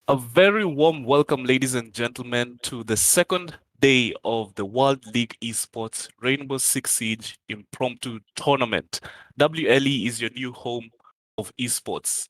A very warm welcome, ladies and gentlemen, to the second day of the World League Esports Rainbow Six Siege Impromptu Tournament. WLE is your new home of esports.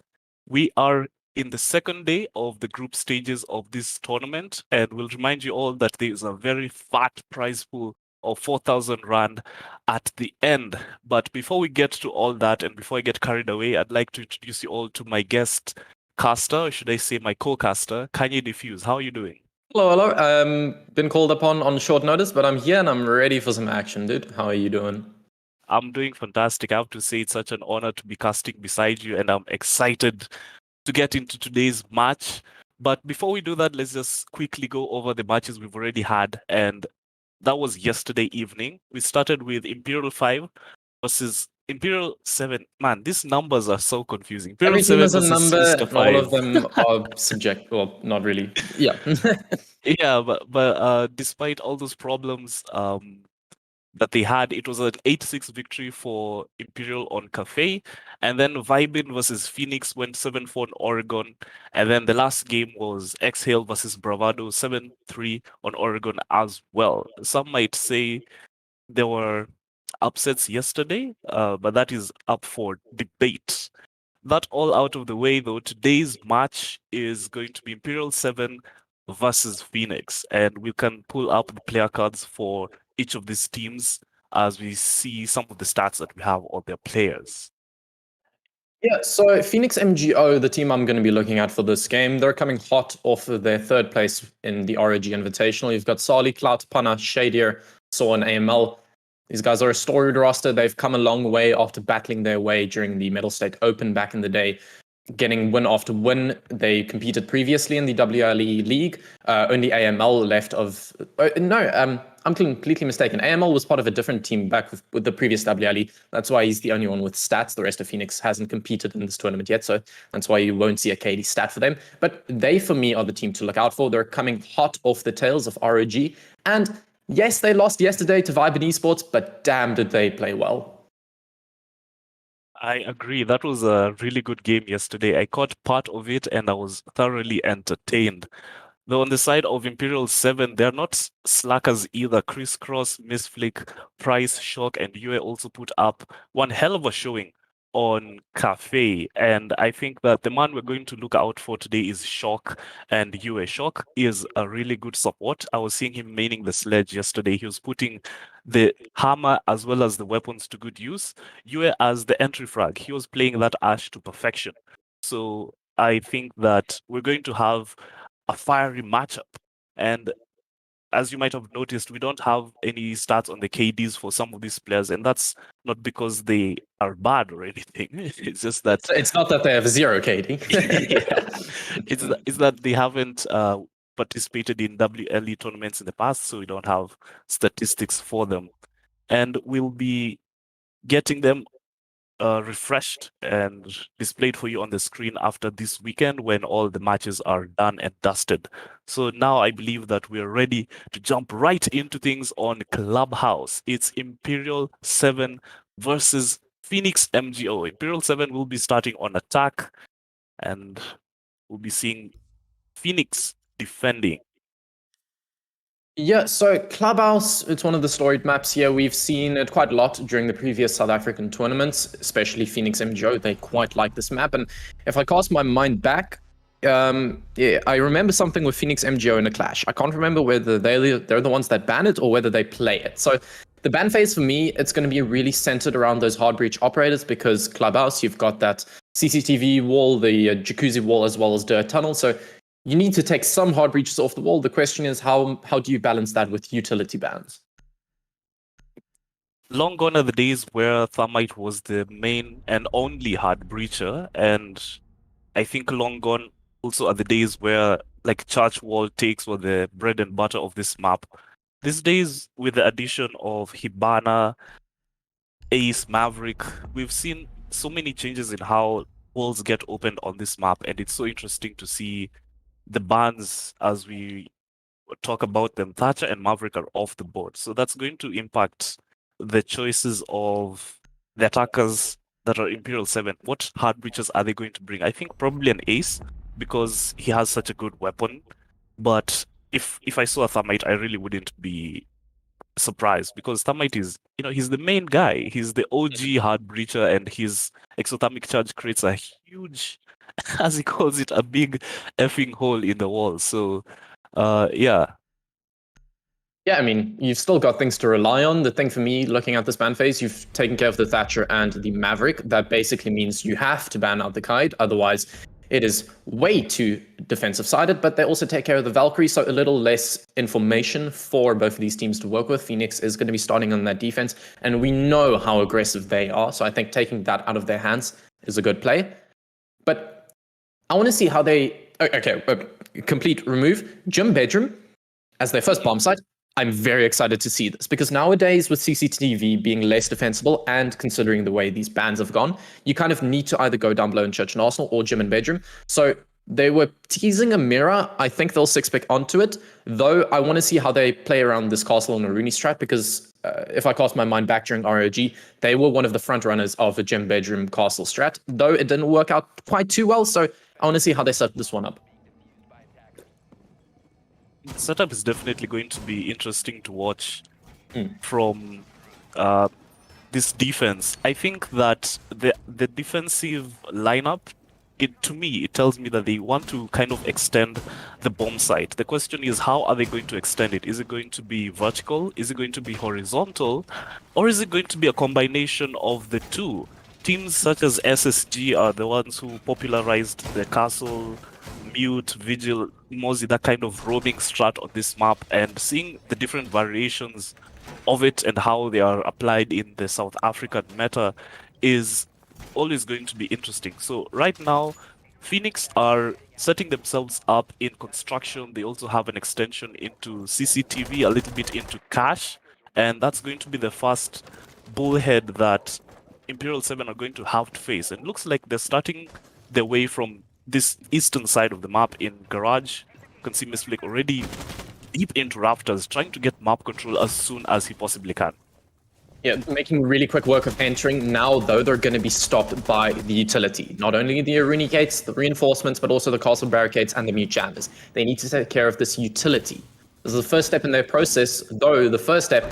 We are in the second day of the group stages of this tournament, and we'll remind you all that there is a very fat prize pool of 4,000 Rand at the end. But before we get to all that, and before I get carried away, I'd like to introduce you all to my guest caster, or should I say my co-caster, Kanye Diffuse. How are you doing? Hello, hello. Been called upon on short notice, but I'm here and I'm ready for some action, dude. How are you doing? I'm doing fantastic. I have to say it's such an honor to be casting beside you, and I'm excited to get into today's match. But before we do that, let's just quickly go over the matches we've already had. And that was yesterday evening. We started with Imperial 5 versus Imperial 7. Man, these numbers are so confusing. Imperial Every team 7 has a versus number, Sinister and all 5. of them are subject. Well, not really. Yeah. Yeah, but despite all those problems, that they had. It was an 8-6 victory for Imperial on Cafe. And then Vibin versus Phoenix went 7-4 on Oregon. And then the last game was Exhale versus Bravado 7-3 on Oregon as well. Some might say there were upsets yesterday, but that is up for debate. That all out of the way, though, today's match is going to be Imperial 7 versus Phoenix. And we can pull up the player cards for each of these teams as we see some of the stats that we have on their players. Yeah, so Phoenix MGO, the team I'm going to be looking at for this game, they're coming hot off of their third place in the ROG Invitational. You've got Sali, Clout, Pana, Shadier, Saw, and AML. These guys are a storied roster. They've come a long way after battling their way during the Metal State Open back in the day, getting win after win. They competed previously in the WLE League. Only AML left of... I'm completely mistaken. AML was part of a different team back with the previous WLE. That's why he's the only one with stats. The rest of Phoenix hasn't competed in this tournament yet, so that's why you won't see a KD stat for them. But they, for me, are the team to look out for. They're coming hot off the tails of ROG. And yes, they lost yesterday to Vibe Esports, but damn, did they play well. I agree. That was a really good game yesterday. I caught part of it and I was thoroughly entertained. Though on the side of Imperial 7, they're not slackers either. Crisscross, Misflick, Price, Shock, and Yue also put up one hell of a showing on Cafe. And I think that the man we're going to look out for today is Shock and Yue. Shock is a really good support. I was seeing him maining the sledge yesterday. He was putting the hammer as well as the weapons to good use. Yue as the entry frag. He was playing that Ash to perfection. So I think that we're going to have a fiery matchup. And as you might have noticed, we don't have any stats on the KDs for some of these players, and that's not because they are bad or anything. It's just that It's not that they have zero KD. yeah, it's that they haven't participated in WLE tournaments in the past, so we don't have statistics for them. And we'll be getting them refreshed and displayed for you on the screen after this weekend when all the matches are done and dusted. So now I believe that we're ready to jump right into things on Clubhouse. It's Imperial 7 versus Phoenix MGO. Imperial 7 will be starting on attack and we'll be seeing Phoenix defending. Yeah, so Clubhouse, it's one of the storied maps here. We've seen it quite a lot during the previous South African tournaments, especially Phoenix MGO. They quite like this map. And if I cast my mind back, I remember something with Phoenix MGO in a clash. I can't remember whether they're the ones that ban it or whether they play it. So the ban phase for me, it's going to be really centered around those hard breach operators because Clubhouse, you've got that CCTV wall, the jacuzzi wall, as well as dirt tunnel. So you need to take some hard breaches off the wall. The question is, how do you balance that with utility bans? Long gone are the days where Thermite was the main and only hard breacher, and I think long gone also are the days where like church wall takes were the bread and butter of this map. These days, with the addition of Hibana, Ace, Maverick, we've seen so many changes in how walls get opened on this map, and it's so interesting to see the bans as we talk about them. Thatcher and Maverick are off the board, so that's going to impact the choices of the attackers that are Imperial 7. What hard breaches are they going to bring? I think probably an Ace, because he has such a good weapon. But if I saw a Thermite, I really wouldn't be surprised because Thermite is, he's the main guy. He's the OG hard breacher, and his exothermic charge creates a huge, as he calls it, a big effing hole in the wall. So, yeah. Yeah, I mean, you've still got things to rely on. The thing for me, looking at this ban phase, you've taken care of the Thatcher and the Maverick. That basically means you have to ban out the Kite, otherwise it is way too defensive-sided, but they also take care of the Valkyrie, so a little less information for both of these teams to work with. Phoenix is going to be starting on that defense, and we know how aggressive they are, so I think taking that out of their hands is a good play. But I want to see how they... Okay, complete remove. Gym Bedroom as their first bomb site. I'm very excited to see this because nowadays with CCTV being less defensible and considering the way these bans have gone, you kind of need to either go down below in Church and Arsenal or Gym and Bedroom. So they were teasing a mirror. I think they'll 6-pick onto it, though I want to see how they play around this Castle and Rooney strat because if I cast my mind back during ROG, they were one of the front runners of the Gym Bedroom Castle strat, though it didn't work out quite too well. So I want to see how they set this one up. The setup is definitely going to be interesting to watch from this defense. I think that the defensive lineup, to me, it tells me that they want to kind of extend the bomb site. The question is, how are they going to extend it? Is it going to be vertical? Is it going to be horizontal? Or is it going to be a combination of the two? Teams such as SSG are the ones who popularized the castle, mute, vigil, Mozi, that kind of roaming strat on this map, and seeing the different variations of it and how they are applied in the South African meta is always going to be interesting. So right now, Phoenix are setting themselves up in construction. They also have an extension into CCTV, a little bit into cash, and that's going to be the first bullhead that Imperial 7 are going to have to face. And it looks like they're starting their way from this eastern side of the map in Garage. You can see Mistflick already deep into Rafters, trying to get map control as soon as he possibly can. Yeah, making really quick work of entering. Now, though, they're going to be stopped by the utility. Not only the Aruni gates, the reinforcements, but also the castle barricades and the mute chambers. They need to take care of this utility. This is the first step in their process, though the first step,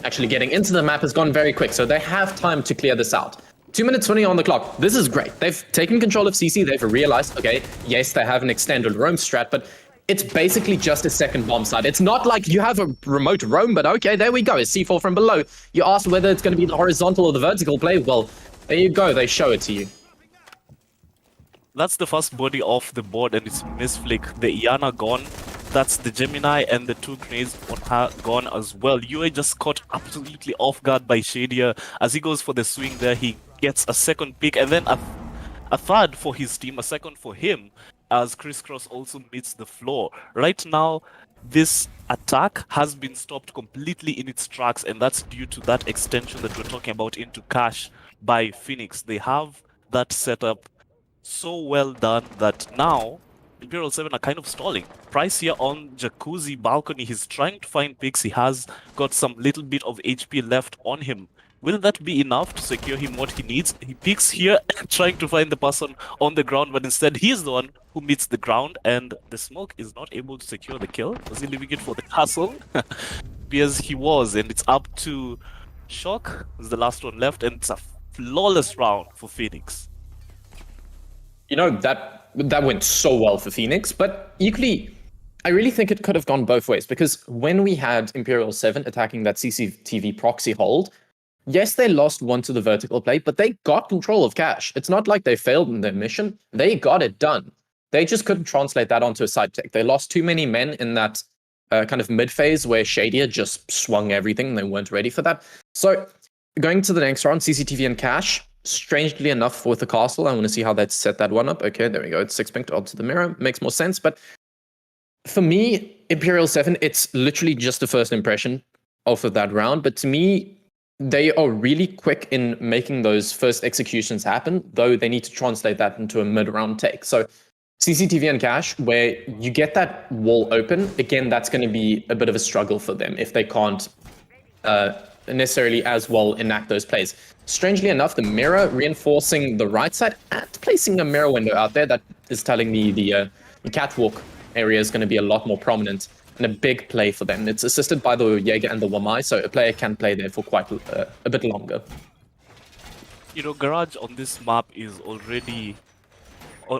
actually getting into the map, has gone very quick. So they have time to clear this out. 2 minutes 20 on the clock. This is great. They've taken control of CC. They've realized, okay, yes, they have an extended roam strat, but it's basically just a second bomb site. It's not like you have a remote roam, but okay, there we go. It's C4 from below. You asked whether it's going to be the horizontal or the vertical play. Well, there you go. They show it to you. That's the first body off the board, and it's Mistflick. The Iana gone. That's the Gemini, and the 2 grenades on her gone as well. UA just caught absolutely off guard by Shadier. As he goes for the swing there, he gets a second pick, and then a third for his team, a second for him, as Crisscross also meets the floor. Right now, this attack has been stopped completely in its tracks, and that's due to that extension that we're talking about into cash by Phoenix. They have that setup so well done that now Imperial 7 are kind of stalling. Price here on Jacuzzi balcony, he's trying to find picks. He has got some little bit of HP left on him. Will that be enough to secure him what he needs? He peeks here, trying to find the person on the ground, but instead he's the one who meets the ground, and the smoke is not able to secure the kill. Was he leaving it for the castle? Because he was, and it's up to Shock, who's the last one left, and it's a flawless round for Phoenix. You know, that went so well for Phoenix, but equally, I really think it could have gone both ways, because when we had Imperial 7 attacking that CCTV proxy hold, yes, they lost one to the vertical play, but they got control of cash. It's not like they failed in their mission. They got it done. They just couldn't translate that onto a side tech. They lost too many men in that kind of mid phase where Shadier just swung everything. They weren't ready for that. So going to the next round, CCTV and cash, strangely enough with the castle, I want to see how that set that one up. Okay, there we go. It's 6 pinked onto the mirror. Makes more sense. But for me, Imperial 7, it's literally just the first impression off of that round. But to me, they are really quick in making those first executions happen, though they need to translate that into a mid-round take. So CCTV and cash, where you get that wall open, again, that's going to be a bit of a struggle for them if they can't necessarily as well enact those plays. Strangely enough, the mirror reinforcing the right side and placing a mirror window out there that is telling me the catwalk area is going to be a lot more prominent and a big play for them. It's assisted by the Jaeger and the Wamai, so a player can play there for quite a bit longer. You know, Garage on this map is already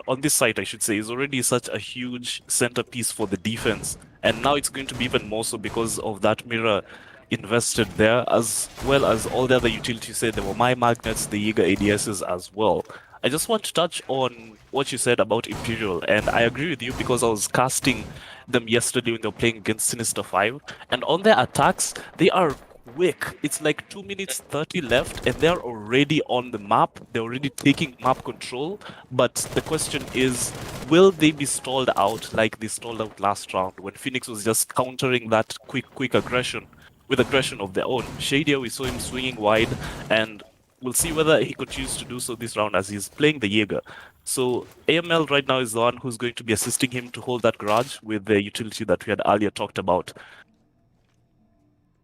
on this site, I should say, is already such a huge centerpiece for the defense. And now it's going to be even more so because of that mirror invested there, as well as all the other utilities said. There were my magnets, the Jaeger ADSs as well. I just want to touch on what you said about Imperial, and I agree with you because I was casting them yesterday when they were playing against Sinister 5, and on their attacks, they are quick. It's like 2 minutes 30 left and they're already on the map. They're already taking map control. But the question is, will they be stalled out like they stalled out last round when Phoenix was just countering that quick aggression with aggression of their own? Shadia, we saw him swinging wide, and we'll see whether he continues to do so this round as he's playing the Jaeger. So AML right now is the one who's going to be assisting him to hold that garage with the utility that we had earlier talked about.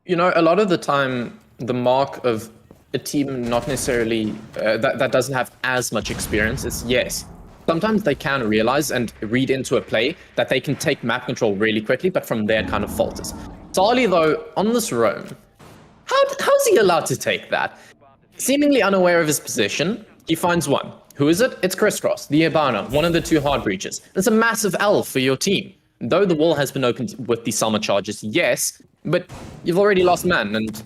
You know, a lot of the time, the mark of a team not necessarily that doesn't have as much experience is, yes, sometimes they can realize and read into a play that they can take map control really quickly, but from there kind of falters. Sali, though, on this roam, how's he allowed to take that? Seemingly unaware of his position, he finds one. Who is it? It's Crisscross, the Ibana, one of the two hard breaches. It's a massive L for your team. Though the wall has been opened with the summer charges, yes, but you've already lost man, and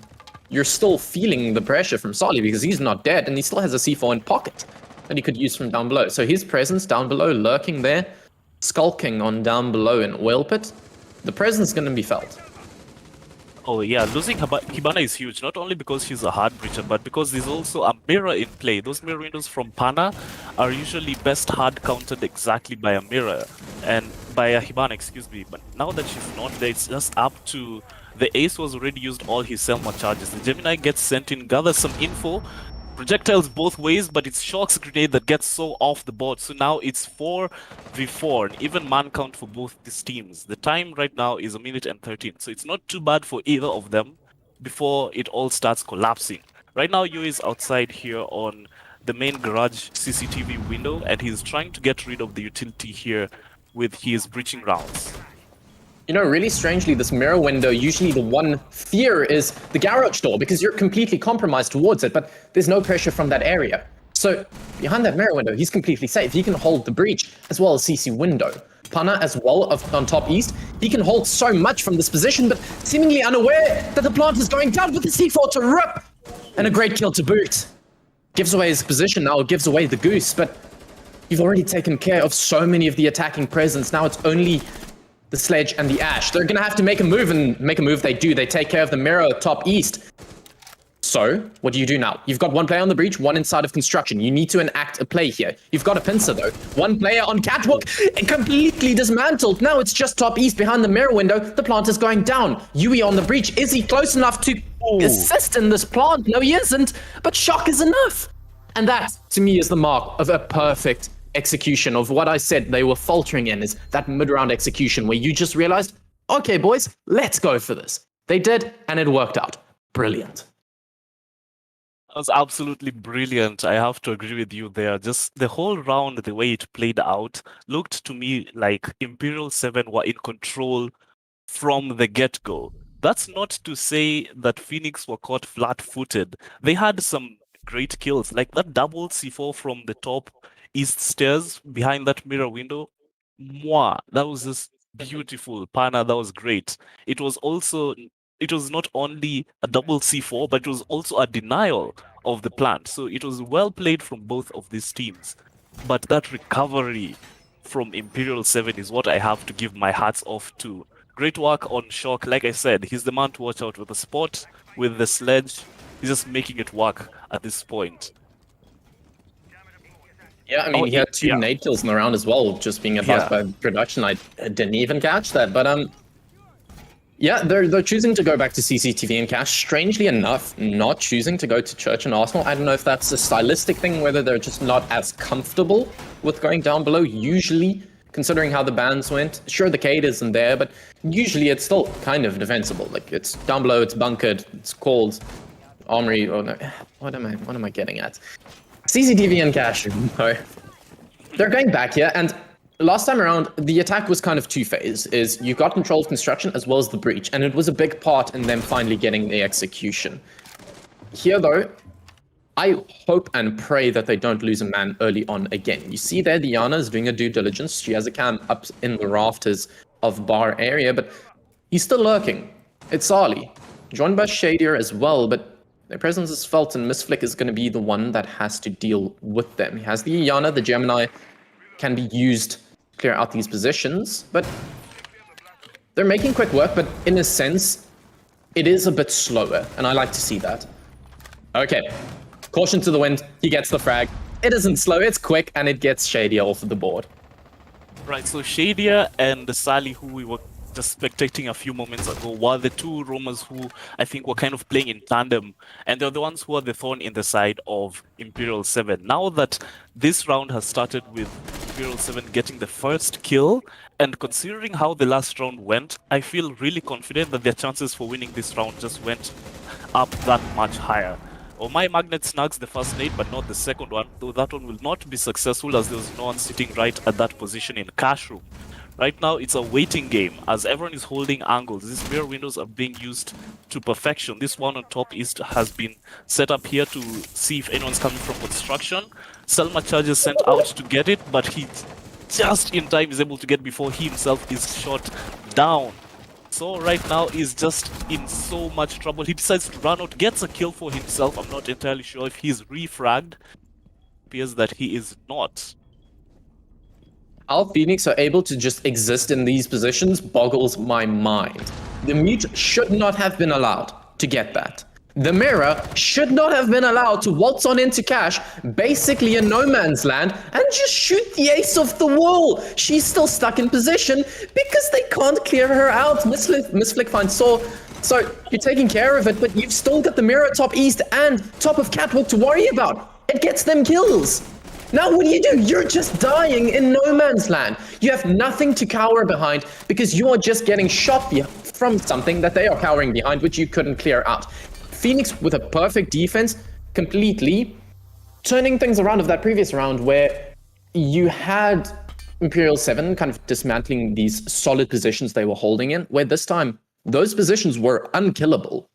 you're still feeling the pressure from Sali because he's not dead, and he still has a C4 in pocket that he could use from down below. So his presence down below, lurking there, skulking on down below in Oil Pit, the presence is going to be felt. Oh yeah, losing Hibana is huge, not only because she's a hard breacher, but because there's also a mirror in play. Those mirror windows from Pana are usually best hard countered exactly by a mirror, and by a Hibana, excuse me. But now that she's not there, it's just up to... The Ace was already used all his Selma charges. The Gemini gets sent in, gathers some info, projectiles both ways, but it's Shock's grenade that gets so off the board. So now it's 4v4, and even man count for both these teams. The time right now is 1 minute and 13, so it's not too bad for either of them before it all starts collapsing. Right now, Yu is outside here on the main garage CCTV window, and he's trying to get rid of the utility here with his breaching rounds. You know, really strangely, this mirror window, usually the one fear is the garage door because you're completely compromised towards it, but there's no pressure from that area. So behind that mirror window, he's completely safe. He can hold the breach as well as CC window. Pana as well on top east, he can hold so much from this position, but seemingly unaware that the plant is going down with the C4 to rip. And a great kill to boot. Gives away his position now, gives away the goose, but you've already taken care of so many of the attacking presence. Now it's only the Sledge and the Ash. They're going to have to make a move, and make a move they do. They take care of the mirror top east. So, what do you do now? You've got one player on the breach, one inside of construction. You need to enact a play here. You've got a pincer, though. One player on catwalk, completely dismantled. Now it's just top east behind the mirror window. The plant is going down. Yui on the breach. Is he close enough to assist in this plant? No, he isn't. But Shock is enough. And that, to me, is the mark of a perfect execution of what I said they were faltering in, is that mid-round execution where you just realized, okay, boys, let's go for this. They did, and it worked out. Brilliant. That was absolutely brilliant. I have to agree with you there. Just the whole round, the way it played out, looked to me like Imperial 7 were in control from the get-go. That's not to say that Phoenix were caught flat-footed. They had some great kills, like that double C4 from the top east stairs behind that mirror window. Mwah! That was just beautiful. Pana, that was great. It was not only a double C4, but it was also a denial of the plant. So it was well played from both of these teams. But that recovery from Imperial 7 is what I have to give my hats off to. Great work on Shock. Like I said, he's the man to watch out with the spot, with the Sledge. He's just making it work at this point. Yeah, I mean, he had two nade kills in the round as well, just being advised by production. I didn't even catch that, but yeah, they're choosing to go back to CCTV and cash. Strangely enough, not choosing to go to Church and Arsenal. I don't know if that's a stylistic thing, whether they're just not as comfortable with going down below. Usually, considering how the bans went. Sure, the Cade isn't there, but usually it's still kind of defensible. Like, it's down below, it's bunkered, it's called Armory, or no, what am I getting at? CCTV and Cash. No. They're going back here, and last time around, the attack was kind of two-phase, is you got control of construction as well as the breach, and it was a big part in them finally getting the execution. Here, though, I hope and pray that they don't lose a man early on again. You see there, Diana is doing a due diligence. She has a cam up in the rafters of bar area, but he's still lurking. It's Sali, joined by Shadier as well, but their presence is felt, and Misflick is going to be the one that has to deal with them. He has the Iana, the Gemini can be used to clear out these positions, but they're making quick work, but in a sense, it is a bit slower, and I like to see that. Okay. Caution to the wind, he gets the frag. It isn't slow, it's quick, and it gets Shadier off of the board. Right, so Shadier and Sally, who we were just spectating a few moments ago, were the two roamers who I think were kind of playing in tandem, and they're the ones who are the thorn in the side of Imperial 7. Now that this round has started with Imperial 7 getting the first kill, and considering how the last round went, I feel really confident that their chances for winning this round just went up that much higher. Oh, my Magnet snags the first nade, but not the second one, though that one will not be successful as there's no one sitting right at that position in Cash Room. Right now, it's a waiting game, as everyone is holding angles. These mirror windows are being used to perfection. This one on top east has been set up here to see if anyone's coming from construction. Selma Charges sent out to get it, but he just in time is able to get before he himself is shot down. So right now he's just in so much trouble. He decides to run out, gets a kill for himself. I'm not entirely sure if he's refragged. Appears that he is not. How Phoenix are able to just exist in these positions boggles my mind. The mute should not have been allowed to get that. The mirror should not have been allowed to waltz on into Cash, basically in no man's land, and just shoot the ace off the wall. She's still stuck in position because they can't clear her out. Misflick finds Saw. So you're taking care of it, but you've still got the mirror top east and top of Catwalk to worry about. It gets them kills. Now what do? You're just dying in no man's land. You have nothing to cower behind because you are just getting shot from something that they are cowering behind, which you couldn't clear out. Phoenix with a perfect defense, completely turning things around of that previous round where you had Imperial 7 kind of dismantling these solid positions they were holding in, where this time those positions were unkillable.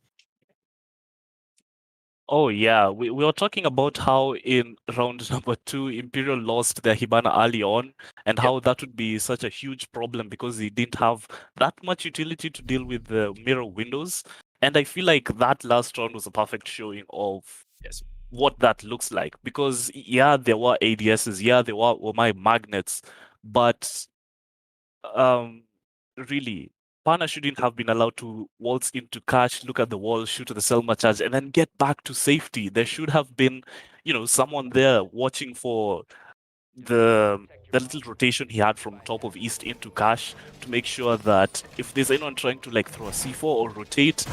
Oh yeah, we were talking about how in round number 2 Imperial lost their Hibana early on, and how that would be such a huge problem because they didn't have that much utility to deal with the mirror windows. And I feel like that last round was a perfect showing of what that looks like. Because, yeah, there were ADSs, yeah, there were my magnets, but really, Pana shouldn't have been allowed to waltz into Cash, look at the wall, shoot at the Selma charge, and then get back to safety. There should have been, someone there watching for the little rotation he had from top of east into Cash to make sure that if there's anyone trying to throw a C4 or rotate,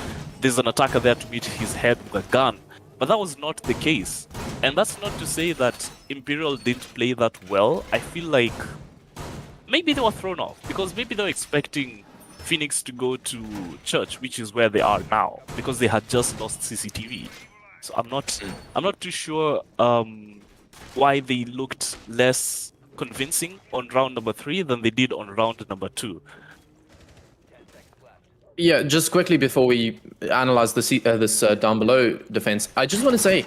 there's an attacker there to meet his head with a gun. But that was not the case. And that's not to say that Imperial didn't play that well. I feel like maybe they were thrown off because maybe they were expecting Phoenix to go to church, which is where they are now, because they had just lost CCTV. So I'm not too sure why they looked less convincing on round number 3 than they did on round number 2. Yeah, just quickly before we analyze this down below defense, I just want to say,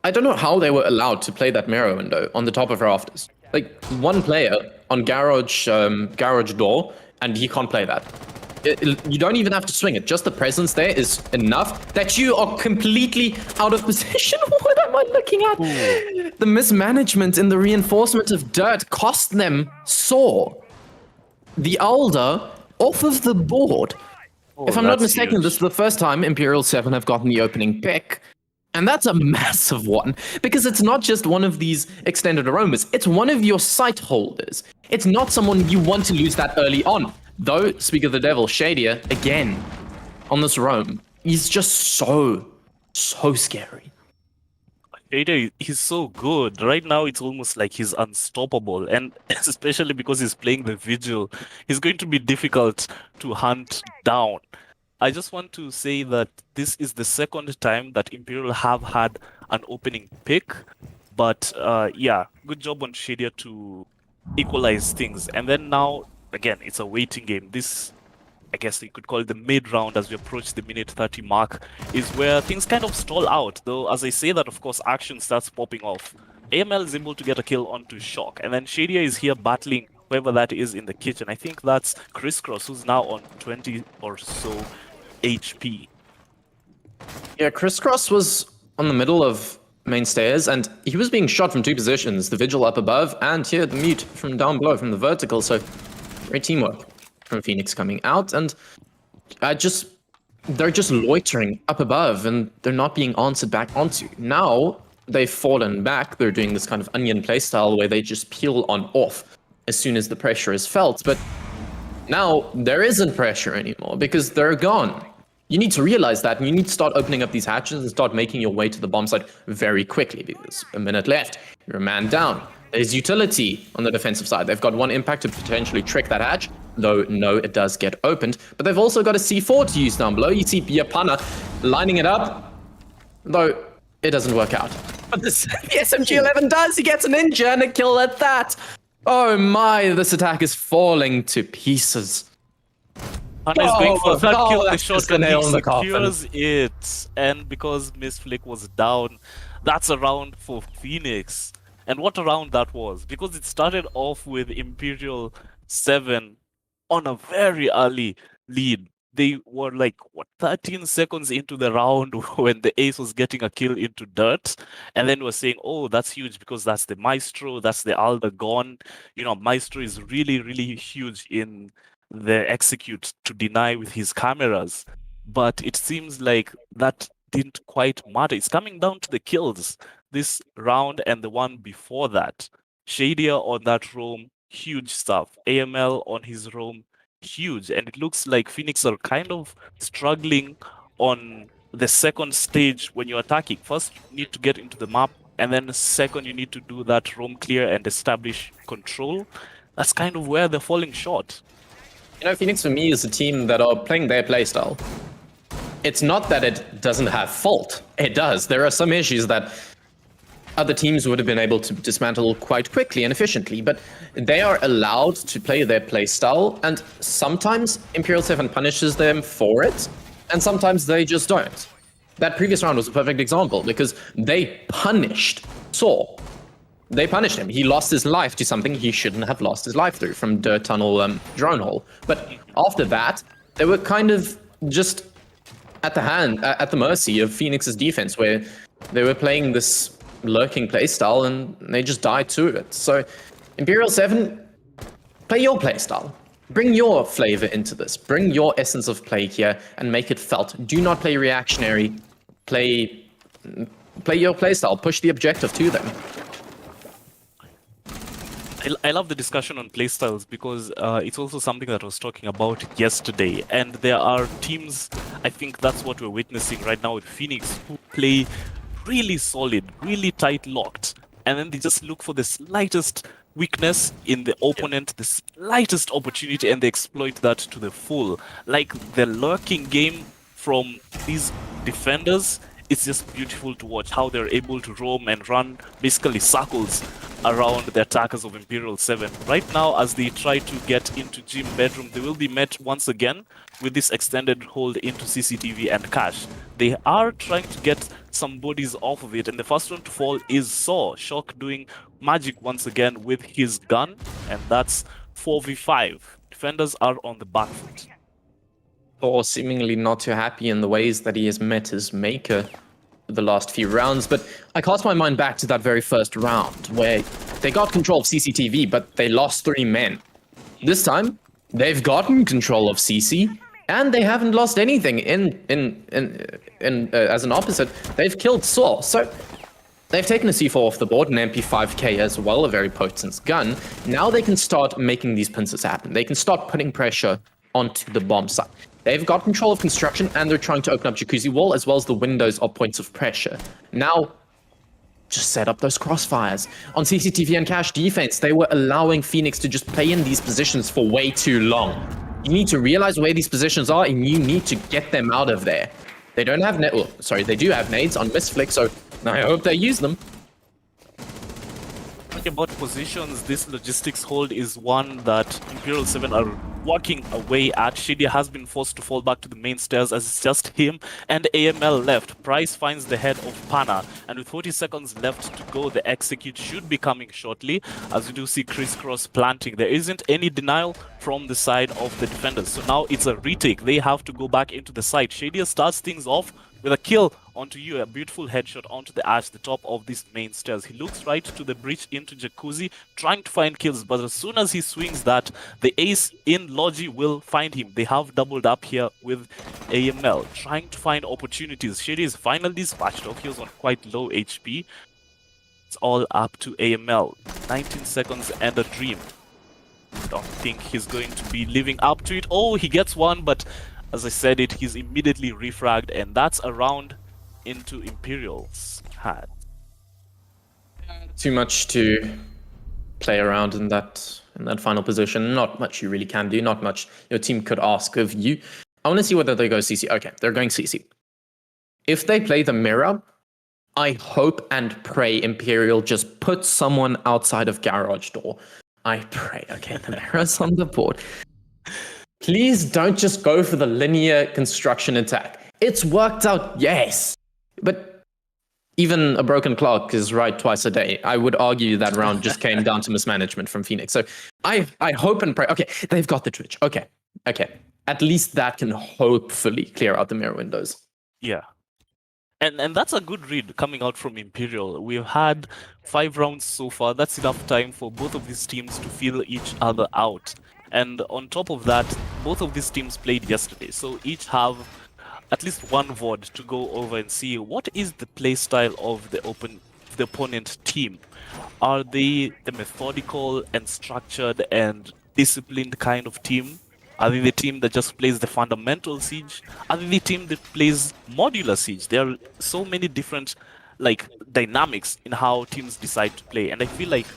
I don't know how they were allowed to play that mirror window on the top of rafters. Like, one player on garage door, and he can't play that. You don't even have to swing it. Just the presence there is enough that you are completely out of position. What am I looking at? Ooh. The mismanagement in the reinforcement of dirt cost them Saw, the Alder, off of the board. Oh, if I'm not mistaken, huge. This is the first time Imperial 7 have gotten the opening pick. And that's a massive one, because it's not just one of these extended aromas. It's one of your sight holders. It's not someone you want to lose that early on. Though, speak of the devil, Shadier, again, on this roam, he's just so scary. Shader, he's so good. Right now, it's almost like he's unstoppable. And especially because he's playing the Vigil, he's going to be difficult to hunt down. I just want to say that this is the second time that Imperial have had an opening pick. But yeah, good job on Shadia to equalize things. And then now, again, it's a waiting game. This, I guess you could call it the mid round as we approach the minute 30 mark, is where things kind of stall out. Though, as I say that, of course, action starts popping off. AML is able to get a kill onto Shock, and then Shadia is here battling whoever that is in the kitchen. I think that's Crisscross, who's now on 20 or so HP. Yeah, Crisscross was on the middle of main stairs, and he was being shot from two positions, the Vigil up above, and here the Mute from down below, from the vertical, so great teamwork from Phoenix coming out, and they're just loitering up above, and they're not being answered back onto. Now, they've fallen back, they're doing this kind of onion playstyle where they just peel on off as soon as the pressure is felt, but now there isn't pressure anymore because they're gone. You need to realize that, and you need to start opening up these hatches and start making your way to the bomb site very quickly because a minute left, you're a man down. There's utility on the defensive side. They've got one impact to potentially trick that hatch, though no, it does get opened. But they've also got a C4 to use down below. You see Yapana lining it up, though it doesn't work out. But the SMG-11 does. He gets a ninja and a kill at that. Oh my, this attack is falling to pieces. Hana is going for that kill, the that's just shotgun, the nail he in the coffin. secures it. And because Miss Flick was down, that's a round for Phoenix. And what a round that was, because it started off with Imperial 7 on a very early lead. They were like, what, 13 seconds into the round when the ace was getting a kill into dirt. And then we're saying, oh, that's huge because that's the Maestro, that's the Alda gone. You know, Maestro is really, really huge in the execute to deny with his cameras. But it seems like that didn't quite matter. It's coming down to the kills this round and the one before that. Shadia on that roam, huge stuff. AML on his roam, huge. And it looks like Phoenix are kind of struggling on the second stage when you're attacking. First, you need to get into the map, and then second, you need to do that roam clear and establish control. That's kind of where they're falling short. You know, Phoenix for me is a team that are playing their playstyle. It's not that it doesn't have fault. It does. There are some issues that other teams would have been able to dismantle quite quickly and efficiently, but they are allowed to play their playstyle, and sometimes Imperial 7 punishes them for it, and sometimes they just don't. That previous round was a perfect example because they punished Saw. They punished him. He lost his life to something he shouldn't have lost his life through, from Dirt Tunnel Drone Hole. But after that, they were kind of just at the mercy of Phoenix's defense, where they were playing this lurking playstyle and they just died to it. So Imperial 7, play your playstyle. Bring your flavor into this. Bring your essence of play here and make it felt. Do not play reactionary. Play your playstyle. Push the objective to them. I love the discussion on playstyles because it's also something that I was talking about yesterday. And there are teams, I think that's what we're witnessing right now with Phoenix, who play really solid, really tight locked. And then they just look for the slightest weakness in the opponent, the slightest opportunity, and they exploit that to the full. Like the lurking game from these defenders, it's just beautiful to watch how they're able to roam and run basically circles around the attackers of Imperial 7. Right now, as they try to get into Gym Bedroom, they will be met once again with this extended hold into CCTV and Cash. They are trying to get some bodies off of it, and the first one to fall is Saw. Shock doing magic once again with his gun, and that's 4v5. Defenders are on the back foot. Thor seemingly not too happy in the ways that he has met his maker the last few rounds, but I cast my mind back to that very first round where they got control of CCTV, but they lost 3 men. This time, they've gotten control of CC, and they haven't lost anything. As an opposite, they've killed Saw. So they've taken a C4 off the board, an MP5K as well, a very potent gun. Now they can start making these pincers happen. They can start putting pressure onto the bomb site. They've got control of construction, and they're trying to open up Jacuzzi Wall, as well as the windows are points of pressure. Now, just set up those crossfires. On CCTV and cash defense, they were allowing Phoenix to just play in these positions for way too long. You need to realize where these positions are, and you need to get them out of there. They don't have they do have nades on Misflick, so I hope they use them. Talking about positions, this logistics hold is one that Imperial 7 are working away at. Shadia has been forced to fall back to the main stairs as it's just him and AML left. Price finds the head of Pana, and with 40 seconds left to go, the execute should be coming shortly, as we do see Crisscross planting. There isn't any denial from the side of the defenders, so now it's a retake. They have to go back into the site. Shadia starts things off with a kill onto you, a beautiful headshot onto the ash, the top of these main stairs. He looks right to the breach into Jacuzzi, trying to find kills, but as soon as he swings that, the ace in Logi will find him. They have doubled up here with AML, trying to find opportunities. Shady is finally dispatched off. He was on quite low HP. It's all up to AML. 19 seconds and a dream. Don't think he's going to be living up to it. Oh, he gets one, but as I said it, he's immediately refragged, and that's a round into Imperial's hand. Too much to play around in that final position. Not much you really can do. Not much your team could ask of you. I want to see whether they go CC. Okay, they're going CC. If they play the mirror, I hope and pray Imperial just puts someone outside of garage door. I pray. Okay, the mirror's on the board. Please don't just go for the linear construction attack. It's worked out, yes. But even a broken clock is right twice a day. I would argue that round just came down to mismanagement from Phoenix. So I hope and pray. Okay, they've got the Twitch. Okay. At least that can hopefully clear out the mirror windows. Yeah. And that's a good read coming out from Imperial. We've had 5 rounds so far. That's enough time for both of these teams to feel each other out. And on top of that, both of these teams played yesterday, so each have at least one VOD to go over and see what is the playstyle of the opponent team. Are they the methodical and structured and disciplined kind of team? Are they the team that just plays the fundamental siege? Are they the team that plays modular siege? There are so many different dynamics in how teams decide to play, and I feel like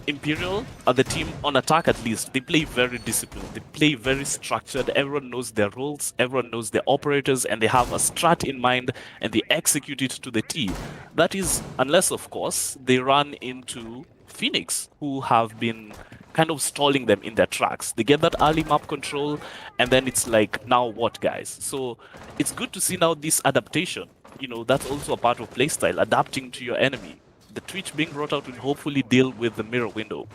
Imperial are the team on attack. At least they play very disciplined, they play very structured. Everyone knows their roles, everyone knows their operators, and they have a strat in mind and they execute it to the T. That is, unless of course they run into Phoenix, who have been kind of stalling them in their tracks. They get that early map control, and then it's like, now what, guys? So it's good to see now this adaptation. You know, that's also a part of playstyle, adapting to your enemy. The Twitch being brought out will hopefully deal with the mirror window.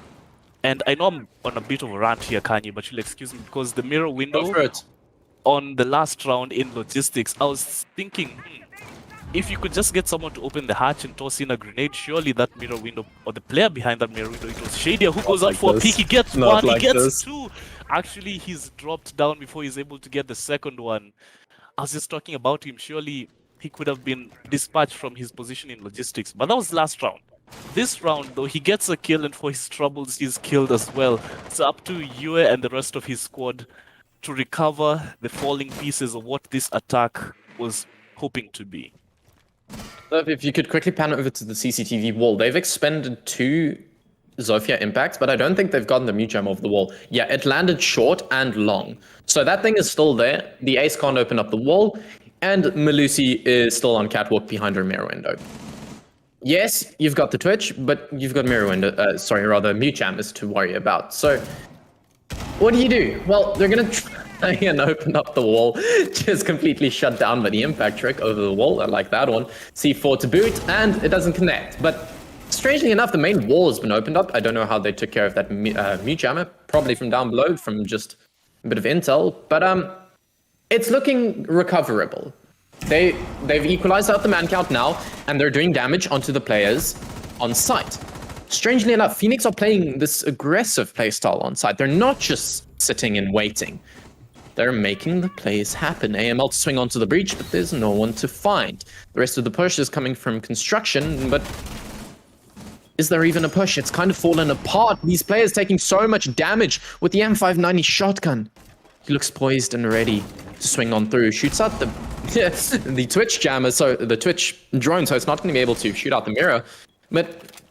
And I know I'm on a bit of a rant here, Kanye, but you'll excuse me, because the mirror window on the last round in logistics, I was thinking, if you could just get someone to open the hatch and toss in a grenade, surely that mirror window, or the player behind that mirror window, it was Shadia who goes out for a peek. He gets one, he gets two. Actually, he's dropped down before he's able to get the second one. I was just talking about him. Surely he could have been dispatched from his position in logistics, but that was last round. This round, though, he gets a kill, and for his troubles, he's killed as well. It's up to Yue and the rest of his squad to recover the falling pieces of what this attack was hoping to be. If you could quickly pan over to the CCTV wall, they've expended 2 Zofia impacts, but I don't think they've gotten the mute gem off the wall. Yeah, it landed short and long. So that thing is still there. The ace can't open up the wall. And Malusi is still on catwalk behind her mirror window. Yes, you've got the Twitch, but you've got mirror window, mute jammers to worry about. So what do? Well, they're going to try and open up the wall, just completely shut down by the impact trick over the wall. I like that one. C4 to boot, and it doesn't connect. But strangely enough, the main wall has been opened up. I don't know how they took care of that mute jammer, probably from down below, from just a bit of intel. But it's looking recoverable. They've equalized out the man count now, and they're doing damage onto the players on site. Strangely enough, Phoenix are playing this aggressive playstyle on site. They're not just sitting and waiting. They're making the plays happen. AML to swing onto the breach, but there's no one to find. The rest of the push is coming from construction, but is there even a push? It's kind of fallen apart. These players taking so much damage with the M590 shotgun. He looks poised and ready to swing on through. Shoots out the the Twitch jammer, so the Twitch drone, so it's not going to be able to shoot out the mirror. But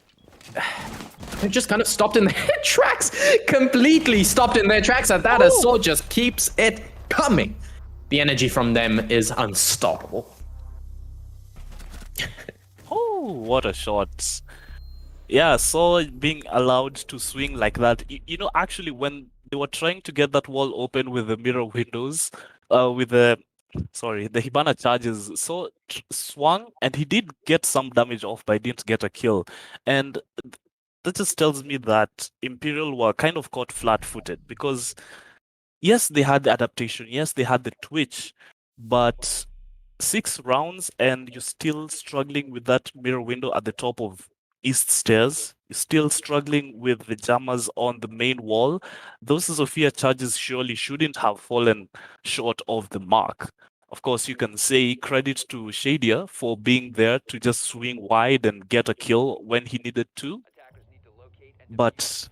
it just kind of stopped in their tracks. Completely stopped in their tracks at that. As Sword just keeps it coming. The energy from them is unstoppable. Oh, what a shot. Yeah, so being allowed to swing like that. You know, actually, when they were trying to get that wall open with the mirror windows, with the Hibana charges, so swung and he did get some damage off, but he didn't get a kill. And that just tells me that Imperial were kind of caught flat-footed because yes, they had the adaptation, yes, they had the twitch, but 6 rounds and you're still struggling with that mirror window at the top of east stairs. You're still struggling with the jammers on the main wall. Those Sophia charges surely shouldn't have fallen short of the mark. Of course, you can say credit to Shadia for being there to just swing wide and get a kill when he needed to. But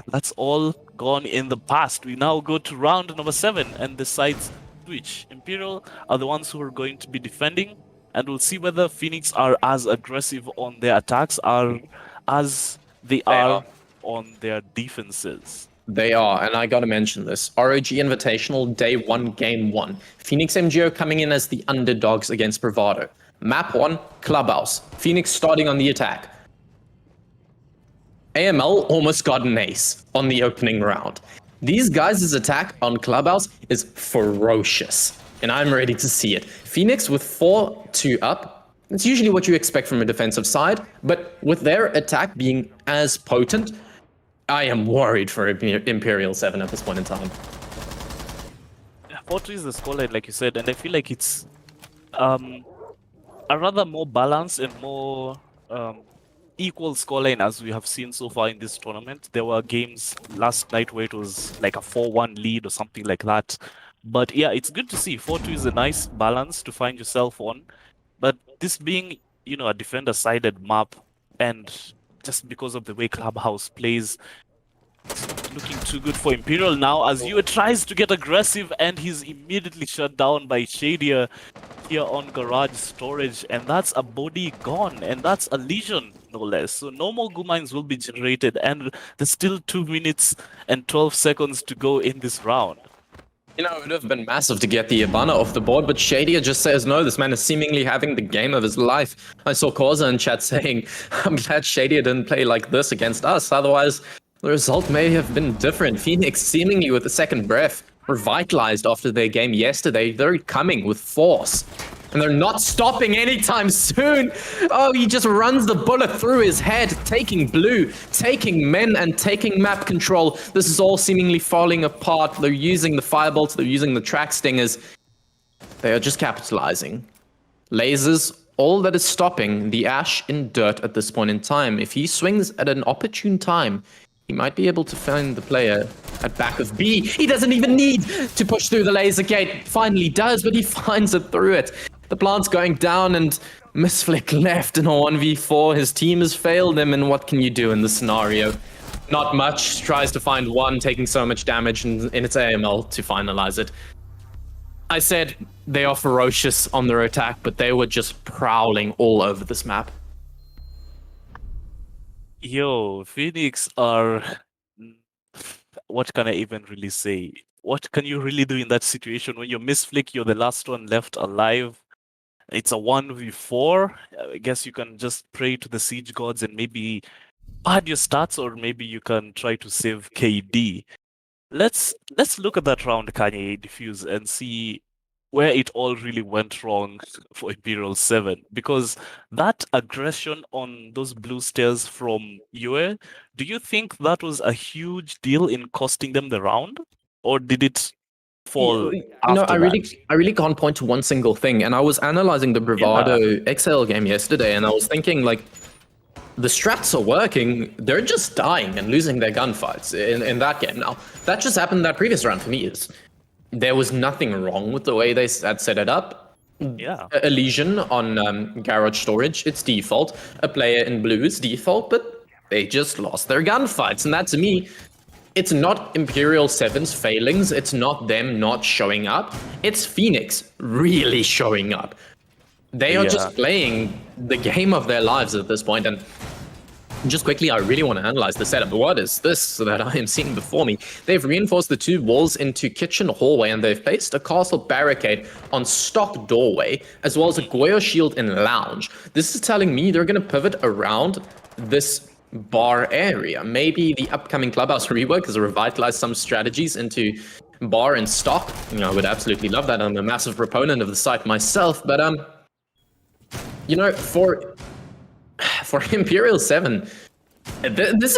that's all gone in the past. We now go to round number 7 and decides which Imperial are the ones who are going to be defending, and we'll see whether Phoenix are as aggressive on their attacks as they are on their defenses. They are, and I gotta mention this. ROG Invitational, Day 1, Game 1. Phoenix MGO coming in as the underdogs against Bravado. Map 1, Clubhouse. Phoenix starting on the attack. AML almost got an ace on the opening round. These guys' attack on Clubhouse is ferocious, and I'm ready to see it. Phoenix with 4-2 up, it's usually what you expect from a defensive side, but with their attack being as potent, I am worried for Imperial 7 at this point in time. 4-2 is the scoreline, like you said, and I feel like it's a rather more balanced and more equal scoreline as we have seen so far in this tournament. There were games last night where it was like a 4-1 lead or something like that. But yeah, it's good to see. 4-2 is a nice balance to find yourself on. But this being, you know, a defender-sided map, and just because of the way Clubhouse plays, it's not looking too good for Imperial now as Yue tries to get aggressive and he's immediately shut down by Shadia here on Garage Storage, and that's a body gone, and that's a Legion, no less. So no more Gumines will be generated, and there's still 2 minutes and 12 seconds to go in this round. You know, it would have been massive to get the Ivana off the board, but Shadia just says no. This man is seemingly having the game of his life. I saw Causa in chat saying, I'm glad Shadia didn't play like this against us, otherwise the result may have been different. Phoenix seemingly with a second breath, revitalized after their game yesterday. They're coming with force, and they're not stopping anytime soon. Oh, he just runs the bullet through his head, taking blue, taking men, and taking map control. This is all seemingly falling apart. They're using the firebolts, they're using the track stingers. They are just capitalizing. Lasers, all that is stopping the Ash in dirt at this point in time. If he swings at an opportune time, he might be able to find the player at back of B. He doesn't even need to push through the laser gate. Finally does, but he finds it through it. The plant's going down, and Misflick left in a 1v4. His team has failed him, and what can you do in this scenario? Not much. Tries to find one, taking so much damage in its AML to finalize it. I said they are ferocious on their attack, but they were just prowling all over this map. Yo, Phoenix are... What can I even really say? What can you really do in that situation when you're Misflick, you're the last one left alive? It's a 1v4. I guess you can just pray to the siege gods and maybe pad your stats, or maybe you can try to save KD. Let's look at that round, Kanye Diffuse, and see where it all really went wrong for Imperial 7. Because that aggression on those blue stairs from Yue, do you think that was a huge deal in costing them the round? Or did it fall after No, that? I really can't point to one single thing. And I was analyzing the Bravado XL game yesterday, and I was thinking, like, the strats are working. They're just dying and losing their gunfights in that game. Now, that just happened in that previous round for me. There was nothing wrong with the way they had set it up. Yeah. A Legion on Garage Storage, it's default. A player in blue is default, but they just lost their gunfights. And that, to me, it's not Imperial 7's failings. It's not them not showing up. It's Phoenix really showing up. They are just playing the game of their lives at this point. And just quickly, I really want to analyze the setup. What is this that I am seeing before me? They've reinforced the two walls into kitchen hallway, and they've placed a castle barricade on stock doorway, as well as a Goyo shield in lounge. This is telling me they're going to pivot around this bar area. Maybe the upcoming clubhouse rework has revitalized some strategies into bar and stock. I would absolutely love that. I'm a massive proponent of the site myself, but for Imperial 7, this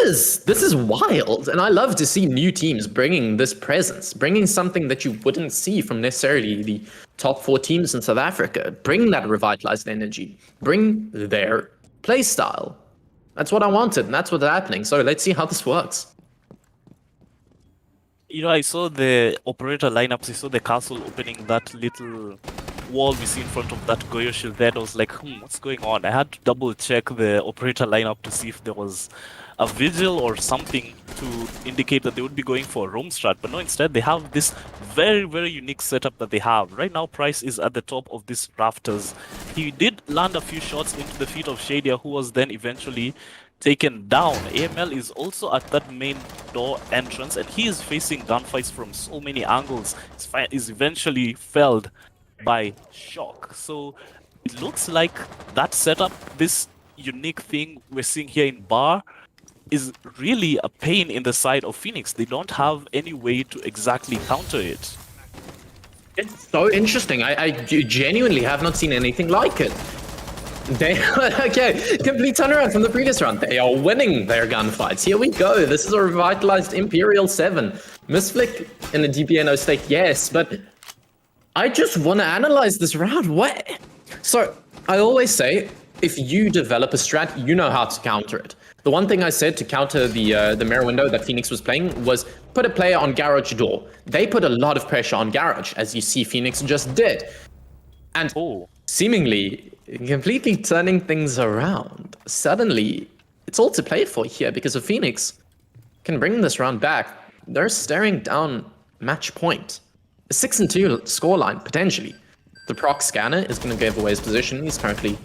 is wild, and I love to see new teams bringing this presence, bringing something that you wouldn't see from necessarily the top 4 teams in South Africa. Bring that revitalized energy, bring their playstyle. That's what I wanted, and that's what's happening. So let's see how this works. I saw the operator lineups. I saw the castle opening that little wall we see in front of that Goyo shield there. I was like, what's going on? I had to double check the operator lineup to see if there was a vigil or something to indicate that they would be going for a roam strat. But no, instead they have this very, very unique setup that they have. Right now, Price is at the top of these rafters. He did land a few shots into the feet of Shadia, who was then eventually taken down. AML is also at that main door entrance, and he is facing gunfights from so many angles. He's eventually felled by Shock. So it looks like that setup, this unique thing we're seeing here in Bar, is really a pain in the side of Phoenix. They don't have any way to exactly counter it. It's so interesting. I genuinely have not seen anything like it. Okay, complete turnaround from the previous round. They are winning their gunfights. Here we go. This is a revitalized Imperial 7. Misflick in a DPNO state, yes, but I just want to analyze this round. What? So I always say, if you develop a strat, you know how to counter it. The one thing I said to counter the mirror window that Phoenix was playing was put a player on garage door. They put a lot of pressure on garage, as you see Phoenix just did. And seemingly completely turning things around. Suddenly, it's all to play for here because if Phoenix can bring this round back, they're staring down match point. A 6-2 scoreline, potentially. The proc scanner is going to give away his position. He's currently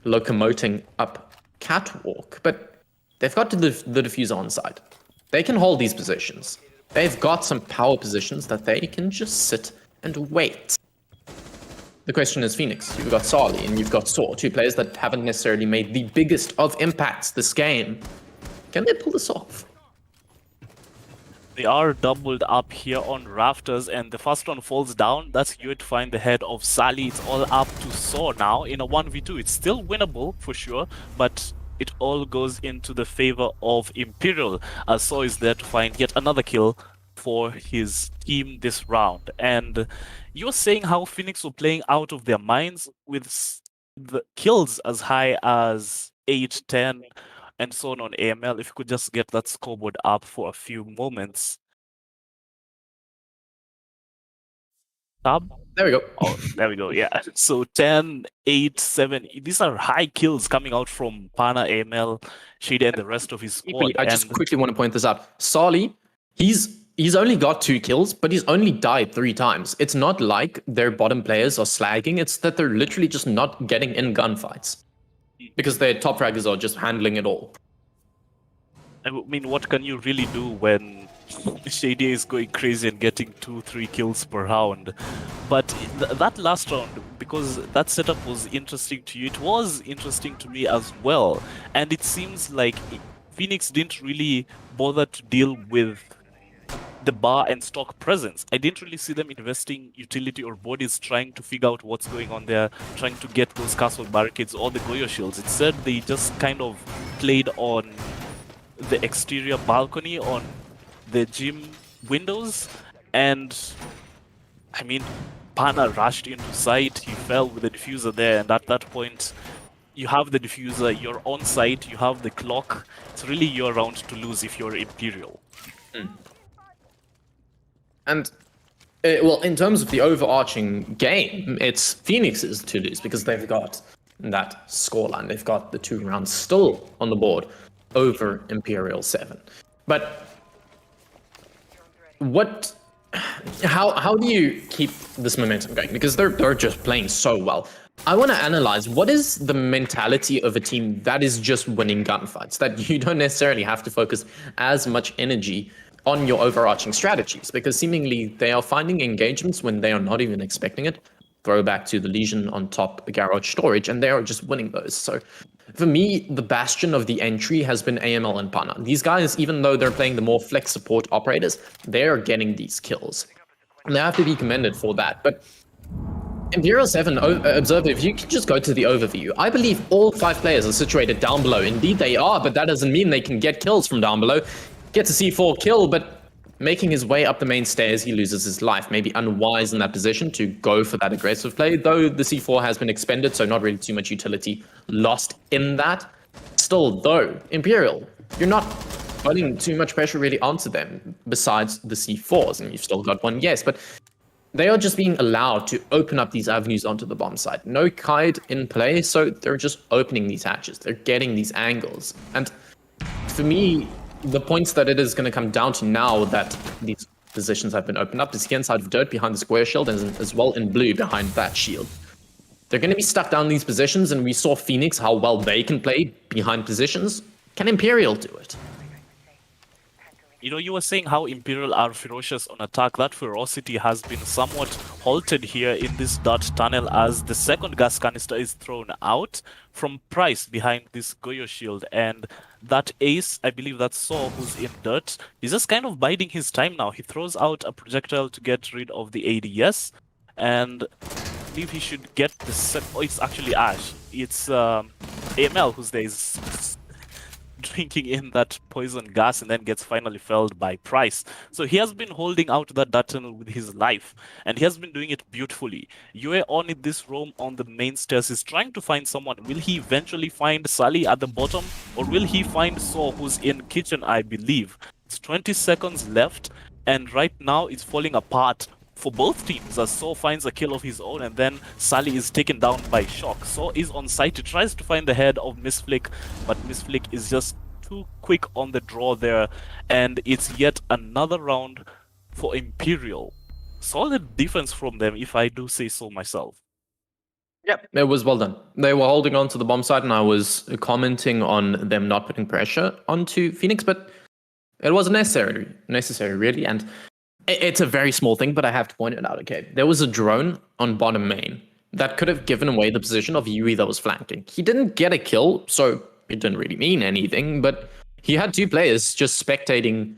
locomoting up catwalk, but they've got the diffuser on side. They can hold these positions. They've got some power positions that they can just sit and wait. The question is Phoenix. You've got Sali and you've got Saw, two players that haven't necessarily made the biggest of impacts this game. Can they pull this off? They are doubled up here on rafters, and the first one falls down. That's you to find the head of Sally. It's all up to Saw now in a 1v2. It's still winnable for sure, but it all goes into the favor of Imperial, as Saw is there to find yet another kill for his team this round. And you're saying how Phoenix were playing out of their minds with the kills as high as 8, 10, and so on AML. If you could just get that scoreboard up for a few moments. Tab? There we go. Oh, there we go, yeah. So 10, 8, 7. These are high kills coming out from Pana, AML, Shady, and the rest of his squad. I just quickly want to point this out. Sali, he's only got 2 kills, but he's only died 3 times. It's not like their bottom players are slagging. It's that they're literally just not getting in gunfights. Because their top fraggers are just handling it all. I mean, what can you really do when Shady is going crazy and getting 2-3 kills per round? But that last round, because that setup was interesting to you, it was interesting to me as well. And it seems like Phoenix didn't really bother to deal with the bar and stock presence. I didn't really see them investing utility or bodies trying to figure out what's going on there, trying to get those castle barricades or the Goyo shields. Instead, they just kind of played on the exterior balcony, on the gym windows, and I mean, Pana rushed into sight, he fell with the diffuser there, and at that point, you have the diffuser, you're on site, you have the clock. It's really your round to lose if you're Imperial. And, well, in terms of the overarching game, it's Phoenix's to lose because they've got that scoreline. They've got the 2 rounds still on the board over Imperial 7. But what how do you keep this momentum going? Because they're just playing so well. I want to analyze what is the mentality of a team that is just winning gunfights, that you don't necessarily have to focus as much energy on your overarching strategies, because seemingly they are finding engagements when they are not even expecting it. Throwback to the Legion on top garage storage, and they are just winning those. So for me, the bastion of the entry has been AML and Pana. These guys, even though they're playing the more flex support operators, they are getting these kills. And they have to be commended for that. But Imperial 7, Observer, if you can just go to the overview, I believe all 5 players are situated down below. Indeed, they are, but that doesn't mean they can get kills from down below. Gets a C4 kill, but making his way up the main stairs, he loses his life. Maybe unwise in that position to go for that aggressive play, though the C4 has been expended, so not really too much utility lost in that. Still, though, Imperial, you're not putting too much pressure really onto them besides the C4s, and you've still got one, yes, but they are just being allowed to open up these avenues onto the bomb site. No kite in play, so they're just opening these hatches. They're getting these angles. And for me, the points that it is going to come down to now that these positions have been opened up is here inside of dirt behind the square shield and as well in blue behind that shield. They're going to be stuck down these positions, and we saw Phoenix, how well they can play behind positions. Can Imperial do it? You know, you were saying how Imperial are ferocious on attack. That ferocity has been somewhat halted here in this dart tunnel as the second gas canister is thrown out from Price behind this Goyo shield. And that ace, I believe that's Saw, who's in dirt, he's just kind of biding his time now. He throws out a projectile to get rid of the ADS. And I believe he should get the oh, it's actually Ash. It's AML who's there is drinking in that poison gas and then gets finally felled by Price. So he has been holding out that tunnel with his life, and he has been doing it beautifully. Yue on in this room on the main stairs is trying to find someone. Will he eventually find Sally at the bottom, or will he find Saw, who's in kitchen, I believe? It's 20 seconds left, and right now it's falling apart for both teams as Saw finds a kill of his own, and then Sally is taken down by Shock. Saw is on site, he tries to find the head of Misflick, but Misflick is just too quick on the draw there, and it's yet another round for Imperial. Solid defense from them, if I do say so myself. Yeah, it was well done. They were holding on to the bomb site, and I was commenting on them not putting pressure onto Phoenix, but it wasn't necessary really, and it's a very small thing, but I have to point it out. Okay, there was a drone on bottom main that could have given away the position of Yui that was flanking. He didn't get a kill, so it didn't really mean anything, but he had 2 players just spectating,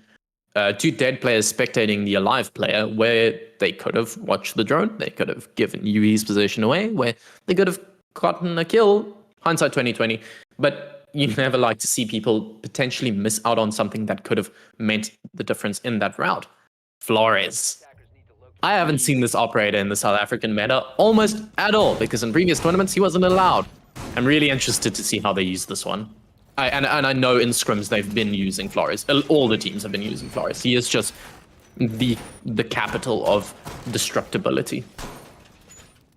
2 dead players spectating the alive player, where they could have watched the drone, they could have given Yui's position away, where they could have gotten a kill. Hindsight 2020, but you never like to see people potentially miss out on something that could have meant the difference in that route. Flores. I haven't seen this operator in the South African meta almost at all, because in previous tournaments he wasn't allowed. I'm really interested to see how they use this one. And I know in scrims they've been using Flores. All the teams have been using Flores. He is just the capital of destructibility.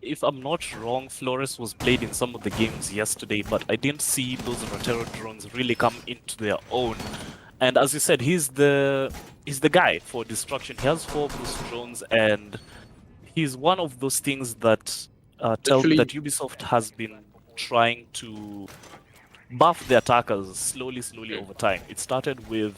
If I'm not wrong, Flores was played in some of the games yesterday, but I didn't see those Rotero drones really come into their own. And as you said, he's the guy for destruction. He has 4 boost drones, and he's one of those things that tell that Ubisoft has been trying to buff the attackers slowly over time. It started with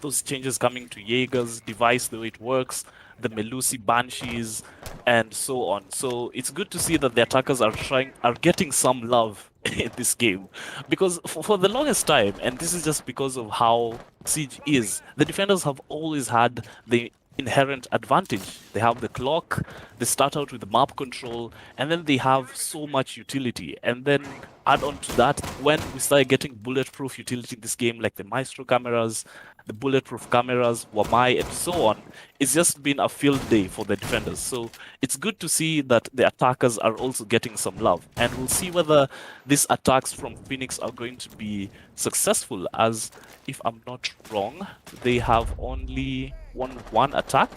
those changes coming to Jaeger's device, the way it works, the Melusi Banshees, and so on. So it's good to see that the attackers are getting some love in this game, because for the longest time, and this is just because of how Siege is, the defenders have always had the inherent advantage. They have the clock, they start out with the map control, and then they have so much utility. And then add on to that, when we started getting bulletproof utility in this game, like the Maestro cameras, the bulletproof cameras, Wamai, and so on, it's just been a field day for the defenders. So it's good to see that the attackers are also getting some love. And we'll see whether these attacks from Phoenix are going to be successful, as, if I'm not wrong, they have only won 1 attack.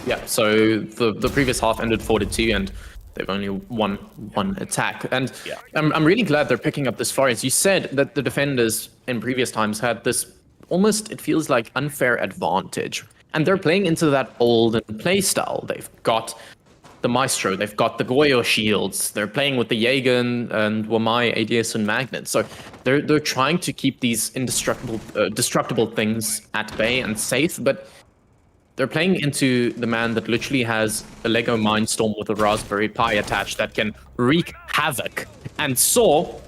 Yeah, so the previous half ended 4-2, and they've only won 1 attack. And I'm really glad they're picking up this Flores. You said that the defenders in previous times had this almost, it feels like unfair advantage. And they're playing into that olden playstyle. They've got the Maestro, they've got the Goyo shields, they're playing with the Jaeger and Wamai ADS and Magnet. So they're trying to keep these indestructible, destructible things at bay and safe, but they're playing into the man that literally has a Lego Mindstorm with a Raspberry Pi attached that can wreak havoc. And Saw,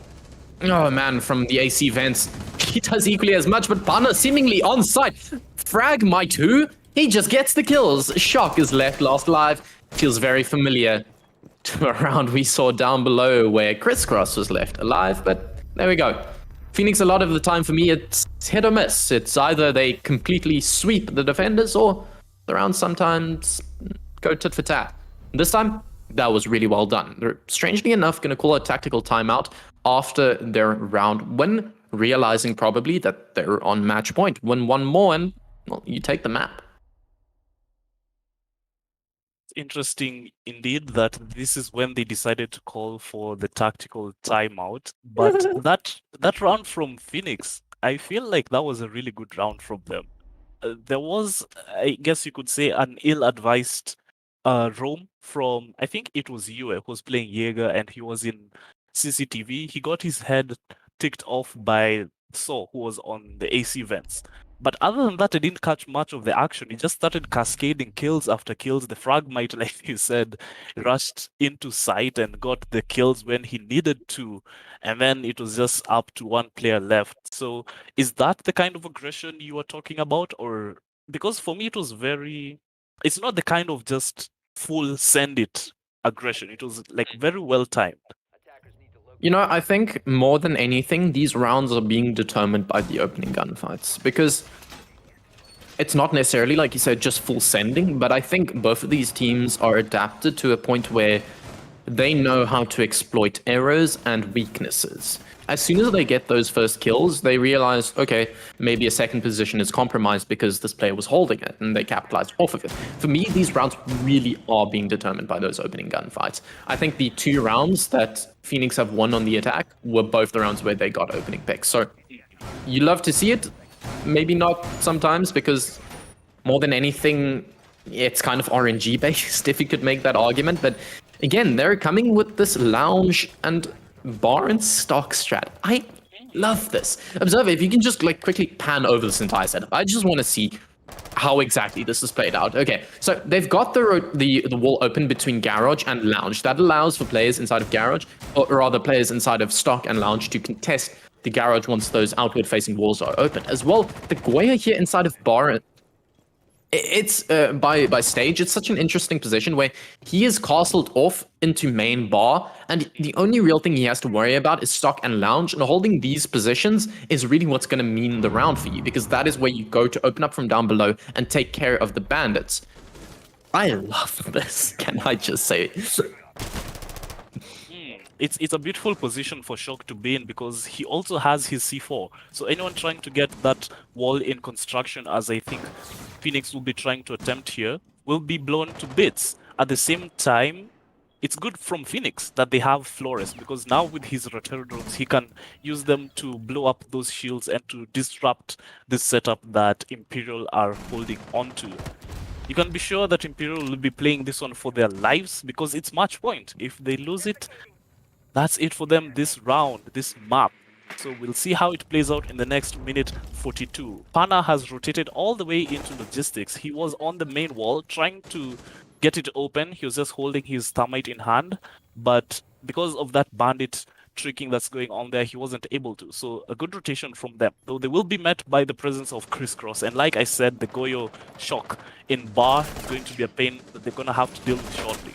oh man, from the AC vents, he does equally as much, but Pana seemingly on site. Frag my two, he just gets the kills. Shock is left last alive. Feels very familiar to a round we saw down below where Crisscross was left alive, but there we go. Phoenix, a lot of the time for me, it's hit or miss. It's either they completely sweep the defenders or the rounds sometimes go tit for tat. This time, that was really well done. They're, strangely enough, going to call a tactical timeout after their round when realizing probably that they're on match point. Win one more and, well, you take the map. Interesting indeed that this is when they decided to call for the tactical timeout. But that round from Phoenix, I feel like that was a really good round from them. There was, I guess you could say, an ill-advised roam from, I think it was Yue who was playing Jaeger and he was in CCTV. He got his head ticked off by Saw, who was on the AC vents. But other than that, I didn't catch much of the action. It just started cascading kills after kills. The Fragmite, like you said, rushed into sight and got the kills when he needed to. And then it was just up to one player left. So is that the kind of aggression you are talking about? Or because for me, it was very... It's not the kind of just full send it aggression. It was like very well timed. You know, I think more than anything, these rounds are being determined by the opening gunfights because it's not necessarily, like you said, just full sending, but I think both of these teams are adapted to a point where they know how to exploit errors and weaknesses. As soon as they get those first kills, they realize, okay, maybe a second position is compromised because this player was holding it, and they capitalize off of it. For me, these rounds really are being determined by those opening gunfights. I think the 2 rounds that Phoenix have won on the attack were both the rounds where they got opening picks. So you love to see it, maybe not sometimes, because more than anything, it's kind of RNG based, if you could make that argument. But again, they're coming with this lounge and bar and stock strat. I love this. Observe, if you can just like quickly pan over this entire setup. I just want to see how exactly this is played out. Okay, so they've got the wall open between garage and lounge. That allows for players inside of garage, or rather players inside of stock and lounge, to contest the garage once those outward facing walls are open. As well, the Goya here inside of bar, it's by stage, it's such an interesting position where he is castled off into main bar, and the only real thing he has to worry about is stock and lounge, and holding these positions is really what's going to mean the round for you, because that is where you go to open up from down below and take care of the bandits. I love this, can I just say? It's a beautiful position for Shock to be in because he also has his C4. So anyone trying to get that wall in construction, as I think Phoenix will be trying to attempt here, will be blown to bits. At the same time, it's good from Phoenix that they have Flores, because now with his Roterodrones, he can use them to blow up those shields and to disrupt this setup that Imperial are holding onto. You can be sure that Imperial will be playing this one for their lives because it's match point. If they lose it, that's it for them this round, this map. So we'll see how it plays out in the next minute 42. Pana has rotated all the way into logistics. He was on the main wall trying to get it open. He was just holding his thermite in hand. But because of that bandit tricking that's going on there, he wasn't able to. So a good rotation from them. Though they will be met by the presence of Crisscross. And like I said, the Goyo Shock in bar is going to be a pain that they're going to have to deal with shortly.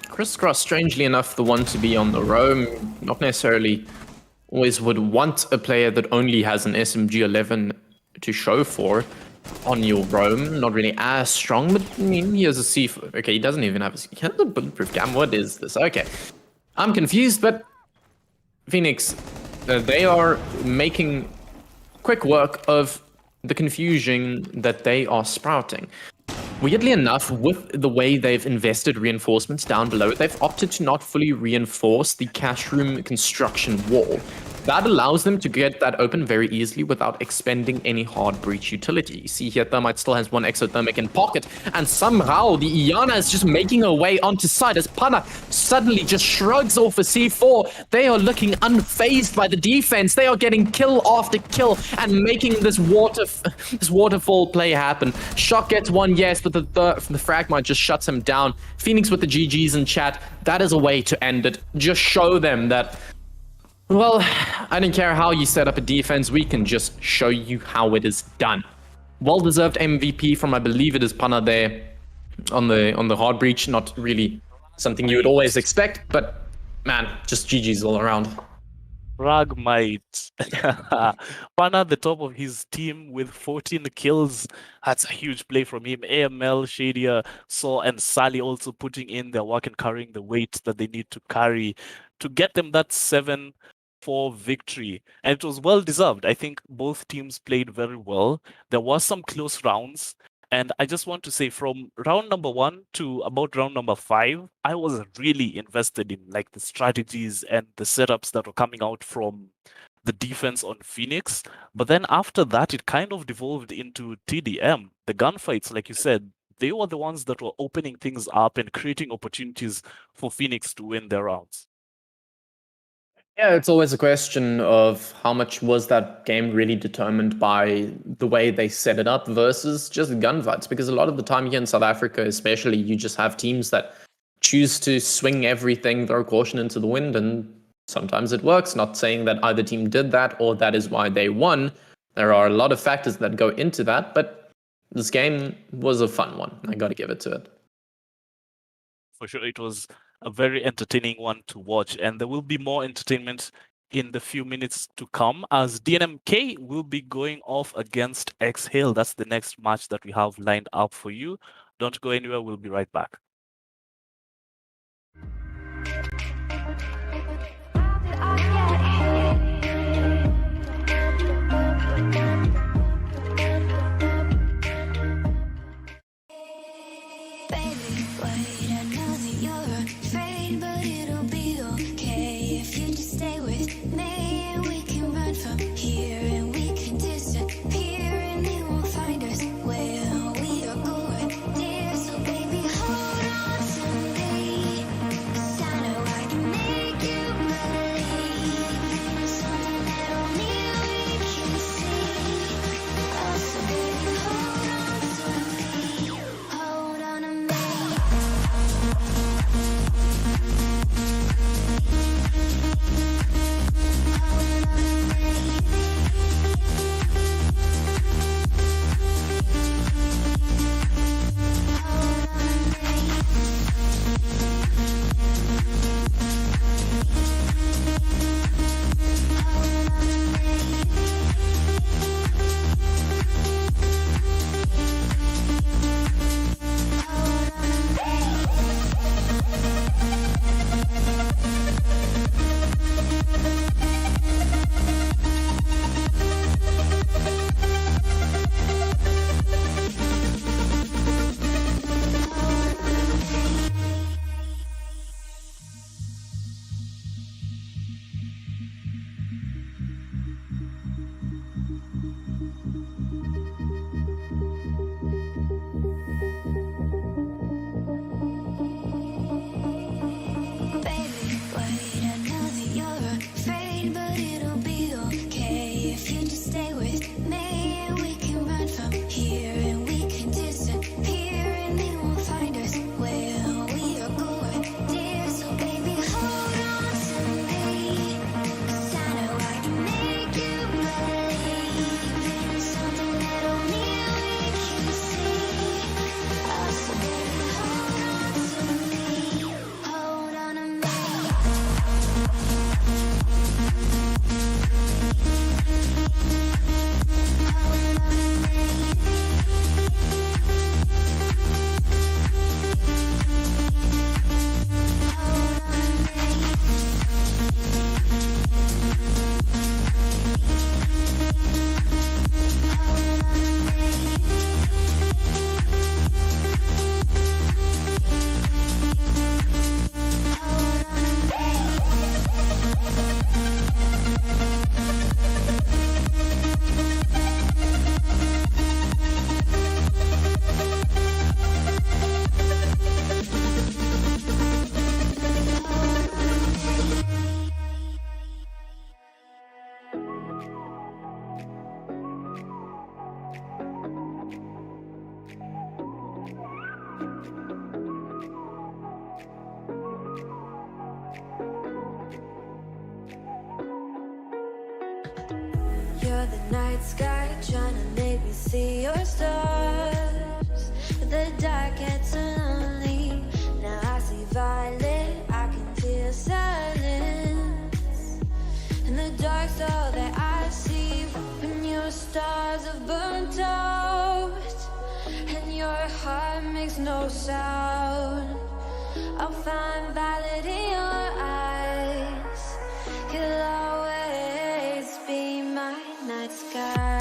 Crisscross, strangely enough, the one to be on the roam, not necessarily always would want a player that only has an SMG-11 to show for on your roam. Not really as strong, but I mean, he has a C4. Okay, he doesn't even have he has a bulletproof cam. What is this? Okay, I'm confused, but Phoenix, they are making quick work of the confusion that they are sprouting. Weirdly enough, with the way they've invested reinforcements down below, they've opted to not fully reinforce the cash room construction wall. That allows them to get that open very easily without expending any hard breach utility. You see here, Thermite still has one exothermic in pocket, and somehow the Iana is just making her way onto side as Pana suddenly just shrugs off a C4. They are looking unfazed by the defense. They are getting kill after kill and making this waterfall play happen. Shock gets one, yes, but the Fragmite just shuts him down. Phoenix with the GGs in chat. That is a way to end it. Just show them that, well, I don't care how you set up a defense, we can just show you how it is done. Well-deserved MVP from, I believe it is Pana there on the hard breach. Not really something you would always expect, but man, just GG's all around. Fragmite. Pana, the top of his team with 14 kills. That's a huge play from him. AML, Shadia, Saw, and Sally also putting in their work and carrying the weight that they need to carry to get them that 7-4 victory. And it was well deserved. I think both teams played very well. There was some close rounds. And I just want to say, from round number 1 to about round number 5, I was really invested in like the strategies and the setups that were coming out from the defense on Phoenix. But then after that, it kind of devolved into TDM. The gunfights, like you said, they were the ones that were opening things up and creating opportunities for Phoenix to win their rounds. Yeah, it's always a question of how much was that game really determined by the way they set it up versus just gunfights. Because a lot of the time here in South Africa, especially, you just have teams that choose to swing everything, throw caution into the wind, and sometimes it works. Not saying that either team did that or that is why they won. There are a lot of factors that go into that, but this game was a fun one. I got to give it to it. For sure, it was a very entertaining one to watch, and there will be more entertainment in the few minutes to come as DNMK will be going off against Exhale. That's the next match that we have lined up for you. Don't go anywhere, we'll be right back. see your stars, but the dark gets lonely. Now I see violet, I can feel silence. In the dark's all that I see. When your stars have burnt out and your heart makes no sound, I'll find violet in your eyes. You'll always be my night sky.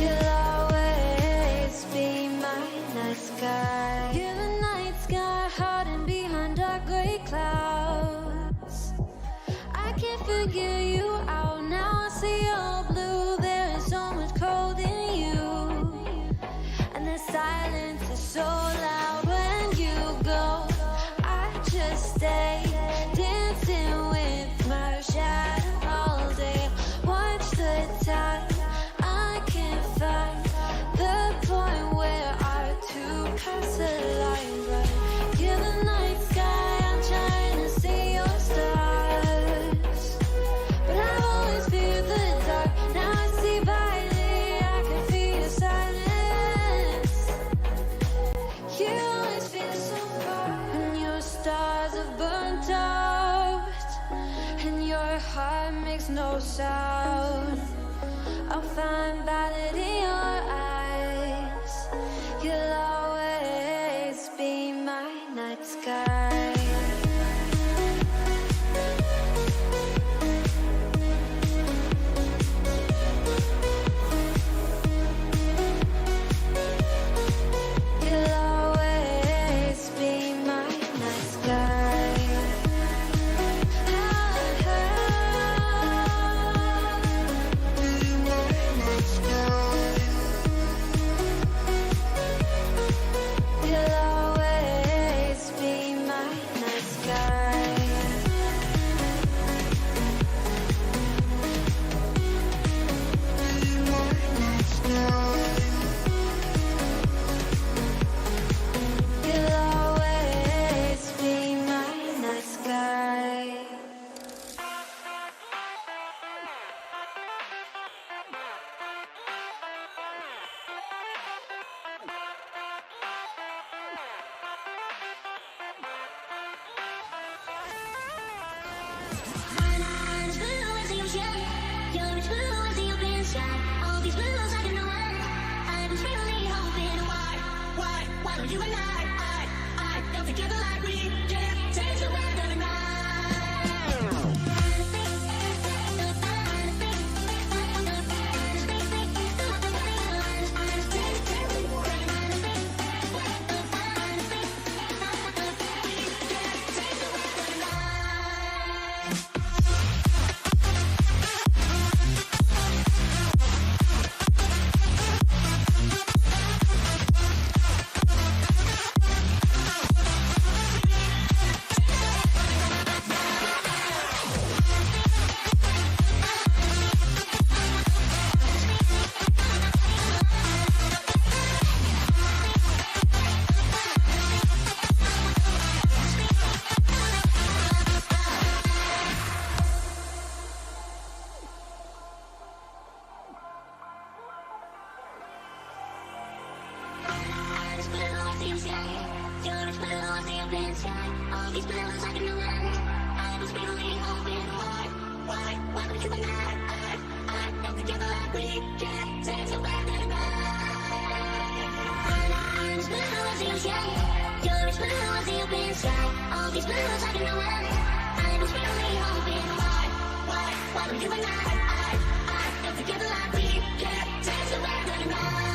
You'll always be my night sky. You're the night sky, hiding behind dark gray clouds. I can't figure you out now. I see your blue. There is so much cold in you, and the silence is so loud when you go. I just stay dancing with my shadow all day. Watch the time. I can't find the point where our two paths align. But you're the night sky, I'm trying to see your stars, but I've always feared the dark. Now I see violet, I can feel your silence. You always feel so far when your stars have burnt out and your heart makes no sound. I'll find violet in your eyes. You'll always be my night sky. You'll always be my night sky. You'll always be my night sky. You'll always be my night sky. You and I don't together like we can change the weather all these bills I can do it. I was really hoping hard. Why would you and I don't together like we can take so back to the night. I'm as blue as you shine. You're as blue as the open sky. All these bills I can do it. I was really hoping hard. Why would you and I don't together like we can take so back to the night.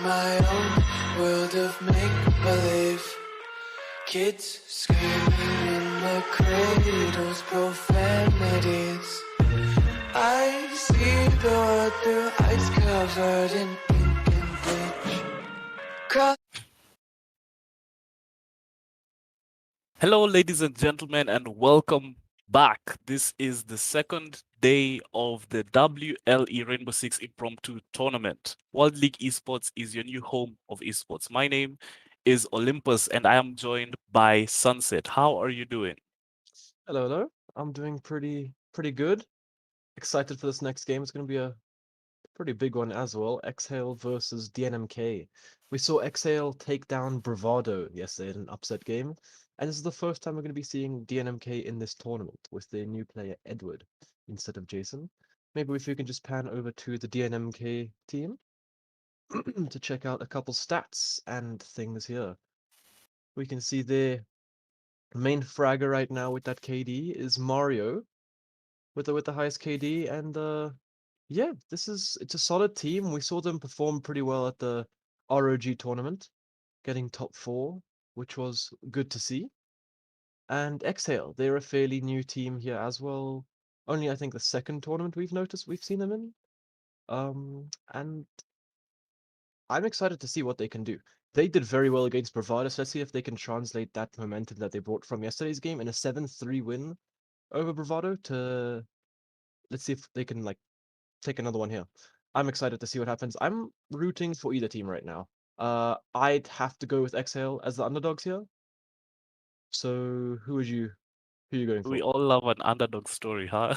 my own world of make-believe. Kids screaming in the cradles, profanities. I see the world through ice covered in ink and bleach. Cross Hello, ladies and gentlemen, and welcome back. This is the second day of the WLE Rainbow Six Impromptu Tournament. World League Esports is your new home of esports. My name is Olympus, and I am joined by Sunset. How are you doing? Hello, hello. I'm doing pretty good. Excited for this next game. It's going to be a pretty big one as well. Exhale versus DNMK. We saw Exhale take down Bravado yesterday in an upset game, and this is the first time we're going to be seeing DNMK in this tournament with their new player Edward instead of Jason. Maybe if we can just pan over to the DNMK team to check out a couple stats and things here. We can see their main fragger right now with that KD is Mario with the highest KD, and yeah, it's a solid team. We saw them perform pretty well at the ROG tournament, getting top 4, which was good to see. And Exhale, they're a fairly new team here as well. Only I think the second tournament we've seen them in. And I'm excited to see what they can do. They did very well against Bravado, so let's see if they can translate that momentum that they brought from yesterday's game in a 7-3 win over Bravado to let's see if they can like take another one here. I'm excited to see what happens. I'm rooting for either team right now. I'd have to go with Exhale as the underdogs here. So who are you going We for? all love an underdog story, huh?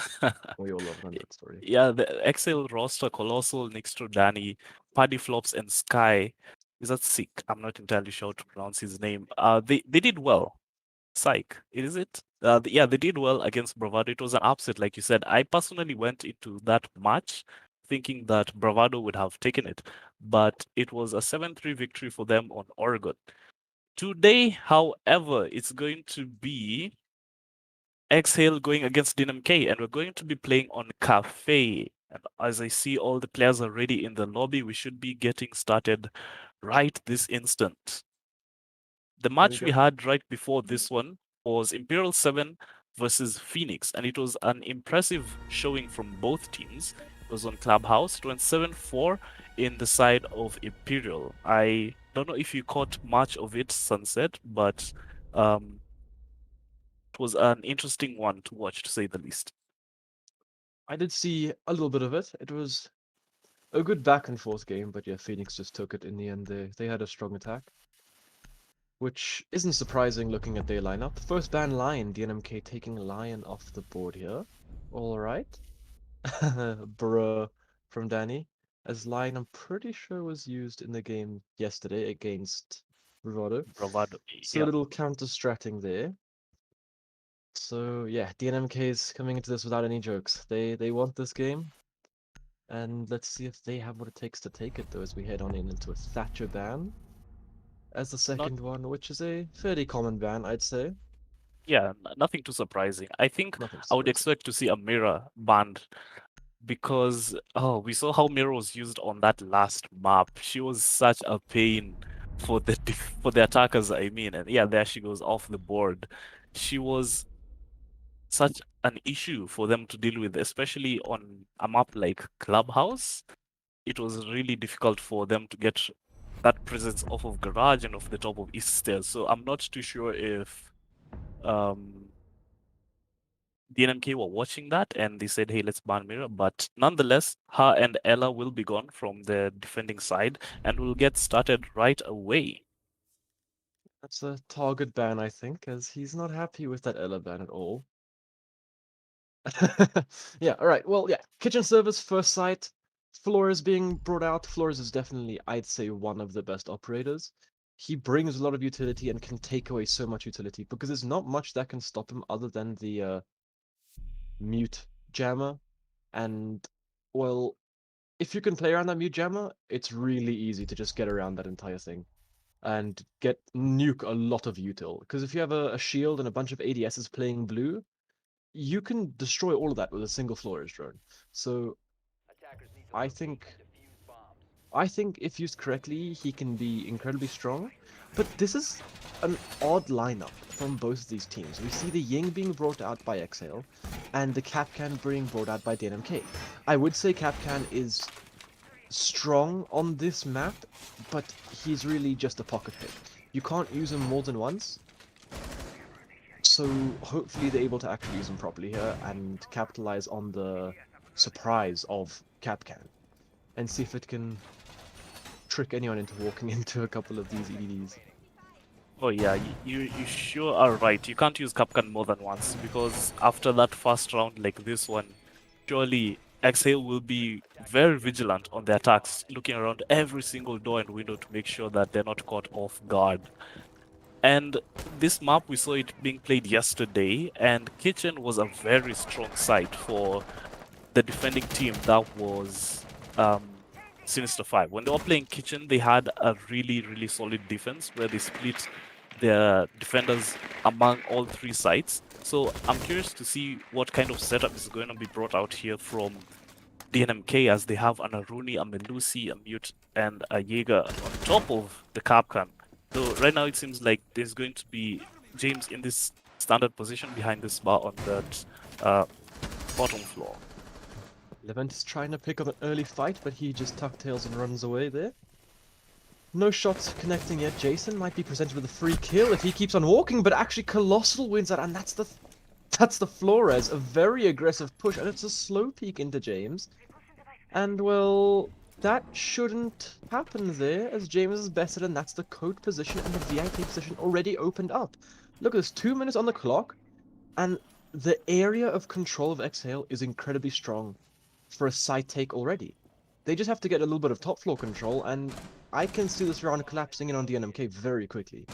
We all love an underdog story. Yeah, the Excel roster, Colossal, Nixtro, Danny, Paddy Flops, and Sky. Is that sick? I'm not entirely sure how to pronounce his name. They did well. Psych, is it? Yeah, they did well against Bravado. It was an upset, like you said. I personally went into that match thinking that Bravado would have taken it, but it was a 7-3 victory for them on Oregon. Today, however, it's going to be Exhale going against DNMK, and we're going to be playing on Cafe. And as I see all the players are ready in the lobby, we should be getting started right this instant. The There we match we go. had right before this one was Imperial 7 versus Phoenix, and it was an impressive showing from both teams. It was on Clubhouse. It went 7-4 in the side of Imperial. I don't know if you caught much of it, Sunset, but it was an interesting one to watch, to say the least. I did see a little bit of it. It was a good back and forth game, but yeah, Phoenix just took it in the end. They had a strong attack, which isn't surprising looking at their lineup. First ban Lion, DNMK taking Lion off the board here. All right. Bruh from Danny. As Lion, I'm pretty sure was used in the game yesterday against Bravado. Bravado, So a yeah. little counter-stratting there. So yeah, DNMK is coming into this without any jokes. They want this game. And let's see if they have what it takes to take it, though, as we head on into a Thatcher ban as the Not, second one, which is a fairly common ban, I'd say. yeah, nothing too surprising. I think Nothing I would surprising. expect to see a mirror banned because we saw how Mira was used on that last map. She was such a pain for for the attackers, I mean. And yeah, there she goes off the board. She was such an issue for them to deal with, especially on a map like Clubhouse. It was really difficult for them to get that presence off of Garage and off the top of East Stairs. So I'm not too sure if DNMK were watching that and they said, hey, let's ban Mira. But nonetheless, her and Ella will be gone from the defending side and we'll get started right away. That's a target ban, I think, as he's not happy with that Ella ban at all. Yeah, alright. Well, yeah. Kitchen service, first sight. Flores being brought out. Flores is definitely, I'd say, one of the best operators. He brings a lot of utility and can take away so much utility because there's not much that can stop him other than the mute jammer. And, well, if you can play around that mute jammer, it's really easy to just get around that entire thing and get nuke a lot of util. Because if you have a shield and a bunch of ADSs playing blue, you can destroy all of that with a single Flores drone. So I think I think if used correctly, he can be incredibly strong. But this is an odd lineup from both of these teams. We see the Ying being brought out by Exhale, and the Kapkan being brought out by DNMK. I would say Kapkan is strong on this map, but he's really just a pocket pick. You can't use him more than once. So hopefully they're able to actually use him properly here and capitalize on the surprise of Kapkan and see if it can trick anyone into walking into a couple of these EDDs. Oh yeah, you sure are right. You can't use Kapkan more than once because after that first round like this one, surely Exhale will be very vigilant on their attacks, looking around every single door and window to make sure that they're not caught off guard. And this map, we saw it being played yesterday, and Kitchen was a very strong side for the defending team that was Sinister 5. When they were playing Kitchen, they had a really, really solid defense where they split their defenders among all three sides. So I'm curious to see what kind of setup is going to be brought out here from DNMK, as they have an Aruni, a Melusi, a Mute, and a Jaeger on top of the Kapkan. So right now it seems like there's going to be James in this standard position behind this bar on that bottom floor. Levent is trying to pick up an early fight, but he just tuck-tails and runs away there. No shots connecting yet. Jason might be presented with a free kill if he keeps on walking, but actually Colossal wins that, and that's the Flores, a very aggressive push, and it's a slow peek into James. And well, that shouldn't happen there, as James is bested, and that's the code position and the VIP position already opened up. Look, there's 2 minutes on the clock, and the area of control of Exhale is incredibly strong for a side take already. They just have to get a little bit of top floor control, and I can see this round collapsing in on DNMK very quickly.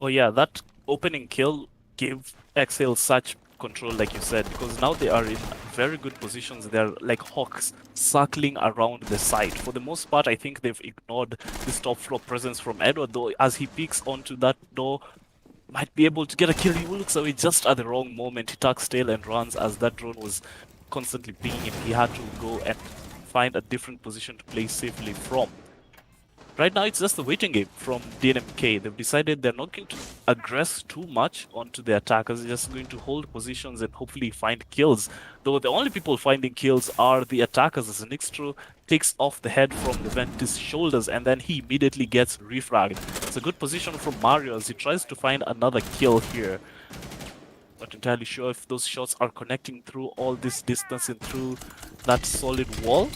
Oh yeah, that opening kill gave Exhale such control, like you said, because now they are in very good positions. They're like hawks circling around the site. For the most part, I think they've ignored this top floor presence from Edward, though as he peeks onto that door, might be able to get a kill. He looks away just at the wrong moment. He tucks tail and runs as that drone was constantly pinging him. He had to go and find a different position to play safely from. Right now, it's just a waiting game from DNMK. They've decided they're not going to aggress too much onto the attackers. They're just going to hold positions and hopefully find kills. Though the only people finding kills are the attackers, as Nixtro takes off the head from Leventis' shoulders and then he immediately gets refragged. It's a good position from Mario as he tries to find another kill here. Not entirely sure if those shots are connecting through all this distance and through that solid wall.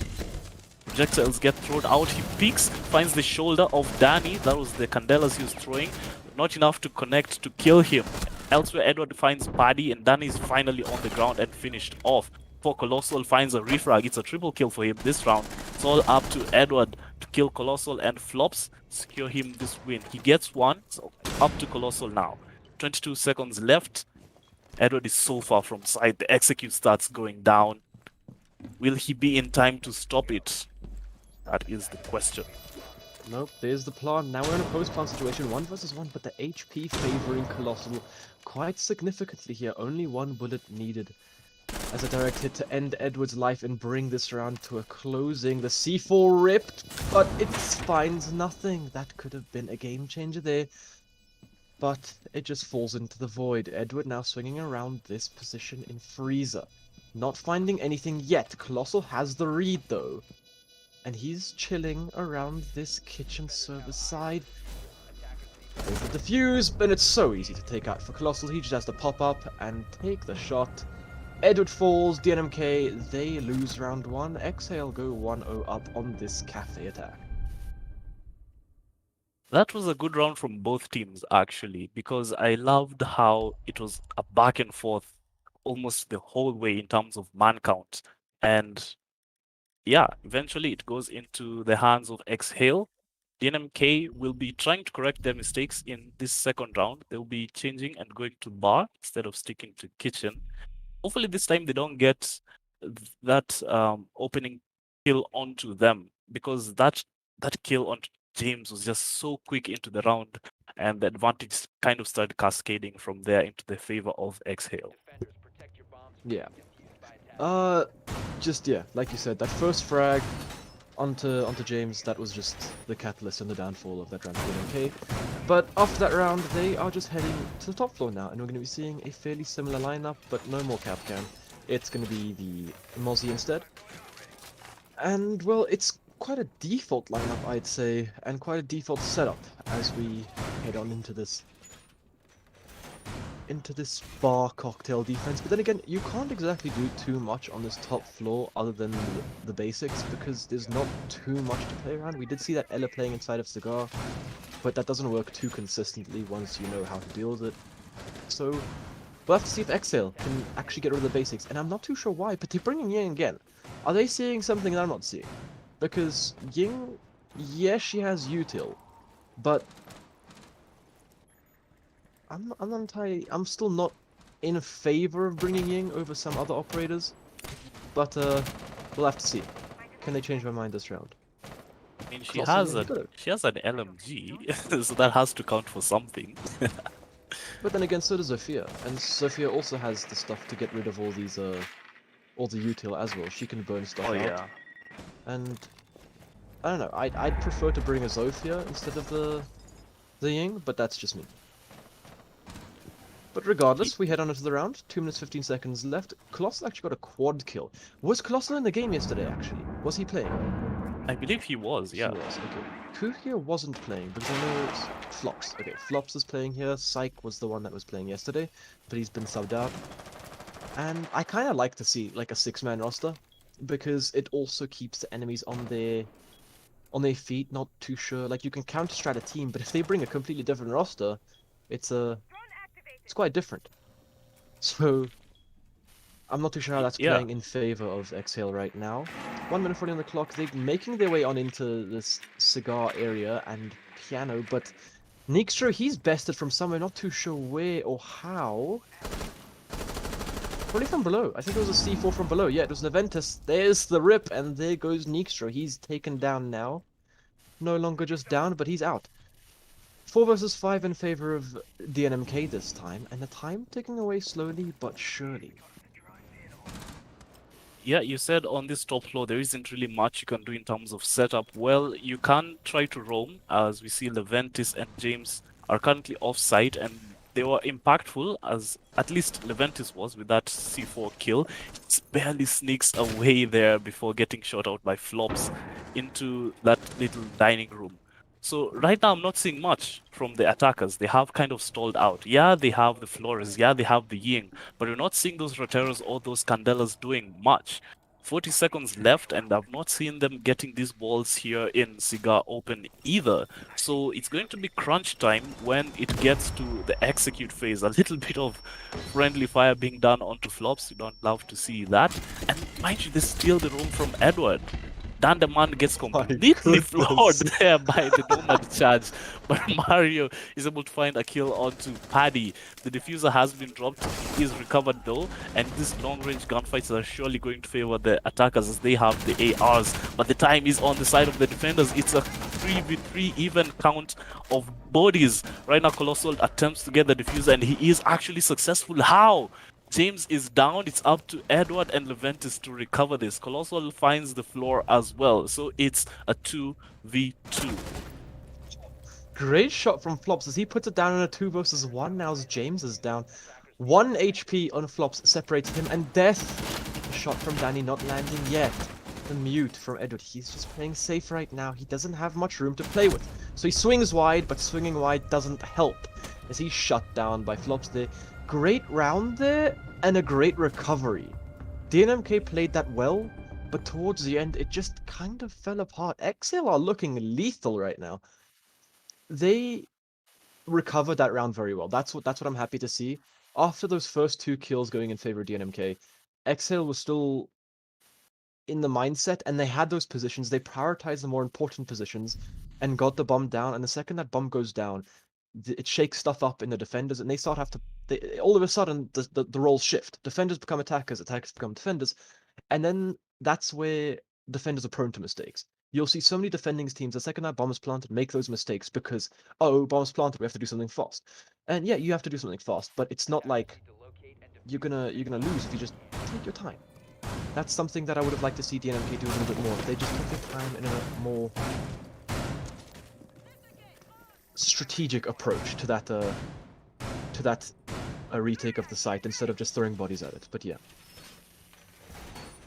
Projectiles get thrown out. He peeks, finds the shoulder of Danny. That was the Candelas he was throwing. Not enough to connect to kill him. Elsewhere, Edward finds Paddy, and Danny is finally on the ground and finished off. For Colossal finds a refrag. It's a triple kill for him this round. It's all up to Edward to kill Colossal, and Flops secure him this win. He gets one, so up to Colossal now. 22 seconds left. Edward is so far from sight. The execute starts going down. Will he be in time to stop it? That is the question. Nope, there's the plan. Now we're in a post-plan situation, 1 versus 1, but the HP favoring Colossal quite significantly here. Only 1 bullet needed as a direct hit to end Edward's life and bring this round to a closing. The C4 ripped, but it finds nothing. That could have been a game changer there, but it just falls into the void. Edward now swinging around this position in Freezer. Not finding anything yet. Colossal has the read though, and he's chilling around this kitchen service side. There's the defuse, and it's so easy to take out for Colossal. He just has to pop up and take the shot. Edward falls, DNMK, they lose round 1. Exhale go 1-0 up on this cafe attack. That was a good round from both teams, actually, because I loved how it was a back and forth almost the whole way in terms of man count. And yeah, eventually it goes into the hands of Exhale. DNMK will be trying to correct their mistakes in this second round. They'll be changing and going to bar instead of sticking to kitchen. Hopefully this time they don't get that opening kill onto them, because that kill on James was just so quick into the round, and the advantage kind of started cascading from there into the favor of Exhale. Yeah. Just, yeah, like you said, that first frag, onto James, that was just the catalyst and the downfall of that round of DNMK. But after that round, they are just heading to the top floor now, and we're going to be seeing a fairly similar lineup, but no more Capcan. It's going to be the Mozzie instead. And, well, it's quite a default lineup, I'd say, and quite a default setup as we head on into this bar cocktail defense. But then again, you can't exactly do too much on this top floor other than the basics, because there's not too much to play around. We did see that Ella playing inside of Cigar, but that doesn't work too consistently once you know how to deal with it. So we'll have to see if Exhale can actually get rid of the basics, and I'm not too sure why, but they're bringing Ying again. Are they seeing something that I'm not seeing? Because Ying, yes, she has util, but I'm still not in favor of bringing Ying over some other operators, but we'll have to see. Can they change my mind this round? I mean, she Colossal has Ying, an good. she has an LMG, so that has to count for something. But then again, so does Zofia, and Zofia also has the stuff to get rid of all these all the util as well. She can burn stuff Oh out. yeah. And I don't know. I'd prefer to bring a Zofia instead of the Ying, but that's just me. But regardless, we head on into the round. 2 minutes 15 seconds left. Colossal actually got a quad kill. Was Colossal in the game yesterday? Actually, was he playing? I believe he was, yeah. He was. Okay. Who here wasn't playing? Because I know it's Flops. Okay, Flops is playing here. Psych was the one that was playing yesterday, but he's been subbed out. And I kind of like to see like a 6-man roster, because it also keeps the enemies on their feet, not too sure. Like, you can counter-strat a team, but if they bring a completely different roster, it's quite different. So I'm not too sure how that's Yeah. playing in favor of Exhale right now. 1 minute 40 on the clock. They're making their way on into this cigar area and piano, but Nixtro, he's bested from somewhere, not too sure where or how. Probably from below. I think it was a C4 from below. Yeah, it was an Aventus. There's the rip, and there goes Nixtro. He's taken down now. No longer just down, but he's out. 4 versus 5 in favor of DNMK this time, and the time ticking away slowly but surely. Yeah, you said on this top floor there isn't really much you can do in terms of setup. Well, you can try to roam, as we see Leventis and James are currently off-site, and they were impactful, as at least Leventis was with that C4 kill. He barely sneaks away there before getting shot out by Flops into that little dining room. So right now I'm not seeing much from the attackers. They have kind of stalled out. Yeah, they have the Flores, yeah, they have the Ying, but we're not seeing those Roteros or those Candelas doing much. 40 seconds left, and I've not seen them getting these balls here in Cigar Open either. So it's going to be crunch time when it gets to the execute phase. A little bit of friendly fire being done onto Flops. You don't love to see that. And mind you, they steal the room from Edward. Dandaman gets completely floored there by the Nomad charge, but Mario is able to find a kill onto Paddy. The diffuser has been dropped, he is recovered though, and these long-range gunfights are surely going to favor the attackers as they have the ARs, but the time is on the side of the defenders. It's a 3v3 even count of bodies. Right now, Colossal attempts to get the diffuser, and he is actually successful. How? James is down. It's up to Edward and Leventis to recover this. Colossal finds the floor as well. So it's a 2v2. Great shot from Flops as he puts it down in a 2 versus 1. Now as James is down. 1 HP on Flops separates him, and death. A shot from Danny not landing yet. The mute from Edward. He's just playing safe right now. He doesn't have much room to play with. So he swings wide, but swinging wide doesn't help as he's shut down by Flops there. Great round there, and a great recovery. DNMK played that well, but towards the end, it just kind of fell apart. Exhale are looking lethal right now. They recovered that round very well. That's what I'm happy to see. After those first 2 kills going in favor of DNMK, Exhale was still in the mindset, and they had those positions. They prioritized the more important positions and got the bomb down, and the second that bomb goes down, it shakes stuff up in the defenders, and they start all of a sudden the roles shift. Defenders become attackers become defenders, and then that's where defenders are prone to mistakes. You'll see so many defending teams the second that bomb is planted make those mistakes because, oh, bomb's planted, we have to do something fast. And yeah, you have to do something fast, but it's not like you're gonna lose if you just take your time. That's something that I would have liked to see DNMK do a little bit more. They just took their time in a more strategic approach to that retake of the site instead of just throwing bodies at it. But yeah.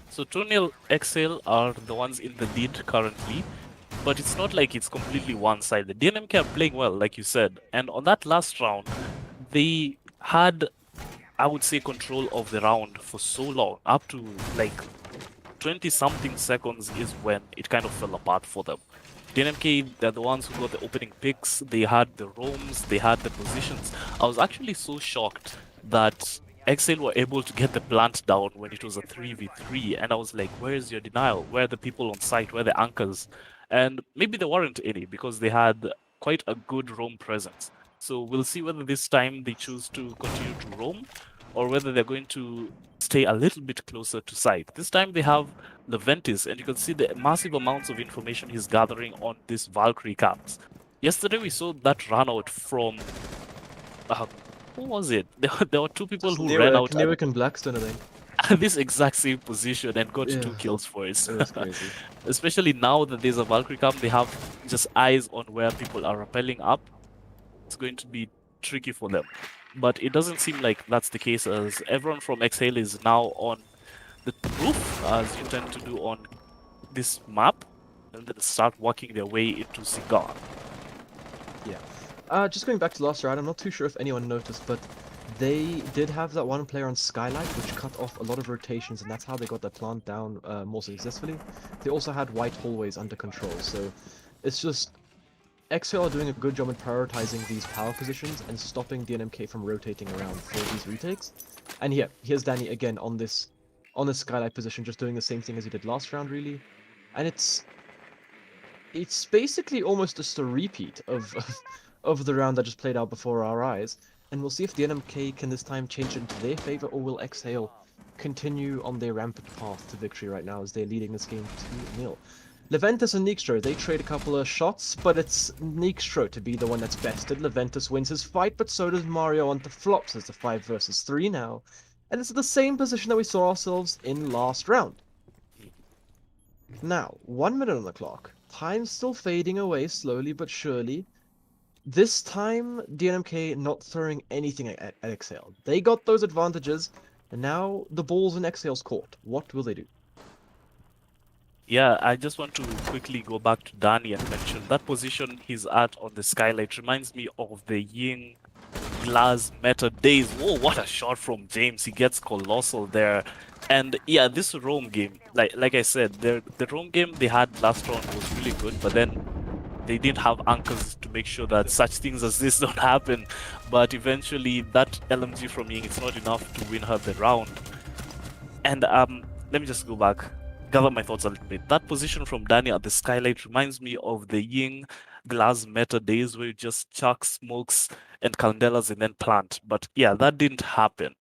So 2-0 Exhale are the ones in the lead currently, but it's not like it's completely one-sided. DNMK are playing well, like you said, and on that last round, they had, I would say, control of the round for so long, up to like 20-something seconds is when it kind of fell apart for them. DNMK, they're the ones who got the opening picks, they had the roams, they had the positions. I was actually so shocked that Exhale were able to get the plant down when it was a 3v3, and I was like, where is your denial? Where are the people on site? Where are the anchors? And maybe there weren't any because they had quite a good roam presence. So we'll see whether this time they choose to continue to roam or whether they're going to stay a little bit closer to site. This time they have Leventis, and you can see the massive amounts of information he's gathering on these Valkyrie caps. Yesterday we saw that run out from... who was it? There were two people who ran out Newick and Blackstone, I think. at this exact same position and got 2 Yeah. kills for it. It was crazy. Especially now that there's a Valkyrie camp, they have just eyes on where people are rappelling up. It's going to be tricky for them. But it doesn't seem like that's the case, as everyone from Exhale is now on the roof, as you tend to do on this map, and then start working their way into Cigar. Yeah. Just going back to last round, I'm not too sure if anyone noticed, but they did have that one player on Skylight, which cut off a lot of rotations, and that's how they got their plant down more successfully. They also had white hallways under control, so it's just... Exhale are doing a good job in prioritizing these power positions and stopping DNMK from rotating around for these retakes. And yeah, here's Danny again on this Skylight position, just doing the same thing as he did last round, really. And it's basically almost just a repeat of the round that just played out before our eyes. And we'll see if the NMK can this time change it into their favor, or will Exhale continue on their rampant path to victory right now as they're leading this game 2-0. Leventis and Neekstro, they trade a couple of shots, but it's Neekstro to be the one that's bested. Leventis wins his fight, but so does Mario onto flops. It's a 5 versus 3 now. And it's the same position that we saw ourselves in last round. Now, 1 minute on the clock. Time's still fading away slowly but surely. This time, DNMK not throwing anything at Exhale. They got those advantages, and now the ball's in Exhale's court. What will they do? Yeah, I just want to quickly go back to Danny and mention that position he's at on the Skylight reminds me of the Ying Glass meta days. Whoa, what a shot from James. He gets colossal there. And yeah, this roam game, like I said, the roam game they had last round was really good, but then they didn't have anchors to make sure that such things as this don't happen. But eventually that LMG from Ying, it's not enough to win her the round. And let me just go back, gather my thoughts a little bit. That position from Danny at the Skylight reminds me of the Ying Glass meta days where you just chuck smokes and candelas and then plant. But yeah, that didn't happen.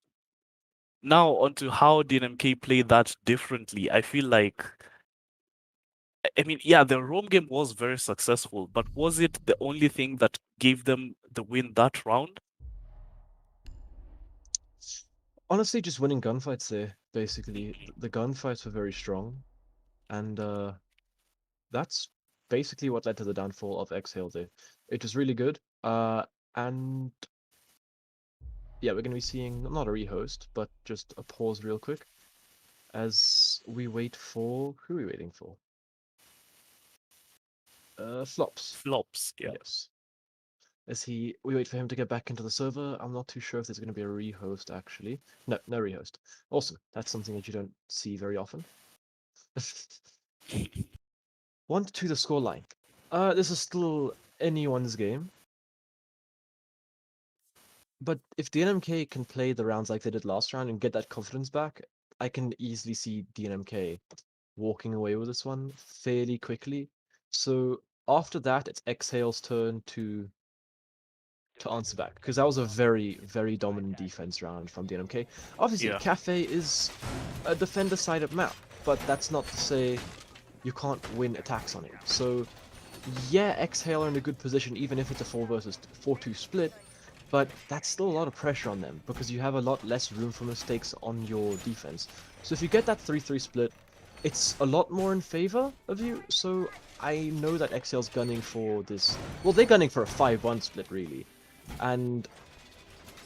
Now onto how DNMK played that differently. I feel like, I mean, yeah, the roam game was very successful, but was it the only thing that gave them the win that round? Honestly, just winning gunfights there, basically. The gunfights were very strong, and that's basically what led to the downfall of Exhale there. It was really good, and yeah, we're going to be seeing, not a rehost, but just a pause real quick, as we wait for, who are we waiting for? Flops. Flops, yeah. Yes. We wait for him to get back into the server. I'm not too sure if there's going to be a rehost, actually. No rehost. Awesome. That's something that you don't see very often. 1-2 the scoreline. This is still anyone's game. But if DNMK can play the rounds like they did last round and get that confidence back, I can easily see DNMK walking away with this one fairly quickly. So after that, it's Exhale's turn to answer back, because that was a very, very dominant defense round from DNMK. Obviously, Yeah. Cafe is a defender-sided map, but that's not to say you can't win attacks on it. So yeah, Exhale are in a good position, even if it's a 4 versus 4-2 split. but that's still a lot of pressure on them because you have a lot less room for mistakes on your defense. So if you get that 3-3 split, it's a lot more in favor of you. So I know that XL's gunning for this. Well, they're gunning for a 5-1 split, really. And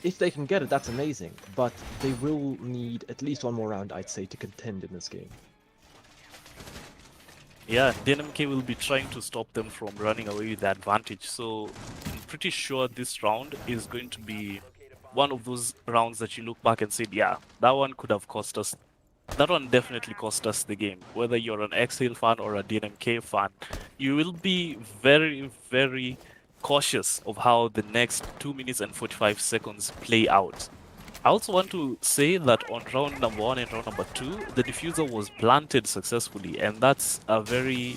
if they can get it, that's amazing. But they will need at least one more round, I'd say, to contend in this game. Yeah, DNMK will be trying to stop them from running away with the advantage. So I'm pretty sure this round is going to be one of those rounds that you look back and say, yeah, that one could have cost us. That one definitely cost us the game. Whether you're an Exhale fan or a DNMK fan, you will be very, very cautious of how the next 2 minutes and 45 seconds play out. I also want to say that on round number 1 and round number 2, the diffuser was planted successfully, and that's a very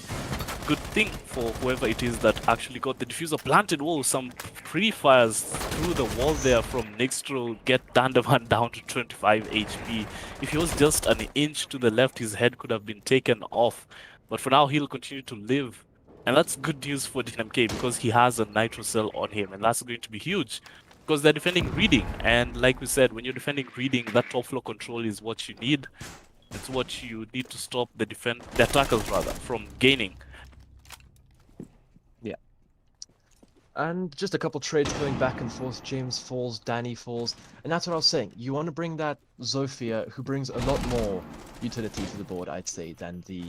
good thing for whoever it is that actually got the diffuser planted. Whoa, some pretty fires through the wall there from Nixtro get Dandaman down to 25 HP. If he was just an inch to the left, his head could have been taken off, but for now he'll continue to live. And that's good news for DNMK because he has a Nitro Cell on him, and that's going to be huge. Because they're defending reading, and like we said, when you're defending reading, that top floor control is what you need. It's what you need to stop the attackers rather from gaining. Yeah. And just a couple trades going back and forth. James falls, Danny falls, and that's what I was saying. You want to bring that Zofia, who brings a lot more utility to the board, I'd say, than the...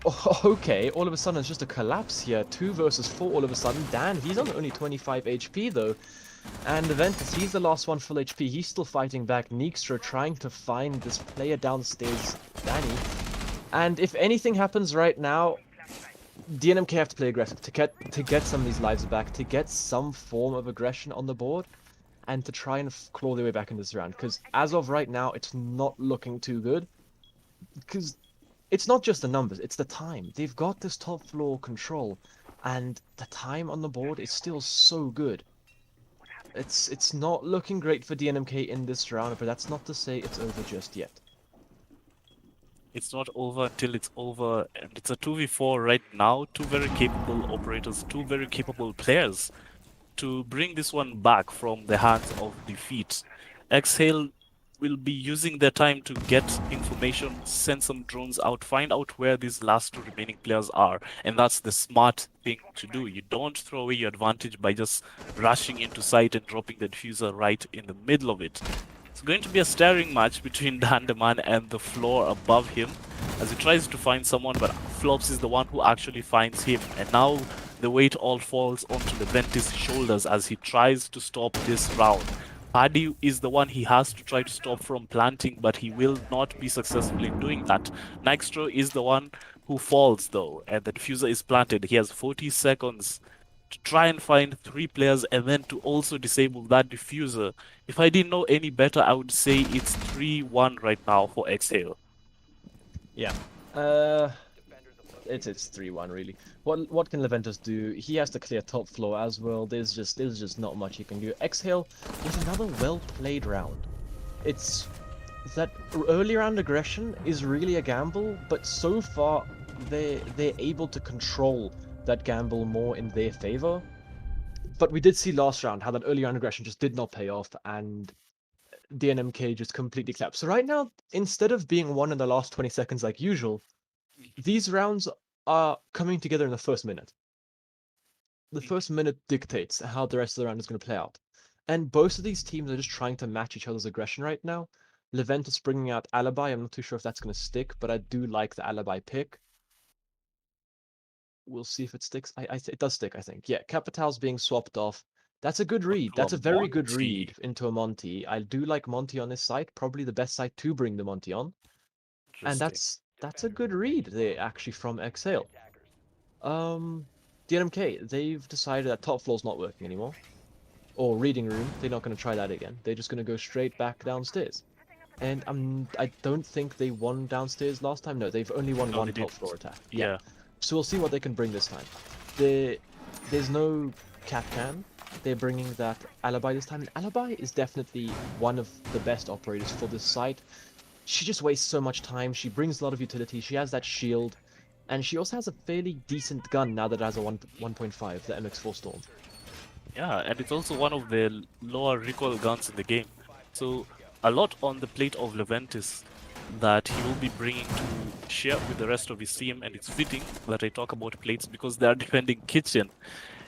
Oh, okay, all of a sudden it's just a collapse here. 2 versus 4 all of a sudden. Dan, he's on only 25 HP though. And Aventus, he's the last one full HP. He's still fighting back. Nixtro trying to find this player downstairs, Danny. And if anything happens right now, DNMK have to play aggressive to get some of these lives back, to get some form of aggression on the board, and to try and claw their way back in this round. Because as of right now, it's not looking too good. Because it's not just the numbers, it's the time. They've got this top floor control, and the time on the board is still so good. It's not looking great for DNMK in this round, but that's not to say it's over just yet. It's not over until it's over, and it's a 2v4 right now. 2 very capable operators, 2 very capable players to bring this one back from the hands of defeat. Exhale will be using their time to get information, send some drones out, find out where these last 2 remaining players are, and that's the smart thing to do. You don't throw away your advantage by just rushing into sight and dropping the diffuser right in the middle of it. It's going to be a staring match between Dandaman and the floor above him as he tries to find someone, but Flops is the one who actually finds him, and now the weight all falls onto Leventis' shoulders as he tries to stop this round. Paddy is the one he has to try to stop from planting, but he will not be successful in doing that. Nixtro is the one who falls though, and the diffuser is planted. He has 40 seconds to try and find 3 players and then to also disable that diffuser. If I didn't know any better, I would say it's 3-1 right now for Exhale. Yeah. It's 3-1 really. What can Leventus do? He has to clear top floor as well. There's just not much he can do. Exhale with another well played round. It's that early round aggression is really a gamble, but so far they're able to control that gamble more in their favor. But we did see last round how that early round aggression just did not pay off, and DNMK just completely collapsed. So right now, instead of being won in the last 20 seconds like usual, these rounds are coming together in the first minute. The first minute dictates how the rest of the round is going to play out. And both of these teams are just trying to match each other's aggression right now. Leventus bringing out Alibi. I'm not too sure if that's going to stick, but I do like the Alibi pick. We'll see if it sticks. It does stick, I think. Yeah, Capital's being swapped off. That's a good read. That's a very good read into a Monty. I do like Monty on this site. Probably the best site to bring the Monty on. And that's a good read there, actually, from Exhale. DNMK, they've decided that top floor's not working anymore. Or reading room, they're not going to try that again. They're just going to go straight back downstairs. And I don't think they won downstairs last time. No, they've only won one top floor attack. Yeah. So we'll see what they can bring this time. There's no Capcan. They're bringing that Alibi this time. And Alibi is definitely one of the best operators for this site. She just wastes so much time. She brings a lot of utility. She has that shield. And she also has a fairly decent gun now that it has a 1.5, the MX4 Storm. Yeah, and it's also one of the lower recoil guns in the game. So a lot on the plate of Leventis that he will be bringing to share with the rest of his team, and it's fitting that I talk about plates because they are defending kitchen.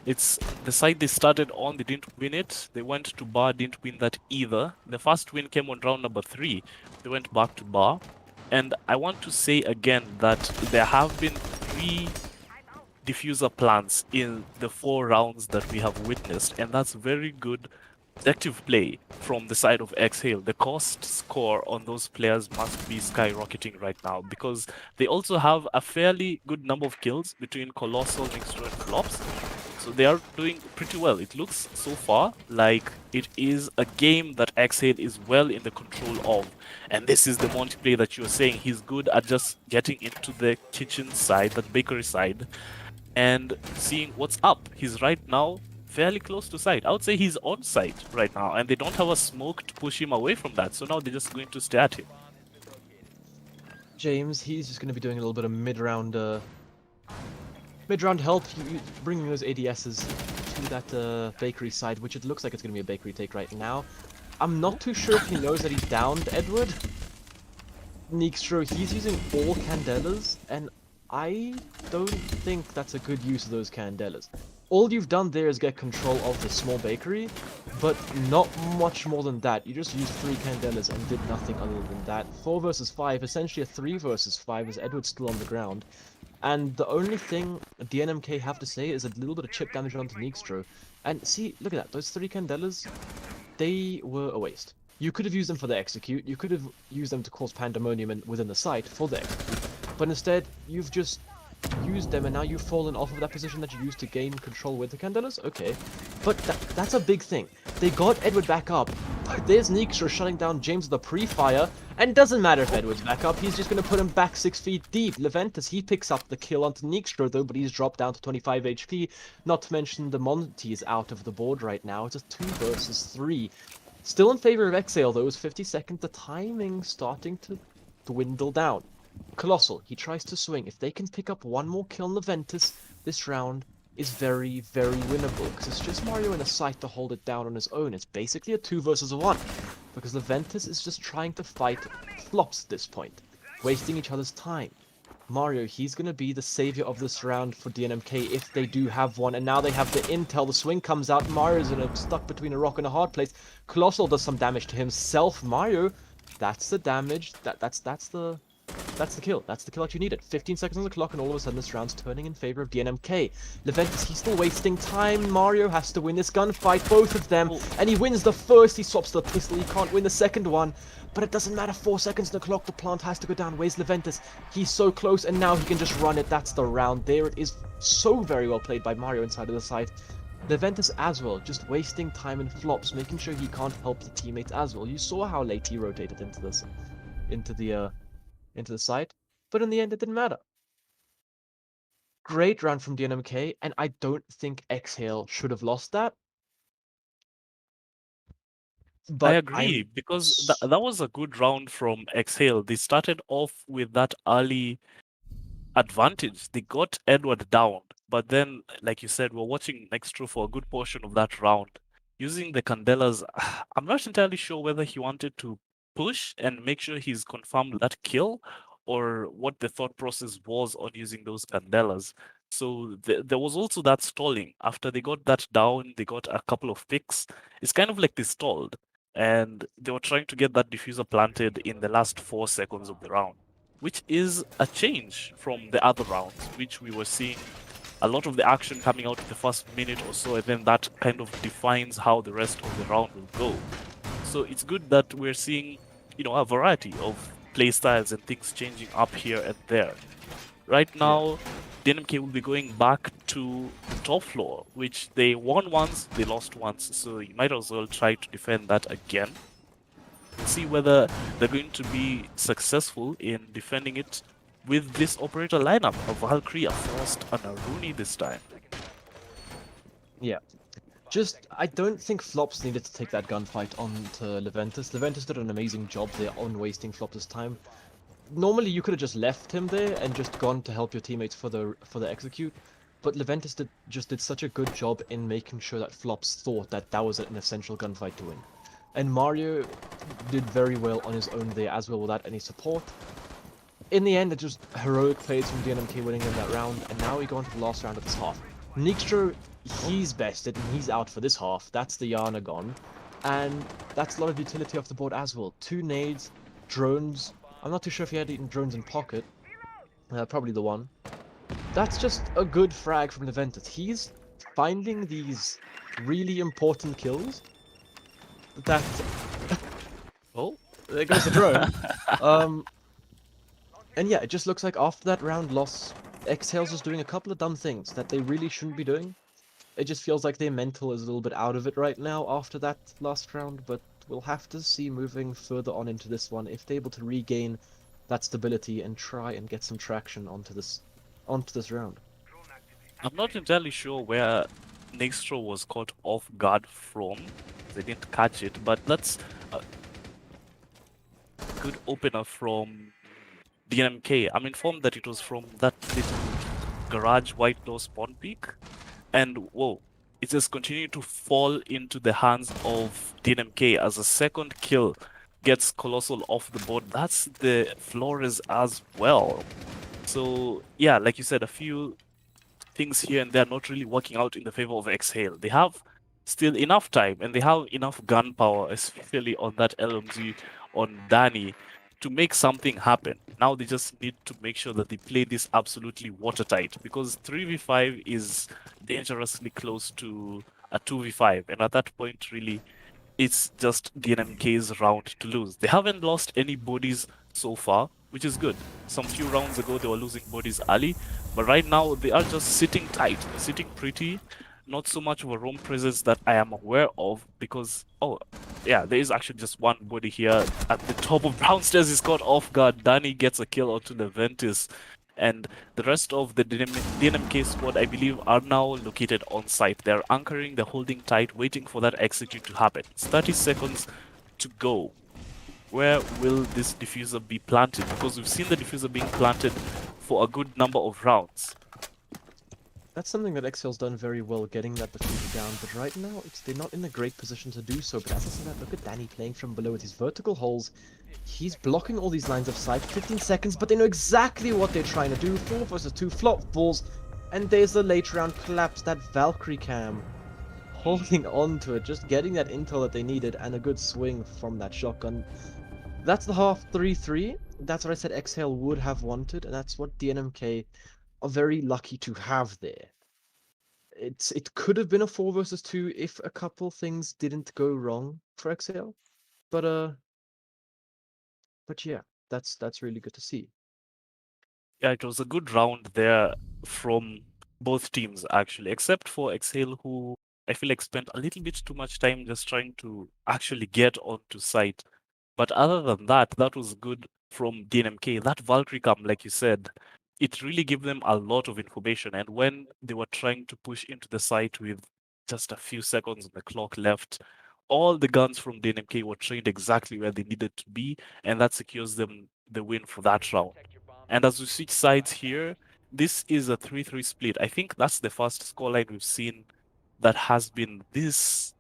It's the side they started on, they didn't win it. They went to bar, didn't win that either. The first win came on round number 3. They went back to bar. And I want to say again that there have been 3 diffuser plants in the 4 rounds that we have witnessed, and that's very good active play from the side of Exhale. The cost score on those players must be skyrocketing right now because they also have a fairly good number of kills between Colossal, Nixtro, and Flops. So they are doing pretty well. It looks so far like it is a game that Exhale is well in the control of. And this is the Monty play that you're saying. He's good at just getting into the kitchen side, that bakery side, and seeing what's up. He's right now fairly close to site. I would say he's on site right now, and they don't have a smoke to push him away from that. So now they're just going to stay at him. James, he's just going to be doing a little bit of mid-round help, bringing those ADSs to that bakery side, which it looks like it's going to be a bakery take right now. I'm not too sure if he knows that he's downed Edward. Nixtro, he's using all Candelas, and I don't think that's a good use of those Candelas. All you've done there is get control of the small bakery, but not much more than that. You just used 3 Candelas and did nothing other than that. 4 versus 5, essentially a 3 versus 5 as Edward's still on the ground. And the only thing DNMK have to say is a little bit of chip damage onto Nixtro. And see, look at that, those 3 Candelas, they were a waste. You could have used them for the execute, you could have used them to cause pandemonium within the site for the execute, but instead, you've just used them and now you've fallen off of that position that you used to gain control with the Candelas? Okay. But that's a big thing. They got Edward back up, but there's Nixtro shutting down James with a pre-fire, and doesn't matter if Edward's back up, he's just going to put him back 6 feet deep. Leventis, he picks up the kill onto Nixtro though, but he's dropped down to 25 HP, not to mention the Monty is out of the board right now. It's a 2 versus 3. Still in favor of Exhale though, it's 50 seconds, the timing starting to dwindle down. Colossal, he tries to swing. If they can pick up one more kill on Leventis, this round is very, very winnable, because it's just Mario in a sight to hold it down on his own. It's basically a 2 versus 1, because Leventis is just trying to fight flops at this point, wasting each other's time. Mario, he's going to be the savior of this round for DNMK if they do have one, and now they have the intel. The swing comes out, Mario's stuck between a rock and a hard place. Colossal does some damage to himself. Mario, that's the damage, that's the kill. That's the kill that you needed. 15 seconds on the clock, and all of a sudden this round's turning in favor of DNMK. Leventis, he's still wasting time. Mario has to win this gunfight, both of them, and he wins the first. He swaps the pistol. He can't win the second one, but it doesn't matter. 4 seconds on the clock. The plant has to go down. Where's Leventis? He's so close, and now he can just run it. That's the round. There it is. So very well played by Mario inside of the site. Leventis as well, just wasting time in flops, making sure he can't help the teammates as well. You saw how late he rotated into the site, but in the end it didn't matter. Great round from DNMK, and I don't think Exhale should have lost that. But I agree, because that was a good round from Exhale. They started off with that early advantage. They got Edward down, but then, like you said, we're watching Nextro for a good portion of that round. Using the Candelas, I'm not entirely sure whether he wanted to push and make sure he's confirmed that kill, or what the thought process was on using those Candelas. So there was also that stalling. After they got that down, they got a couple of picks. It's kind of like they stalled, and they were trying to get that diffuser planted in the last 4 seconds of the round, which is a change from the other rounds, which we were seeing a lot of the action coming out in the first minute or so, and then that kind of defines how the rest of the round will go. So it's good that we're seeing, a variety of playstyles and things changing up here and there. Right now, DNMK will be going back to the top floor, which they won once, they lost once, so you might as well try to defend that again. See whether they're going to be successful in defending it with this operator lineup, a Valkyrie, a Frost, and a Rooney this time. yeah. I don't think Flops needed to take that gunfight onto Leventis. Leventis did an amazing job there on wasting Flops' time. Normally you could have just left him there and just gone to help your teammates for the execute, but Leventis just did such a good job in making sure that Flops thought that that was an essential gunfight to win. And Mario did very well on his own there as well without any support. In the end, it's just heroic plays from DNMK winning in that round, and now we go on to the last round of this half. Nixtro, he's bested, and he's out for this half. That's the Yana gone. And that's a lot of utility off the board as well. 2 nades, drones. I'm not too sure if he had even drones in pocket. Probably the one. That's just a good frag from Leventis. He's finding these really important kills that... Oh, There goes the drone. And yeah, it just looks like after that round loss, Exhale's just doing a couple of dumb things that they really shouldn't be doing. It just feels like their mental is a little bit out of it right now after that last round, but we'll have to see moving further on into this one if they're able to regain that stability and try and get some traction onto this round. I'm not entirely sure where Nextro was caught off guard from. They didn't catch it, but that's a good opener from DNMK. I'm informed that it was from that little garage white door spawn peak, and whoa, it just continued to fall into the hands of DNMK as a second kill gets Colossal off the board. That's the Flores as well. So yeah, like you said, a few things here and there not really working out in the favor of Exhale. They have still enough time and they have enough gunpower, especially on that LMG on Danny, to make something happen. Now they just need to make sure that they play this absolutely watertight, because 3v5 is dangerously close to a 2v5, and at that point really it's just DNMK's round to lose. They haven't lost any bodies so far, which is good. Some few rounds ago they were losing bodies early, but right now they are just sitting tight, sitting pretty. Not so much of a roam presence that I am aware of, because oh yeah, there is actually just one body here at the top of Brownstairs. Is caught off guard. Danny gets a kill onto the Ventus, and the rest of the DNMK squad, I believe, are now located on site. They're anchoring, they're holding tight, waiting for that execute to happen. It's 30 seconds to go. Where will this diffuser be planted? Because we've seen the diffuser being planted for a good number of rounds. That's something that Exhale's done very well, getting that defeater down, but right now they're not in a great position to do so. But as I said that, look at Danny playing from below with his vertical holes. He's blocking all these lines of sight, 15 seconds, but they know exactly what they're trying to do. 4 versus 2 flop balls, and there's the late round collapse, that Valkyrie cam. Holding on to it, just getting that intel that they needed, and a good swing from that shotgun. That's the half 3-3. That's what I said Exhale would have wanted, and that's what DNMK are very lucky to have there. It could have been a 4 versus 2 if a couple things didn't go wrong for Exhale, but yeah, that's really good to see. Yeah, it was a good round there from both teams actually, except for Exhale, who I feel like spent a little bit too much time just trying to actually get onto site. But other than that, that was good from DNMK. That Valkyrie cam, like you said, it really gave them a lot of information. And when they were trying to push into the site with just a few seconds on the clock left, all the guns from DNMK were trained exactly where they needed to be, and that secures them the win for that round. And as we switch sides here, this is a 3-3 split. I think that's the first scoreline we've seen that has been this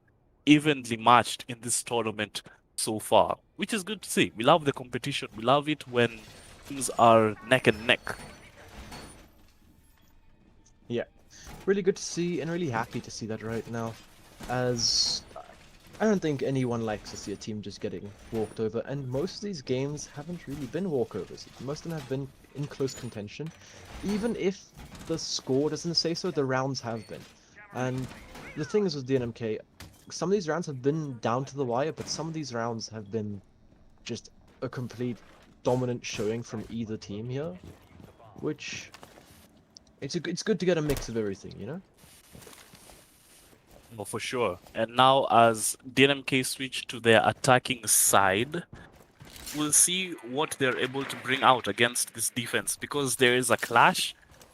evenly matched in this tournament so far, which is good to see. We love the competition. We love it when teams are neck and neck. Yeah, really good to see, and really happy to see that right now, as I don't think anyone likes to see a team just getting walked over, and most of these games haven't really been walkovers. Most of them have been in close contention. Even if the score doesn't say so, the rounds have been. And the thing is with DNMK, some of these rounds have been down to the wire, but some of these rounds have been just a complete dominant showing from either team here, which it's good to get a mix of everything, you know? Oh, for sure. And now as DNMK switch to their attacking side, we'll see what they're able to bring out against this defense, because there is a Clash,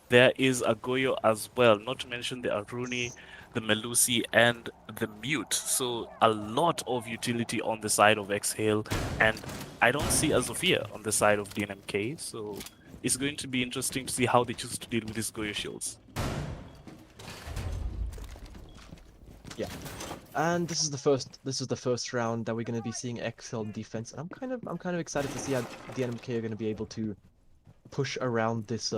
there is a Goyo as well, not to mention the Aruni, the Melusi, and the Mute. So a lot of utility on the side of Exhale, and I don't see a Zofia on the side of DNMK, so it's going to be interesting to see how they choose to deal with these Goyo shields. And this is the first round that we're going to be seeing XL defense. And I'm kind of excited to see how the NMK are going to be able to push around this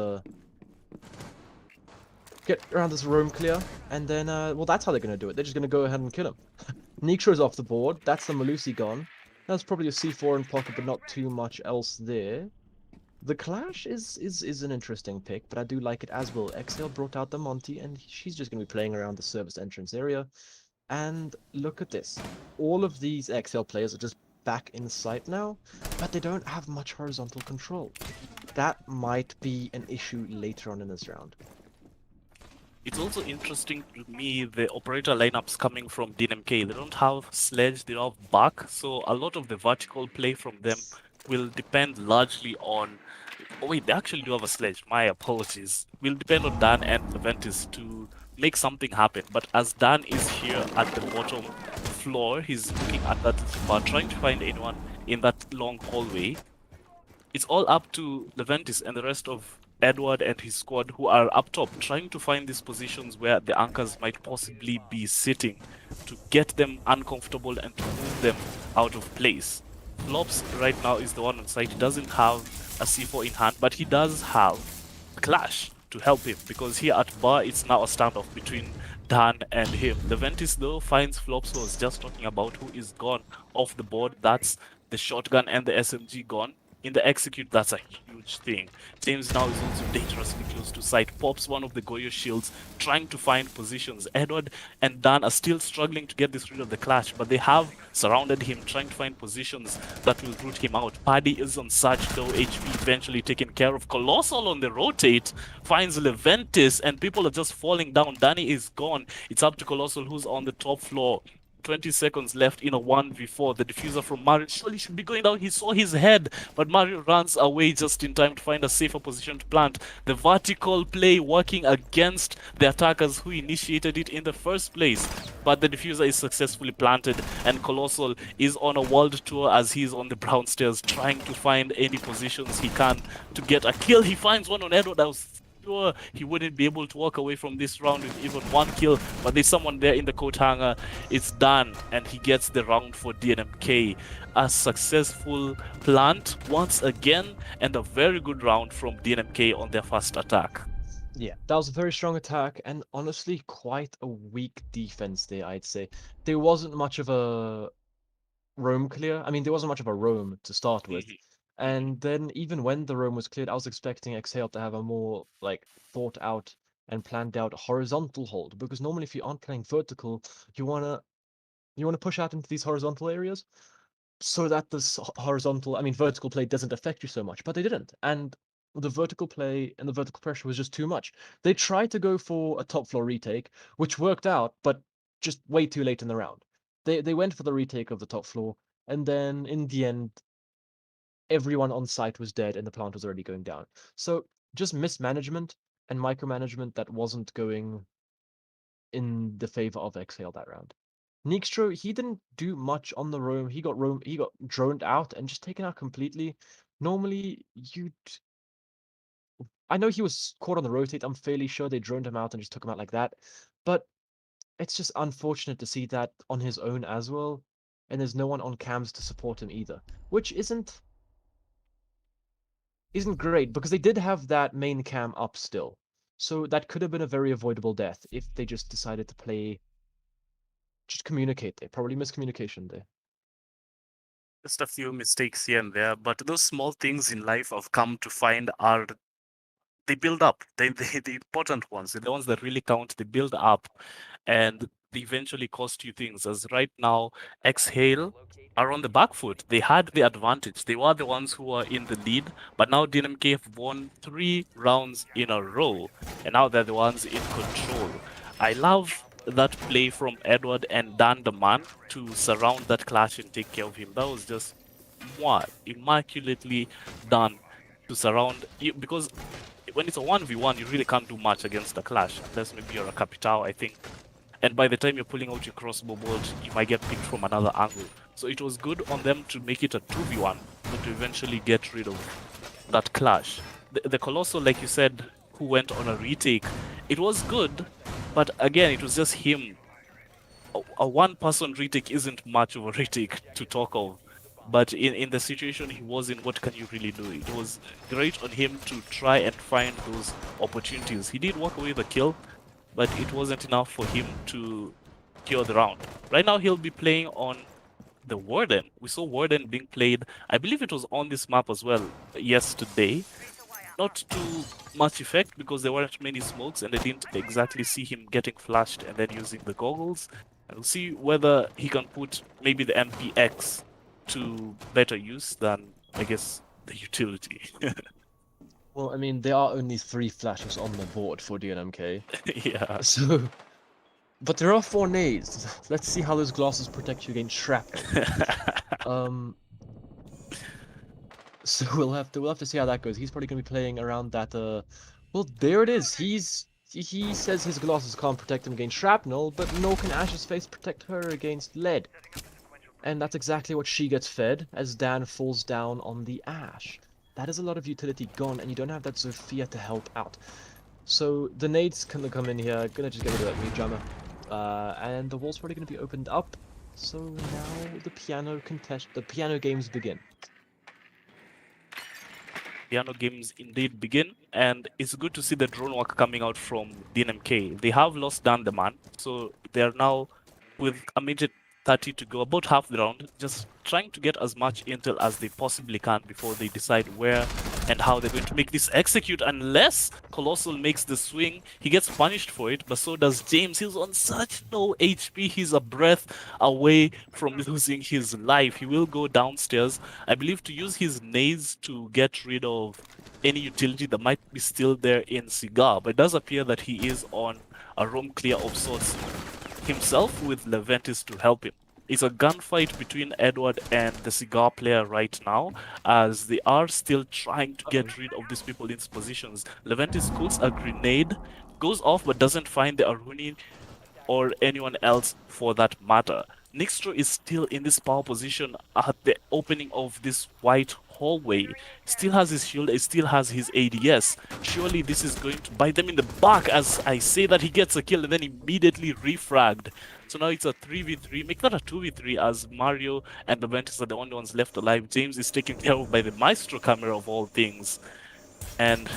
get around this roam clear, and then well, that's how they're going to do it. They're just going to go ahead and kill him. Niksho's off the board. That's the Malusi gone. That's probably a C4 in pocket, but not too much else there. The Clash is an interesting pick, but I do like it as well. Exhale brought out the Monty, and she's just going to be playing around the service entrance area. And look at this. All of these Exhale players are just back in sight now, but they don't have much horizontal control. That might be an issue later on in this round. It's also interesting to me the operator lineups coming from DNMK. They don't have Sledge, they don't have Buck, so a lot of the vertical play from them will depend largely on. Oh wait, they actually do have a Sledge. My apologies. Will depend on Dan and Leventis to make something happen. But as Dan is here at the bottom floor, he's looking at that bar, trying to find anyone in that long hallway. It's all up to Leventis and the rest of Edward and his squad who are up top, trying to find these positions where the anchors might possibly be sitting to get them uncomfortable and to move them out of place. Flops right now is the one on site. He doesn't have a C4 in hand, but he does have Clash to help him, because here at bar it's now a standoff between Dan and him. Leventis though finds Flops, who was just talking about, who is gone off the board. That's the shotgun and the SMG gone. In the execute, that's a huge thing. James now is also dangerously close to sight. Pops one of the Goyo shields, trying to find positions. Edward and Dan are still struggling to get this rid of the Clash, but they have surrounded him, trying to find positions that will root him out. Paddy is on such low HP, eventually taken care of. Colossal on the rotate finds Leventis, and people are just falling down. Danny is gone. It's up to Colossal, who's on the top floor. 20 seconds left in a 1v4. The diffuser from Mario surely should be going down. He saw his head, but Mario runs away just in time to find a safer position to plant. The vertical play working against the attackers who initiated it in the first place. But the diffuser is successfully planted, and Colossal is on a world tour as he's on the brown stairs trying to find any positions he can to get a kill. He finds one on Edward. I was sure he wouldn't be able to walk away from this round with even one kill, but there's someone there in the coat hanger. It's done, and he gets the round for DNMK. A successful plant once again, and a very good round from DNMK on their first attack. Yeah, that was a very strong attack, and honestly quite a weak defense there, I'd say. There wasn't much of a roam clear. I mean, there wasn't much of a roam to start with. And then even when the roam was cleared, I was expecting Exhale to have a more like thought out and planned out horizontal hold, because normally if you aren't playing vertical, you wanna push out into these horizontal areas so that this vertical play doesn't affect you so much. But they didn't, and the vertical play and the vertical pressure was just too much. They tried to go for a top floor retake, which worked out, but just way too late in the round. They went for the retake of the top floor, and then in the end, everyone on site was dead and the plant was already going down. So just mismanagement and micromanagement that wasn't going in the favor of Exhale that round. Nixtro, he didn't do much on the roam. He got droned out and just taken out completely. Normally, I know he was caught on the rotate. I'm fairly sure they droned him out and just took him out like that. But it's just unfortunate to see that on his own as well. And there's no one on cams to support him either, which isn't great, because they did have that main cam up still. So that could have been a very avoidable death if they just decided to communicate there. Probably miscommunication there. Just a few mistakes here and there, but those small things in life I've come to find are, they build up. The important ones, the ones that really count, they build up, and they eventually cost you things. As right now, Exhale are on the back foot. They had the advantage. They were the ones who were in the lead, but now DNMK have won 3 rounds in a row, and now they're the ones in control. I love that play from Edward and Dan the man to surround that Clash and take care of him. That was just immaculately done to surround you, because when it's a 1v1, you really can't do much against the Clash, unless maybe you're a Capital, I think. And by the time you're pulling out your crossbow bolt, you might get picked from another angle. So it was good on them to make it a 2v1, but to eventually get rid of that Clash. The Colossal, like you said, who went on a retake, it was good, but again, it was just him a one-person retake isn't much of a retake to talk of. But in the situation he was in, what can you really do? It was great on him to try and find those opportunities. He did walk away with a kill, but it wasn't enough for him to cure the round. Right now he'll be playing on the Warden. We saw Warden being played, I believe it was on this map as well yesterday. Not too much effect because there weren't many smokes and I didn't exactly see him getting flashed and then using the goggles. And we'll see whether he can put maybe the MPX to better use than, I guess, the utility. Well, I mean, there are only 3 flashes on the board for DNMK. Yeah. So, but there are 4 nades. Let's see how those glasses protect you against shrapnel. So we'll have to see how that goes. He's probably gonna be playing around that. Well, there it is. He says his glasses can't protect him against shrapnel, but nor can Ash's face protect her against lead. And that's exactly what she gets fed as Dan falls down on the Ash. That is a lot of utility gone, and you don't have that Zofia to help out. So the nades gonna come in here, gonna just get rid of that meat jammer. And the wall's probably gonna be opened up. So now the piano games begin. Piano games indeed begin, and it's good to see the drone work coming out from DNMK. They have lost Dan the man, so they are now with a minute 30 to go, about half the round, just trying to get as much intel as they possibly can before they decide where and how they're going to make this execute. Unless Colossal makes the swing, he gets punished for it, but so does James. He's on such low HP, he's a breath away from losing his life. He will go downstairs, I believe, to use his nades to get rid of any utility that might be still there in Cigar, but it does appear that he is on a roam clear of sorts himself with Leventis to help him. It's a gunfight between Edward and the Cigar player right now, as they are still trying to get rid of these people in positions. Leventis pulls a grenade, goes off but doesn't find the Aruni or anyone else for that matter. Nixtro is still in this power position at the opening of this white hallway. Still has his shield, he still has his ADS. Surely this is going to bite them in the back as I say that he gets a kill and then immediately refragged. So now it's a 3v3, make that a 2v3 as Mario and the Ventus are the only ones left alive. James is taken care of by the Maestro camera of all things. And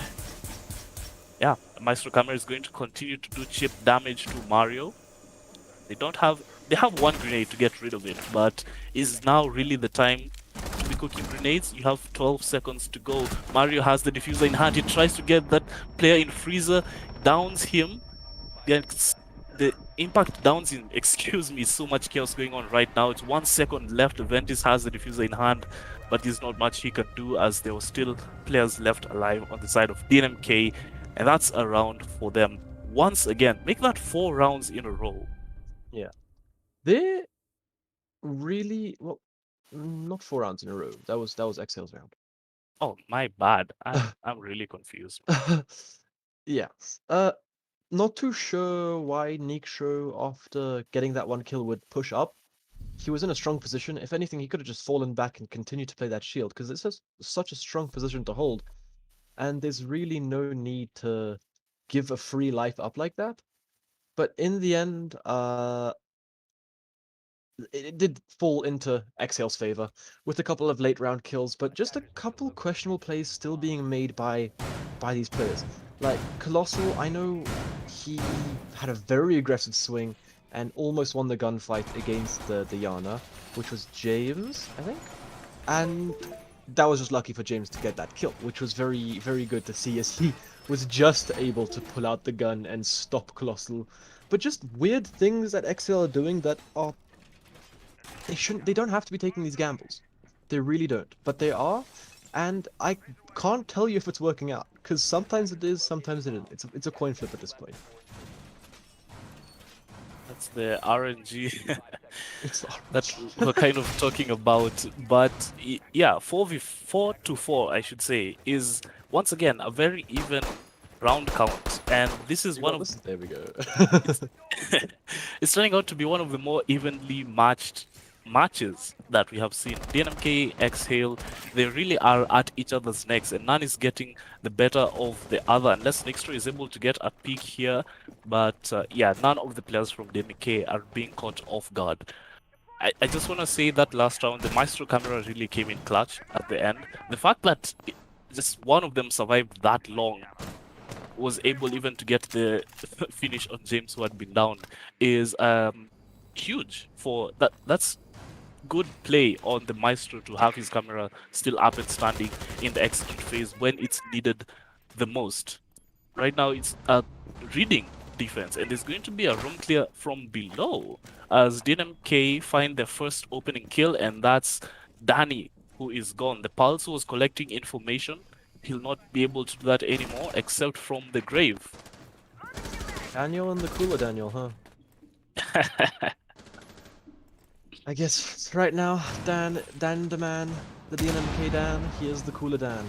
yeah, the Maestro camera is going to continue to do chip damage to Mario. They have one grenade to get rid of it, but is now really the time to be cooking grenades? You have 12 seconds to go. Mario has the diffuser in hand. He tries to get that player in freezer, downs him. The impact downs him. Excuse me, so much chaos going on right now. It's 1 second left. Ventis has the diffuser in hand, but there's not much he can do as there were still players left alive on the side of DNMK, and that's a round for them. Once again, make that 4 rounds in a row. Yeah. They're really well, not 4 rounds in a row. That was Exhale's round. Oh, my bad. I'm really confused. Yeah. Not too sure why Nixtro, after getting that 1 kill, would push up. He was in a strong position. If anything, he could have just fallen back and continued to play that shield, because it's just such a strong position to hold. And there's really no need to give a free life up like that. But in the end, it did fall into Exhale's favor with a couple of late round kills, but just a couple questionable plays still being made by these players. Like Colossal, I know he had a very aggressive swing and almost won the gunfight against the Yana, which was James, I think. And that was just lucky for James to get that kill, which was very, very good to see, as he was just able to pull out the gun and stop Colossal. But just weird things that Exhale are doing that are... They don't have to be taking these gambles. They really don't. But they are, and I can't tell you if it's working out, because sometimes it is, sometimes it isn't. It's a coin flip at this point. That's the RNG It's that we're kind of talking about. But yeah, 4v4 to 4, I should say, is once again a very even round count, and this is one of... There we go. It's turning out to be one of the more evenly matched matches that we have seen, DNMK, Exhale, they really are at each other's necks, and none is getting the better of the other, unless Nextro is able to get a peak here. But yeah, none of the players from DNMK are being caught off guard. I just want to say that last round, the Maestro camera really came in clutch at the end. The fact that just one of them survived that long, was able even to get the finish on James, who had been downed, is huge for that. That's good play on the Maestro to have his camera still up and standing in the execute phase when it's needed the most. Right now, it's a reading defense, and there's going to be a room clear from below as DNMK find their first opening kill, and that's Danny, who is gone. The Pulse was collecting information. He'll not be able to do that anymore, except from the grave. Daniel and the cooler Daniel, huh? I guess right now, Dan the man, the DNMK Dan, he is the cooler Dan.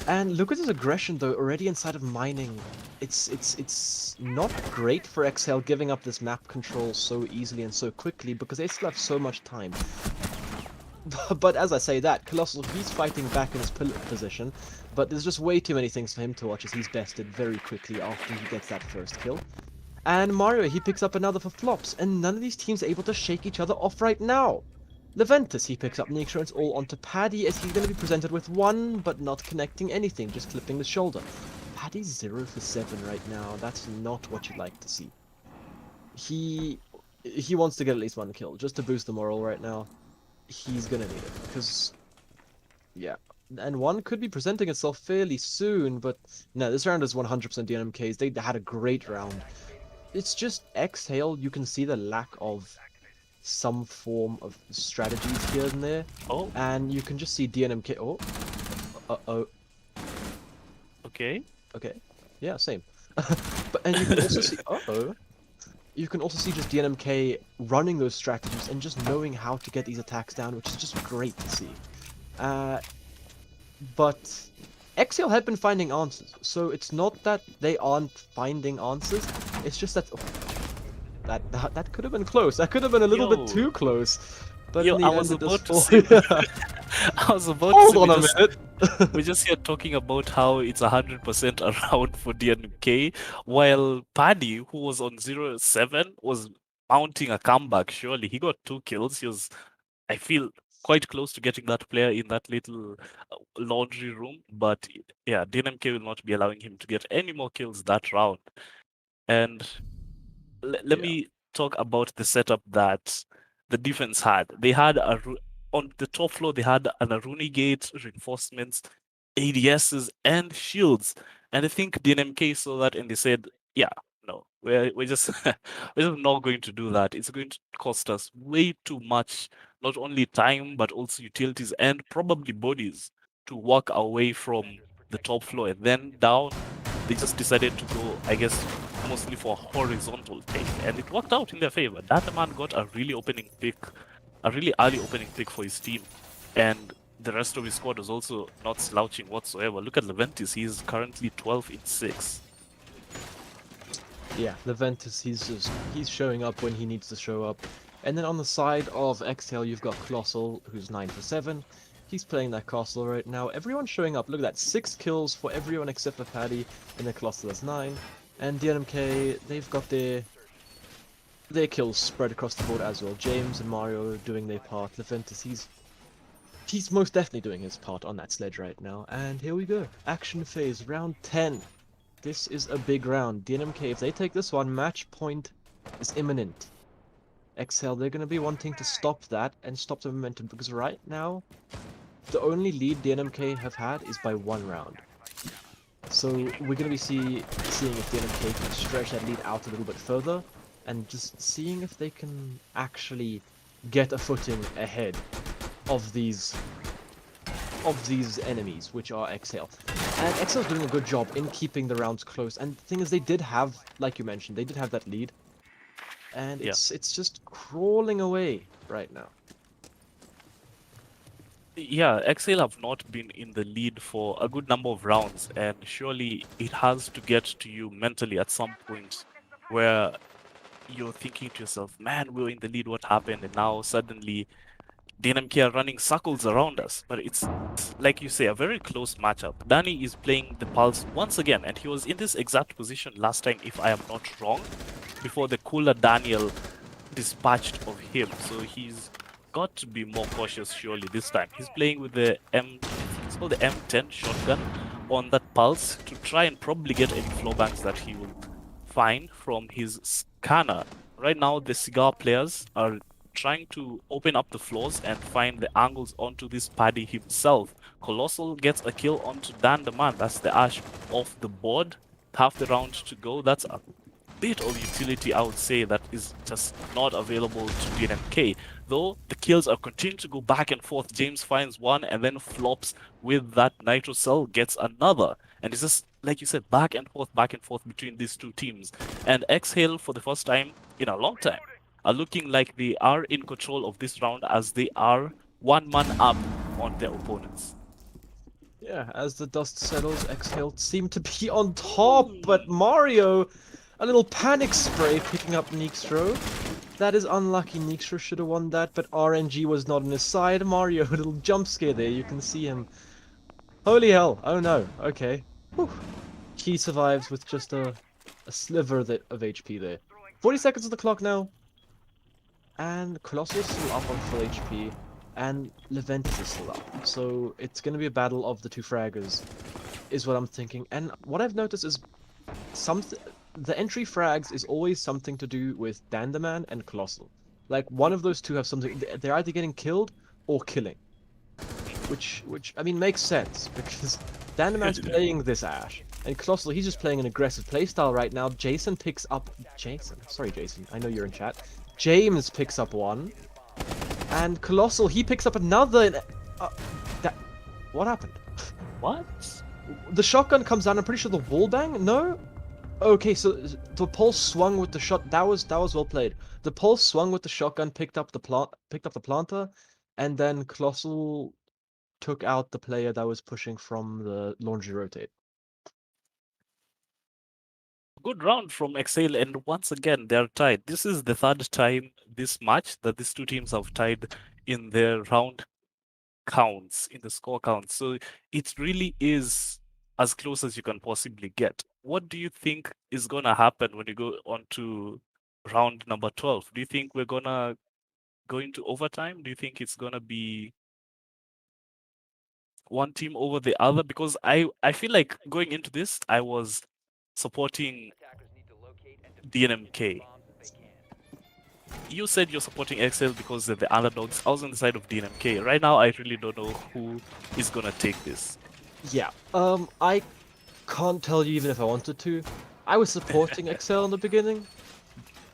And look at his aggression though, already inside of mining. It's not great for Exhale giving up this map control so easily and so quickly because they still have so much time. But as I say that, Colossal, he's fighting back in his position, but there's just way too many things for him to watch as he's bested very quickly after he gets that first kill. And Mario, he picks up another for flops, and none of these teams are able to shake each other off right now. Leventus, he picks up Nixra, and it's all onto Paddy as he's going to be presented with one, but not connecting anything, just clipping the shoulder. Paddy's 0 for 7 right now. That's not what you'd like to see. He wants to get at least one kill, just to boost the moral right now. He's gonna need it, because, yeah. And one could be presenting itself fairly soon, but no, this round is 100% DNMK's. They had a great round. It's just Exhale, you can see the lack of some form of strategies here and there. Oh. And you can just see DNMK. Oh. Uh-oh. Okay. Okay. Yeah, same. And you can also see. Uh-oh. You can also see just DNMK running those strategies and just knowing how to get these attacks down, which is just great to see. But Exhale had been finding answers, so it's not that they aren't finding answers. It's just that that could have been close. That could have been a little bit too close. But in the I end, was it does about to fall. say. I was about to Hold say on we a just- minute. We're just here talking about how it's 100% around for DNMK, while Paddy, who was on 0-7, was mounting a comeback. Surely he got 2 kills. He was, I feel, quite close to getting that player in that little laundry room. But yeah, DNMK will not be allowing him to get any more kills that round. And let Yeah. me talk about the setup that the defense had. They had on the top floor, they had an Aruni gate, reinforcements, ADSs, and shields. And I think DNMK saw that and they said, "Yeah, no, we're just we're just not going to do that. It's going to cost us way too much, not only time but also utilities and probably bodies to walk away from the top floor and then down." They just decided to go, I guess, mostly for horizontal take, and it worked out in their favor. That man got a really early opening pick for his team, and the rest of his squad was also not slouching whatsoever. Look at Leventis; he's currently 12 in 6. Yeah, Leventus, he's showing up when he needs to show up. And then on the side of Exhale, you've got Colossal, who's 9 for 7. He's playing that castle right now. Everyone's showing up. Look at that, 6 kills for everyone except for Paddy, and the Colossal has 9. And DNMK, they've got their kills spread across the board as well. James and Mario doing their part. Leventus, he's most definitely doing his part on that sledge right now. And here we go, action phase, round 10. This is a big round. DNMK, if they take this one, match point is imminent. Exhale, they're going to be wanting to stop that and stop the momentum, because right now, the only lead DNMK have had is by 1 round. So we're going to be seeing if DNMK can stretch that lead out a little bit further, and just seeing if they can actually get a footing ahead of these enemies, which are Exhale. And Exhale's doing a good job in keeping the rounds close. And the thing is, they did have, like you mentioned, they did have that lead. And it's just crawling away right now. Yeah, Exhale have not been in the lead for a good number of rounds, and surely it has to get to you mentally at some point where you're thinking to yourself, man, we were in the lead, what happened? And now suddenly DNMK are running circles around us. But it's, like you say, a very close matchup. Danny is playing the Pulse once again, and he was in this exact position last time, if I am not wrong, before the cooler Daniel dispatched of him. So he's got to be more cautious surely this time. He's playing with the it's called the M10 shotgun on that Pulse to try and probably get any floor banks that he will find from his scanner. Right now, the Cigar players are trying to open up the floors and find the angles onto this Paddy himself. Colossal gets a kill onto Dan the Man. That's the Ash off the board. Half the round to go. That's a bit of utility, I would say, that is just not available to DNMK. Though the kills are continuing to go back and forth. James finds one and then flops with that Nitro Cell, gets another. And it's just, like you said, back and forth between these two teams. And Exhale, for the first time in a long time, are looking like they are in control of this round as they are one man up on their opponents. Yeah, as the dust settles, Exhale seem to be on top, but Mario, a little panic spray picking up Neekstro. That is unlucky. Neekstro should have won that, but RNG was not on his side. Mario, a little jump scare there. You can see him. Holy hell! Oh no. Okay. Whew. He survives with just a sliver of HP there. 40 seconds on the clock now. And Colossus is still up on full HP. And Leventis is still up. So it's going to be a battle of the two fraggers, is what I'm thinking. And what I've noticed is the entry frags is always something to do with Dandaman and Colossal. Like, one of those two have something. They're either getting killed or killing. Which I mean, makes sense, because Dandaman's playing this Ash. And Colossal, he's just playing an aggressive playstyle right now. Jason picks up... Sorry, Jason. I know you're in chat. James picks up one. And Colossal, he picks up another. And, what happened? What? The shotgun comes down. I'm pretty sure the wall bang? No? Okay, so the pulse swung with the shot. That was well played. The pulse swung with the shotgun, picked up the planter, and then Colossal took out the player that was pushing from the laundry rotate. Good round from Exhale, and once again they're tied. This is the third time this match that these two teams have tied in their round counts, in the score counts. So it really is as close as you can possibly get. What do you think is gonna happen when you go on to round number 12? Do you think we're gonna go into overtime? Do you think it's gonna be one team over the other? Because I feel like going into this, I was supporting DNMK. You said you're supporting XL because they're the underdogs. I was on the side of DNMK. Right now, I really don't know who is gonna take this. Yeah, I can't tell you even if I wanted to. I was supporting XL in the beginning,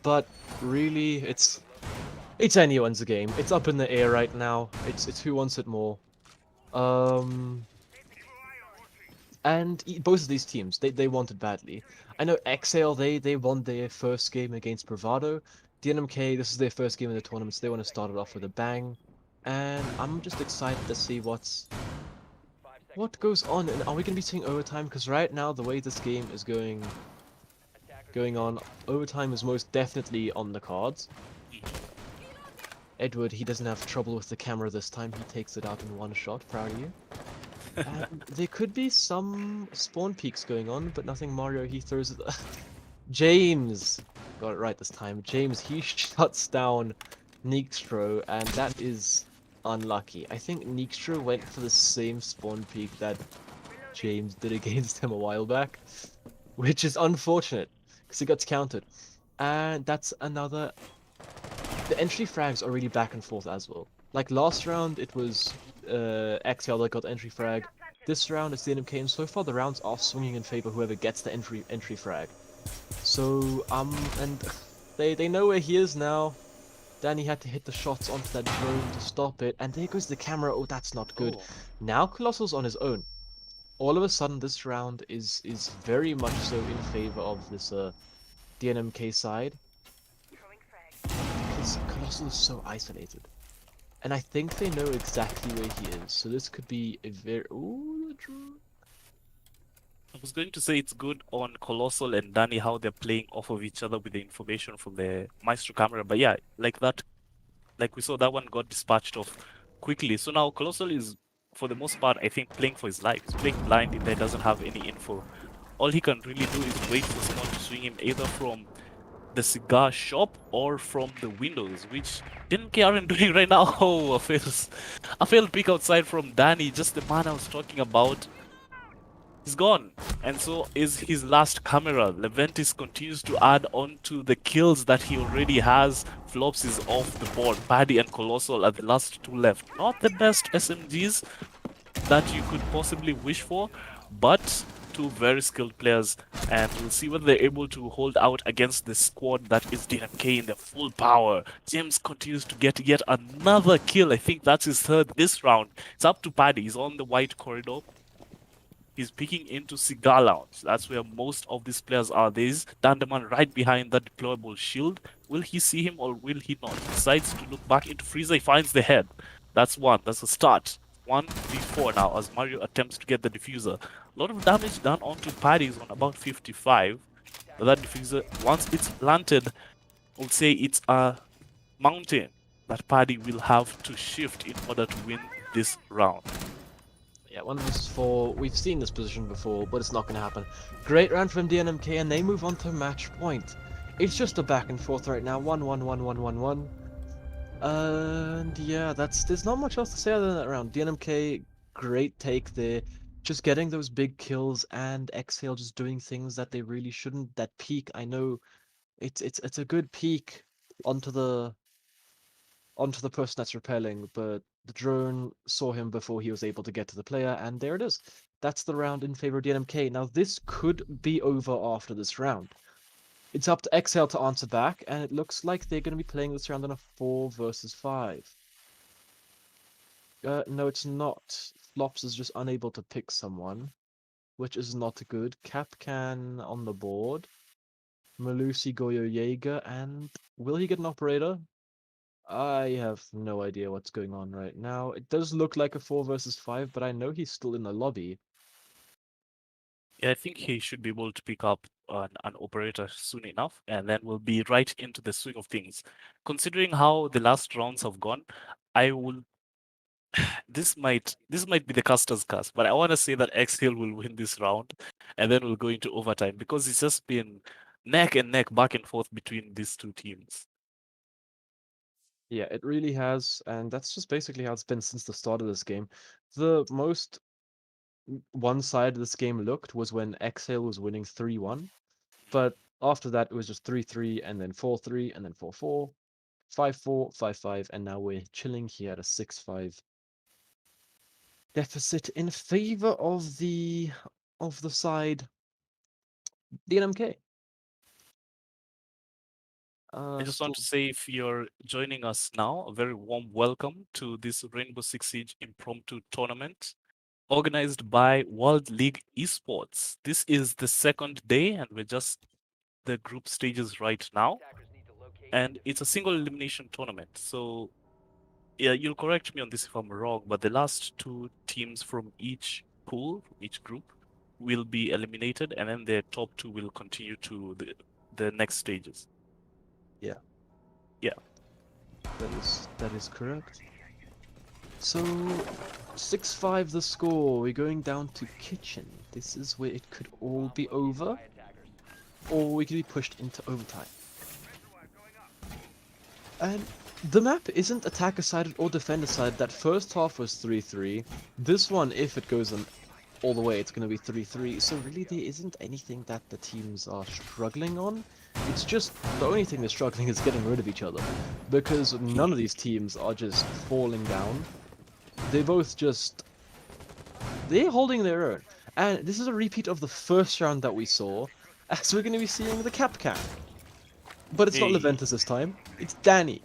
but really, it's anyone's game. It's up in the air right now. It's who wants it more. And both of these teams, they want it badly. I know Exhale, they won their first game against Bravado. DNMK, this is their first game in the tournament, so they want to start it off with a bang. And I'm just excited to see what goes on. And are we going to be seeing overtime? Because right now, the way this game is going on, overtime is most definitely on the cards. Edward, he doesn't have trouble with the camera this time. He takes it out in one shot. Proud of you. And there could be some spawn peaks going on, but nothing Mario. He throws it. James got it right this time. James, he shuts down Neekstro, and that is unlucky. I think Neekstro went for the same spawn peak that James did against him a while back, which is unfortunate because he got countered. And that's another. The entry frags are really back and forth as well. Like last round, it was XL that got entry frag. This round, it's the DNMK, and so far the rounds are swinging in favor of whoever gets the entry frag. So and they know where he is now. Danny had to hit the shots onto that drone to stop it, and there goes the camera. Oh, that's not good. Oh. Now Colossal's on his own. All of a sudden, this round is very much so in favor of this DNMK side. Because Colossal is so isolated. And I think they know exactly where he is, so this could be a very... Ooh, the drone. was going to say it's good on Colossal and Danny how they're playing off of each other with the information from the Maestro camera. But yeah, like that, like we saw, that one got dispatched off quickly. So now Colossal is, for the most part, I think, playing for his life. He's playing blind in there, doesn't have any info. All he can really do is wait for someone to swing him either from the cigar shop or from the windows, which DNMK aren't doing right now. Oh, a failed pick outside from Danny, just the man I was talking about. He's gone. And so is his last camera. Leventis continues to add on to the kills that he already has. Flops is off the board. Paddy and Colossal are the last two left. Not the best SMGs that you could possibly wish for, but two very skilled players, and we'll see whether they're able to hold out against the squad that is DNMK in their full power. James continues to get yet another kill. I think that's his third this round. It's up to Paddy. He's on the white corridor. He's peeking into Cigar Lounge. That's where most of these players are. There's Dandeman right behind that deployable shield. Will he see him or will he not? He decides to look back into Freezer. He finds the head. That's one. That's a start. 1v4 now as Mario attempts to get the diffuser. A lot of damage done onto Paddy's on about 55. But that diffuser, once it's planted, I would say it's a mountain that Paddy will have to shift in order to win this round. Yeah, 1v4. We've seen this position before, but it's not going to happen. Great round from DNMK, and they move on to match point. It's just a back and forth right now. 1-1-1-1-1-1. And yeah, there's not much else to say other than that round. DNMK, great take there. Just getting those big kills, and Exhale just doing things that they really shouldn't. That peek, I know it's a good peek onto the person that's repelling, but the drone saw him before he was able to get to the player, and there it is. That's the round in favor of DNMK. Now, this could be over after this round. It's up to Exhale to answer back, and it looks like they're going to be playing this round on a 4 versus 5. No, it's not. Flops is just unable to pick someone, which is not good. Capcan on the board. Malusi, Goyo, Jaeger, and will he get an operator? I have no idea what's going on right now. It does look like a 4 versus 5, but I know he's still in the lobby. Yeah, I think he should be able to pick up an operator soon enough, and then we'll be right into the swing of things. Considering how the last rounds have gone, I will. This might be the caster's curse, but I want to say that Exhale will win this round, and then we'll go into overtime because it's just been neck and neck, back and forth between these two teams. Yeah, it really has, and that's just basically how it's been since the start of this game. The most one-sided this game looked was when Exhale was winning 3-1, but after that it was just 3-3, and then 4-3, and then 4-4, 5-4, 5-5, and now we're chilling here at a 6-5 deficit in favor of the side DNMK. I just want to say, if you're joining us now, a very warm welcome to this Rainbow Six Siege Impromptu tournament organized by World League Esports. This is the second day, and we're just the group stages right now. And it's a single elimination tournament. So, yeah, you'll correct me on this if I'm wrong, but the last two teams from each pool, from each group, will be eliminated, and then the top two will continue to the next stages. Yeah. Yeah. That is correct. So 6-5 the score. We're going down to kitchen. This is where it could all be over, or we could be pushed into overtime. And the map isn't attacker-sided or defender-sided. That first half was 3-3. This one, if it goes on all the way, it's going to be 3-3. So really, there isn't anything that the teams are struggling on. It's just the only thing they're struggling is getting rid of each other, because none of these teams are just falling down. They're both they're holding their own. And this is a repeat of the first round that we saw, as we're going to be seeing the Capcan. But it's not Leventis this time, it's Danny.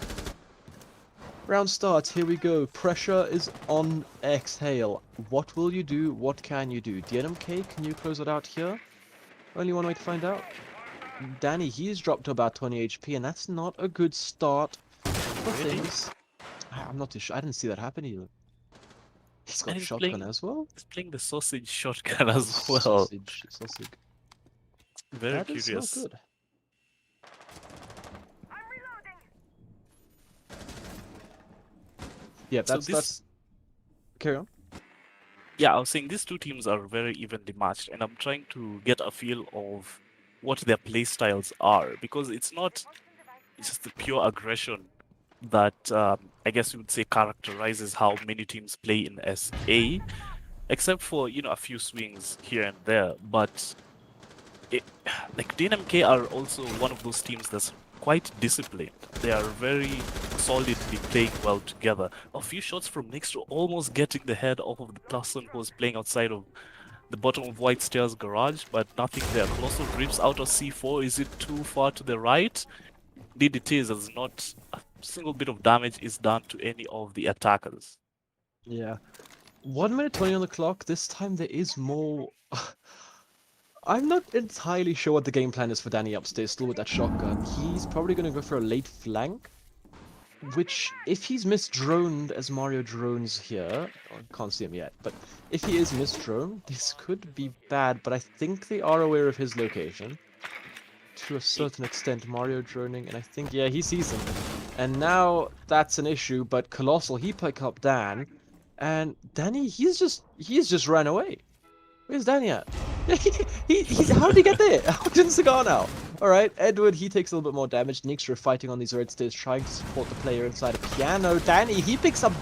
Round starts, here we go. Pressure is on Exhale. What will you do? What can you do? DNMK, can you close it out here? Only one way to find out. Danny, he's dropped to about 20 HP, and that's not a good start for things. I'm not too sure. I didn't see that happen either. He's And got shotgun as well. he's playing the sausage shotgun as well. Sausage. Very That is not curious. good. Yeah, So that's. Carry on. yeah, I was saying these two teams are very evenly matched, and I'm trying to get a feel of what their play styles are because it's not just the pure aggression that I guess you would say characterizes how many teams play in SA, except for a few swings here and there. But it, like DNMK are also one of those teams that's quite disciplined. They are very solidly playing well together. A few shots from next to almost getting the head off of the person who was playing outside of the bottom of White Stairs garage, but nothing there. Colossal grips out of C4. Is it too far to the right? Indeed it is, as not a single bit of damage is done to any of the attackers. Yeah. 1 minute 20 on the clock. This time there is more. I'm not entirely sure what the game plan is for Danny upstairs still with that shotgun. He's probably going to go for a late flank, which, if he's misdroned as Mario drones here, I can't see him yet, but if he is misdroned, this could be bad, but I think they are aware of his location. To a certain extent, Mario droning, and I think, yeah, he sees him. And now that's an issue, but Colossal, he pick up Dan, and Danny, he's just ran away. Where's Danny at? How did he get there? How did Cigar now? Alright, Edward, he takes a little bit more damage. Nixra fighting on these red stairs, trying to support the player inside a piano. Danny, he picks up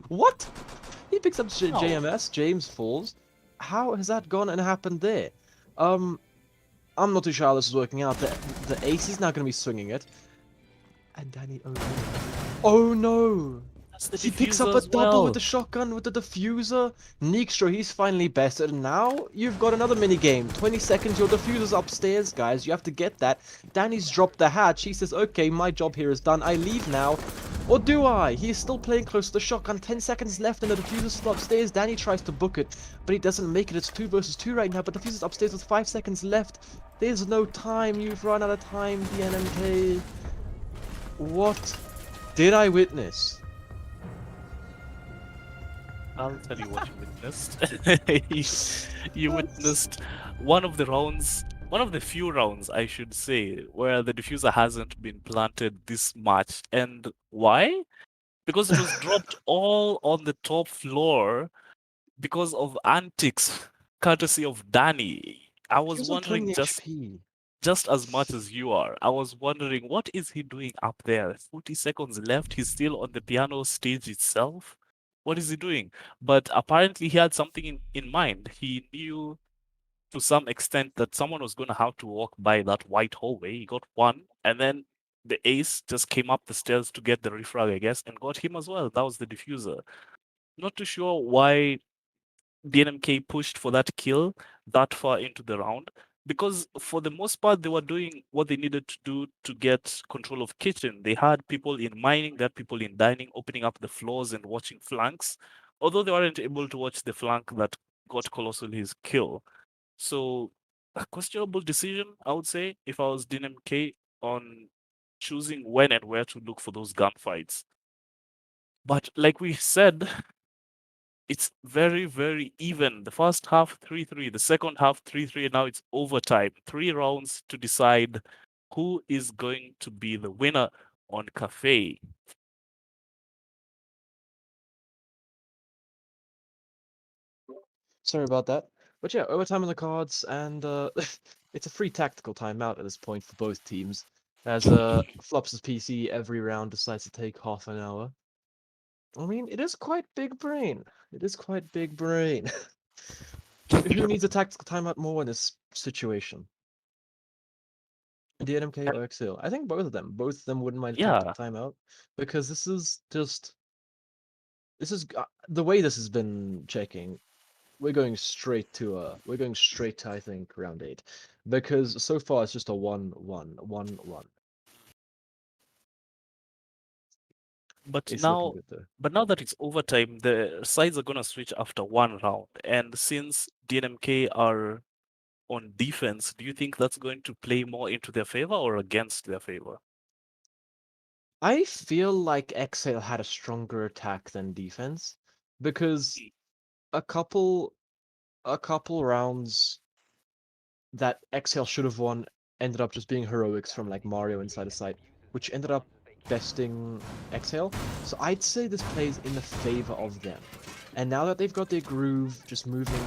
What? He picks up JMS. James falls. How has that gone and happened there? I'm not too sure how this is working out. The ace is now going to be swinging it. And Danny, oh no. Oh no! That's the He picks up diffuser a as double well. with the shotgun, with the diffuser. Nixtra, he's finally bested. And now you've got another mini game. 20 seconds, your diffuser's upstairs, guys. You have to get that. Danny's dropped the hatch. He says, okay, my job here is done. I leave now. Or do I? He's still playing close to the shotgun. 10 seconds left and the diffuser's still upstairs. Danny tries to book it, but he doesn't make it. It's 2 versus 2 right now, but the diffuser's upstairs with 5 seconds left. There's no time. You've run out of time, DNMK. What did I witness? I'll tell you what you witnessed. You witnessed one of the few rounds, I should say, where the diffuser hasn't been planted this much. And why? Because it was dropped all on the top floor because of antics courtesy of Danny. I He was was on 20 wondering HP. just as much as you are. I was wondering what is he doing up there? 40 seconds left. He's still on the piano stage itself. What is he doing? But apparently he had something in mind. He knew to some extent that someone was going to have to walk by that white hallway. He got one, and then the ace just came up the stairs to get the refrag, I guess, and got him as well. That was the diffuser. Not too sure why DNMK pushed for that kill that far into the round because for the most part they were doing what they needed to do to get control of kitchen. They had people in mining, they had people in dining, opening up the floors and watching flanks, although they weren't able to watch the flank that got Colossal his kill. So a questionable decision, I would say, if I was DNMK on choosing when and where to look for those gunfights. But like we said, it's very, very even. The first half 3-3, the second half 3-3, and now it's overtime. 3 rounds to decide who is going to be the winner on Cafe. Sorry about that. But yeah, overtime on the cards, and it's a free tactical timeout at this point for both teams. As Flops' PC every round decides to take half an hour. I mean, it is quite big brain. It is quite big brain. Who needs a tactical timeout more in this situation? DNMK or XL? I think both of them. Both of them wouldn't mind a Yeah, tactical timeout because this is the way this has been checking. We're going straight to I think round 8 because so far it's just a 1-1-1-1. but It's looking now good though. but now that it's overtime, the sides are gonna switch after one round. And since DNMK are on defense, do you think that's going to play more into their favor or against their favor? I feel like Exhale had a stronger attack than defense. because a couple rounds that Exhale should have won ended up just being heroics from like Mario inside a site, which ended up besting Exhale. So I'd say this plays in the favor of them. And now that they've got their groove, just moving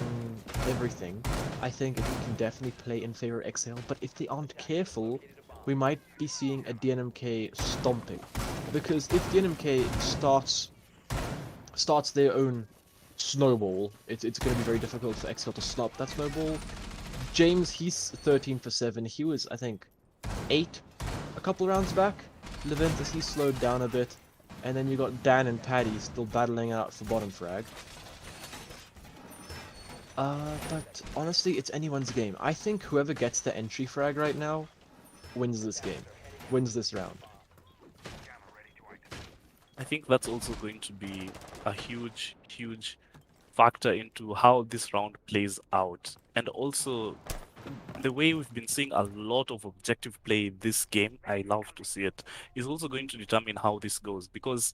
everything, I think it can definitely play in favor of Exhale. But if they aren't careful, we might be seeing a DNMK stomping. Because if DNMK starts their own snowball, it's going to be very difficult for Exhale to stop that snowball. James, he's 13 for 7. He was, I think, 8 a couple rounds back. Leventus, he slowed down a bit. And then you got Dan and Paddy still battling out for bottom frag. But honestly, it's anyone's game. I think whoever gets the entry frag right now wins this game. Wins this round. I think that's also going to be a huge, huge factor into how this round plays out. And also, the way we've been seeing a lot of objective play this game, I love to see it, is also going to determine how this goes. Because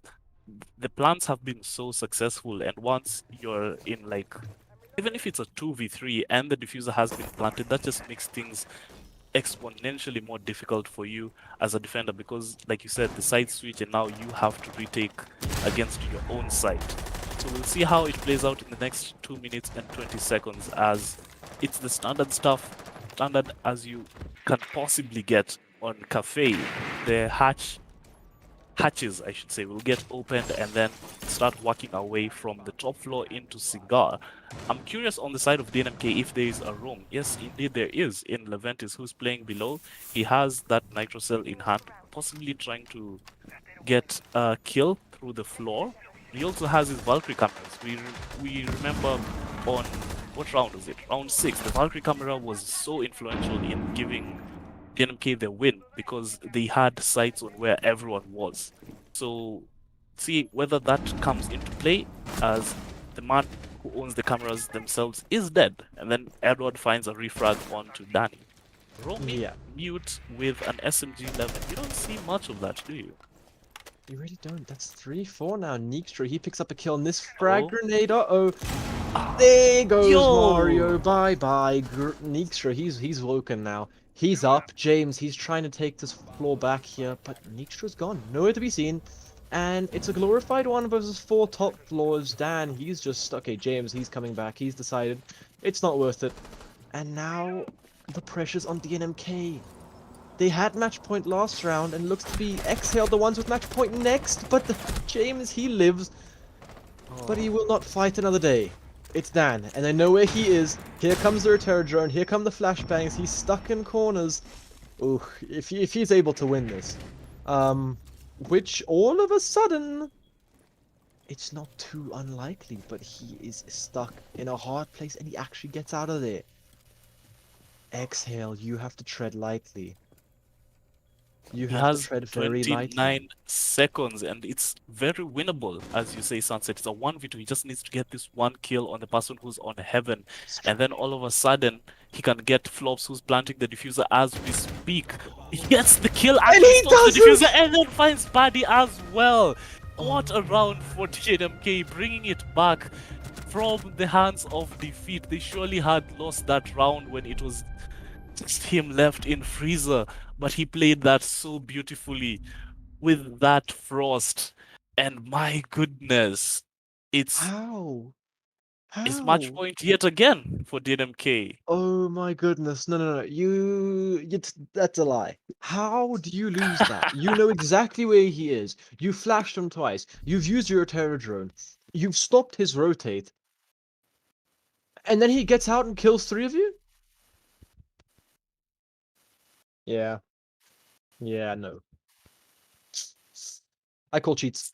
the plans have been so successful, and once you're in like, even if it's a 2v3 and the diffuser has been planted, that just makes things exponentially more difficult for you as a defender, because like you said, the side switch, and now you have to retake against your own side. So we'll see how it plays out in the next 2 minutes and 20 seconds, as it's the standard stuff, standard as you can possibly get on Cafe. The hatches, I should say, will get opened and then start working away from the top floor into Cigar. I'm curious on the side of DNMK if there is a room. Yes, indeed there is in Leventis, who's playing below. He has that Nitro Cell in hand, possibly trying to get a kill through the floor. He also has his Valkyrie cameras. We remember on, what round was it? Round 6. The Valkyrie camera was so influential in giving DNMK the win, because they had sights on where everyone was. So see whether that comes into play, as the man who owns the cameras themselves is dead, and then Edward finds a refrag onto Danny. Roaming Yeah. mute with an SMG-11. You don't see much of that, do you? You really don't. That's 3-4 now. Neekstra, he picks up a kill on this frag Oh. grenade. Uh-oh. There goes Yo! Mario. Bye-bye. Neekstra, he's woken now. He's up. James, he's trying to take this floor back here, but Neekstra's gone. Nowhere to be seen. And it's a glorified 1 versus 4 top floors. Dan, he's just... Okay, James, he's coming back. He's decided it's not worth it. And now the pressure's on DNMK. They had match point last round, and looks to be Exhale the ones with match point next, but James, he lives, but he will not fight another day. It's Dan, and I know where he is. Here comes the Return drone, here come the flashbangs, he's stuck in corners. Ooh, if he's able to win this. Which all of a sudden, it's not too unlikely, but he is stuck in a hard place, and he actually gets out of there. Exhale, you have to tread lightly. You He have to has tread very 29 lightly. seconds, and it's very winnable, as you say, Sunset. It's a 1v2. He just needs to get this one kill on the person who's on heaven, and then all of a sudden, he can get Flops, who's planting the diffuser as we speak. He gets the kill, And actually he stops the does it! diffuser, and then finds Paddy as well. What a round for DNMK, bringing it back from the hands of defeat. They surely had lost that round when it was just him left in freezer, but he played that so beautifully with that frost. And my goodness, it's How? match How? point yet again for DNMK. Oh my goodness. No. That's a lie. How do you lose that? You know exactly where he is. You flashed him twice. You've used your terror drone. You've stopped his rotate. And then he gets out and kills 3 of you? Yeah. Yeah, no. I call cheats.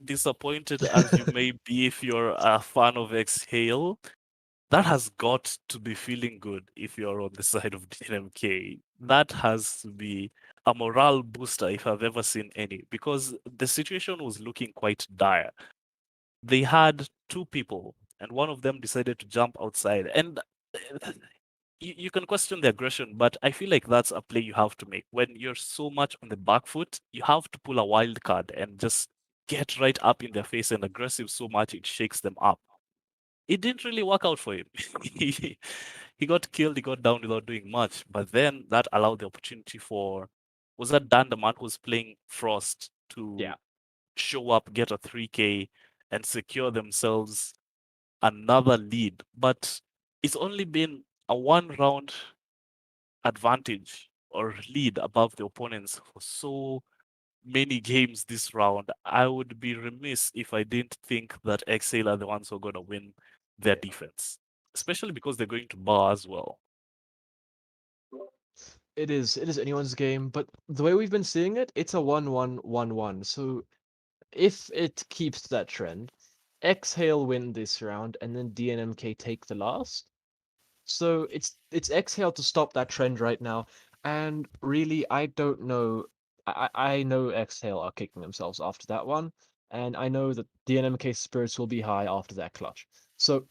Disappointed as you may be if you're a fan of Exhale, that has got to be feeling good if you're on the side of DNMK. That has to be a morale booster if I've ever seen any, because the situation was looking quite dire. They had 2 people, and one of them decided to jump outside. And you can question the aggression, but I feel like that's a play you have to make. When you're so much on the back foot, you have to pull a wild card and just get right up in their face and aggressive so much it shakes them up. It didn't really work out for him. he he got killed, he got down without doing much. But then that allowed the opportunity for, was that Dan the man who was playing Frost to Yeah. show up, get a 3K, and secure themselves another lead. But it's only been a 1 round advantage or lead above the opponents for so many games this round. I would be remiss if I didn't think that Exhale are the ones who are going to win their defense, especially because they're going to bar as well. It is anyone's game, but the way we've been seeing it, it's a 1-1-1-1. So if it keeps that trend, Exhale win this round, and then DNMK take the last. So it's Exhale to stop that trend right now. And really, I don't know. I know Exhale are kicking themselves after that one, and I know that DNMK spirits will be high after that clutch. So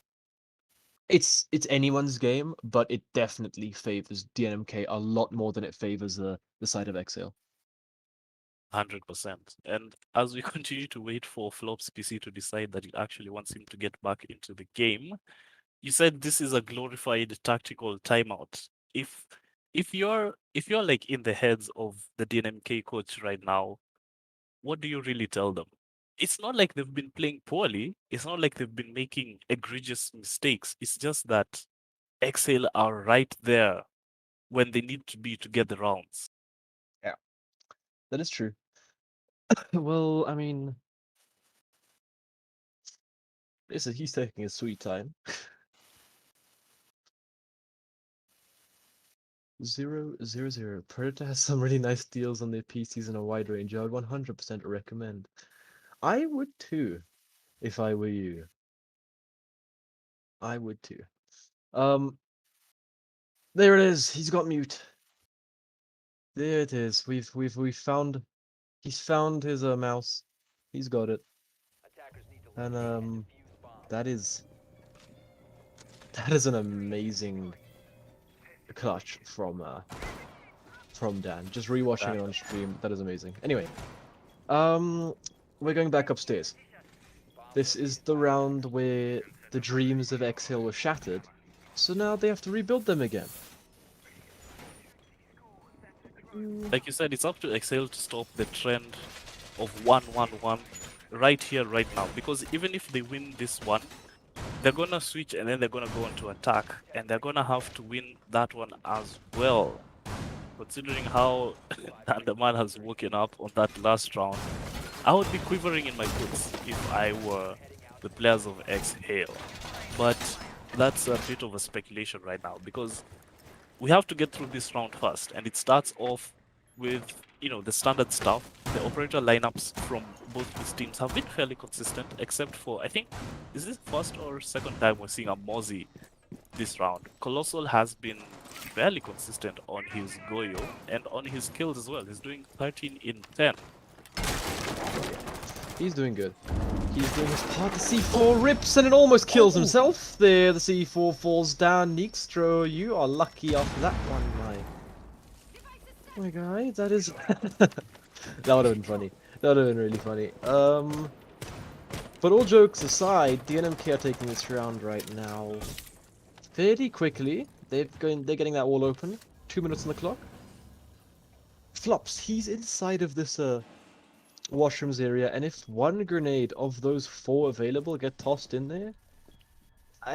it's anyone's game, but it definitely favors DNMK a lot more than it favors the side of Exhale. 100%. And as we continue to wait for Flop's PC to decide that it actually wants him to get back into the game, you said this is a glorified tactical timeout. If you're like in the heads of the DNMK coach right now, what do you really tell them? It's not like they've been playing poorly. It's not like they've been making egregious mistakes. It's just that Exhale are right there when they need to be to get the rounds. That is true. Well, I mean, he's taking his sweet time. 000. Predator has some really nice deals on their PCs in a wide range. I would 100% recommend. I would too, if I were you. I would too. There it is. He's got mute. There it is. We've found. He's found his mouse. He's got it. And that is an amazing clutch from Dan. Just rewatching it on stream, that is amazing. Anyway, we're going back upstairs. This is the round where the dreams of Exhale were shattered, so now they have to rebuild them again. Like you said, it's up to Excel to stop the trend of 1-1-1 right here, right now. Because even if they win this one, they're gonna switch and then they're gonna go on to attack, and they're gonna have to win that one as well. Considering how Andaman has woken up on that last round, I would be quivering in my boots if I were the players of Exhale. But that's a bit of a speculation right now because we have to get through this round first, and it starts off with, the standard stuff. The operator lineups from both these teams have been fairly consistent, except for, I think, is this first or second time we're seeing a Mozzie this round? Colossal has been fairly consistent on his Goyo and on his kills as well. He's doing 13 in 10. He's doing good. He's doing his part. The C4 rips and it almost kills himself. There, the C4 falls down. Nixtro, you are lucky after that one, my guy. That is... that would have been funny. That would have been really funny. But all jokes aside, DNMK are taking this round right now fairly quickly. They're getting that wall open. 2 minutes on the clock. Flops, he's inside of this washrooms area, and if one grenade of those 4 available get tossed in there,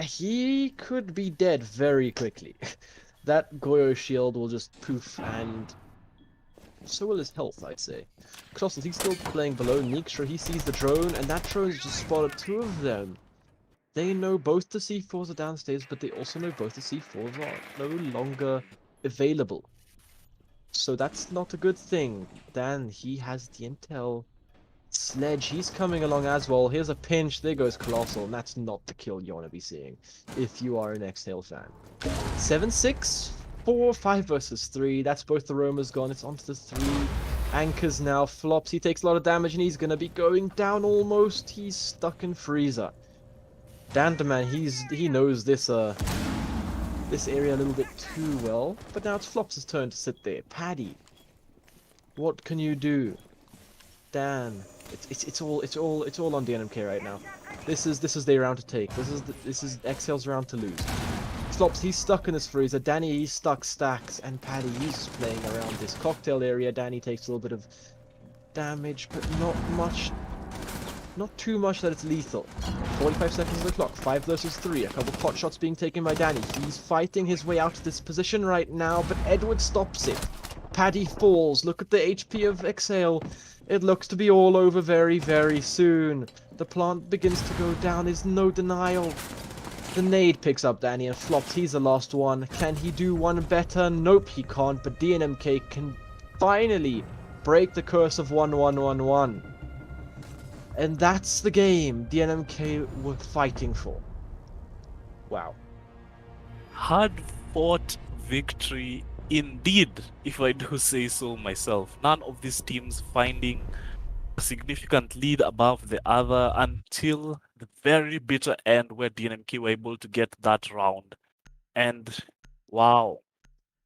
he could be dead very quickly. That Goyo shield will just poof, and so will his health, I'd say. Colossal, he's still playing below. Nixtra, he sees the drone, and that drone's just spotted 2 of them. They know both the C4s are downstairs, but they also know both the C4s are no longer available. So that's not a good thing. Dan, he has the intel. Sledge, he's coming along as well. Here's a pinch. There goes Colossal. And that's not the kill you want to be seeing if you are an Exhale fan. 7-6, 4, 5 versus 3. That's both the roamers gone. It's onto the 3. Anchors now. Flops. He takes a lot of damage and he's going to be going down almost. He's stuck in Freezer. Dandaman, he knows this area a little bit too well. But now it's Flops' turn to sit there. Paddy, what can you do? Dan, It's all on DNMK right now. This is their round to take. This is Exhale's round to lose. Slops, he's stuck in this freezer. Danny, he's stuck stacks, and Paddy, he's playing around this cocktail area. Danny takes a little bit of damage, but not much. Not too much that it's lethal. 45 seconds on the clock. 5 versus 3. A couple pot shots being taken by Danny. He's fighting his way out of this position right now, but Edward stops it. Paddy falls. Look at the HP of Exhale. It looks to be all over very, very soon. The plant begins to go down. There's no denial. The nade picks up Danny and flops. He's the last one. Can he do one better? Nope, he can't. But DNMK can finally break the curse of 1-1-1-1. And that's the game DNMK were fighting for. Wow. Hard-fought victory indeed, if I do say so myself. None of these teams finding a significant lead above the other until the very bitter end where DNMK were able to get that round. And wow,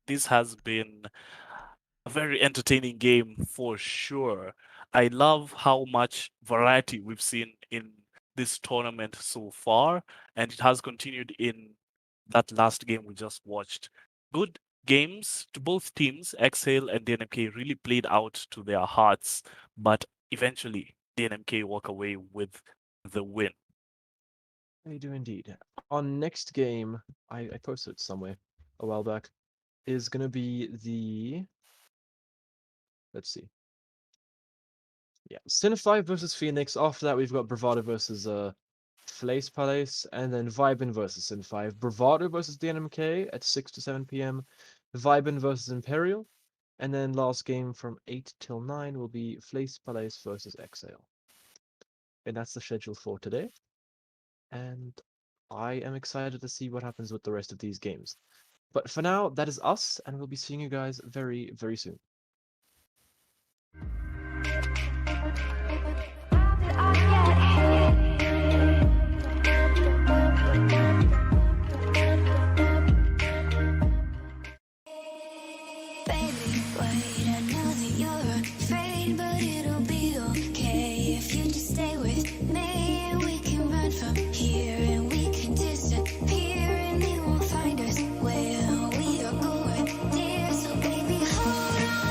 this has been a very entertaining game for sure. I love how much variety we've seen in this tournament so far, and it has continued in that last game we just watched. Good games to both teams. Exhale and DNMK really played out to their hearts, but eventually DNMK walk away with the win. They do indeed. Our next game, I posted it somewhere a while back, is going to be the... Let's see. Yeah, Sin 5 versus Phoenix. After that, we've got Bravado versus Flace Palace, and then Vibin versus Sin 5. Bravado versus DNMK at 6 to 7 p.m. Vibin versus Imperial. And then last game from 8 till 9 will be Flace Palace versus Exhale. And that's the schedule for today. And I am excited to see what happens with the rest of these games. But for now, that is us, and we'll be seeing you guys very, very soon. Baby, wait, I know that you're afraid, but it'll be okay if you just stay with me. And we can run from here, and we can disappear, and they won't find us where we are going, dear. So baby, hold on.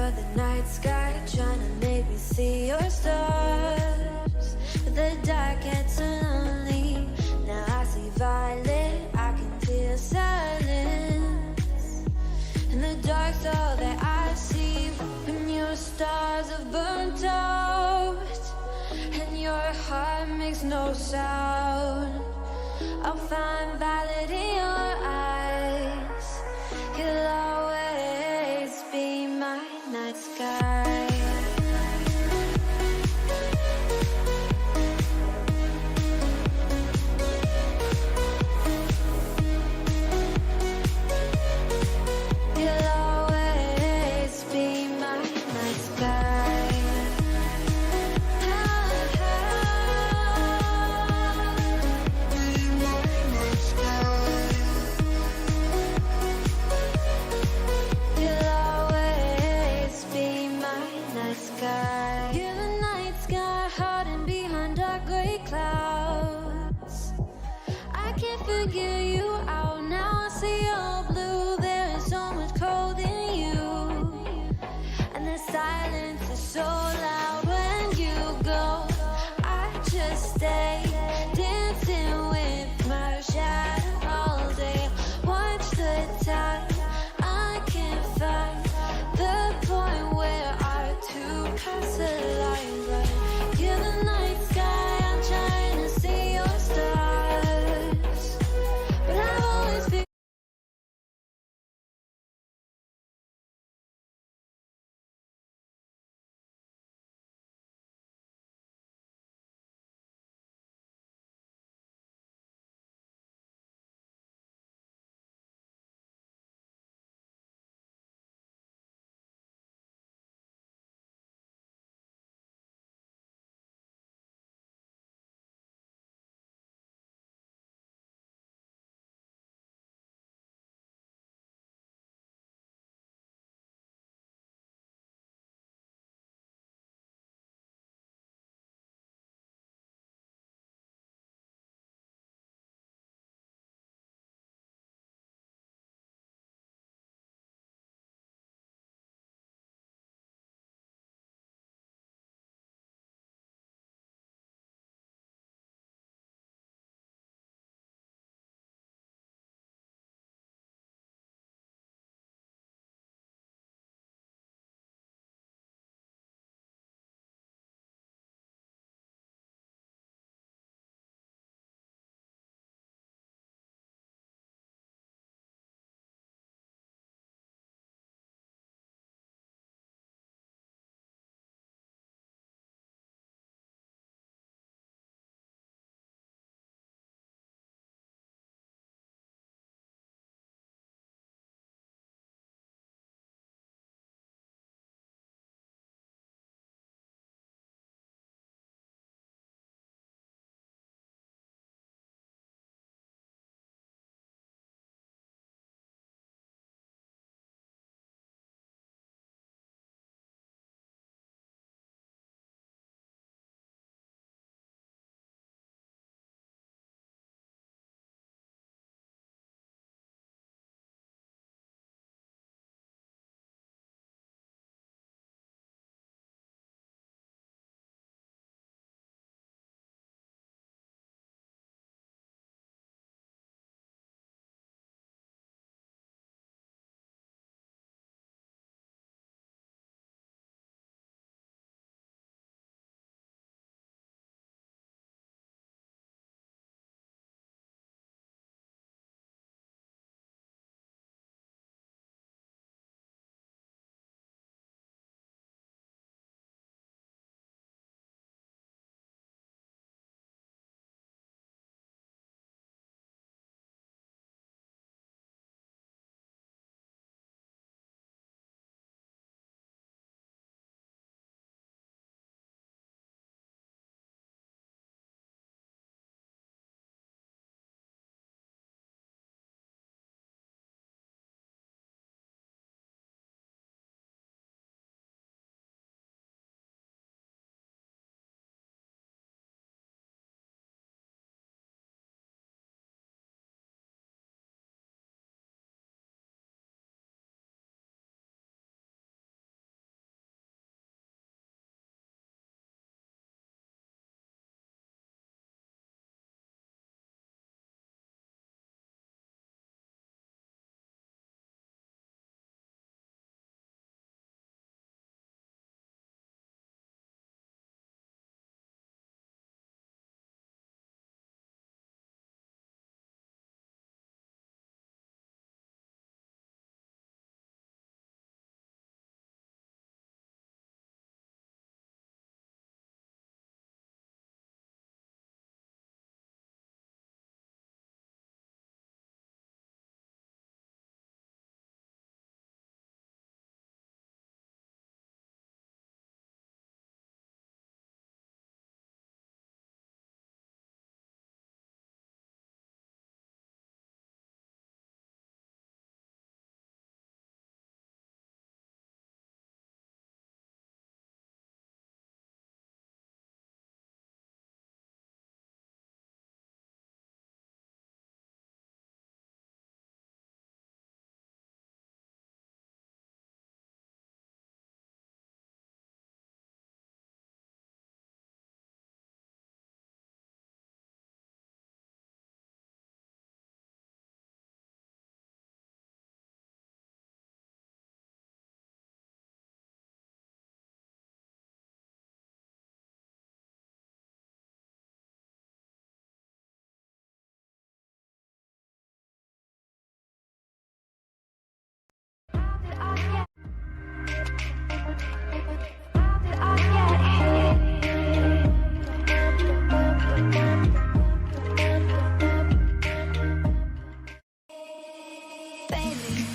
You're the night sky trying to make me see your stars. But the dark gets so lonely. Now I see violet, I can feel silence. And the dark's all that I see. When your stars have burnt out and your heart makes no sound, I'll find violet in your eyes. You'll always be my night sky. You'll always be my night sky. You'll always be my night sky. You're the night sky hiding behind dark gray clouds. I can't figure you out now. I see your blue. There is so much cold in you, and the silence is so loud when you go. I just stay dancing with my shadow all day. Watch the time. I can't find the point where our two paths align. But you're the night sky. I'm trying to see your stars, but I've always been.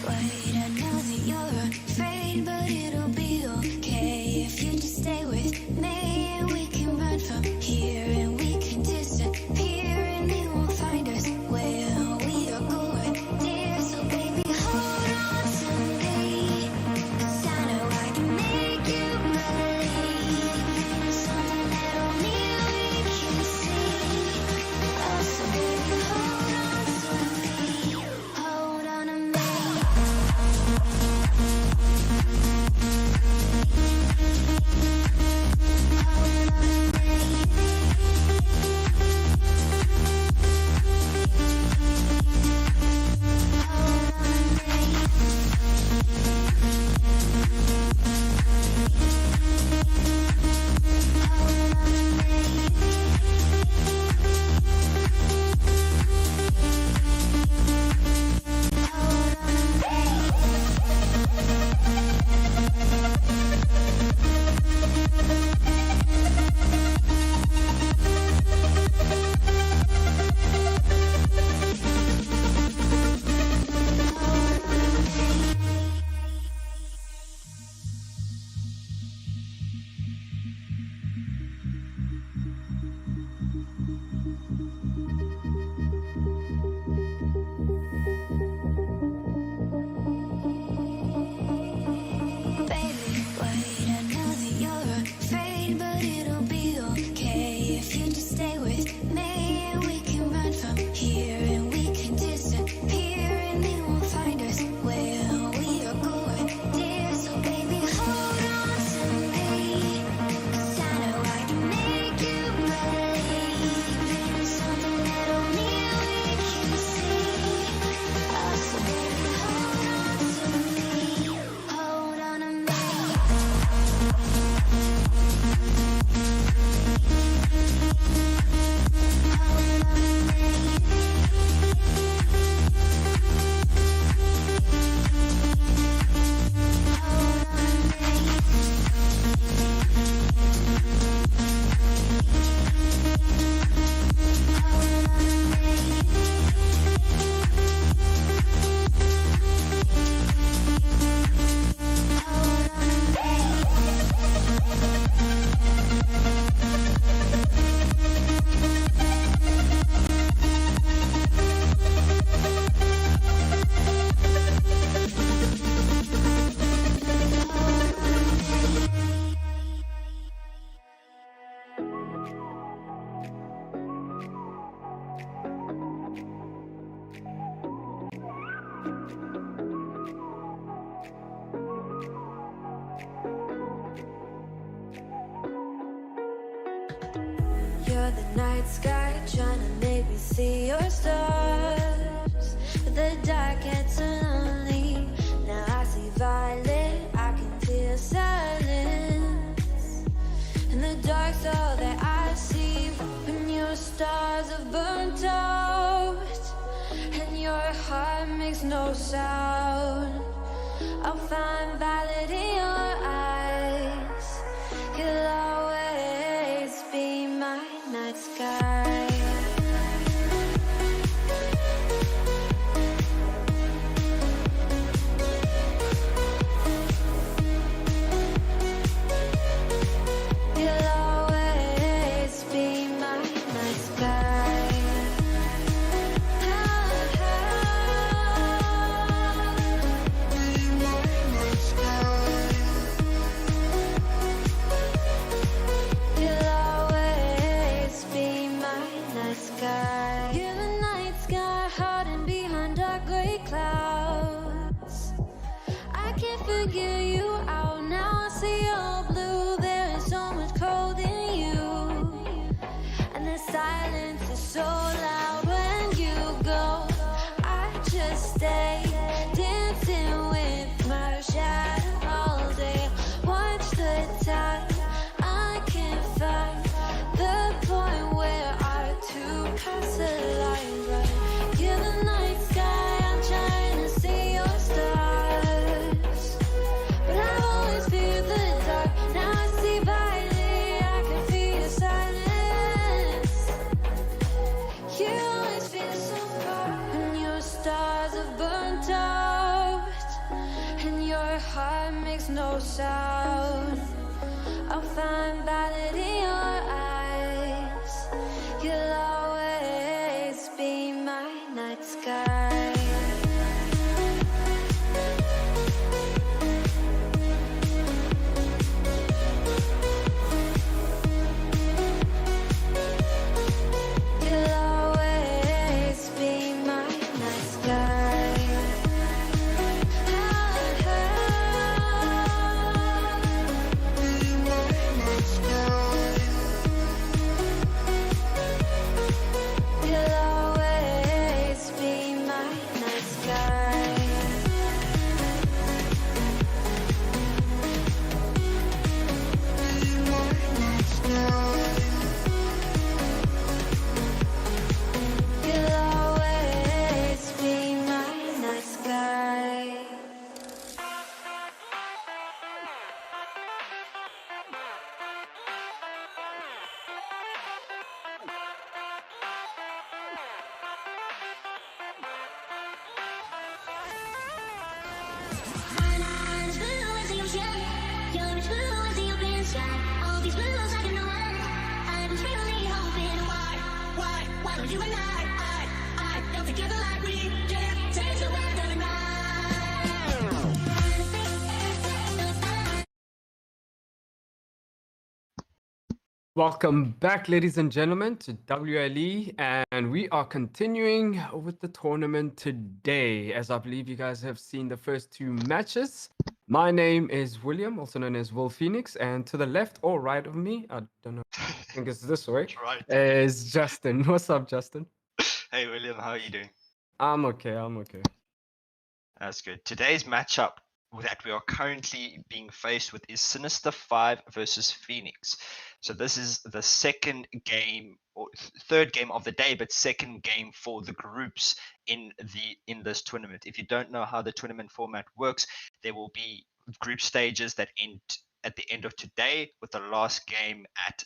wait, I know that you're afraid, but it'll be okay if you just stay with me. And we can run from here, and we can disappear, and they won't find us where we are going, dear. So baby, hold on to me, 'cause I know I can make you believe something that only we can see. Oh, so baby, hold on to me, hold on to me. Baby, wait, I know that you're afraid, but it'll be okay if you just stay with me. And we can run from here, and we can disappear, and they won't find us where we are going, dear. So baby, hold on to me, 'cause I know I can make you believe something that only we can see. Oh, so baby, hold on to me, hold on to me. You're the night sky trying to make me see your stars, but the dark gets so lonely. Now I see violet, I can feel silence. And the dark's all that I see when your stars have burnt out, and your heart makes no sound. I'll find violet in your eyes. You'll always be my night sky. You'll always be my night sky. Be my night sky. You'll always be my night sky. You're the night sky hiding behind dark gray clouds. I can't figure you out now. I see all blue. There is so much cold in you, and the silence is so loud when you go. I just stay dancing with my shadow all day. Watch the time. I can't find the point where our two paths align. But you're the night sky. I'm trying to see your stars, but I've always feared the dark. Now I see violet. I can feel your silence. You always feel so far when your stars have burnt out. heart makes no sound. I'll find valid in your eyes. You'll always be my night sky. You'll always be my night sky. You'll always be my night sky. You'll always be my night sky. Mine's blue as the ocean, yours blue as the open sky. All these blues I can know. I was really hoping why don't you and I come together like we can change the weather tonight. Welcome back, ladies and gentlemen, to WLE, and we are continuing with the tournament today. As I believe you guys have seen the first two matches. My name is William, also known as Will Phoenix, and to the left or right of me, I don't know, I think it's this way, Right. is Justin. What's up, Justin? Hey William, how are you doing? I'm okay. That's good. Today's matchup that we are currently being faced with is Sinister 5 versus Phoenix. So this is the second game or third game of the day, but second game for the groups in this tournament. If you don't know how the tournament format works, there will be group stages that end at the end of today with the last game at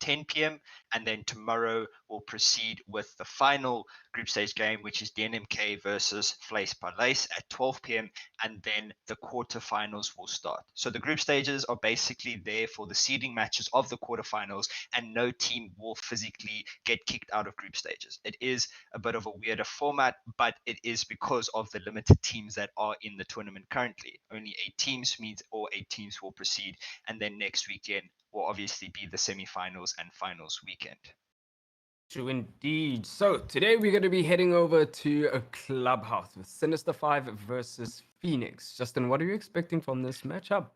10 p.m. and then tomorrow we'll proceed with the final group stage game, which is DNMK versus Flace Palace at 12 p.m. and then the quarterfinals will start. So the group stages are basically there for the seeding matches of the quarterfinals, and no team will physically get kicked out of group stages. It is a bit of a weirder format, but it is because of the limited teams that are in the tournament currently. Only 8 teams means all 8 teams will proceed, and then next weekend will obviously be the semifinals and finals weekend. True indeed. So today we're going to be heading over to a clubhouse with Sinister 5 versus Phoenix. Justin, what are you expecting from this matchup?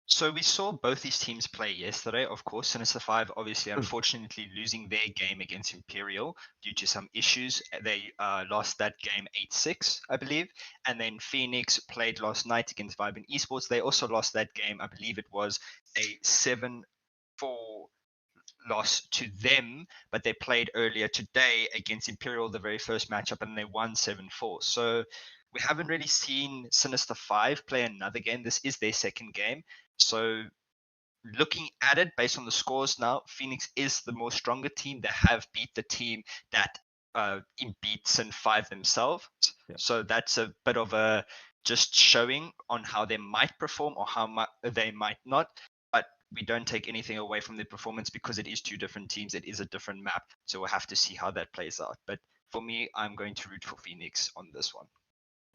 So we saw both these teams play yesterday. Of course, Sinister 5 obviously unfortunately losing their game against Imperial due to some issues. They lost that game 8-6, I believe. And then Phoenix played last night against Vibrant Esports. They also lost that game. I believe it was a 7-4 loss to them, but they played earlier today against Imperial, the very first matchup, and they won 7-4. So we haven't really seen Sinister 5 play another game. This is their second game. So looking at it based on the scores now, Phoenix is the more stronger team. They have beat the team that beat Sin 5 themselves. Yeah. So that's a bit of a just showing on how they might perform or how they might not. But we don't take anything away from their performance because it is two different teams. It is a different map. So we'll have to see how that plays out. But for me, I'm going to root for Phoenix on this one.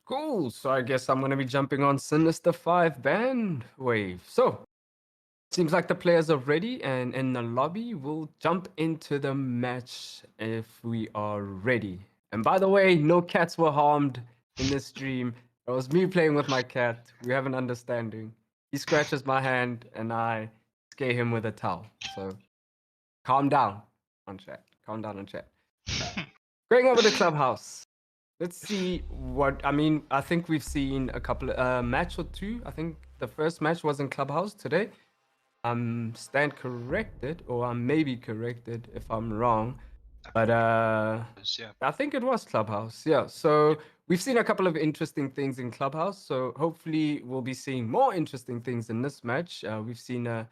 Cool. So I guess I'm going to be jumping on Sinister 5 bandwave. So seems like the players are ready and in the lobby. We'll jump into the match if we are ready. And by the way, no cats were harmed in this stream. It was me playing with my cat. We have an understanding. He scratches my hand and I scare him with a towel. So calm down on chat. Calm down on chat. Going over to Clubhouse. Let's see what, I mean, I think we've seen a couple of match or two. I think the first match was in Clubhouse today. Stand corrected, or I may be corrected if I'm wrong. But Yeah. I think it was Clubhouse. Yeah. So we've seen a couple of interesting things in Clubhouse. So hopefully we'll be seeing more interesting things in this match. We've seen a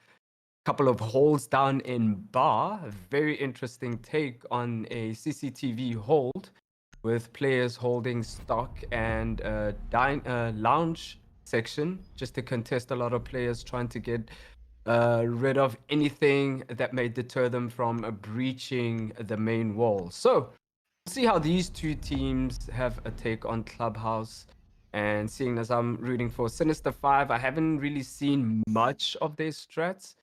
couple of holes down in bar. A very interesting take on a CCTV hold with players holding stock and lounge section just to contest a lot of players trying to get rid of anything that may deter them from breaching the main wall. So we'll see how these two teams have a take on Clubhouse. And seeing as I'm rooting for Sinister 5, I haven't really seen much of their strats.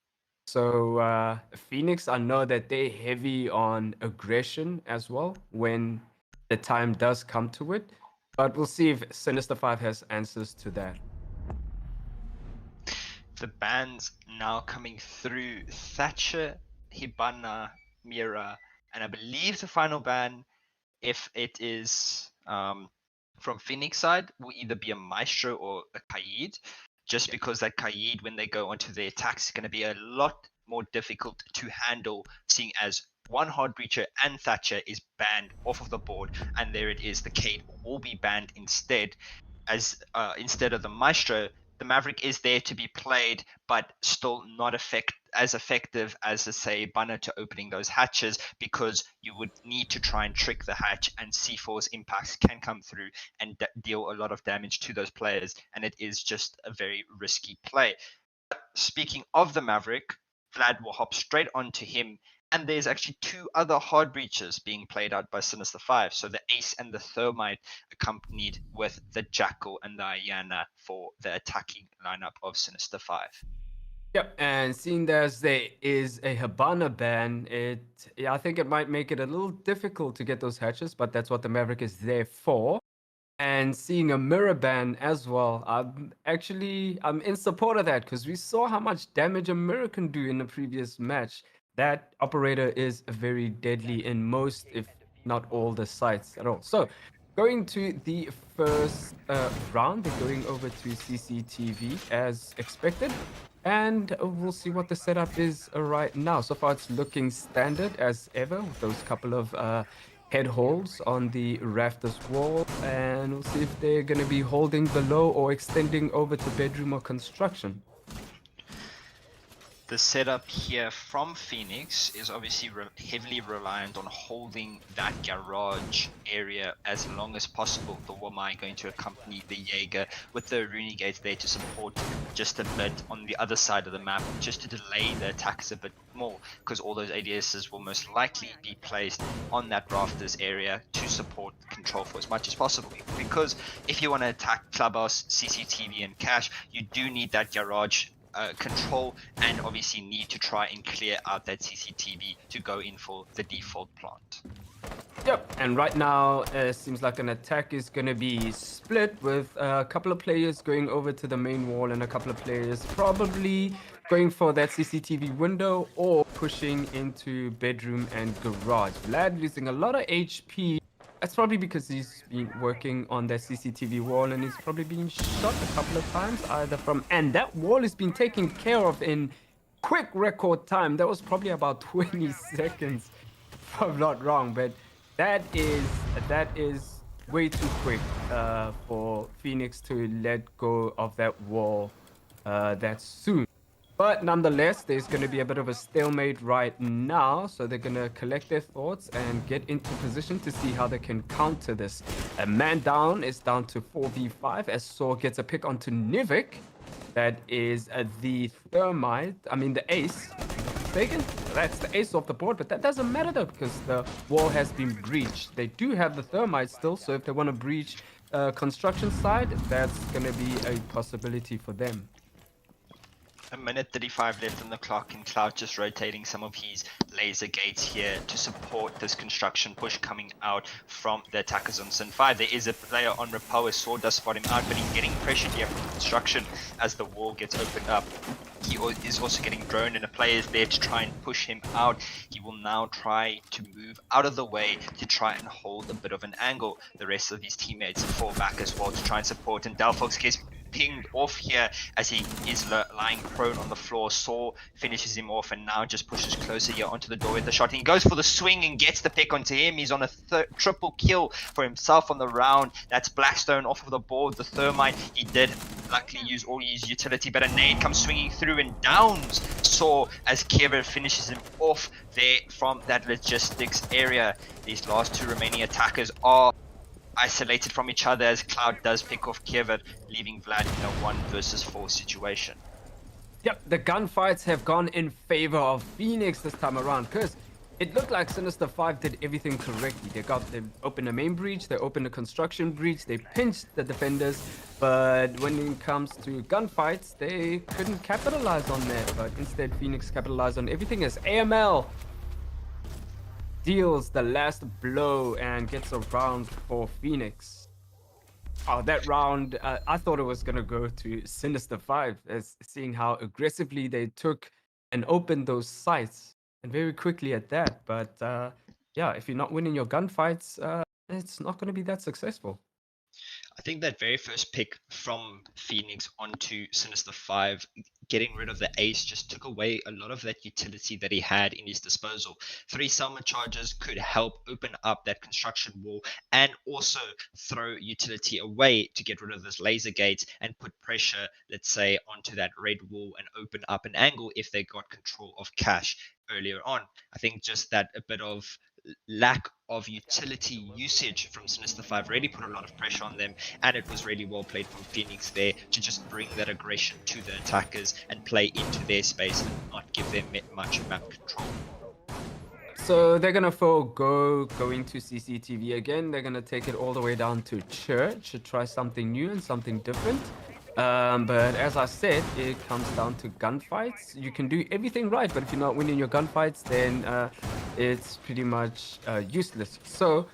So Phoenix, I know that they're heavy on aggression as well when the time does come to it. But we'll see if Sinister 5 has answers to that. The bans now coming through: Thatcher, Hibana, Mira, and I believe the final ban, if it is from Phoenix side, will either be a Maestro or a Kaid, just because that Kaid, when they go onto the attacks, is going to be a lot more difficult to handle, seeing as one hard breacher and Thatcher is banned off of the board, and there it is, the Kaid will be banned instead, as instead of the Maestro. The Maverick is there to be played, but still not as effective as, say, Banner to opening those hatches, because you would need to try and trick the hatch, and C4's impacts can come through and deal a lot of damage to those players, and it is just a very risky play. Speaking of the Maverick, Vlad will hop straight onto him, and there's actually two other hard breaches being played out by Sinister 5. So the Ace and the Thermite, accompanied with the Jackal and the Ayana for the attacking lineup of Sinister 5. Yep, and seeing as there is a Hibana ban, I think it might make it a little difficult to get those hatches, but that's what the Maverick is there for. And seeing a mirror ban as well, I'm in support of that, because we saw how much damage a mirror can do in the previous match. That operator is very deadly in most, if not all, the sites at all. So going to the first round, they're going over to CCTV as expected. And we'll see what the setup is right now. So far, it's looking standard as ever, with those couple of head holds on the rafters wall. And we'll see if they're going to be holding below or extending over to bedroom or construction. The setup here from Phoenix is obviously heavily reliant on holding that garage area as long as possible. The Wamai going to accompany the Jaeger with the Rooney Gates there to support just a bit on the other side of the map, just to delay the attacks a bit more, because all those ADSs will most likely be placed on that rafters area to support control for as much as possible. Because if you want to attack Clubhouse, CCTV and Cash, you do need that garage control, and obviously need to try and clear out that CCTV to go in for the default plant. Yep, and right now it seems like an attack is going to be split, with a couple of players going over to the main wall and a couple of players probably going for that CCTV window or pushing into bedroom and garage. Vlad losing a lot of HP. That's probably because he's been working on that CCTV wall, and he's probably been shot a couple of times either from... And that wall is being taken care of in quick record time. That was probably about 20 seconds, if I'm not wrong. But that is way too quick for Phoenix to let go of that wall that soon. But nonetheless, there's going to be a bit of a stalemate right now. So they're going to collect their thoughts and get into position to see how they can counter this. A man down is down to 4v5 as Saw gets a pick onto Nivik. That is the Thermite. I mean, the Ace. That's the Ace off the board, but that doesn't matter though, because the wall has been breached. They do have the Thermite still, so if they want to breach construction side, that's going to be a possibility for them. A minute 35 left on the clock, and Cloud just rotating some of his laser gates here to support this construction push coming out from the attackers on Sin 5. There is a player on Repower. Sword does spot him out, but he's getting pressured here from construction as the wall gets opened up. He is also getting droned, and a player is there to try and push him out. He will now try to move out of the way to try and hold a bit of an angle. The rest of his teammates fall back as well to try and support, and Delphox gets pinged off here as he is lying prone on the floor. Saw finishes him off and now just pushes closer here onto the door with the shot. He goes for the swing and gets the pick onto him. He's on a triple kill for himself on the round. That's Blackstone off of the board. The Thermite, he did luckily use all his utility, but a nade comes swinging through and downs Saw as Kiever finishes him off there from that logistics area. These last two remaining attackers are isolated from each other as Cloud does pick off Kevin, leaving Vlad in a 1 versus 4 situation. Yep, the gunfights have gone in favor of Phoenix this time around because it looked like Sinister 5 did everything correctly. They opened a main breach, they opened a construction breach, they pinched the defenders, but when it comes to gunfights, they couldn't capitalize on that. But instead, Phoenix capitalized on everything as AML deals the last blow and gets a round for Phoenix. Oh, that round, I thought it was going to go to Sinister 5, as seeing how aggressively they took and opened those sites, and very quickly at that. But yeah, if you're not winning your gunfights, it's not going to be that successful. I think that very first pick from Phoenix onto Sinister 5, getting rid of the ace, just took away a lot of that utility that he had in his disposal. 3 Selma charges could help open up that construction wall and also throw utility away to get rid of this laser gate and put pressure, let's say, onto that red wall and open up an angle if they got control of cash earlier on. I think just that a bit of lack of utility usage from Sinister 5 really put a lot of pressure on them, and it was really well played from Phoenix there to just bring that aggression to the attackers and play into their space and not give them much map control. So they're going to go into CCTV again. They're going to take it all the way down to church to try something new and something different. But as I said, it comes down to gunfights. You can do everything right, but if you're not winning your gunfights, then it's pretty much useless. So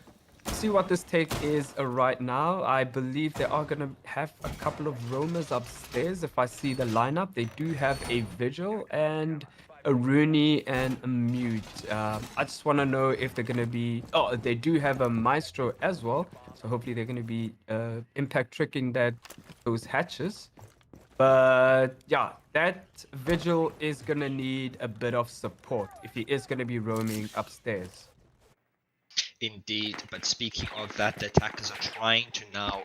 see what this take is right now. I believe they are going to have a couple of roamers upstairs. If I see the lineup, they do have a Vigil and a Rooney and a Mute. I just want to know if they're going to be... Oh, they do have a Maestro as well. So hopefully they're going to be impact tricking those hatches. But yeah, that Vigil is going to need a bit of support if he is going to be roaming upstairs. Indeed, but speaking of that, the attackers are trying to now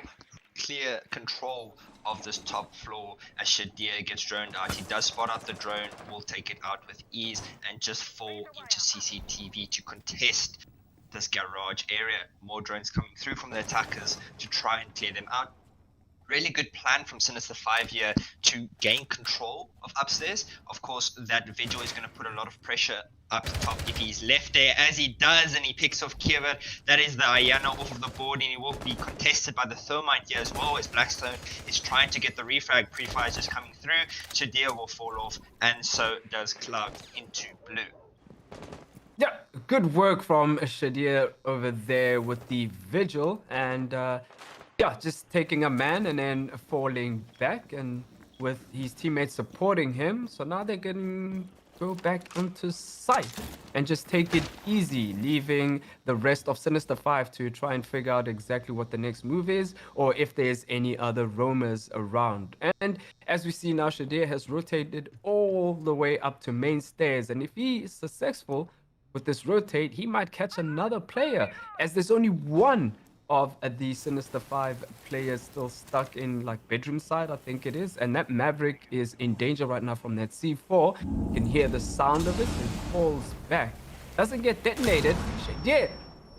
clear control of this top floor as Shadir gets droned out. He does spot out the drone, will take it out with ease and just fall into CCTV to contest this garage area. More drones coming through from the attackers to try and clear them out. Really good plan from Sinister 5 here to gain control of upstairs. Of course, that Vigil is going to put a lot of pressure up top if he's left there, as he does, and he picks off Kiever. That is the Ayana off of the board, and he will be contested by the Thermite here as well, as Blackstone is trying to get the refrag. Pre-fire is just coming through. Shadir will fall off, and so does Cloud into blue. Yeah, good work from Shadir over there with the Vigil, and yeah, just taking a man and then falling back, and with his teammates supporting him. So now they can go back onto site and just take it easy, leaving the rest of Sinister 5 to try and figure out exactly what the next move is, or if there's any other roamers around. And as we see now, Shadir has rotated all the way up to main stairs, and if he is successful with this rotate, he might catch another player, as there's only one of the Sinister 5 players still stuck in like bedroom side, I think it is, and that Maverick is in danger right now from that C4. You can hear the sound of it and falls back. Doesn't get detonated. Shadir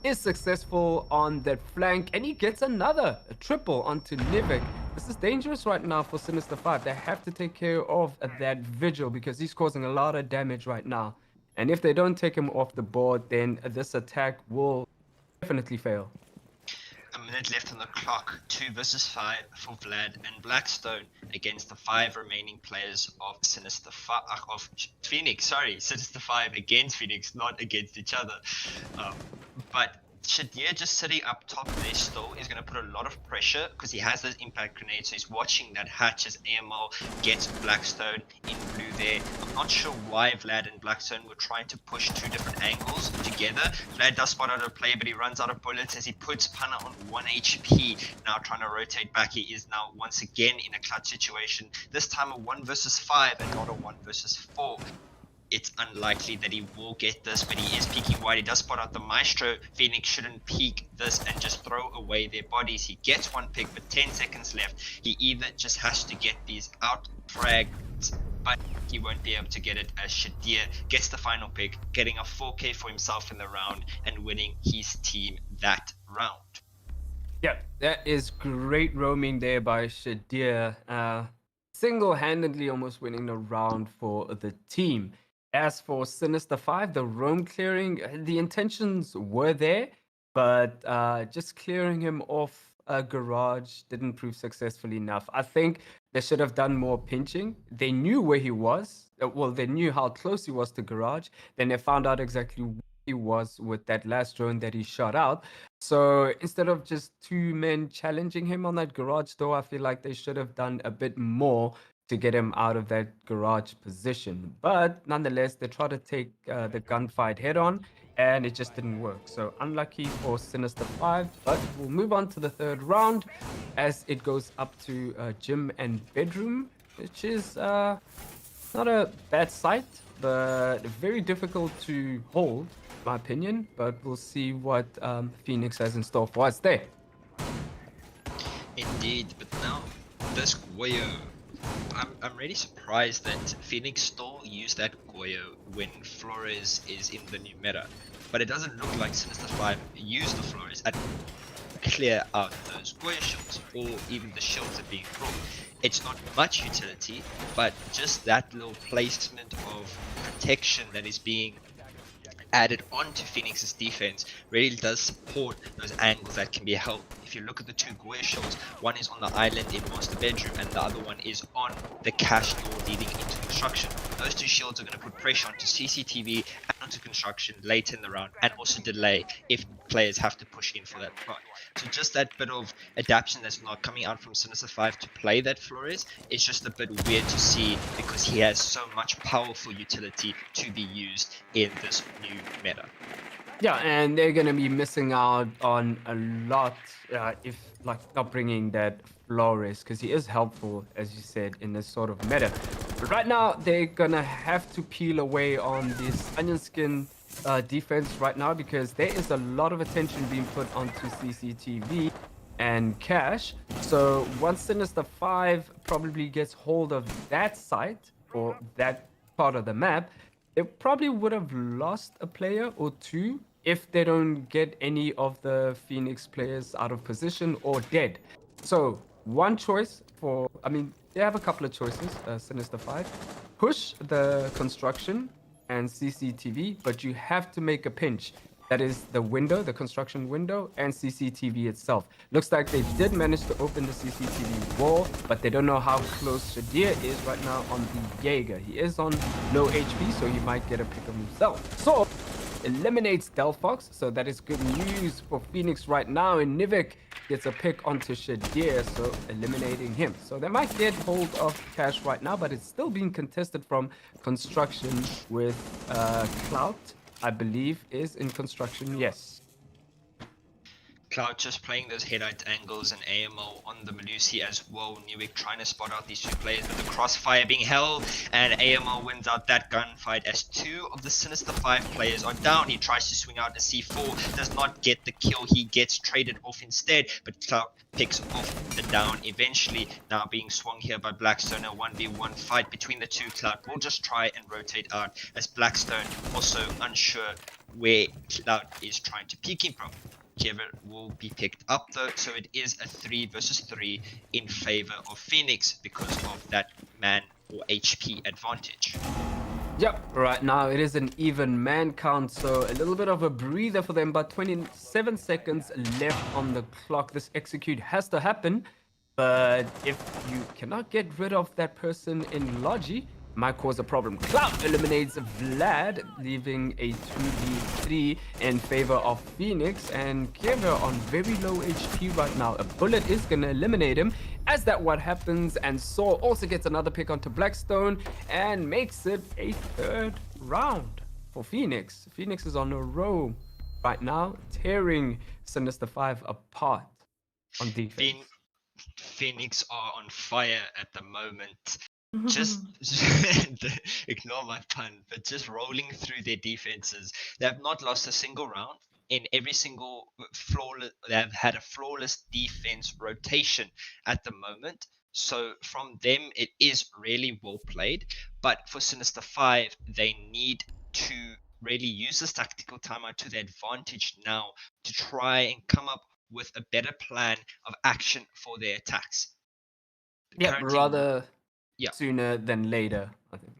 is successful on that flank, and he gets a triple onto Nivek. This is dangerous right now for Sinister 5. They have to take care of that Vigil because he's causing a lot of damage right now. And if they don't take him off the board, then this attack will definitely fail. A minute left on the clock, 2 versus 5 for Vlad and Blackstone against the 5 remaining players of Sinister 5, of Phoenix. Sorry, Sinister 5 against Phoenix, not against each other. But Shadir just sitting up top there still is going to put a lot of pressure because he has those impact grenades, so he's watching that hatch as AML gets Blackstone in blue there. I'm not sure why Vlad and Blackstone were trying to push 2 different angles together. Vlad does spot out a play, but he runs out of bullets as he puts Panna on 1 HP. Now trying to rotate back, he is now once again in a clutch situation. This time a 1 versus 5 and not a 1 versus 4. It's unlikely that he will get this, but he is peeking wide. He does spot out the Maestro. Phoenix shouldn't peek this and just throw away their bodies. He gets 1 pick, but 10 seconds left. He either just has to get these out frags, but he won't be able to get it as Shadir gets the final pick, getting a 4K for himself in the round and winning his team that round. Yeah, that is great roaming there by Shadir. Single-handedly almost winning the round for the team. As for Sinister 5, the roam clearing, the intentions were there, but just clearing him off a garage didn't prove successful enough. I think they should have done more pinching. They knew where he was. Well, they knew how close he was to garage. Then they found out exactly where he was with that last drone that he shot out. So instead of just two men challenging him on that garage door, I feel like they should have done a bit more to get him out of that garage position. But nonetheless, they tried to take the gunfight head on, and it just didn't work. So unlucky for Sinister 5, but we'll move on to the third round as it goes up to gym and bedroom, which is not a bad sight, but very difficult to hold, in my opinion. But we'll see what Phoenix has in store for us there. Indeed, but now this Goyo, I'm really surprised that Phoenix still used that Goyo when Flores is in the new meta. But it doesn't look like Sinister 5 used the Flores and clear out those Goyo shields, or even the shields that are being brought. It's not much utility, but just that little placement of protection that is being added onto Phoenix's defense really does support those angles that can be held. If you look at the two Goya shields, one is on the island in master bedroom and the other one is on the cash door leading into construction. Those two shields are going to put pressure onto CCTV and onto construction later in the round, and also delay if players have to push in for that plot. So just that bit of adaptation that's not coming out from Sinister 5 to play that Flores is just a bit weird to see, because he has so much powerful utility to be used in this new meta. Yeah, and they're going to be missing out on a lot if like not bringing that Flores, because he is helpful, as you said, in this sort of meta. But right now, they're going to have to peel away on this onion skin defense right now, because there is a lot of attention being put onto CCTV and cash. So once Sinister 5 probably gets hold of that site or that part of the map, they probably would have lost a player or two if they don't get any of the Phoenix players out of position or dead. So one choice for, I mean, they have a couple of choices, Sinister 5. Push the construction and CCTV, but you have to make a pinch. That is the window, the construction window, and CCTV itself. Looks like they did manage to open the CCTV wall, but they don't know how close Shadir is right now on the Jaeger. He is on low HP, so he might get a pick of himself. So, eliminates Delphox, so that is good news for Phoenix right now, and Nivik gets a pick onto Shadir, so eliminating him. So they might get hold of Cash right now, but it's still being contested from construction with Clout, I believe, is in construction, yes. Cloud just playing those headlight angles and AMO on the Melusi as well. Newick trying to spot out these two players with the crossfire being held, and AMO wins out that gunfight as two of the Sinister 5 players are down. He tries to swing out a C4, does not get the kill, he gets traded off instead, but Cloud picks off the down eventually. Now being swung here by Blackstone, a 1v1 fight between the two. Cloud will just try and rotate out as Blackstone also unsure where Cloud is trying to peek him from. Kevin will be picked up though, so it is a 3 versus 3 in favor of Phoenix because of that man or HP advantage. Yep, right now it is an even man count, so a little bit of a breather for them, but 27 seconds left on the clock. This execute has to happen, but if you cannot get rid of that person in Logi, might cause a problem. Cloud eliminates Vlad, leaving a 2v3 in favor of Phoenix, and Kiever on very low HP right now. A bullet is gonna eliminate him, as that what happens, and Saw also gets another pick onto Blackstone and makes it a third round for Phoenix. Phoenix is on a row right now, tearing Sinister 5 apart on defense. Phoenix are on fire at the moment. Just ignore my pun, but just rolling through their defenses. They have not lost a single round in every single flawless. They have had a flawless defense rotation at the moment. So from them, it is really well played. But for Sinister 5, they need to really use this tactical timeout to their advantage now to try and come up with a better plan of action for their attacks. Yeah, Currently, rather yeah. sooner than later, I think.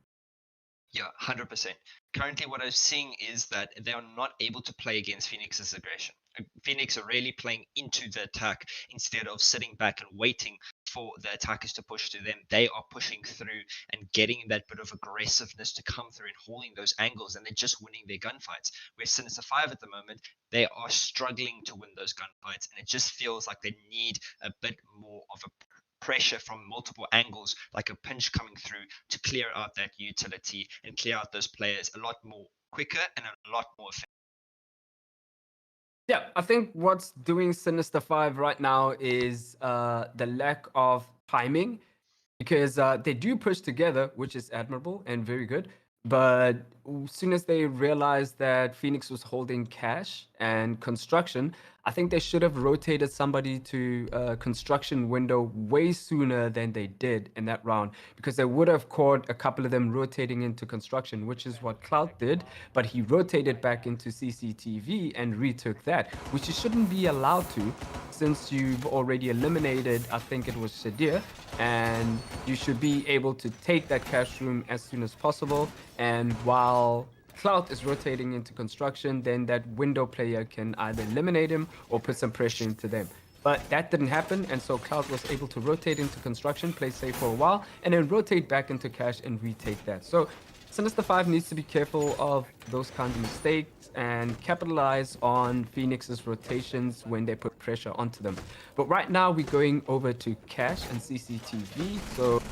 Yeah, 100%. Currently, what I'm seeing is that they are not able to play against Phoenix's aggression. Phoenix are really playing into the attack instead of sitting back and waiting for the attackers to push to them. They are pushing through and getting that bit of aggressiveness to come through and holding those angles, and they're just winning their gunfights. Where Sinister 5 at the moment, they are struggling to win those gunfights, and it just feels like they need a bit more of a pressure from multiple angles, like a pinch coming through to clear out that utility and clear out those players a lot more quicker and a lot more effective. Yeah, I think what's doing Sinister 5 right now is the lack of timing because they do push together, which is admirable and very good. But as soon as they realized that Phoenix was holding cash and construction, I think they should have rotated somebody to construction window way sooner than they did in that round because they would have caught a couple of them rotating into construction, which is what Cloud did. But he rotated back into CCTV and retook that, which you shouldn't be allowed to since you've already eliminated, I think it was Shadir, and you should be able to take that cash room as soon as possible. And while Cloud is rotating into construction, then that window player can either eliminate him or put some pressure into them. But that didn't happen, and so Cloud was able to rotate into construction, play safe for a while, and then rotate back into cash and retake that. So Sinister 5 needs to be careful of those kinds of mistakes and capitalize on Phoenix's rotations when they put pressure onto them. But right now we're going over to cash and CCTV, so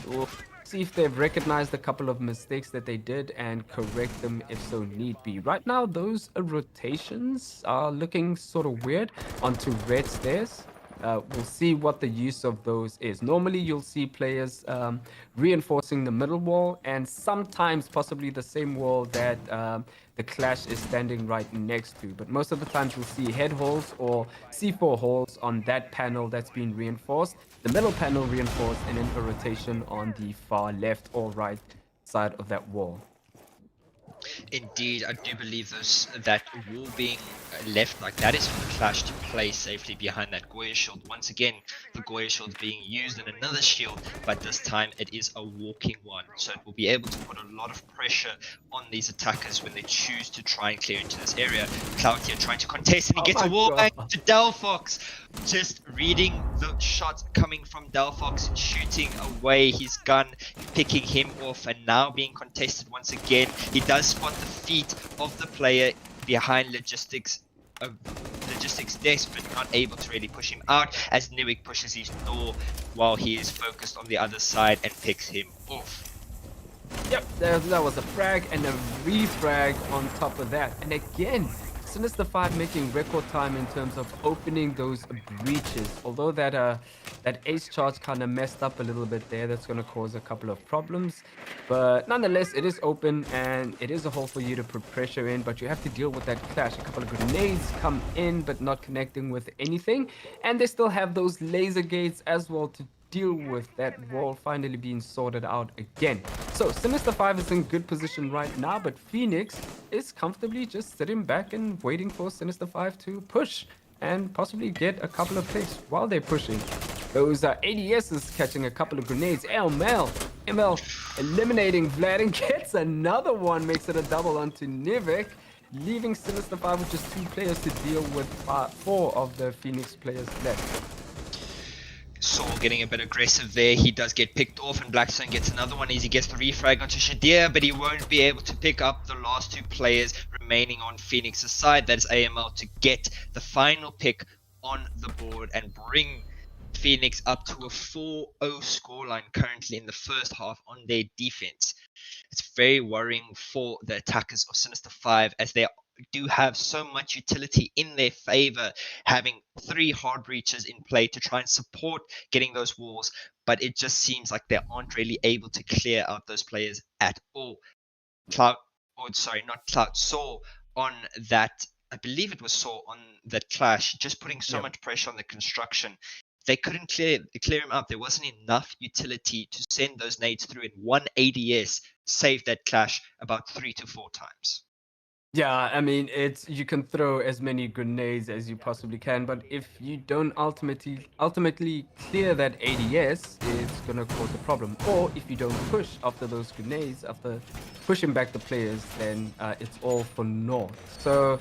we'll see if they've recognized a couple of mistakes that they did and correct them if so need be. Right now, those rotations are looking sort of weird onto red stairs. We'll see what the use of those is. Normally, you'll see players reinforcing the middle wall and sometimes possibly the same wall that the Clash is standing right next to. But most of the times, you'll see head holes or C4 holes on that panel that's been reinforced, the middle panel reinforced, and then a rotation on the far left or right side of that wall. Indeed, I do believe that wall being left like that is for the Clash to play safely behind that Goya shield. Once again, the Goya shield being used in another shield, but this time it is a walking one. So it will be able to put a lot of pressure on these attackers when they choose to try and clear into this area. Cloud here trying to contest and he gets a wall back to Delphox. Just reading the shot coming from Delphox and shooting away his gun, picking him off, and now being contested once again. He does spot the feet of the player behind logistics desk, but not able to really push him out as Newig pushes his door while he is focused on the other side and picks him off. Yep, that was a frag and a refrag on top of that. And again, Sinister 5 making record time in terms of opening those breaches. Although that ace charge kind of messed up a little bit there, that's going to cause a couple of problems. But nonetheless, it is open and it is a hole for you to put pressure in, but you have to deal with that clash. A couple of grenades come in, but not connecting with anything. And they still have those laser gates as well to deal with that wall finally being sorted out again. So Sinister 5 is in good position right now, but Phoenix is comfortably just sitting back and waiting for Sinister 5 to push and possibly get a couple of picks while they're pushing. Those ADS is catching a couple of grenades. ML eliminating Vlad and gets another one, makes it a double onto Nivek, leaving Sinister 5 with just 2 players to deal with 4 of the Phoenix players left. Saul getting a bit aggressive there. He does get picked off, and Blackstone gets another one as he gets the refrag onto Shadir, but he won't be able to pick up the last 2 players remaining on Phoenix's side. That is AML to get the final pick on the board and bring Phoenix up to a 4-0 scoreline currently in the first half on their defense. It's very worrying for the attackers of Sinister 5 as they do have so much utility in their favor, having 3 hard breaches in play to try and support getting those walls, but it just seems like they aren't really able to clear out those players at all. Saw on that, I believe it was Saw on that clash, just putting so much pressure on the construction. They couldn't clear him out. There wasn't enough utility to send those nades through, and 1 ADS saved that clash about 3 to 4 times. Yeah, I mean, it's you can throw as many grenades as you possibly can, but if you don't ultimately clear that ADS, it's gonna cause a problem. Or if you don't push after those grenades, after pushing back the players, then it's all for naught. So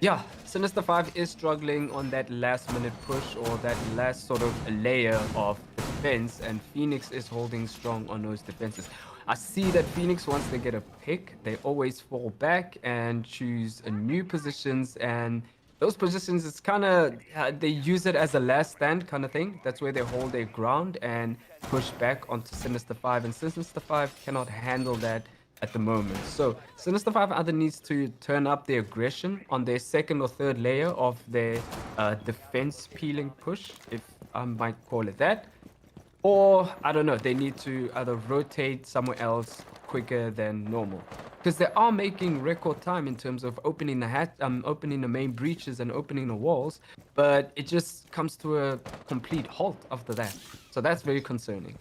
yeah, Sinister 5 is struggling on that last minute push or that last sort of layer of defense, and Phoenix is holding strong on those defenses. I see that Phoenix, once they get a pick, they always fall back and choose a new positions, and those positions, it's kind of they use it as a last stand kind of thing. That's where they hold their ground and push back onto Sinister 5, and Sinister 5 cannot handle that at the moment. So Sinister 5 either needs to turn up their aggression on their second or third layer of their defense peeling push, if I might call it that, or I don't know, they need to either rotate somewhere else quicker than normal. Because they are making record time in terms of opening opening the main breaches and opening the walls, but it just comes to a complete halt after that. So that's very concerning.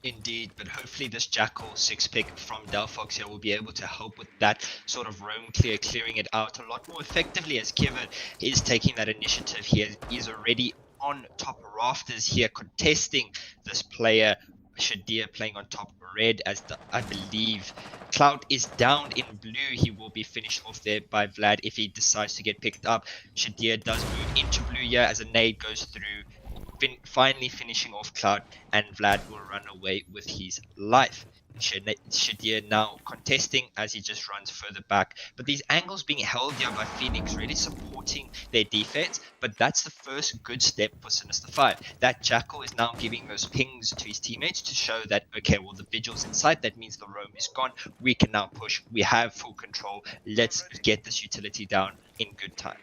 Indeed, but hopefully this Jackal 6-pick from Delphox here will be able to help with that sort of roam clear, clearing it out a lot more effectively, as Kevin is taking that initiative here. He's already on top rafters here, contesting this player. Shadir playing on top red, as I believe Cloud is down in blue. He will be finished off there by Vlad if he decides to get picked up. Shadir does move into blue here as a nade goes through, finally finishing off Cloud, and Vlad will run away with his life. Shadir now contesting as he just runs further back. But these angles being held here by Phoenix really supporting their defense. But that's the first good step for Sinister 5. That Jackal is now giving those pings to his teammates to show that, okay, well, the Vigil's in sight. That means the roam is gone. We can now push. We have full control. Let's get this utility down in good time.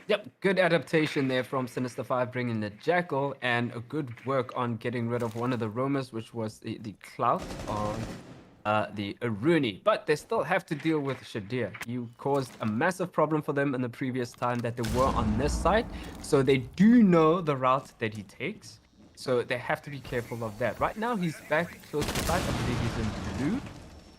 Yep, good adaptation there from Sinister 5, bringing the Jackal, and a good work on getting rid of one of the roamers, which was the Clout on the Aruni. But they still have to deal with Shadir. You caused a massive problem for them in the previous time that they were on this side, so they do know the route that he takes. So they have to be careful of that. Right now, he's back close to side. I believe he's in blue.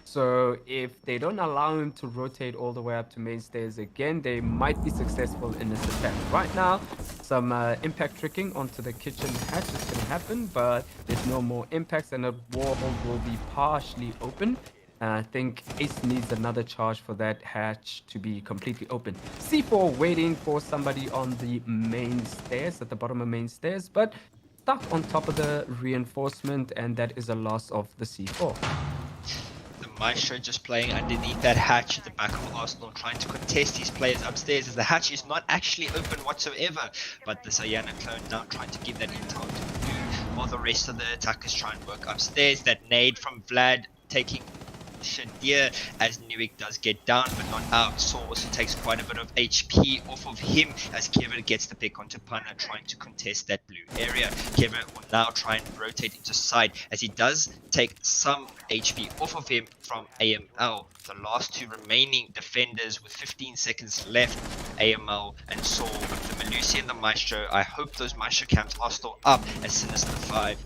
So if they don't allow him to rotate all the way up to mainstays again, they might be successful in this attack. Right now, some impact tricking onto the kitchen hatch is going to happen, but there's no more impacts, and the warhold will be partially open. I think Ace needs another charge for that hatch to be completely open. C4 waiting for somebody on the main stairs, at the bottom of main stairs, but stuck on top of the reinforcement, and that is a loss of the C4. Maestro just playing underneath that hatch at the back of Arsenal, trying to contest his players upstairs, as the hatch is not actually open whatsoever. But the Sayana clone now trying to give that intel to Blue, while the rest of the attackers try and work upstairs. That nade from Vlad taking Shadir as Newick does get down but not out. Saw also takes quite a bit of HP off of him as Kevin gets the pick onto Pana, trying to contest that blue area. Kevin will now try and rotate into side as he does take some HP off of him from AML. The last two remaining defenders with 15 seconds left, AML and Saw, the Melusi and the Maestro. I hope those Maestro camps are still up as Sinister 5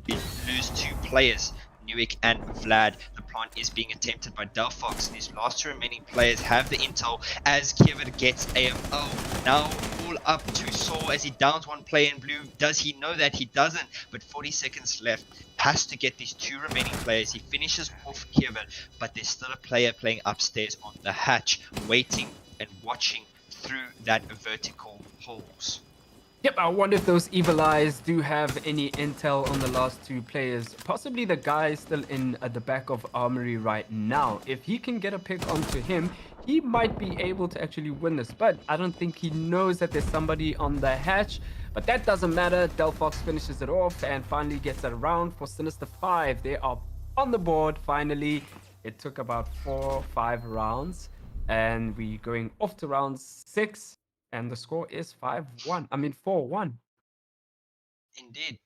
lose two players, Newick and Vlad. The plant is being attempted by Delphox. These last two remaining players have the intel as Kevin gets AML. Now all up to Saw as he downs one player in blue. Does he know that? He doesn't, but 40 seconds left. Has to get these two remaining players. He finishes off Kevin, but there's still a player playing upstairs on the hatch, waiting and watching through that vertical holes. Yep, I wonder if those evil eyes do have any intel on the last two players. Possibly the guy still in at the back of Armory right now. If he can get a pick onto him, he might be able to actually win this. But I don't think he knows that there's somebody on the hatch. But that doesn't matter. Delphox finishes it off and finally gets a round for Sinister 5. They are on the board finally. It took about 4 or 5 rounds. And we're going off to round 6. And the score is 5-1. I mean 4-1. Indeed.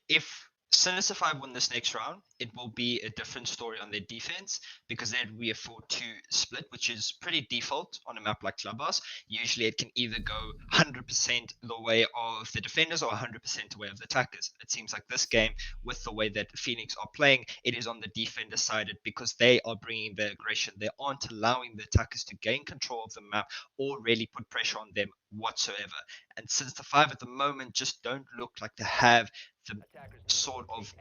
If Sinister 5 win this next round, it will be a different story on their defense because then we a 4-2 split, which is pretty default on a map like Clubhouse. Usually it can either go 100% the way of the defenders or 100% the way of the attackers. It seems like this game, with the way that Phoenix are playing, it is on the defender side because they are bringing the aggression. They aren't allowing the attackers to gain control of the map or really put pressure on them whatsoever. And Sinister 5 at the moment just don't look like they have the sort of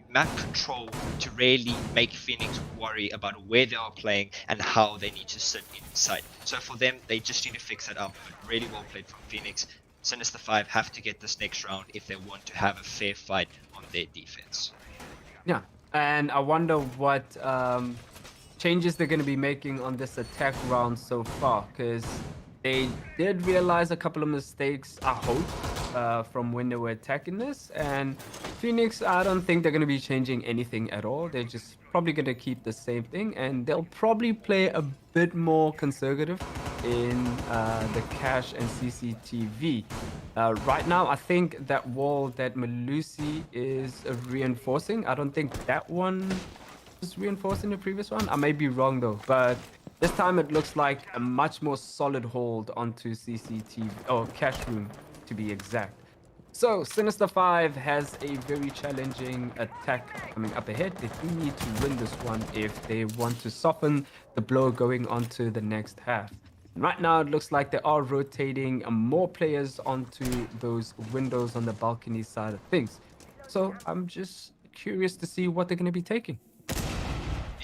map control to really make Phoenix worry about where they are playing and how they need to sit inside. So for them, they just need to fix that up. But really well played from Phoenix. Sinister 5 have to get this next round if they want to have a fair fight on their defense. Yeah, and I wonder what changes they're going to be making on this attack round so far, because they did realize a couple of mistakes, I hope, from when they were attacking this. And Phoenix, I don't think they're going to be changing anything at all. They're just probably going to keep the same thing, and they'll probably play a bit more conservative in the cache and CCTV. Right now, I think that wall that Malusi is reinforcing, I don't think that one was reinforcing the previous one. I may be wrong though, but this time it looks like a much more solid hold onto CCTV, or cache room to be exact. So Sinister 5 has a very challenging attack coming up ahead. They do need to win this one if they want to soften the blow going onto the next half. Right now, it looks like they are rotating more players onto those windows on the balcony side of things. So I'm just curious to see what they're going to be taking.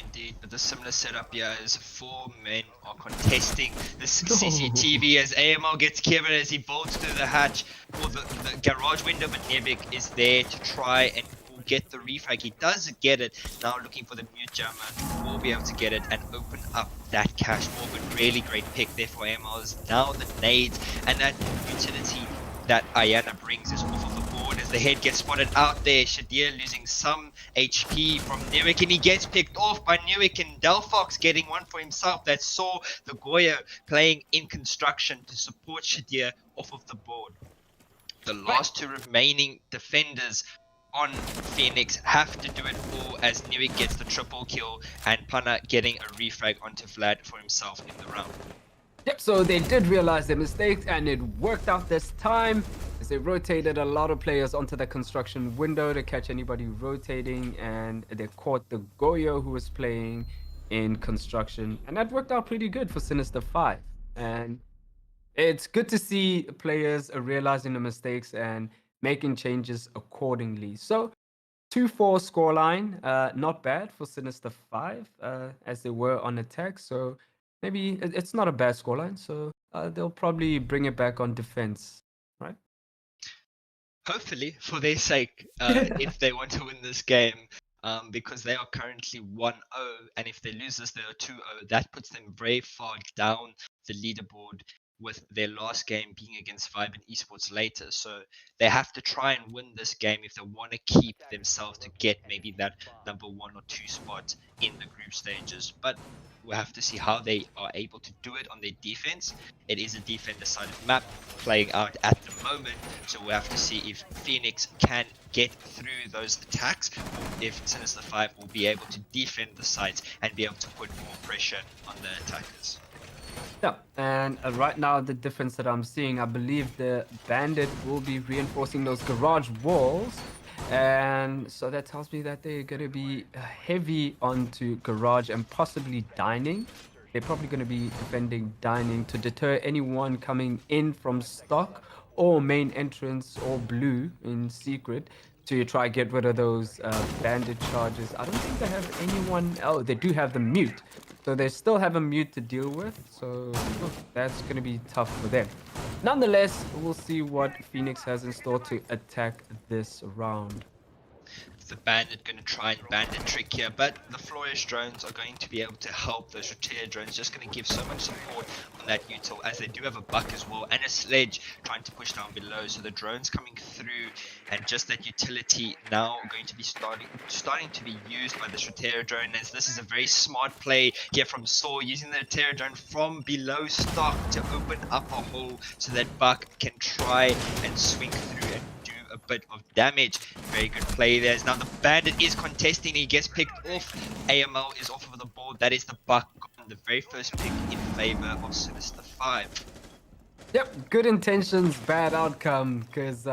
Indeed, but the similar setup here is 4 men are contesting this CCTV as AML gets Kevin as he bolts through the hatch or the garage window, but Nevik is there to try and get the refrag. He does get it. Now looking for the mute jammer, will be able to get it and open up that cache wall. But really great pick there for AML is now the nades and that utility that Ayana brings is off of the board as the head gets spotted out there. Shadir losing some HP from Newick, and he gets picked off by Newick, and Delphox getting one for himself. That saw the Goyo playing in construction to support Shadir off of the board. The last 2 remaining defenders on Phoenix have to do it all as Newick gets the triple kill and Pana getting a refrag onto Vlad for himself in the round. Yep, so they did realize their mistakes, and it worked out this time as they rotated a lot of players onto the construction window to catch anybody rotating, and they caught the Goyo who was playing in construction, and that worked out pretty good for Sinister 5. And it's good to see players realizing the mistakes and making changes accordingly. So 2-4 scoreline, not bad for Sinister 5 as they were on attack. So maybe it's not a bad scoreline. So they'll probably bring it back on defense, right? Hopefully, for their sake, if they want to win this game, because they are currently 1-0, and if they lose this, they are 2-0. That puts them very far down the leaderboard, with their last game being against Vibe and Esports later. So they have to try and win this game if they want to keep themselves to get maybe that number 1 or 2 spot in the group stages. But we'll have to see how they are able to do it on their defense. It is a defender-sided map playing out at the moment, so we'll have to see if Phoenix can get through those attacks, or if Sinister 5 will be able to defend the sites and be able to put more pressure on the attackers. Yeah, and right now the difference that I'm seeing, I believe the Bandit will be reinforcing those garage walls, and so that tells me that they're going to be heavy onto garage and possibly dining. They're probably going to be defending dining to deter anyone coming in from stock or main entrance or blue in secret to try to get rid of those bandit charges. I don't think they have anyone. Oh, they do have the mute. So they still have a mute to deal with, so that's going to be tough for them. Nonetheless, we'll see what Phoenix has in store to attack this round. The Bandit going to try and bandit trick here, but the Florish drones are going to be able to help. Those Rotea drones just going to give so much support on that util, as they do have a buck as well and a sledge trying to push down below. So the drones coming through, and just that utility now going to be starting to be used by the Rotea drone, as this is a very smart play here from Saw, using the Rotea drone from below stock to open up a hole so that Buck can try and swing through and do a bit of damage. Very good play there. Now the bandit is contesting. He gets picked off. AML is off of the board. That is the buck on the very first pick in favor of Sinister 5. Yep, good intentions, bad outcome, because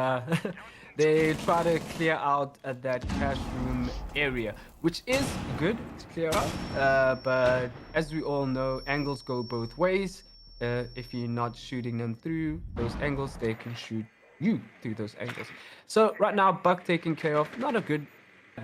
they try to clear out that cash room area, which is good to clear out. But as we all know, angles go both ways. If you're not shooting them through those angles, they can shoot you through those angles. So right now, Buck taken care of. Not a good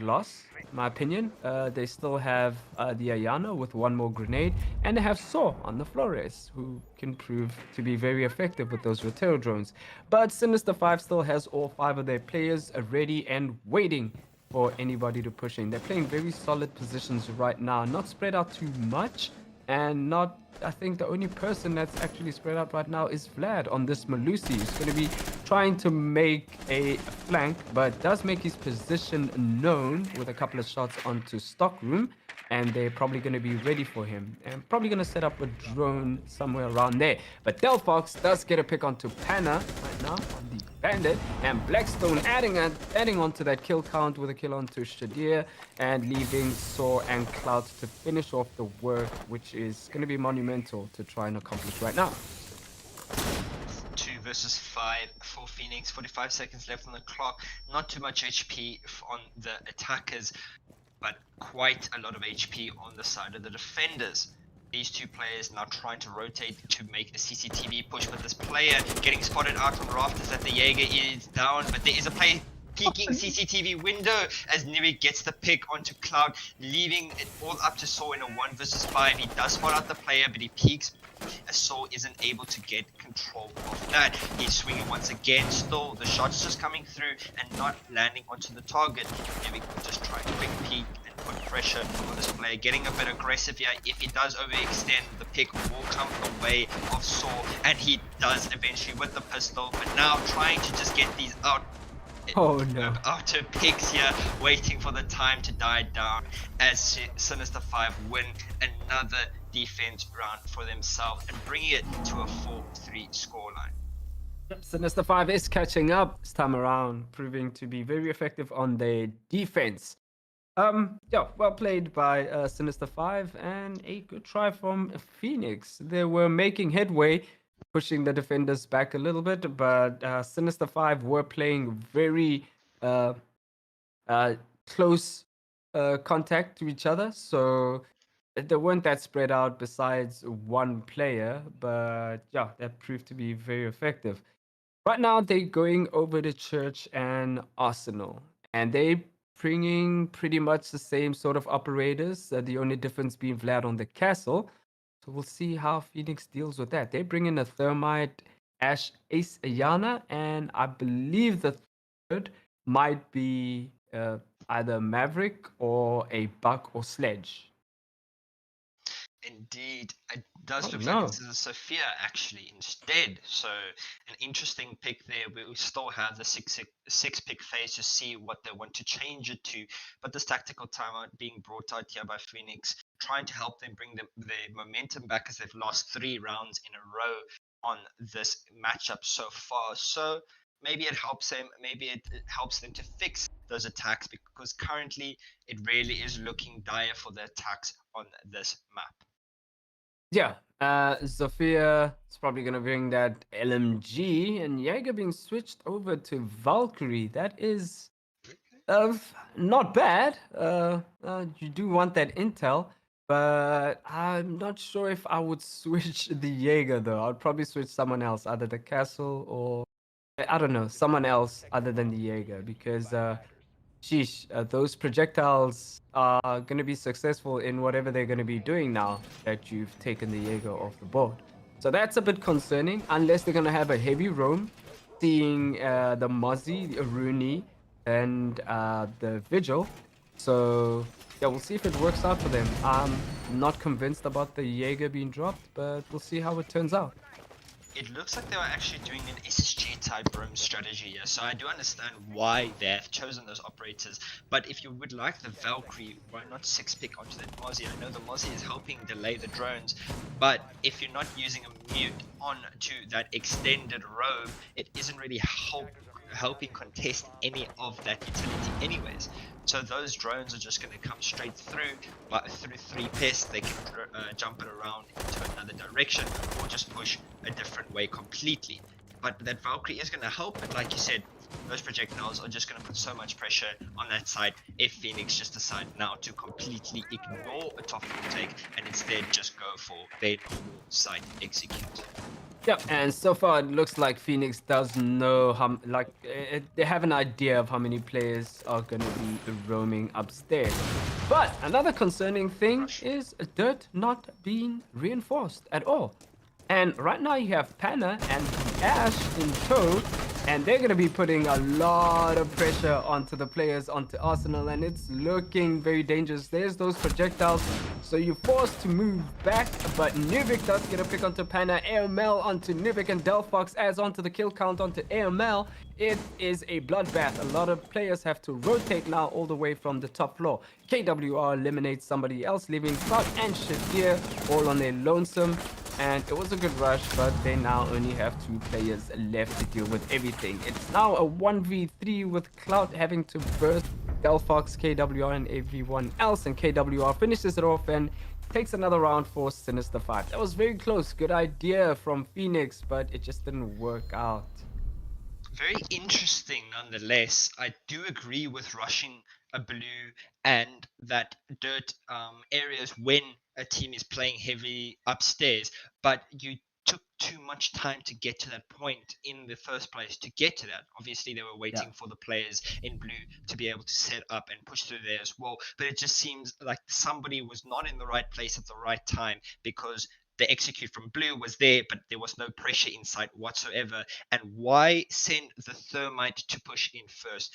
loss, in my opinion. They still have the Ayana with one more grenade, and they have Saw on the Flores, who can prove to be very effective with those Rotero drones. But Sinister 5 still has all 5 of their players ready and waiting for anybody to push in. They're playing very solid positions right now, not spread out too much, and not, I think the only person that's actually spread out right now is Vlad on this Malusi. He's going to be trying to make a flank, but does make his position known with a couple of shots onto Stockroom, and they're probably going to be ready for him, and probably going to set up a drone somewhere around there. But Delphox does get a pick onto Panna right now on the Bandit, and Blackstone adding on to that kill count with a kill onto Shadir, and leaving Saw and Cloud to finish off the work, which is going to be monumental to try and accomplish right now. 2 versus 5 for Phoenix. 45 seconds left on the clock. Not too much HP on the attackers, but quite a lot of HP on the side of the defenders. These two players now trying to rotate to make a CCTV push, but this player getting spotted out on rafters that the Jaeger is down, but there is a player peeking CCTV window as Niri gets the pick onto Cloud, leaving it all up to Saw in a 1 versus 5. He does spot out the player, but he peeks as Saw isn't able to get control of that. He's swinging once again, still the shots just coming through and not landing onto the target. Niri just trying a quick peek and put pressure on this player, getting a bit aggressive here. If he does overextend, the pick will come the way of Saw, and he does eventually with the pistol, but now trying to just get these out. Oh no. After picks here, waiting for the time to die down as Sinister 5 win another defense round for themselves and bringing it to a 4-3 scoreline. Sinister 5 is catching up this time around, proving to be very effective on their defense. Yeah, well played by Sinister 5, and a good try from Phoenix. They were making headway, pushing the defenders back a little bit, but Sinister 5 were playing very close contact to each other, so they weren't that spread out besides one player, but yeah, that proved to be very effective. Right now, they're going over to Church and Arsenal, and they bringing pretty much the same sort of operators, the only difference being Vlad on the castle. So we'll see how Phoenix deals with that. They bring in a Thermite, Ash, Ace, Ayana, and I believe the third might be either Maverick or a Buck or Sledge. Indeed, it does Oh, look no. like this is a Sophia actually instead. So an interesting pick there. We still have the six pick phase to see what they want to change it to. But this tactical timeout being brought out here by Phoenix, trying to help them bring their momentum back as they've lost 3 rounds in a row on this matchup so far. So maybe it helps them. Maybe it helps them to fix those attacks, because currently it really is looking dire for the attacks on this map. Yeah, Zofia is probably going to bring that LMG, and Jaeger being switched over to Valkyrie. That is not bad. You do want that intel, but I'm not sure if I would switch the Jaeger though. I'd probably switch someone else, either the Castle or I don't know, someone else other than the Jaeger, because sheesh, those projectiles are going to be successful in whatever they're going to be doing now that you've taken the Jaeger off the board. So that's a bit concerning, unless they're going to have a heavy roam, seeing the Mozzie, the Aruni, and the Vigil. So yeah, we'll see if it works out for them. I'm not convinced about the Jaeger being dropped, but we'll see how it turns out. It looks like they were actually doing an SSG type roam strategy here, so I do understand why they have chosen those operators. But if you would like the Valkyrie, why not 6-pick onto that Mozzie? I know the Mozzie is helping delay the drones, but if you're not using a mute onto that extended roam, it isn't really helping contest any of that utility anyways. So those drones are just going to come straight through, but through 3 pests they can jump it around into another direction or just push a different way completely. But that Valkyrie is going to help, but like you said, those projectiles are just going to put so much pressure on that side if Phoenix just decide now to completely ignore a top take and instead just go for their normal site execute. Yep, and so far it looks like Phoenix does know how, they have an idea of how many players are going to be roaming upstairs. But another concerning thing is Dirt not being reinforced at all. And right now you have Panna and Ash in tow, and they're going to be putting a lot of pressure onto the players, onto Arsenal, and it's looking very dangerous. There's those projectiles, so you're forced to move back, but Nuvik does get a pick onto Panna, AML onto Nuvik, and Delphox adds onto the kill count onto AML. It is a bloodbath. A lot of players have to rotate now all the way from the top floor. KWR eliminates somebody else, leaving Cloud and Shadir all on their lonesome. And it was a good rush, but they now only have 2 players left to deal with everything. It's now a 1v3 with Cloud having to burst Delphox, KWR, and everyone else. And KWR finishes it off and takes another round for Sinister 5. That was very close. Good idea from Phoenix, but it just didn't work out. Very interesting nonetheless. I do agree with rushing a blue and that dirt areas when a team is playing heavy upstairs, but you took too much time to get to that point in the first place to get to that. Obviously they were waiting for the players in blue to be able to set up and push through there as well, but it just seems like somebody was not in the right place at the right time, because the execute from blue was there, but there was no pressure inside whatsoever. And why send the thermite to push in first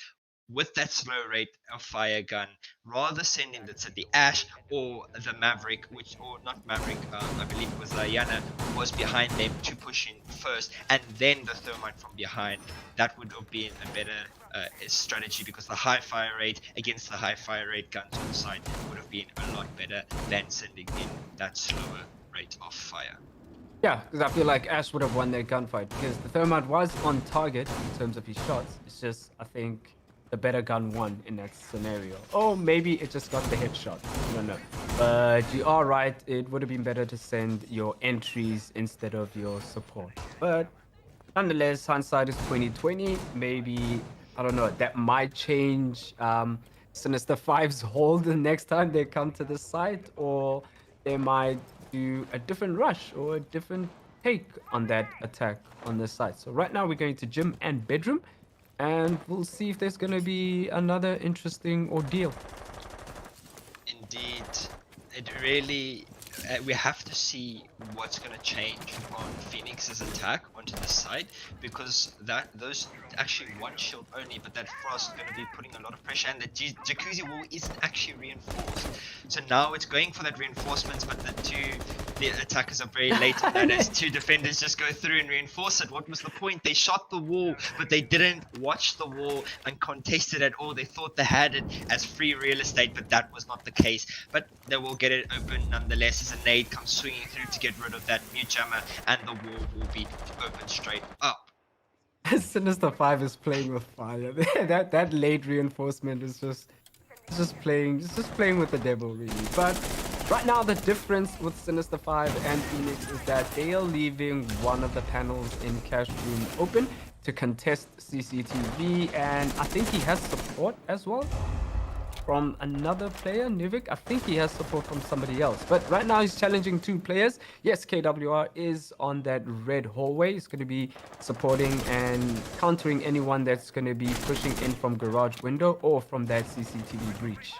with that slow rate of fire gun? Rather sending the Ash or the Maverick, or not Maverick, I believe it was Yana, who was behind them to push in first, and then the thermite from behind. That would have been a better strategy, because the high fire rate against the high fire rate guns on the side would have been a lot better than sending in that slower rate of fire. Yeah, because I feel like Ash would have won that gunfight, because the thermite was on target in terms of his shots. It's just, I think the better gun won in that scenario. Or maybe it just got the headshot. I don't know. But you are right, it would have been better to send your entries instead of your support. But nonetheless, hindsight is 2020. Maybe, I don't know, that might change Sinister 5's hold the next time they come to the site, or they might do a different rush or a different take on that attack on the site. So right now we're going to gym and bedroom, and we'll see if there's going to be another interesting ordeal. Indeed, it really, we have to see what's going to change on Phoenix's attack onto the side, because those actually one shield only, but that frost is going to be putting a lot of pressure, and the jacuzzi wall isn't actually reinforced. So now it's going for that reinforcements, but the attackers are very late on that, as 2 defenders just go through and reinforce it. What was the point? They shot the wall, but they didn't watch the wall and contest it at all. They thought they had it as free real estate, but that was not the case. But they will get it open nonetheless, as a nade comes swinging through to get rid of that mute jammer, and the wall will be open straight up. Sinister 5 is playing with fire. that late reinforcement is just playing with the devil, really. But right now the difference with Sinister 5 and Phoenix is that they are leaving one of the panels in Cash Room open to contest CCTV, and I think he has support as well from another player, Nuvik. I think he has support from somebody else. But right now he's challenging 2 players. Yes, KWR is on that red hallway. He's going to be supporting and countering anyone that's going to be pushing in from garage window or from that CCTV breach.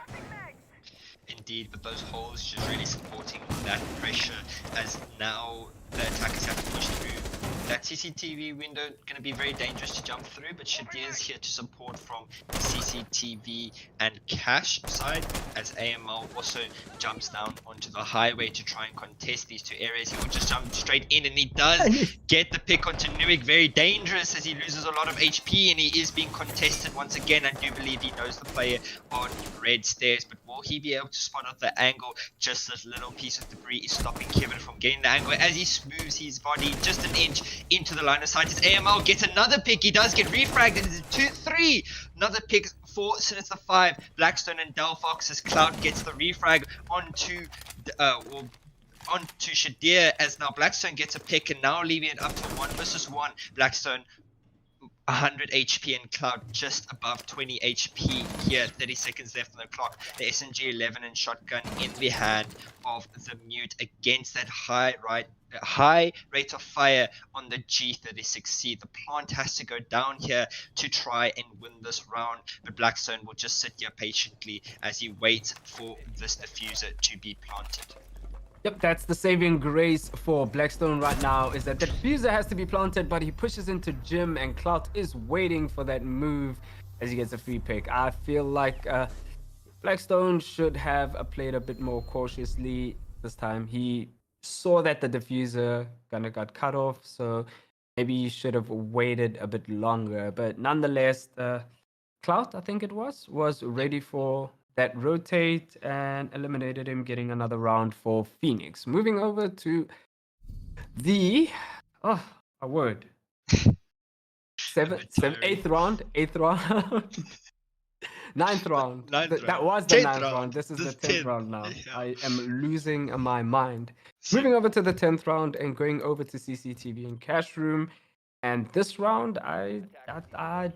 Indeed, but those holes just really supporting that pressure, as now the attackers have to push through that CCTV window. Going to be very dangerous to jump through, but Shadir is here to support from the CCTV and Cash side, as AML also jumps down onto the highway to try and contest these 2 areas. He will just jump straight in, and he does get the pick onto Nuik. Very dangerous, as he loses a lot of HP, and he is being contested once again. I do believe he knows the player on red stairs, but will he be able to spot out the angle? Just this little piece of debris is stopping Kevin from getting the angle, as he moves his body just an inch. into the line of sight as AML gets another pick. He does get refragged. It is 2-3. Another pick for Sinister 5. Blackstone and Delphox as Cloud gets the refrag onto Shadir, as now Blackstone gets a pick and now leaving it up to 1 versus 1. Blackstone 100 HP and Cloud just above 20 HP here. 30 seconds left on the clock. The SMG 11 and shotgun in the hand of the Mute against that high rate of fire on the G36C. The plant has to go down here to try and win this round, but Blackstone will just sit here patiently as he waits for this diffuser to be planted. Yep, that's the saving grace for Blackstone right now, is that the diffuser has to be planted, but he pushes into Jim and Clout is waiting for that move as he gets a free pick. I feel like Blackstone should have played a bit more cautiously this time. He saw that the diffuser kind of got cut off, so maybe he should have waited a bit longer. But nonetheless, Clout, I think it was ready for that rotate and eliminated him, getting another round for Phoenix. Moving over to the eighth round, ninth round. That was the ninth round. This is the 10th round now. Yeah. I am losing my mind. Moving over to the 10th round and going over to CCTV and Cash Room. And this round, I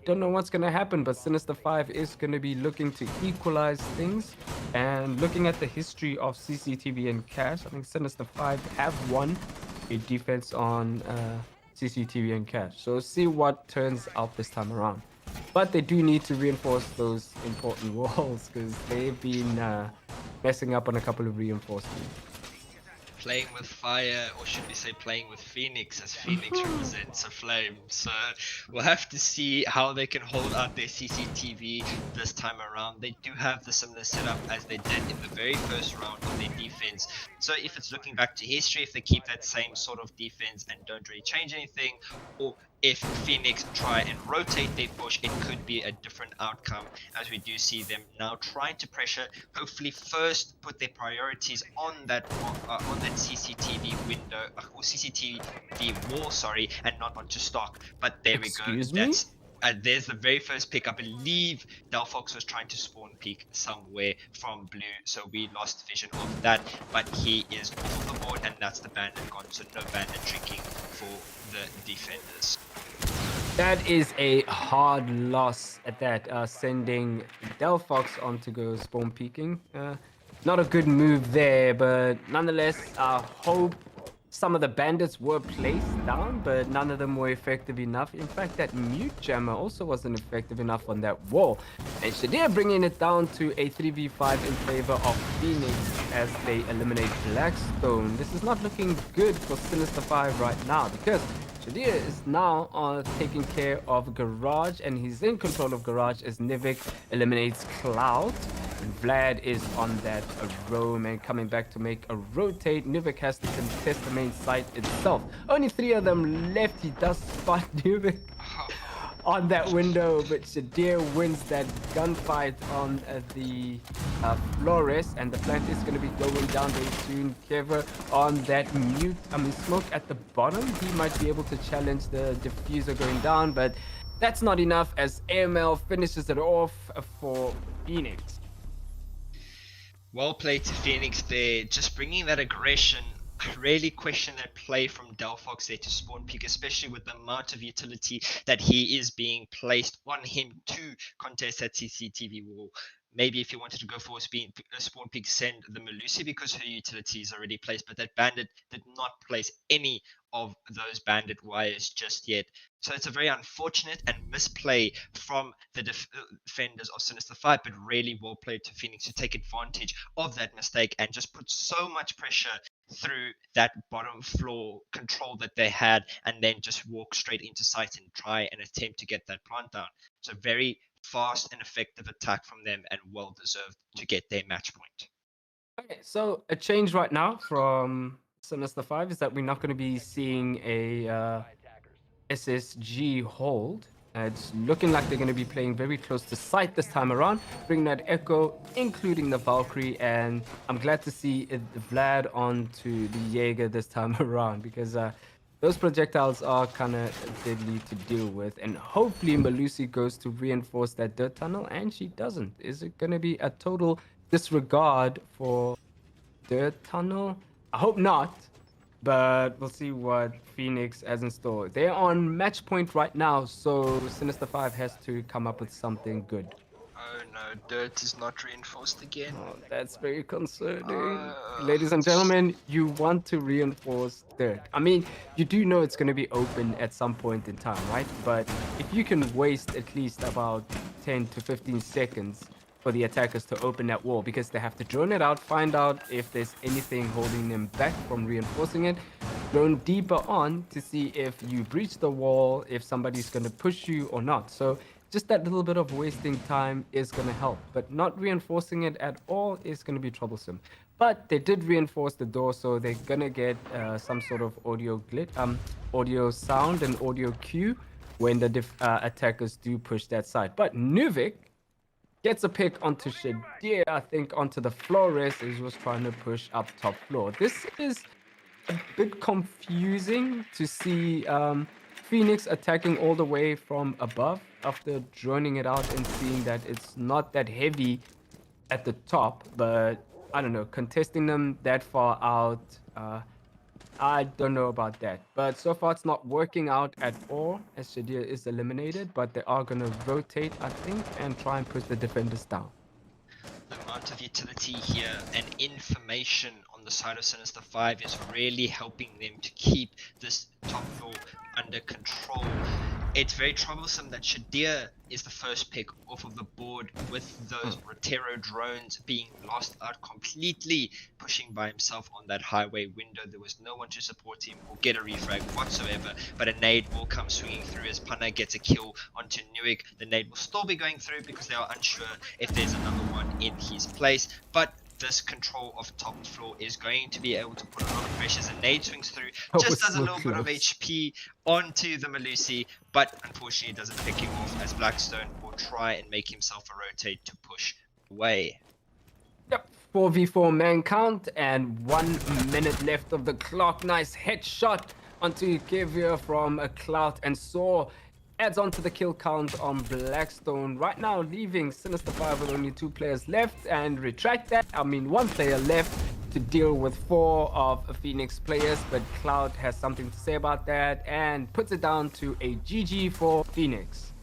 don't know what's going to happen, but Sinister 5 is going to be looking to equalize things. And looking at the history of CCTV and Cash, I think Sinister 5 have won a defense on CCTV and Cash. So see what turns out this time around. But they do need to reinforce those important walls because they've been messing up on a couple of reinforcements. Playing with fire, or should we say playing with Phoenix, as Phoenix represents a flame. So we'll have to see how they can hold out their CCTV this time around. They do have the similar setup as they did in the very first round of their defense. So if it's looking back to history, if they keep that same sort of defense and don't really change anything, or if Phoenix try and rotate their push, it could be a different outcome, as we do see them now trying to pressure, hopefully first put their priorities on that CCTV window, or CCTV wall, sorry, and not onto stock. But there Excuse we go. me? There's the very first pick. I believe Delphox was trying to spawn peek somewhere from blue, so we lost vision of that, but he is off the board, and that's the bandit gone, so no bandit drinking for the defenders. That is a hard loss at that, sending Delphox on to go spawn peeking. Not a good move there, but nonetheless, I hope some of the bandits were placed down, but none of them were effective enough. In fact, that mute jammer also wasn't effective enough on that wall. And Shadir bringing it down to a 3v5 in favor of Phoenix as they eliminate Blackstone. This is not looking good for Sinister 5 right now, because Shadir is now taking care of Garage, and he's in control of Garage as Nivik eliminates Cloud. And Vlad is on that roam and coming back to make a rotate. Nivik has to contest the main site itself. Only 3 of them left. He does spot Nivik on that window, but Shadir wins that gunfight on the Flores, and the plant is going to be going down very soon. Kever on that smoke at the bottom. He might be able to challenge the diffuser going down, but that's not enough as AML finishes it off for Phoenix. Well played to Phoenix there, just bringing that aggression. I really question that play from Delphox there to spawn peek, especially with the amount of utility that he is being placed on him to contest that CCTV wall. Maybe if you wanted to go for a spawn peek, send the Melusi because her utility is already placed, but that bandit did not place any of those bandit wires just yet. So it's a very unfortunate and misplay from the defenders of Sinister 5, but really well played to Phoenix to take advantage of that mistake and just put so much pressure through that bottom floor control that they had, and then just walk straight into sight and try and attempt to get that plant down. So very fast and effective attack from them, and well deserved to get their match point. Okay, so a change right now from Sinister 5 is that we're not going to be seeing a SSG hold. It's looking like they're going to be playing very close to sight this time around, bringing that Echo, including the Valkyrie, and I'm glad to see Vlad onto the Jaeger this time around, because those projectiles are kind of deadly to deal with. And hopefully Malusi goes to reinforce that dirt tunnel, and she doesn't. Is it going to be a total disregard for dirt tunnel? I hope not, but we'll see what Phoenix has in store. They're on match point right now, so Sinister 5 has to come up with something good. Oh no, dirt is not reinforced again. Oh, that's very concerning. Uh, Ladies and gentlemen, you want to reinforce dirt. I mean, you do know it's going to be open at some point in time, right? But if you can waste at least about 10 to 15 seconds for the attackers to open that wall, because they have to drone it out, find out if there's anything holding them back from reinforcing it, drone deeper on to see if you breach the wall, if somebody's going to push you or not. So just that little bit of wasting time is going to help, but not reinforcing it at all is going to be troublesome. But they did reinforce the door, so they're going to get some sort of audio glitch, audio sound and audio cue when the attackers do push that side. But Nuvik gets a pick onto Shadir, I think onto the Flores, as he was trying to push up top floor. This is a bit confusing to see Phoenix attacking all the way from above after droning it out and seeing that it's not that heavy at the top. But I don't know, contesting them that far out, I don't know about that. But so far it's not working out at all as Shadir is eliminated, but they are going to rotate, I think, and try and push the defenders down. the amount of utility here and information on the side of Sinister 5 is really helping them to keep this top floor under control. It's very troublesome that Shadir is the first pick off of the board with those Rotero drones being lost out completely, pushing by himself on that highway window. There was no one to support him or get a refrag whatsoever, but a nade will come swinging through as Pana gets a kill onto Newick. The nade will still be going through because they are unsure if there's another one in his place, but this control of top floor is going to be able to put a lot of pressure as a nade swings through, just does a little bit of HP onto the Malusi, but unfortunately doesn't pick him off as Blackstone will try and make himself a rotate to push away. Yep, 4v4 man count and 1 minute left of the clock. Nice headshot onto Kevia from a Clout, and Saw adds on to the kill count on Blackstone. Right now leaving Sinister 5 with only 2 players left, and retract that, I mean 1 player left to deal with 4 of Phoenix players, but Cloud has something to say about that and puts it down to a GG for Phoenix.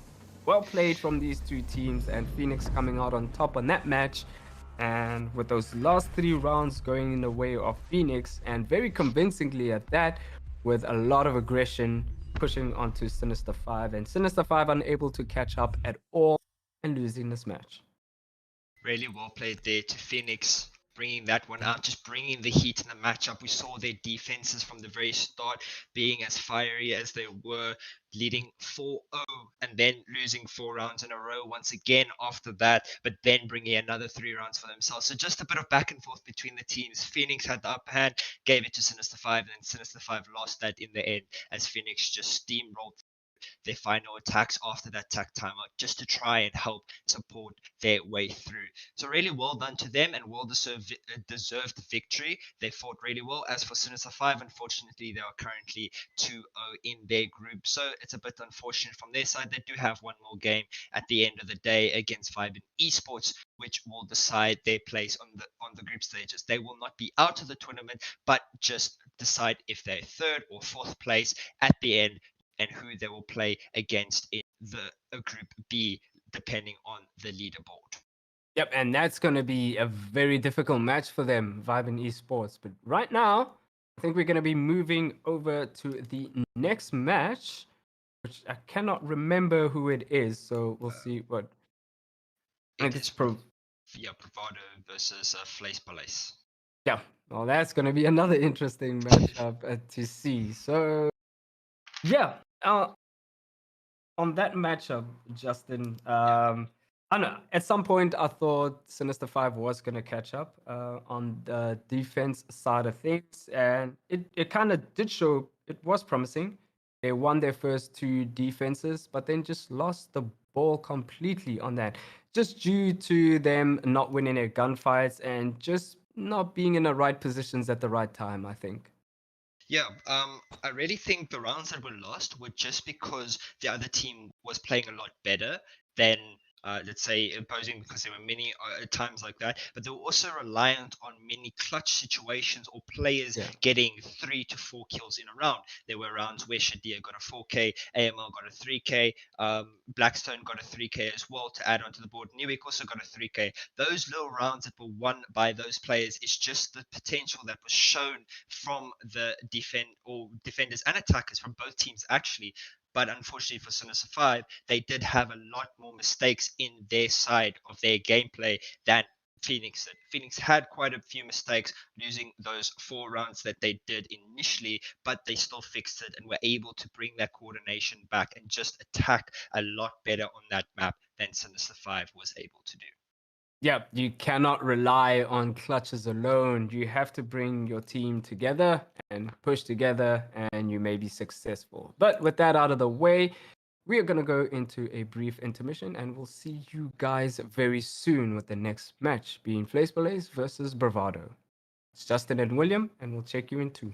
Well played from these 2 teams, and Phoenix coming out on top on that match. And with those last 3 rounds going in the way of Phoenix, and very convincingly at that, with a lot of aggression pushing onto Sinister 5, and Sinister 5 unable to catch up at all and losing this match. Really well played there to Phoenix, bringing that one out, just bringing the heat in the matchup. We saw their defenses from the very start being as fiery as they were, leading 4-0 and then losing 4 rounds in a row once again after that, but then bringing another 3 rounds for themselves. So just a bit of back and forth between the teams. Phoenix had the upper hand, gave it to Sinister 5, and then Sinister 5 lost that in the end as Phoenix just steamrolled their final attacks after that attack timeout just to try and help support their way through. So really well done to them and well deserved victory. They fought really well. As for Sinister 5, unfortunately, they are currently 2-0 in their group. So it's a bit unfortunate from their side. They do have one more game at the end of the day against Viben Esports, which will decide their place on the group stages. They will not be out of the tournament, but just decide if they're 3rd or 4th place at the end, and who they will play against in the Group B, depending on the leaderboard. Yep, and that's going to be a very difficult match for them, Viben Esports. But right now, I think we're going to be moving over to the next match, which I cannot remember who it is, so we'll see what... It is Bravado versus Flace Palace. Yeah, well, that's going to be another interesting matchup to see. So, yeah, on that matchup, Justin, I don't know. At some point, I thought Sinister 5 was going to catch up on the defense side of things, and it kind of did show it was promising. They won their first 2 defenses, but then just lost the ball completely on that, just due to them not winning their gunfights and just not being in the right positions at the right time, I think. Yeah, I really think the rounds that were lost were just because the other team was playing a lot better than, let's say, opposing, because there were many times like that. But they were also reliant on many clutch situations or players Yeah. getting 3 to 4 kills in a round. There were rounds where Shadia got a 4K, AML got a 3K, Blackstone got a 3K as well to add onto the board. Newick also got a 3K. Those little rounds that were won by those players is just the potential that was shown from the defenders and attackers from both teams actually. But unfortunately for Sinister 5, they did have a lot more mistakes in their side of their gameplay than Phoenix did. Phoenix had quite a few mistakes, losing those 4 rounds that they did initially, but they still fixed it and were able to bring that coordination back and just attack a lot better on that map than Sinister 5 was able to do. Yeah, you cannot rely on clutches alone. You have to bring your team together and push together, and you may be successful. But with that out of the way, we are going to go into a brief intermission, and we'll see you guys very soon with the next match, being Flace Belays versus Bravado. It's Justin and William, and we'll check you in 2.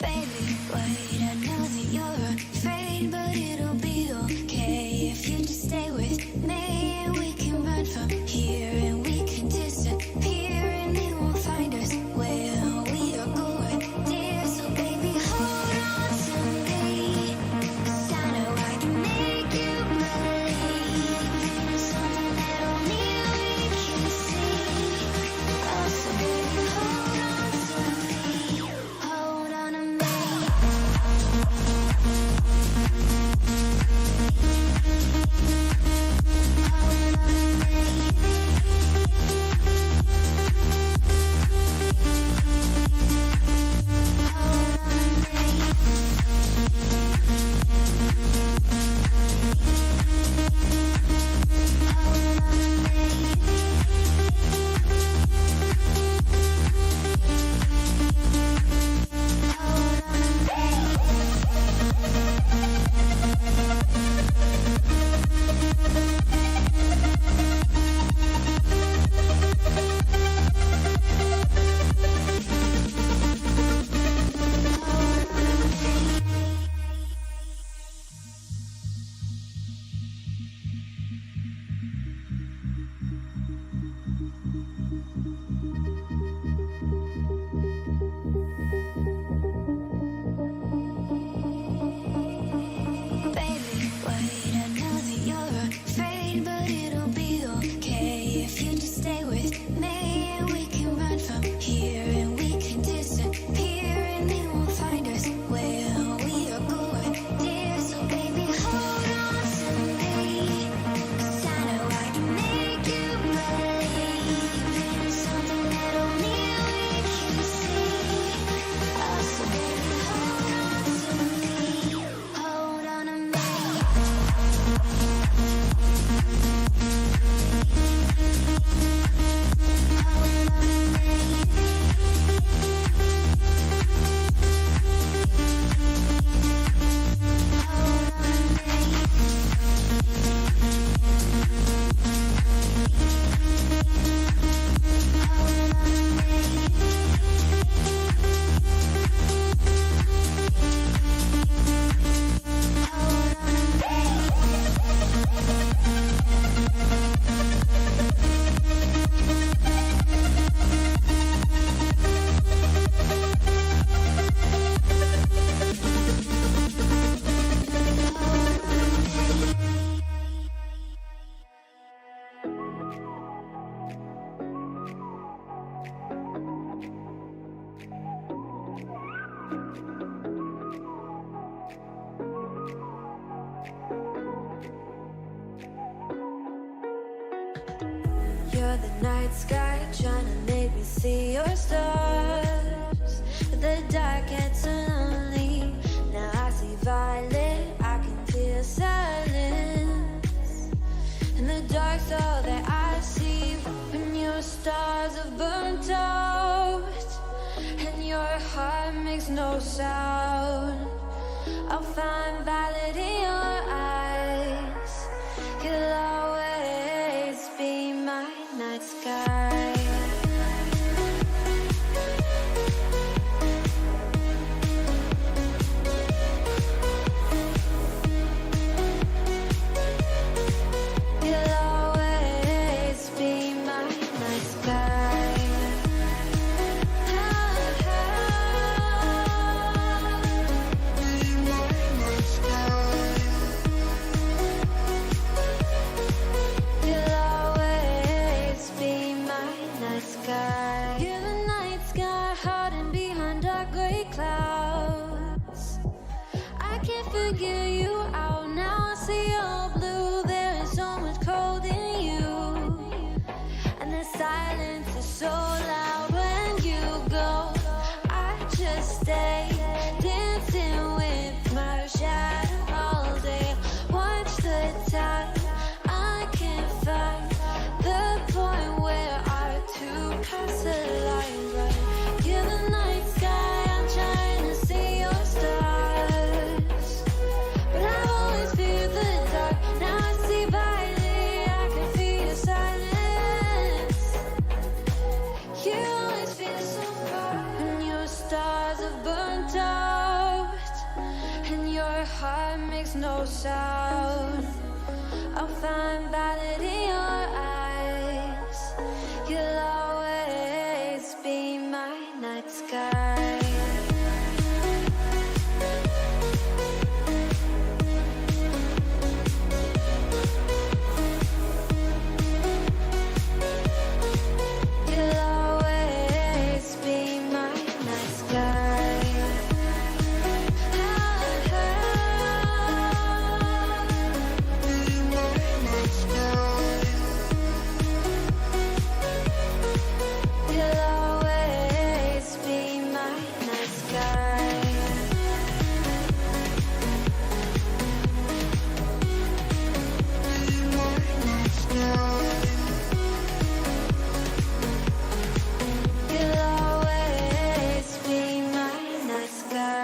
Baby, wait, I know that you're afraid, but it'll be okay if you just stay with me. And we can run from here, and we can disappear, and they won't find us where we are going, dear. So baby, hold on to me, 'cause I know I can make you believe something that only we can see. Oh, so baby, hold on to me, hold on to me. Baby, wait, I know that you're afraid, but it'll be okay if you just stay with me. And we can run from here, and we can disappear, and they won't find us where we are going, dear. So baby, hold on to me, 'cause I know I can make you believe something that only we can see. Oh, so baby, hold on to me, hold on to me. You're the night sky trying to make me see your stars. But the dark gets so lonely. Now I see violet, I can feel silence. And the dark's all that I see when your stars are burnt out. And your heart makes no sound. I'll find valid in your eyes. You'll always be my night sky. You'll always be my night sky. You'll always be my night sky. You're the night sky hiding behind dark gray clouds. I can't figure you out now. I see all blue. There is so much cold in you, and the silence is so loud when you go. I just stay dancing with my shadow all day. Watch the time. I can't find the point where our two paths align. Right? You're the night sky. I'm trying to see your stars, but I've always feared the dark. Now I see brightly. I can feel your silence. You always feel so far, and your stars have burnt out, and your heart makes no sound. I'll find valid in your eyes. You'll always be my night sky. You'll always be my night sky. You'll always be my night sky. You'll always be my night sky.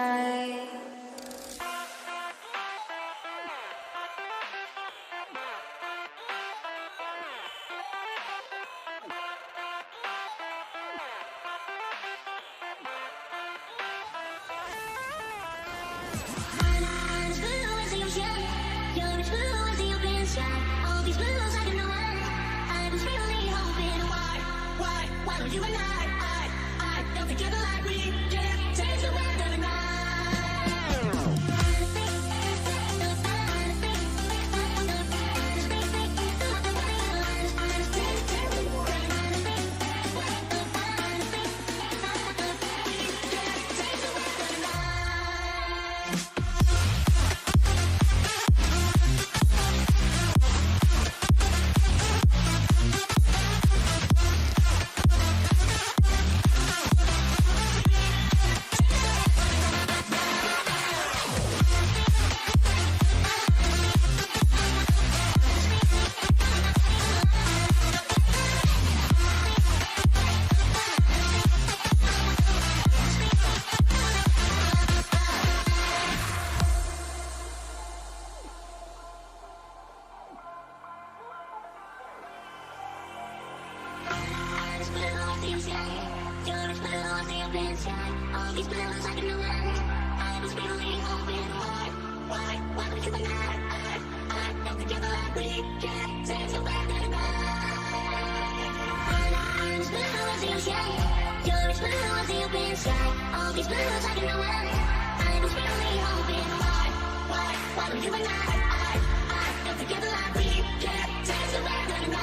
You and I don't together like we can taste the wind of the all these bills I can know. I was really hoping for. Why would you be mad? I don't together like we can take the back of the I'm as blue as the ocean. You're as blue as the open sky. All these bills I can know. I was really hoping for. Why would you be mad? I don't together like we can take the back of the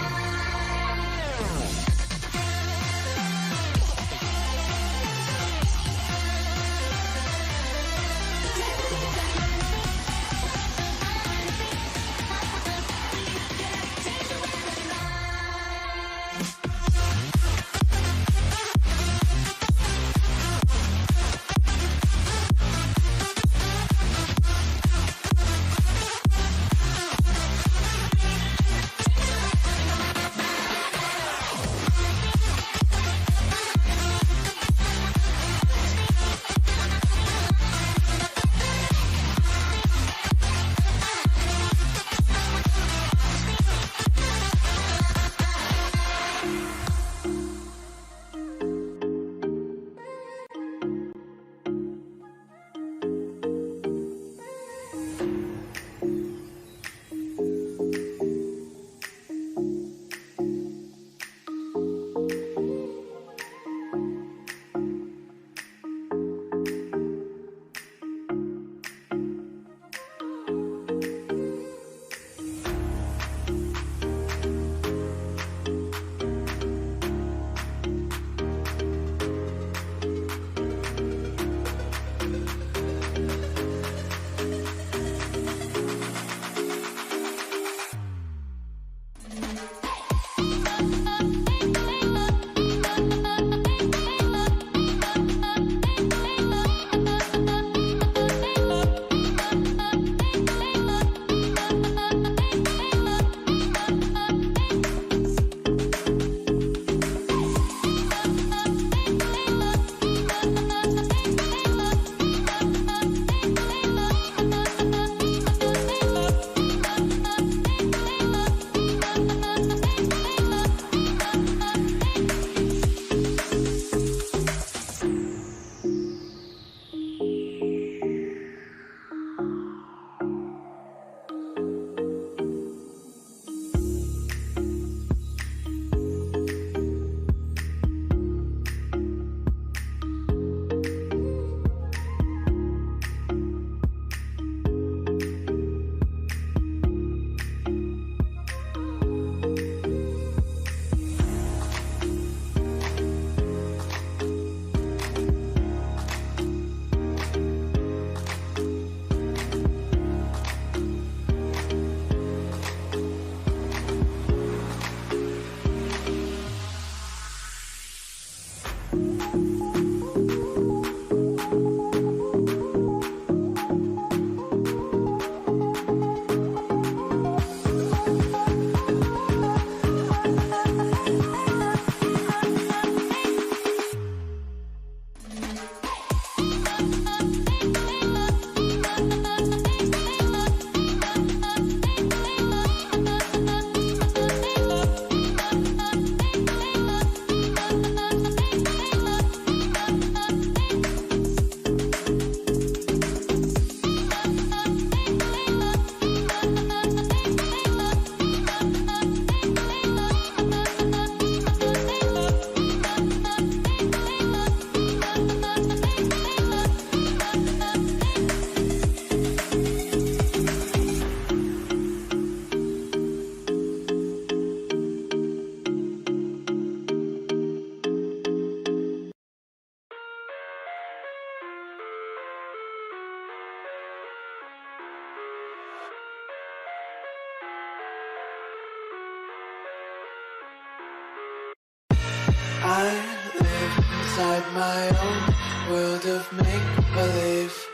inside my own world of make-believe.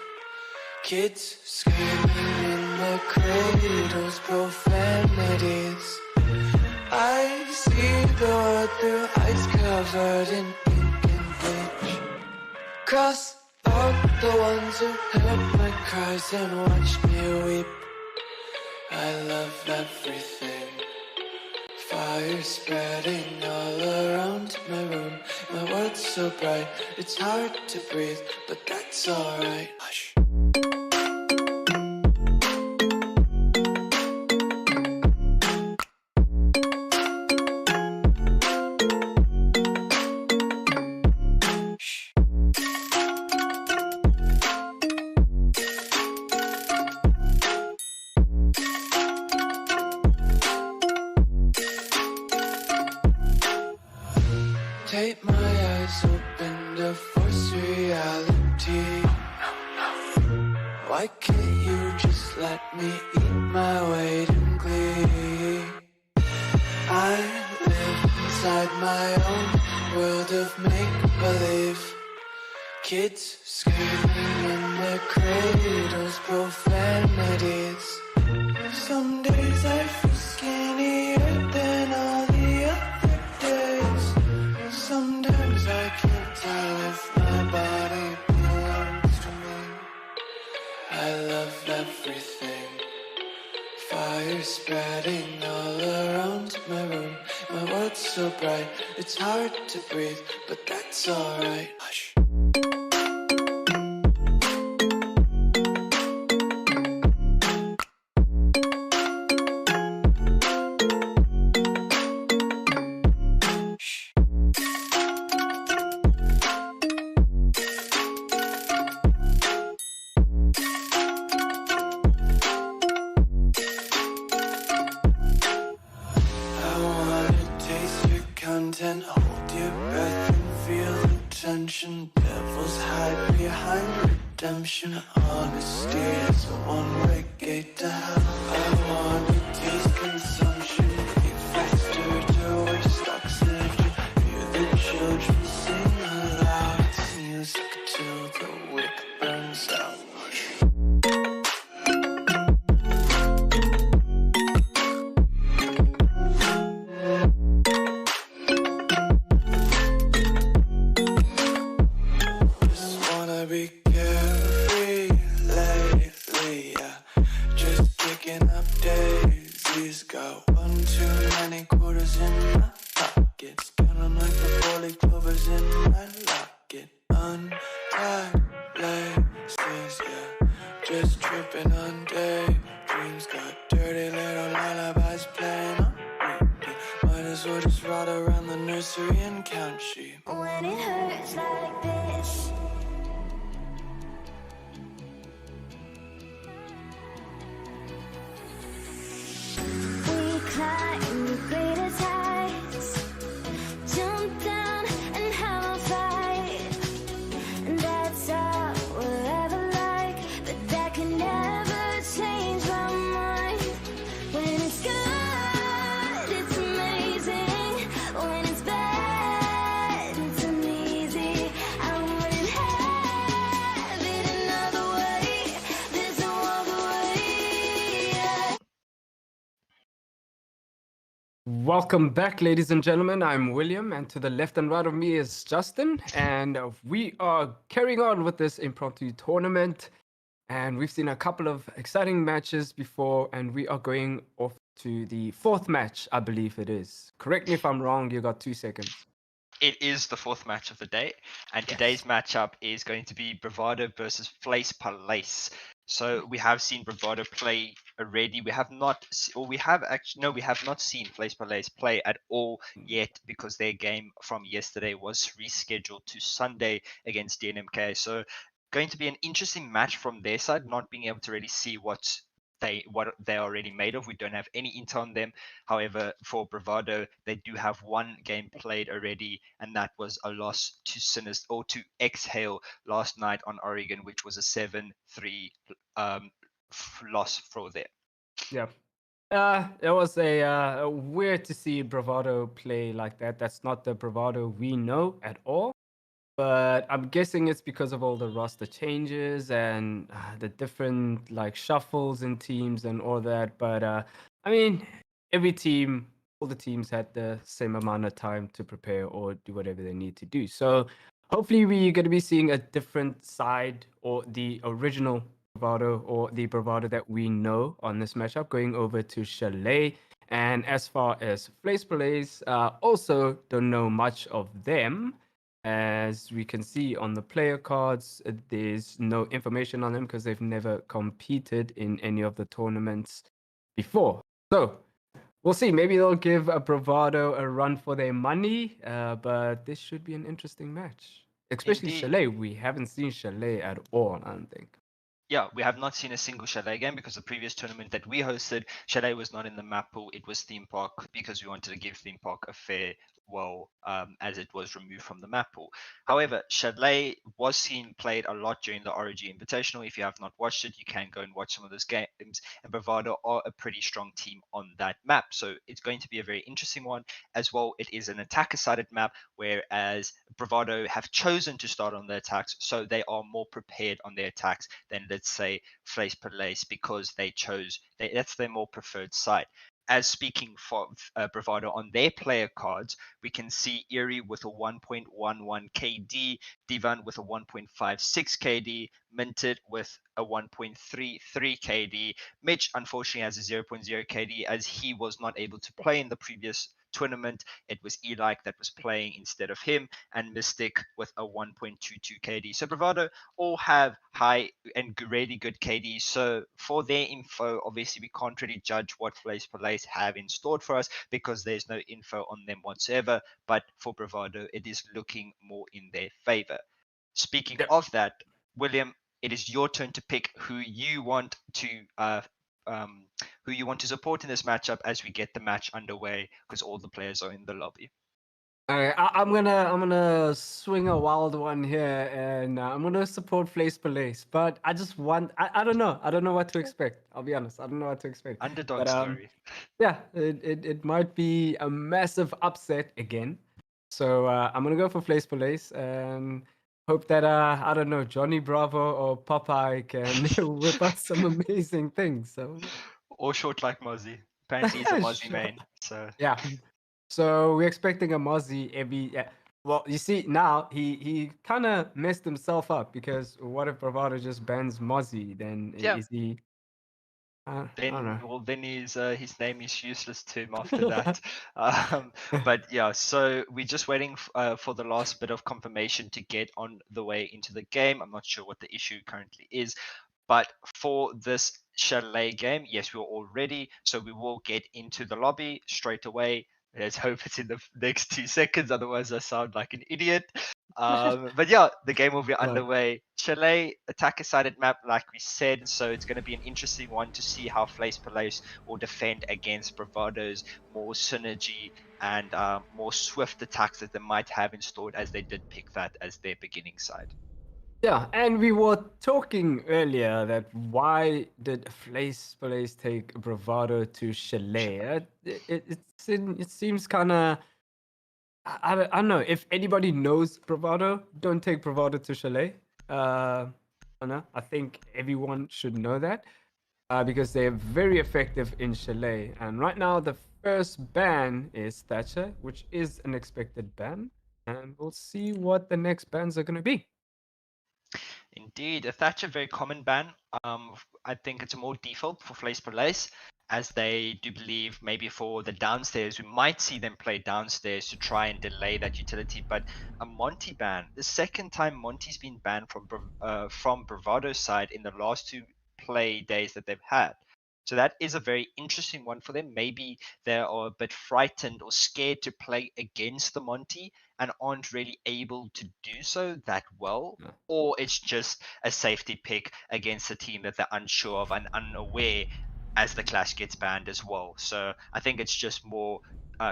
Kids screaming in their cradles, profanities. I see the world through eyes covered in ink and bleach. Cross out the ones who heard my cries and watched me weep. I love everything. Fire spreading all around my room. My world's so bright, it's hard to breathe, but that's alright. Hush. Take my eyes open to force reality. Why can't you just let me eat my weight in glee? I live inside my own world of make-believe. Kids screaming in their cradles, profanities. Some days I feel skinnier than all the other days. Sometimes I can't tell if my body belongs to me. I love everything. Fire spreading all around my room. My world's so bright, it's hard to breathe, but that's alright. Hush. I wanna taste your content, hold your breath and feel the tension. Devils hide behind redemption. Honesty is a one-way gate to hell. I wanna taste consumption, eat faster to waste oxygen. Hear the children sing aloud. It's music till the wick burns out. Just wanna be carefree lately, yeah. Just picking up daisies. Got one too many quarters in my pockets. Counting like the four-leaf clovers in my locket. Untied laces, yeah. Just tripping on daydreams. Got dirty little lullabies playing on repeat. Might as well just ride around the nursery and count sheep. When it hurts like this, we climb the greatest heights, jump down and have a fight. And that's all we'll ever like, but that can never change my mind. When it's good, it's amazing. When it's bad, it's uneasy. I wouldn't have it another way. There's no other way. Yeah. Welcome back, ladies and gentlemen. I'm William, and to the left and right of me is Justin. And we are carrying on with this impromptu tournament. And we've seen a couple of exciting matches before, and we are going off to the fourth match, I believe it is. Correct me if I'm wrong, you got 2 seconds. It is the fourth match of the day, and today's matchup is going to be Bravado versus Flace Palace. So we have seen Bravado play already. We have not, or we have actually, no, we have not seen Flace Palace play at all yet because their game from yesterday was rescheduled to Sunday against DNMK. So going to be an interesting match from their side, not being able to really see what they're already made of. We don't have any intel on them. However, for Bravado, they do have one game played already, and that was a loss to Sinister or to Exhale last night on Oregon, which was a 7-3 loss for them. Yeah. It was a weird to see Bravado play like that. That's not the Bravado we know at all. but I'm guessing it's because of all the roster changes and the different like shuffles in teams and all that. But I mean, every team, all the teams had the same amount of time to prepare or do whatever they need to do. So hopefully, we're going to be seeing a different side or the original Bravado or the Bravado that we know on this matchup going over to Chalet. And as far as Flace Plays, also don't know much of them. As we can see on the player cards, there's no information on them because they've never competed in any of the tournaments before. So we'll see. Maybe they'll give a Bravado a run for their money, but this should be an interesting match. Especially Indeed. Chalet. We haven't seen Chalet at all, I don't think. Yeah, we have not seen a single Chalet game because the previous tournament that we hosted, Chalet was not in the map pool. It was Theme Park because we wanted to give Theme Park a fair as it was removed from the map pool. However, Chalet was seen played a lot during the ROG Invitational. If you have not watched it, you can go and watch some of those games. And Bravado are a pretty strong team on that map. So it's going to be a very interesting one. As well, it is an attacker-sided map, whereas Bravado have chosen to start on the attacks, so they are more prepared on their attacks than, let's say, Flace Palace, because that's their more preferred side. As speaking for Bravado on their player cards, we can see Erie with a 1.11 KD, Divan with a 1.56 KD, Minted with a 1.33 KD. Mitch unfortunately has a 0.0 KD as he was not able to play in the previous tournament. It was Eli that was playing instead of him, and Mystic with a 1.22 KD. So Bravado all have high and really good KD. So for their info, obviously we can't really judge what Flace Palace have in store for us because there's no info on them whatsoever. But for Bravado, it is looking more in their favor. Speaking Yep. of that, William, it is your turn to pick who you want to support in this matchup as we get the match underway because all the players are in the lobby. Okay, I'm gonna swing a wild one here, and I'm gonna support Flace Palace. But I don't know what to expect. I'll be honest, I don't know what to expect. Underdog But story. yeah, it might be a massive upset again. So I'm gonna go for Flace Palace and hope that I don't know, Johnny Bravo or Popeye can whip us some amazing things. So yeah. Or short like Mozzie. Apparently he's a Mozzie Sure. main. So Yeah. So we're expecting a Mozzie every. Well, you see now he kind of messed himself up because what if Bravado just bans Mozzie? Then yeah. is he? I don't know. Then his name is useless to him after that. But yeah, so we're just waiting for the last bit of confirmation to get on the way into the game. I'm not sure what the issue currently is, but for this Chalet game, yes, we're all ready. So we will get into the lobby straight away. Let's hope it's in the next 2 seconds, otherwise I sound like an idiot. But yeah, the game will be Right. underway. Chalet attacker-sided map, like we said, so it's going to be an interesting one to see how Flace Palace will defend against Bravado's more synergy and more swift attacks that they might have installed, as they did pick that as their beginning side. Yeah, and we were talking earlier that why did Flace Palace take Bravado to Chalet? It seems kind of. I don't know if anybody knows Bravado. Don't take Bravado to Chalet. I don't know. I think everyone should know that because they're very effective in Chalet. And right now, the first ban is Thatcher, which is an expected ban, and we'll see what the next bans are going to be. Indeed, a Thatcher very common ban. I think it's a more default for Flace Palace, as they do believe maybe for the downstairs we might see them play downstairs to try and delay that utility. But a Monty ban, the second time Monty's been banned from Bravado's side in the last 2 play days that they've had. So that is a very interesting one for them. Maybe they are a bit frightened or scared to play against the Monty and aren't really able to do so that well, Yeah. or it's just a safety pick against a team that they're unsure of and unaware as the clash gets banned as well. So I think it's just more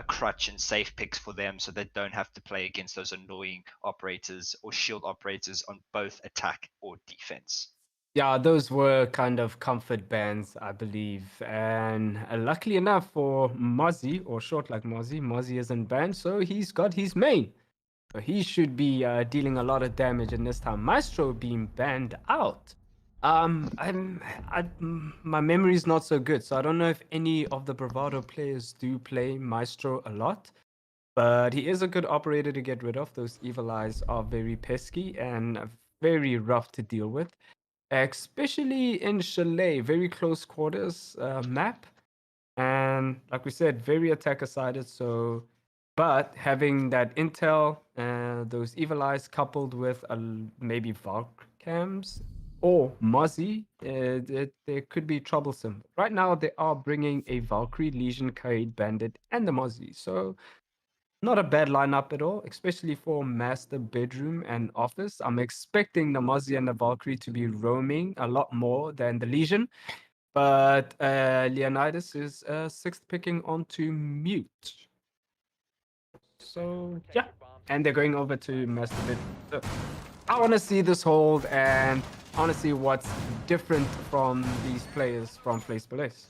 crutch and safe picks for them, so they don't have to play against those annoying operators or shield operators on both attack or defense. Yeah, those were kind of comfort bands, I believe. And luckily enough for Mozzie, or short like Mozzie, Mozzie isn't banned, so he's got his main. So he should be dealing a lot of damage in this time. Maestro being banned out. My memory is not so good, so I don't know if any of the Bravado players do play Maestro a lot. But he is a good operator to get rid of. Those evil eyes are very pesky and very rough to deal with, especially in Chalet, very close quarters map. And like we said, very attacker sided. So, but having that intel, those evil eyes coupled with maybe Valk cams or Mozzie, they could be troublesome. Right now, they are bringing a Valkyrie, Legion, Kaid, Bandit, and the Mozzie. So, not a bad lineup at all, especially for master bedroom and office. I'm expecting the Mozzie and the Valkyrie to be roaming a lot more than the Legion. But Leonidas is sixth picking onto mute. So yeah, and they're going over to master bedroom. So, I want to see this hold, and I want to see what's different from these players from Place Place.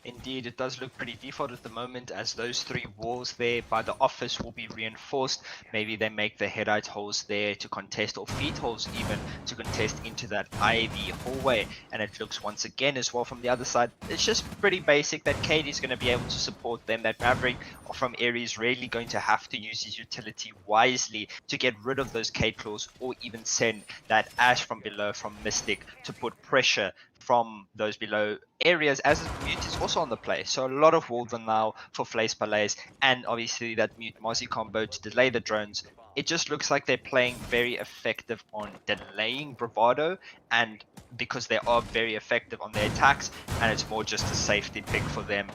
Indeed, it does look pretty default at the moment, as those three walls there by the office will be reinforced. Maybe they make the headite holes there to contest, or feet holes even, to contest into that ivy hallway. And it looks once again as well from the other side, it's just pretty basic that Katie is going to be able to support them. That Maverick from Ares really going to have to use his utility wisely to get rid of those Kate claws, or even send that Ash from below from Mystic to put pressure from those below areas, as Mute is also on the play. So a lot of Walden now for Flace Palais, and obviously that Mute Mozzie combo to delay the drones. It just looks like they're playing very effective on delaying Bravado, and because they are very effective on their attacks, and it's more just a safety pick for them.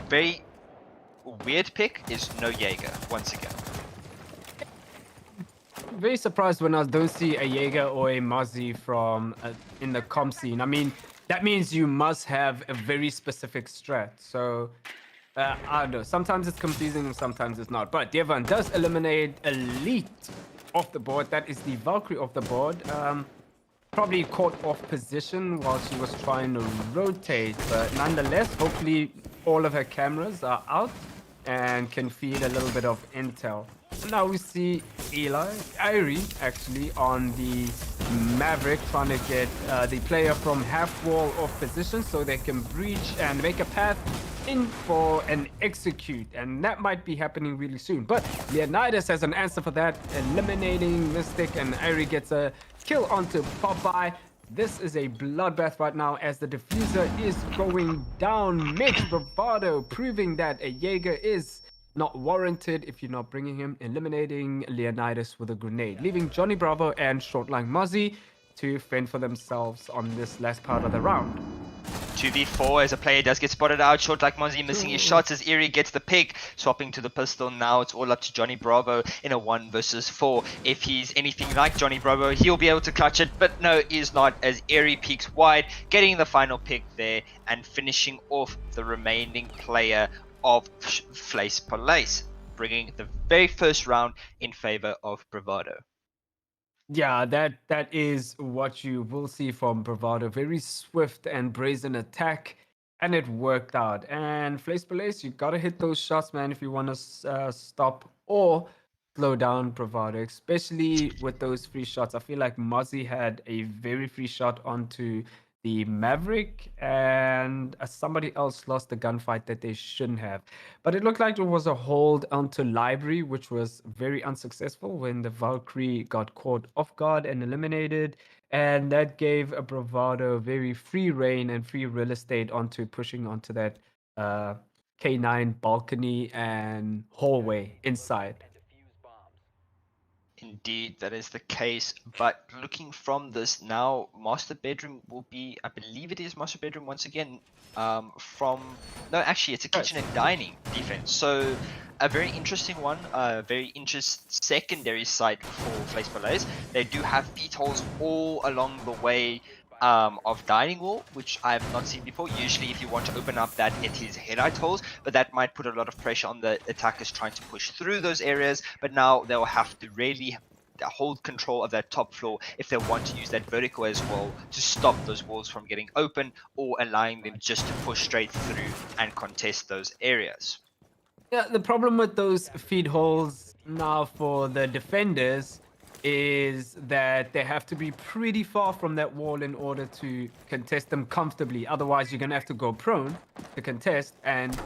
Very weird pick is no Jaeger once again. Very surprised when I don't see a Jaeger or a Mozzie from in the comp scene. I mean, that means you must have a very specific strat. So I don't know. Sometimes it's confusing and sometimes it's not. But Devon does eliminate Elite off the board. That is the Valkyrie off the board. Probably caught off position while she was trying to rotate. But nonetheless, hopefully all of her cameras are out and can feed a little bit of intel. Now we see Irie actually on the Maverick trying to get the player from half wall off position so they can breach and make a path in for an execute, and that might be happening really soon. But Leonidas has an answer for that, eliminating Mystic, and Irie gets a kill onto Popeye. This is a bloodbath right now as the diffuser is going down. Mix Bravado proving that a Jaeger is not warranted if you're not bringing him, eliminating Leonidas with a grenade, leaving Johnny Bravo and Shortline Mozzie to fend for themselves on this last part of the round. 2v4 as a player does get spotted out. Short like Mozzie missing his shots as Erie gets the pick, swapping to the pistol. Now it's all up to Johnny Bravo in a 1 versus 4. If he's anything like Johnny Bravo, he'll be able to clutch it, but no, he's not, as Erie peeks wide, getting the final pick there and finishing off the remaining player of Flace Palais, bringing the very first round in favor of Bravado. Yeah, that is what you will see from Bravado. Very swift and brazen attack, and it worked out. And Flace Palais, you gotta hit those shots, man, if you want to stop or slow down Bravado, especially with those free shots. I feel like Mozzie had a very free shot onto the Maverick, and somebody else lost the gunfight that they shouldn't have. But it looked like it was a hold onto Library, which was very unsuccessful when the Valkyrie got caught off guard and eliminated. And that gave a Bravado very free reign and free real estate onto pushing onto that K9 balcony and hallway inside. Indeed, that is the case. But looking from this now, Master Bedroom will be, I believe it is Master Bedroom once again, no, actually it's a kitchen and dining defense. So a very interesting one, a very interesting secondary site for Flace Palais. They do have feet holes all along the way of dining wall, which I have not seen before. Usually if you want to open up that, it is headite holes, but that might put a lot of pressure on the attackers trying to push through those areas. But now they'll have to really hold control of that top floor if they want to use that vertical as well to stop those walls from getting open, or allowing them just to push straight through and contest those areas. Yeah, the problem with those feed holes, now for the defenders is that they have to be pretty far from that wall in order to contest them comfortably. Otherwise, you're going to have to go prone to contest. And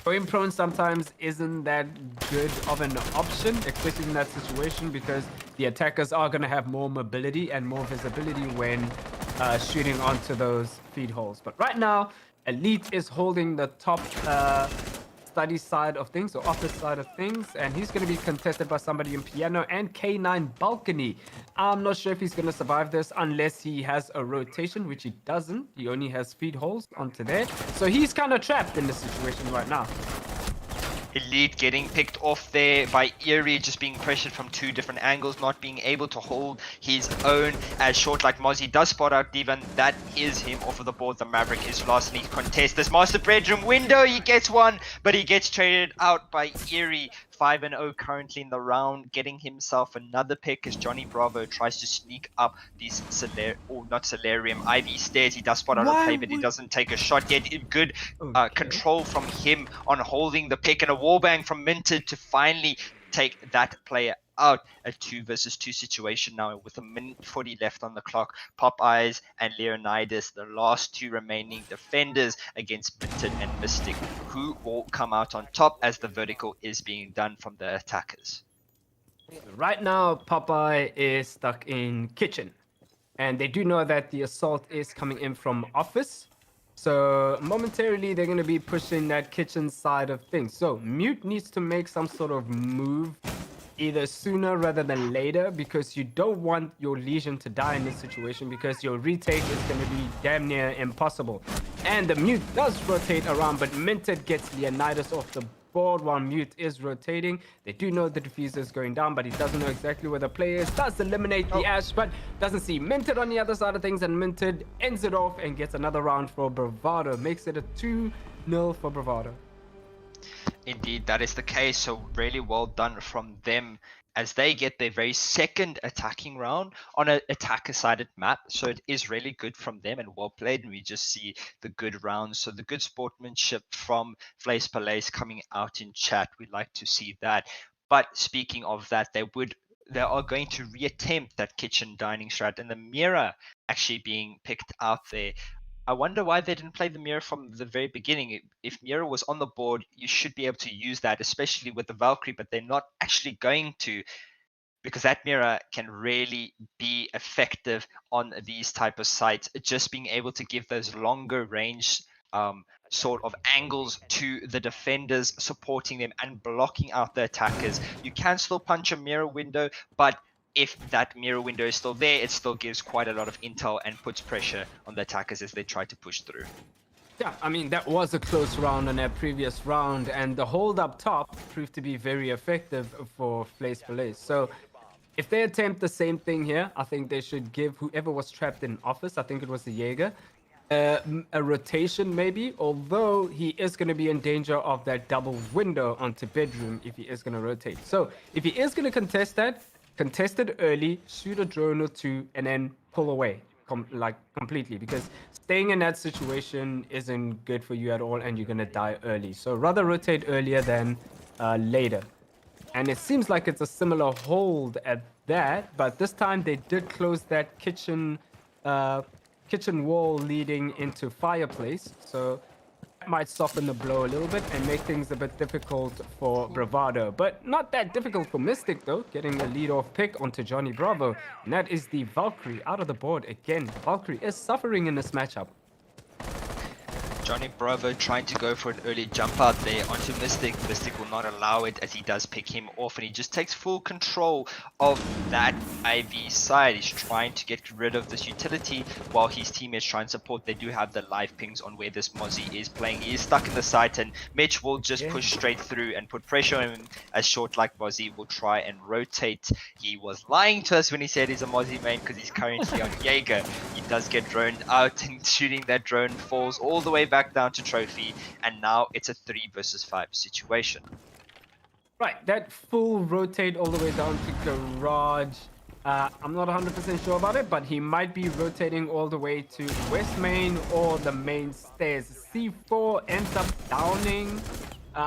going prone sometimes isn't that good of an option, especially in that situation, because the attackers are going to have more mobility and more visibility when shooting onto those feed holes. But right now, Elite is holding the top study side of things, or office side of things, and he's going to be contested by somebody in piano and K9 balcony. I'm not sure if he's going to survive this unless he has a rotation, which he doesn't. He only has feed holes onto there, so he's kind of trapped in this situation right now. Elite getting picked off there by Eerie, just being pressured from two different angles, not being able to hold his own as short like Mozzie does spot out Divan. That is him off of the board. The Maverick is last and he contests this master bedroom window. He gets one, but he gets traded out by Eerie. 5-0 currently in the round, getting himself another pick as Johnny Bravo tries to sneak up these Solarium Ivy stairs. He does spot out a play, but he doesn't take a shot yet. Good control from him on holding the pick, and a wallbang from Minted to finally take that player out. A 2 versus 2 situation now with a minute 40 left on the clock. Popeyes and Leonidas, the last two remaining defenders against Minted and Mystic, who will come out on top as the vertical is being done from the attackers. Right now, Popeye is stuck in kitchen, and they do know that the assault is coming in from office. So momentarily, they're going to be pushing that kitchen side of things. So Mute needs to make some sort of move either sooner rather than later, because you don't want your Legion to die in this situation, because your retake is going to be damn near impossible. And the Mute does rotate around, but Minted gets Leonidas off the board while Mute is rotating. They do know the diffuser is going down, but he doesn't know exactly where the player is. Does eliminate the Ash, but doesn't see Minted on the other side of things, and Minted ends it off and gets another round for Bravado. Makes it a 2-0 for Bravado. Indeed, that is the case. So really well done from them as they get their very second attacking round on an attacker-sided map. So it is really good from them and well played. And we just see the good rounds. So the good sportsmanship from Flace Palais coming out in chat. We like to see that. But speaking of that, they are going to reattempt that kitchen dining strat, and the mirror actually being picked out there. I wonder why they didn't play the mirror from the very beginning. If mirror was on the board, you should be able to use that, especially with the Valkyrie, but they're not actually going to, because that mirror can really be effective on these type of sites. Just being able to give those longer range sort of angles to the defenders, supporting them and blocking out the attackers. You can still punch a mirror window, but if that mirror window is still there, it still gives quite a lot of intel and puts pressure on the attackers as they try to push through. Yeah, I mean, that was a close round on that previous round, and the hold up top proved to be very effective for Flace Palais. So if they attempt the same thing here, I think they should give whoever was trapped in office, I think it was the Jaeger, a rotation maybe, although he is going to be in danger of that double window onto bedroom if he is going to rotate. So if he is going to contest that, contest it early, shoot a drone or two, and then pull away completely, because staying in that situation isn't good for you at all, and you're going to die early. So rather rotate earlier than later. And it seems like it's a similar hold at that, but this time they did close that kitchen wall leading into fireplace, so that might soften the blow a little bit and make things a bit difficult for Bravado, but not that difficult for Mystic though, getting a lead-off pick onto Johnny Bravo, and that is the Valkyrie out of the board again. Valkyrie is suffering in this matchup. Johnny Bravo trying to go for an early jump out there onto Mystic. Mystic will not allow it as he does pick him off, and he just takes full control of that IV side. He's trying to get rid of this utility while his teammates try and support. They do have the live pings on where this Mozzie is playing. He is stuck in the site, and Mitch will just push straight through and put pressure on him as short like Mozzie will try and rotate. He was lying to us when he said he's a Mozzie main because he's currently on Jaeger. He does get droned out, and shooting that drone falls all the way back down to trophy, and now it's a 3 versus 5 situation. Right, that full rotate all the way down to garage. I'm not 100% sure about it, but he might be rotating all the way to West Main or the main stairs. C4 ends up downing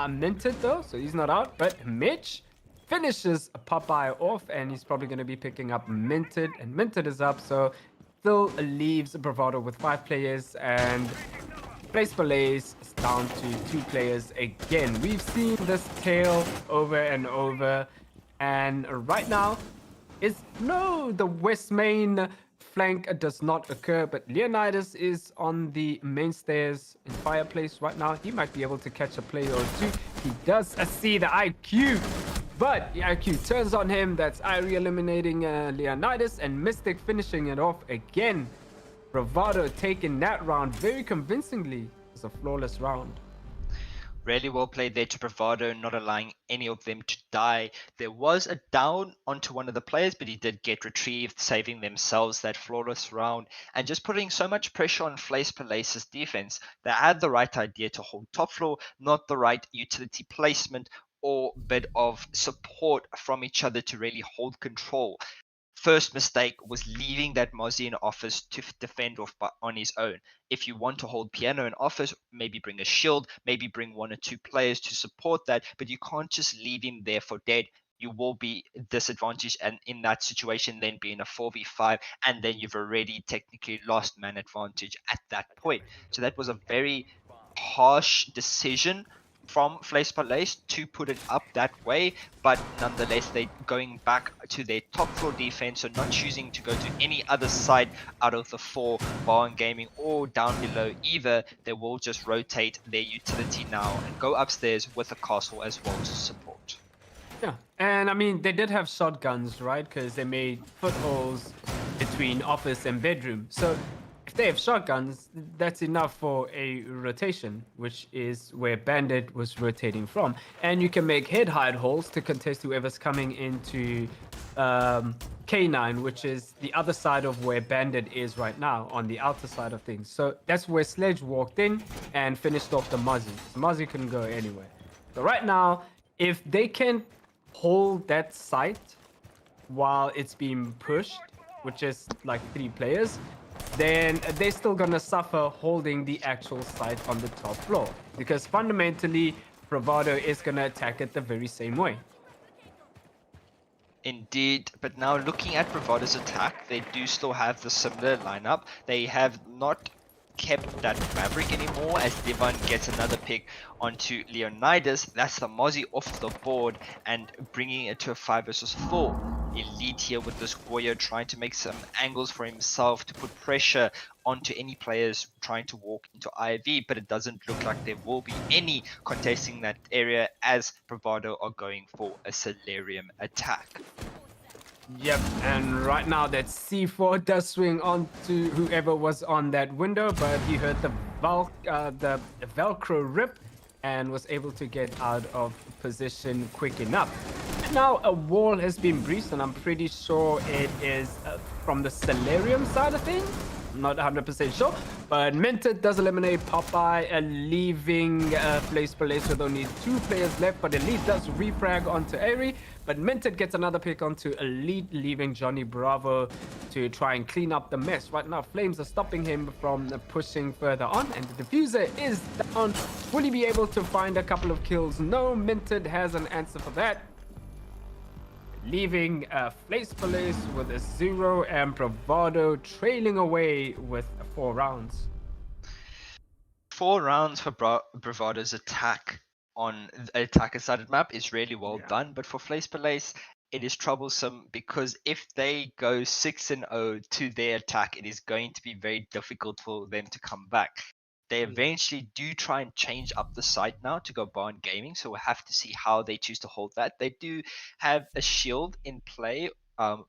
Minted though, so he's not out. But Mitch finishes Popeye off, and he's probably going to be picking up Minted, and Minted is up, so still leaves Bravado with 5 players, and Place Belays is down to 2 players again. We've seen this tale over and over, and right now the West Main flank does not occur, but Leonidas is on the main stairs in Fireplace right now. He might be able to catch a player or two. He does see the IQ, but the IQ turns on him. That's Irie eliminating Leonidas, and Mystic finishing it off again. Bravado taking that round very convincingly. It's a flawless round. Really well played there to Bravado, not allowing any of them to die. There was a down onto one of the players, but he did get retrieved, saving themselves that flawless round and just putting so much pressure on Flace Palace's defense. They had the right idea to hold top floor, not the right utility placement or bit of support from each other to really hold control. First mistake was leaving that Mozzie in office to defend off on his own. If you want to hold Piano in office, maybe bring a shield, maybe bring 1 or 2 players to support that, but you can't just leave him there for dead. You will be disadvantaged, and in that situation then be in a 4v5, and then you've already technically lost man advantage at that point. So that was a very harsh decision from Flace Palace to put it up that way, but nonetheless they going back to their top floor defense, so not choosing to go to any other side out of the 4, Barn Gaming or down below either. They will just rotate their utility now and go upstairs with a castle as well to support. Yeah, and I mean, they did have shotguns, right? Because they made footholds between office and bedroom. So if they have shotguns, that's enough for a rotation, which is where Bandit was rotating from. And you can make head hide holes to contest whoever's coming into K9, which is the other side of where Bandit is right now, on the outer side of things. So that's where Sledge walked in and finished off the Muzzy. So Muzzy couldn't go anywhere. So right now, if they can hold that site while it's being pushed, which is like 3 players, then they're still gonna suffer holding the actual site on the top floor, because fundamentally Bravado is gonna attack it the very same way. Indeed, but now looking at Bravado's attack, they do still have the similar lineup. They have not kept that Maverick anymore, as Devon gets another pick onto Leonidas. That's the Mozzie off the board and bringing it to a 5 versus 4. Elite here with this Goyo trying to make some angles for himself to put pressure onto any players trying to walk into IV, but it doesn't look like there will be any contesting that area, as Bravado are going for a Solarium attack. Yep, and right now that C4 does swing onto whoever was on that window, but he heard the Velcro rip and was able to get out of position quick enough. And now a wall has been breached, and I'm pretty sure it is from the Solarium side of things. I'm not 100% sure, but Minted does eliminate Popeye, leaving Place Palace with only 2 players left, but Elite does refrag onto Airy, but Minted gets another pick onto Elite, leaving Johnny Bravo to try and clean up the mess. Right now, Flames are stopping him from pushing further on, and the diffuser is down. Will he be able to find a couple of kills? No, Minted has an answer for that, leaving Place Palace with a 0 and Bravado trailing away with 4 rounds. 4 rounds for Bravado's attack on the attacker-sided map is really well done, but for Place Palace, it is troublesome, because if they go 6-0 to their attack, it is going to be very difficult for them to come back. They eventually do try and change up the site now to go Barn Gaming, so we'll have to see how they choose to hold that. They do have a shield in play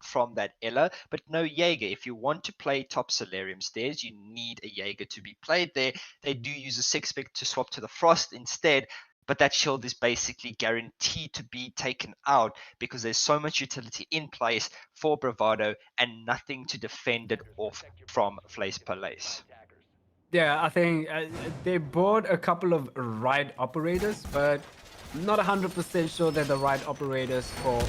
from that Ella, but no Jaeger. If you want to play top Solarium stairs, you need a Jaeger to be played there. They do use a 6-pick to swap to the Frost instead, but that shield is basically guaranteed to be taken out, because there's so much utility in place for Bravado and nothing to defend it off from Place Palace. Yeah, I think they bought a couple of right operators, but I'm not 100% sure they're the right operators for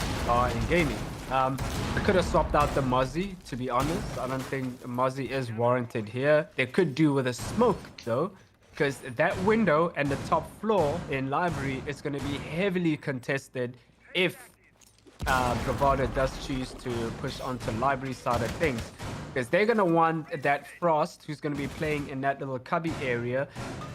in gaming. I could have swapped out the Mozzie, to be honest. I don't think Mozzie is warranted here. They could do with a smoke, though, because that window and the top floor in library is going to be heavily contested if Bravado does choose to push onto library side of things. Because they're going to want that Frost, who's going to be playing in that little cubby area,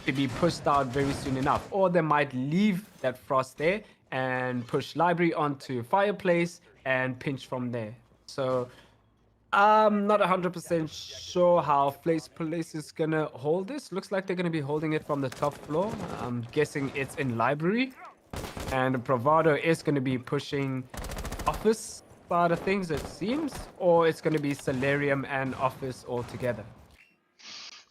to be pushed out very soon enough. Or they might leave that Frost there and push library onto Fireplace and pinch from there. So I'm not 100% sure how Police is going to hold this. Looks like they're going to be holding it from the top floor. I'm guessing it's in library. And Bravado is going to be pushing office side of things, it seems, or it's going to be Solarium and office all together.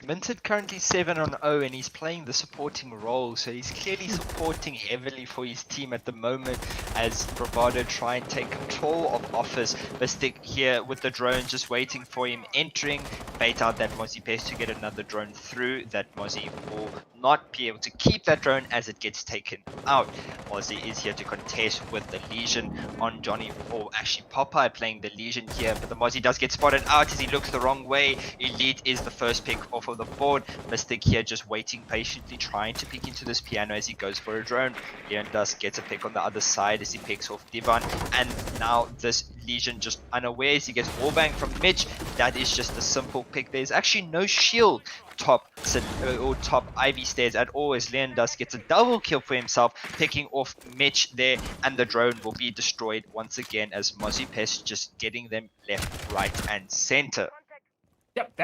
Minted currently 7-0 and he's playing the supporting role, so he's clearly supporting heavily for his team at the moment as Bravado try and take control of office. Mystic here with the drone just waiting for him entering, bait out that Mozzie Pest to get another drone through. That Mozzie will not be able to keep that drone as it gets taken out. Mozzie is here to contest with the Legion on Johnny, or actually Popeye playing the Legion here, but the Mozzie does get spotted out as he looks the wrong way. Elite is the first pick off of the board. Mystic here just waiting patiently, trying to pick into this piano as he goes for a drone. Leon Dusk gets a pick on the other side as he picks off Divan, and now this Legion just unaware as he gets wallbang from Mitch. That is just a simple pick. There's actually no shield top Ivy stairs at all as Leon Dusk gets a double kill for himself, picking off Mitch there, and the drone will be destroyed once again as Mozzie Pest just getting them left, right, and center. Yep,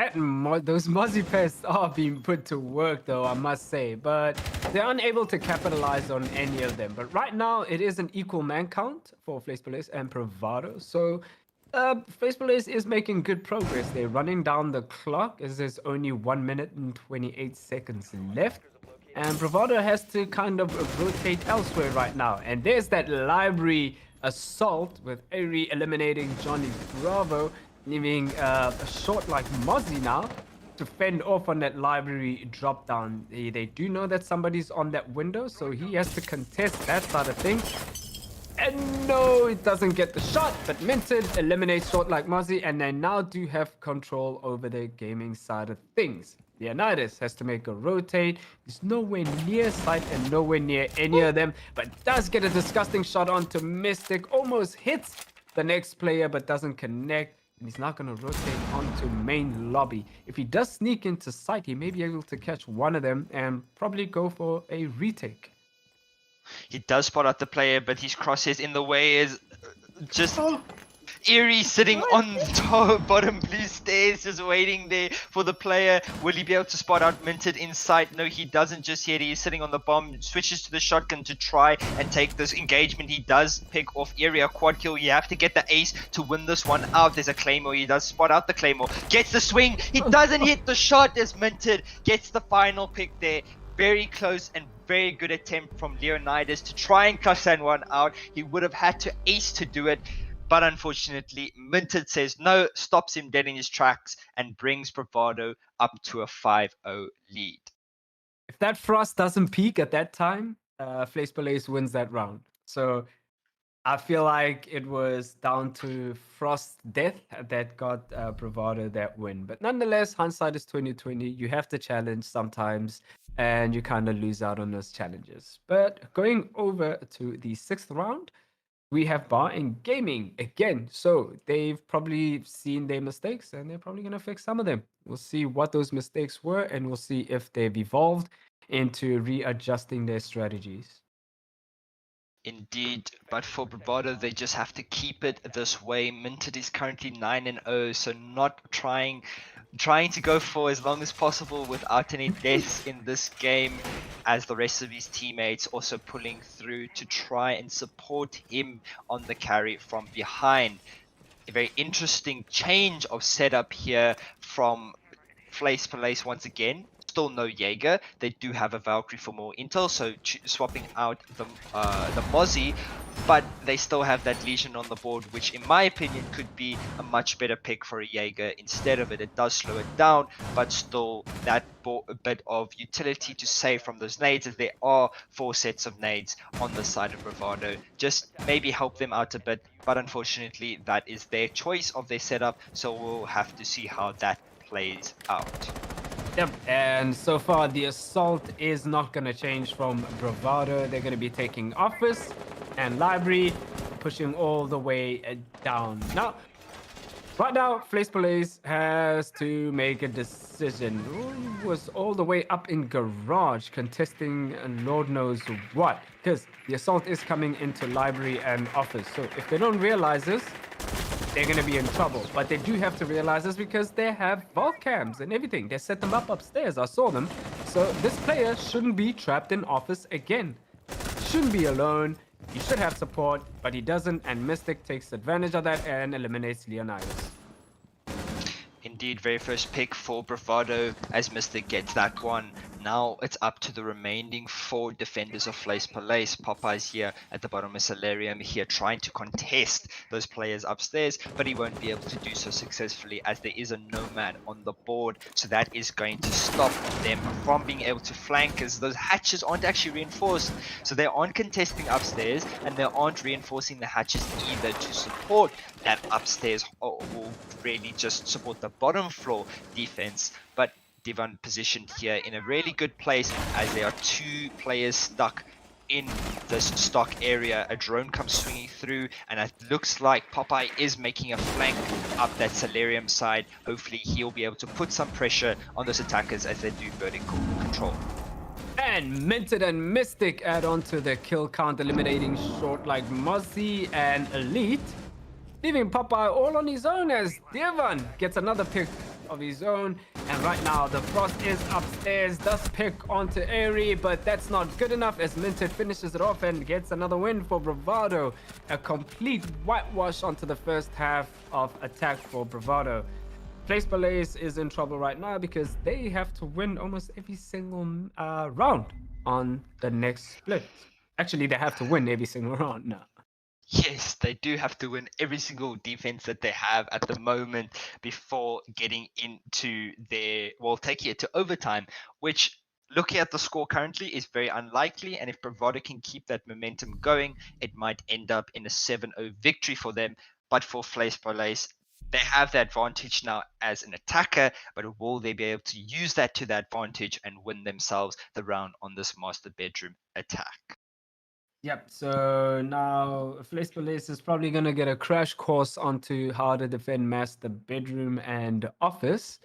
those Mozzie Pests are being put to work though, I must say, but they're unable to capitalize on any of them. But right now, it is an equal man count for Police and Bravado, so Police is making good progress. They're running down the clock as there's only 1 minute and 28 seconds left. And Bravado has to kind of rotate elsewhere right now. And there's that library assault with Ari eliminating Johnny Bravo, leaving a short like Mozzie now to fend off on that library drop down. They do know that somebody's on that window, so he has to contest that side of things. And no, it doesn't get the shot, but Minted eliminates short like Mozzie, and they now do have control over the gaming side of things. Leonidas has to make a rotate. He's nowhere near sight and nowhere near any of them, but does get a disgusting shot onto Mystic. Almost hits the next player, but doesn't connect. And he's not going to rotate onto main lobby. If he does sneak into sight, he may be able to catch one of them and probably go for a retake. He does spot out the player, but his crosshairs in the way is just Eerie sitting on the top, bottom blue stairs, just waiting there for the player. Will he be able to spot out Minted in sight? No, he doesn't just yet. He's sitting on the bomb, switches to the shotgun to try and take this engagement. He does pick off Eerie, a quad kill. You have to get the ace to win this one out. There's a Claymore. He does spot out the Claymore. Gets the swing. He doesn't hit the shot as Minted gets the final pick there. Very close and very good attempt from Leonidas to try and clutch that one out. He would have had to ace to do it, but unfortunately, Minted says no, stops him dead in his tracks, and brings Bravado up to a 5-0 lead. If that Frost doesn't peak at that time, Police wins that round. So I feel like it was down to Frost's death that got Bravado that win. But nonetheless, hindsight is 2020. You have to challenge sometimes, and you kind of lose out on those challenges. But going over to the 6th round, we have Bar and Gaming again. So they've probably seen their mistakes, and they're probably going to fix some of them. We'll see what those mistakes were, and we'll see if they've evolved into readjusting their strategies. Indeed, but for Bravado, they just have to keep it this way. Minted is currently 9-0, so not trying to go for as long as possible without any deaths in this game, as the rest of his teammates also pulling through to try and support him on the carry from behind. A very interesting change of setup here from Police once again. Still no Jaeger. They do have a Valkyrie for more intel, so swapping out the Mozzie, but they still have that Legion on the board, which in my opinion could be a much better pick for a Jaeger instead of it. It does slow it down, but still that a bit of utility to save from those nades, as there are 4 sets of nades on the side of Bravado. Just maybe help them out a bit, but unfortunately that is their choice of their setup, so we'll have to see how that plays out. Yep, and so far the assault is not going to change from Bravado. They're going to be taking office and library, pushing all the way down. Now, right now, Flace Police has to make a decision. He was all the way up in garage contesting Lord knows what, because the assault is coming into library and office. So if they don't realize this, they're going to be in trouble. But they do have to realize this because they have vault cams and everything. They set them up upstairs. I saw them. So this player shouldn't be trapped in office again. Shouldn't be alone. He should have support, but he doesn't, and Mystic takes advantage of that and eliminates Leonidas. Indeed, very first pick for Bravado as Mystic gets that one. Now it's up to the remaining 4 defenders of Flace Palace. Popeye's here at the bottom of Solarium here trying to contest those players upstairs, but he won't be able to do so successfully as there is a nomad on the board. So that is going to stop them from being able to flank as those hatches aren't actually reinforced. So they aren't contesting upstairs and they aren't reinforcing the hatches either to support that upstairs or really just support the bottom floor defense. But Devon positioned here in a really good place as there are 2 players stuck in this stock area. A drone comes swinging through and it looks like Popeye is making a flank up that Solarium side. Hopefully he'll be able to put some pressure on those attackers as they do vertical control. And Minted and Mystic add on to the kill count, eliminating short like Mozzie and Elite, leaving Popeye all on his own as Devon gets another pick of his own. And right now the Frost is upstairs, does pick onto Airy, but that's not good enough as Minted finishes it off and gets another win for Bravado. A complete whitewash onto the first half of attack for Bravado. Place Balays is in trouble right now because they have to win almost every single round on the next split. Actually, they have to win every single round now. Yes, they do have to win every single defense that they have at the moment before getting into their, well, taking it to overtime, which looking at the score currently is very unlikely. And if Bravado can keep that momentum going, it might end up in a 7-0 victory for them. But for Flace Police, they have the advantage now as an attacker, but will they be able to use that to their advantage and win themselves the round on this master bedroom attack? Yep, so now Flace Police is probably going to get a crash course onto how to defend master bedroom and office.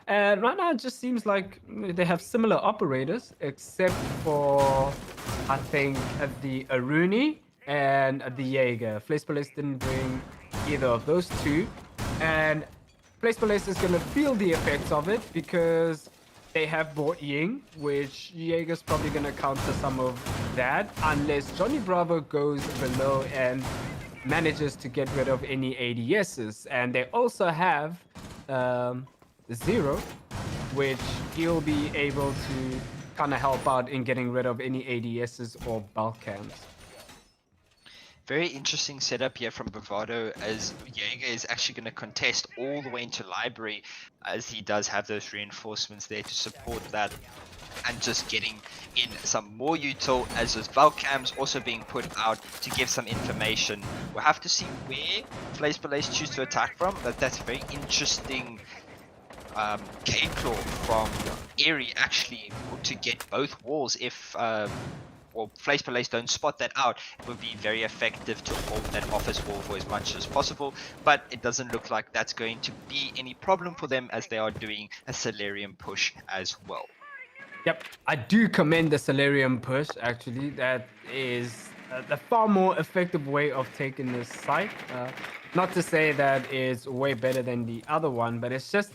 And right now it just seems like they have similar operators, except for, I think, the Aruni and the Jaeger. Flace Police didn't bring either of those 2. And Flace Police is going to feel the effects of it because they have bought Ying, which Jaeger's probably going to counter some of that unless Johnny Bravo goes below and manages to get rid of any ADSs. And they also have Zero, which he'll be able to kind of help out in getting rid of any ADSs or bulk cams. Very interesting setup here from Bravado as Jaeger is actually going to contest all the way into library as he does have those reinforcements there to support that and just getting in some more util as those bulk cams also being put out to give some information. We'll have to see where Flace Police choose to attack from, but that's very interesting K-Claw from Airy actually to get both walls if well, Flace Police don't spot that out. It would be very effective to hold that office wall for as much as possible, but it doesn't look like that's going to be any problem for them as they are doing a Solarium push as well. Yep, I do commend the Solarium push, actually. That is the far more effective way of taking this site. Not to say that it's way better than the other one, but it's just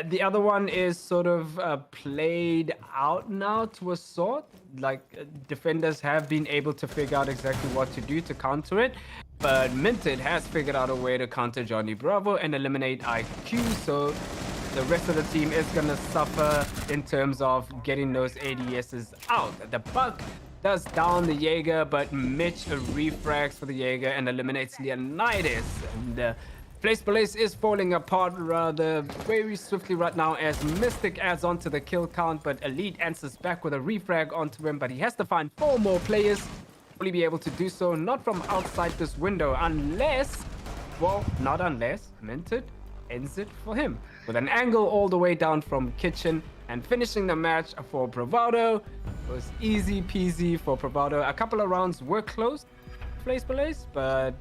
the other one is sort of played out now to a sort. Like defenders have been able to figure out exactly what to do to counter it, but Minted has figured out a way to counter Johnny Bravo and eliminate IQ. So the rest of the team is gonna suffer in terms of getting those ADSs out. The Buck does down the Jaeger, but Mitch refrags for the Jaeger and eliminates Leonidas. And Flace Police is falling apart rather very swiftly right now as Mystic adds on to the kill count, but Elite answers back with a refrag onto him, but he has to find 4 more players. Will he be able to do so? Not from outside this window unless, well, not unless Minted ends it for him with an angle all the way down from kitchen. And finishing the match for Bravado. It was easy peasy for Bravado. A couple of rounds were close, Flace Police, but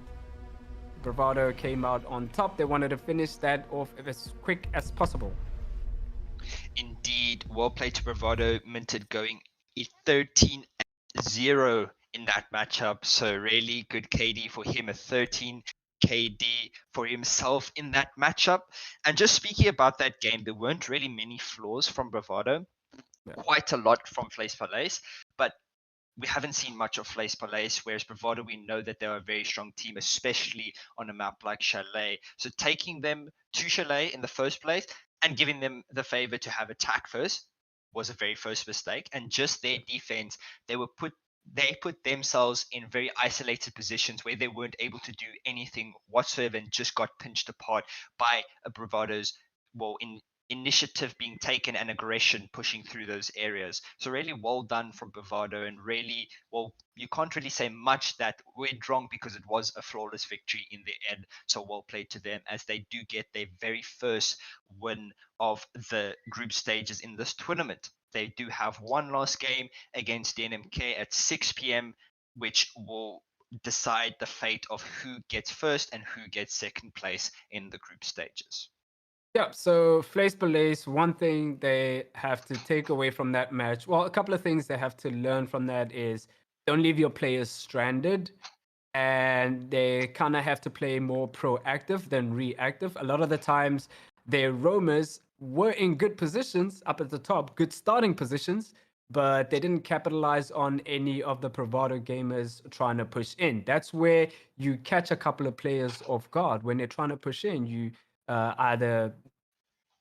Bravado came out on top. They wanted to finish that off as quick as possible. Indeed, well played to Bravado. Minted going 13-0 in that matchup. So really good KD for him, a 13 KD for himself in that matchup. And just speaking about that game, there weren't really many flaws from Bravado. Yeah. Quite a lot from Flace Palais, but we haven't seen much of Flace Palais, whereas Bravado, we know that they're a very strong team, especially on a map like Chalet. So taking them to Chalet in the first place and giving them the favor to have attack first was a very first mistake. And just their defense, they put themselves in very isolated positions where they weren't able to do anything whatsoever and just got pinched apart by a Bravado's, initiative being taken and aggression pushing through those areas. So really well done from Bravado, and really, you can't really say much that went wrong because it was a flawless victory in the end. So well played to them, as they do get their very first win of the group stages in this tournament. They do have one last game against DNMK at 6 p.m, which will decide the fate of who gets first and who gets second place in the group stages. Yeah, so Flace Palais, one thing they have to take away from that match, well, a couple of things they have to learn from that is don't leave your players stranded, and they kind of have to play more proactive than reactive. A lot of the times, their roamers were in good positions up at the top, good starting positions, but they didn't capitalize on any of the Bravado gamers trying to push in. That's where you catch a couple of players off guard. When they're trying to push in, you either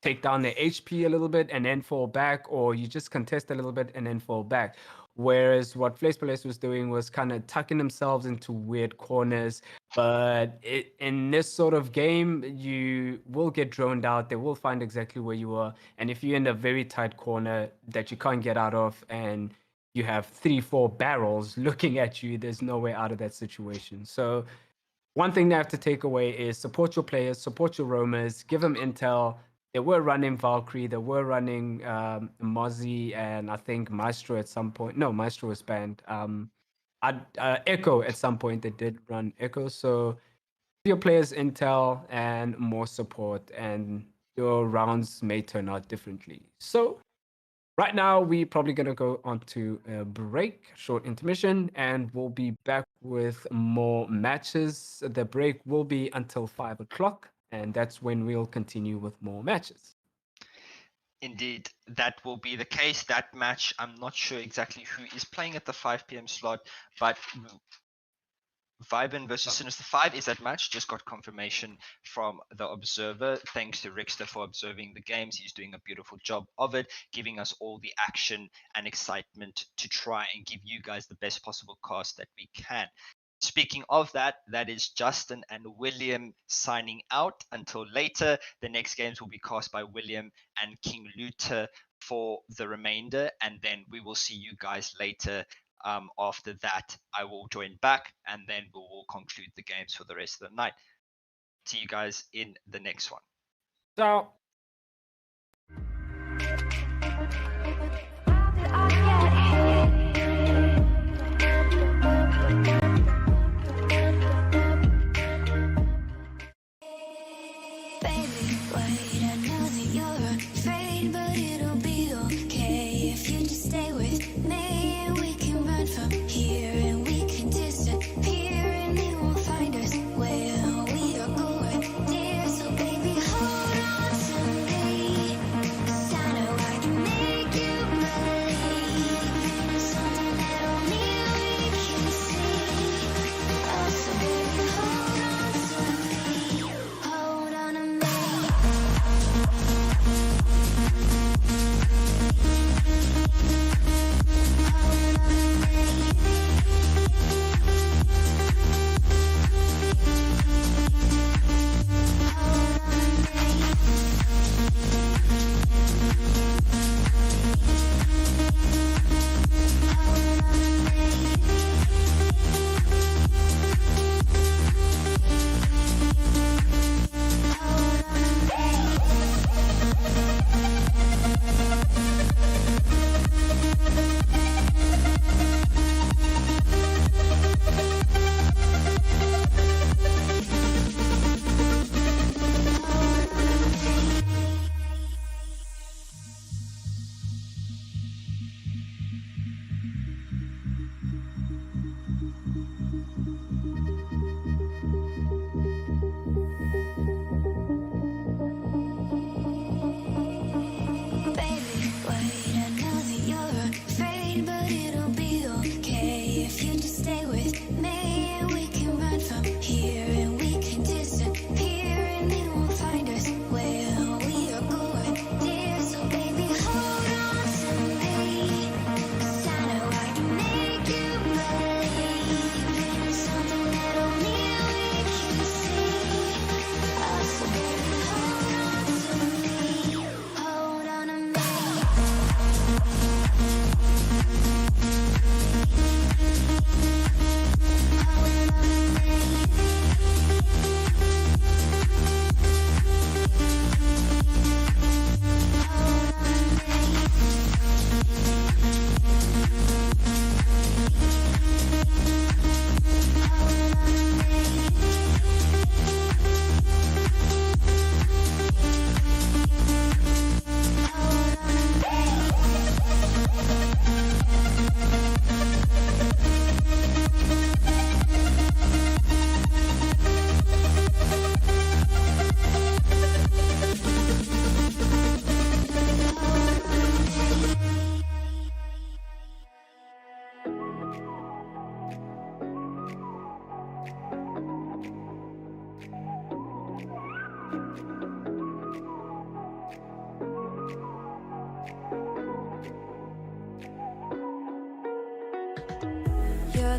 take down their HP a little bit and then fall back, or you just contest a little bit and then fall back. Whereas what Flace Palais was doing was kind of tucking themselves into weird corners. But in this sort of game, you will get droned out. They will find exactly where you are. And if you're in a very tight corner that you can't get out of, and you have 3-4 barrels looking at you, there's no way out of that situation. So one thing they have to take away is support your players, support your roamers, give them intel. They were running Valkyrie, they were running Mozzie, and I think Maestro at some point. No, Maestro was banned. Echo at some point, they did run Echo. So give your players intel and more support, and your rounds may turn out differently. So right now, we're probably going to go on to a break, short intermission, and we'll be back with more matches. The break will be until 5 o'clock, and that's when we'll continue with more matches. Indeed, that will be the case. That match, I'm not sure exactly who is playing at the 5 p.m. slot, but Vibin versus Sinister 5 is that match. Just got confirmation from the observer. Thanks to Rickster for observing the games. He's doing a beautiful job of it, giving us all the action and excitement to try and give you guys the best possible cast that we can. Speaking of that, that is Justin and William signing out until later. The next games will be cast by William and King Luther for the remainder, and then we will see you guys later. After that, I will join back, and then we will conclude the games for the rest of the night. See you guys in the next one. Ciao. Find us where we are going, dear. So baby, hold on to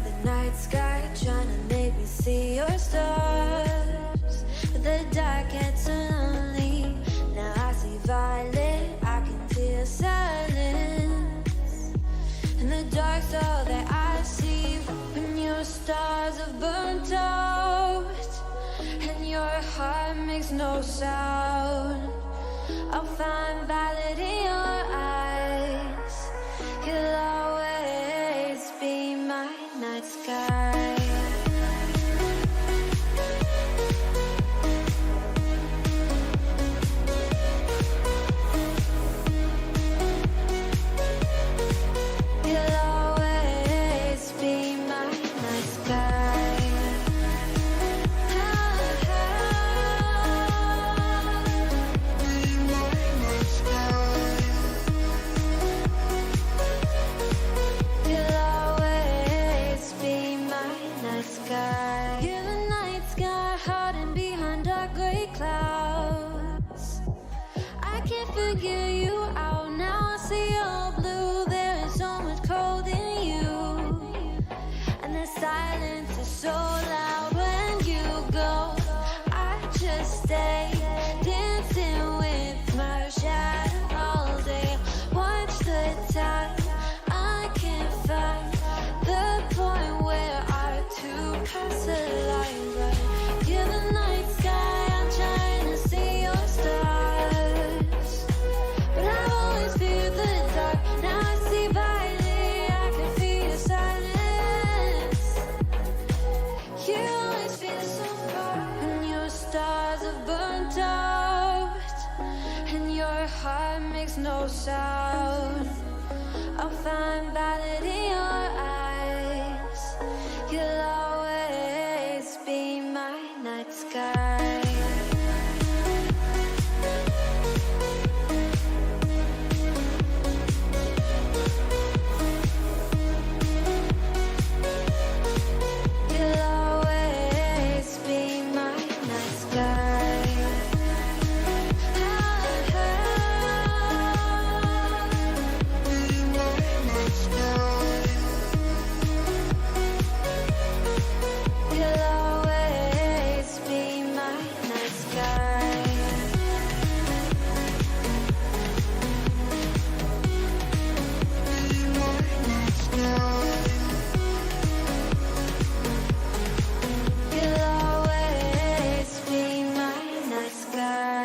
the night sky, trying to make me see your stars. But the dark gets so lonely. Now I see violet, I can feel silence. And the dark's all that I see. When your stars are burnt out and your heart makes no sound, I'll find violet in your eyes. You'll always be my night sky. You'll always be my night sky. You'll always be my night sky. You're the night sky hiding behind dark gray clouds. I can't figure you out now. I see all blue. There is so much cold in you, and the silence is so loud when you go. I just stay dancing with my shadow all day. Watch the time. I can't find the point where our two paths align. But you're the night sky. I'm trying to see your stars, but I've always feared the dark. Now I see violet. I can feel your silence. You always feel so far when your stars are burnt out and your heart makes no sound. I'll find violet in your eyes. You'll always be my night sky. You'll always be my night sky. You'll always be my night sky. You'll always be my night sky.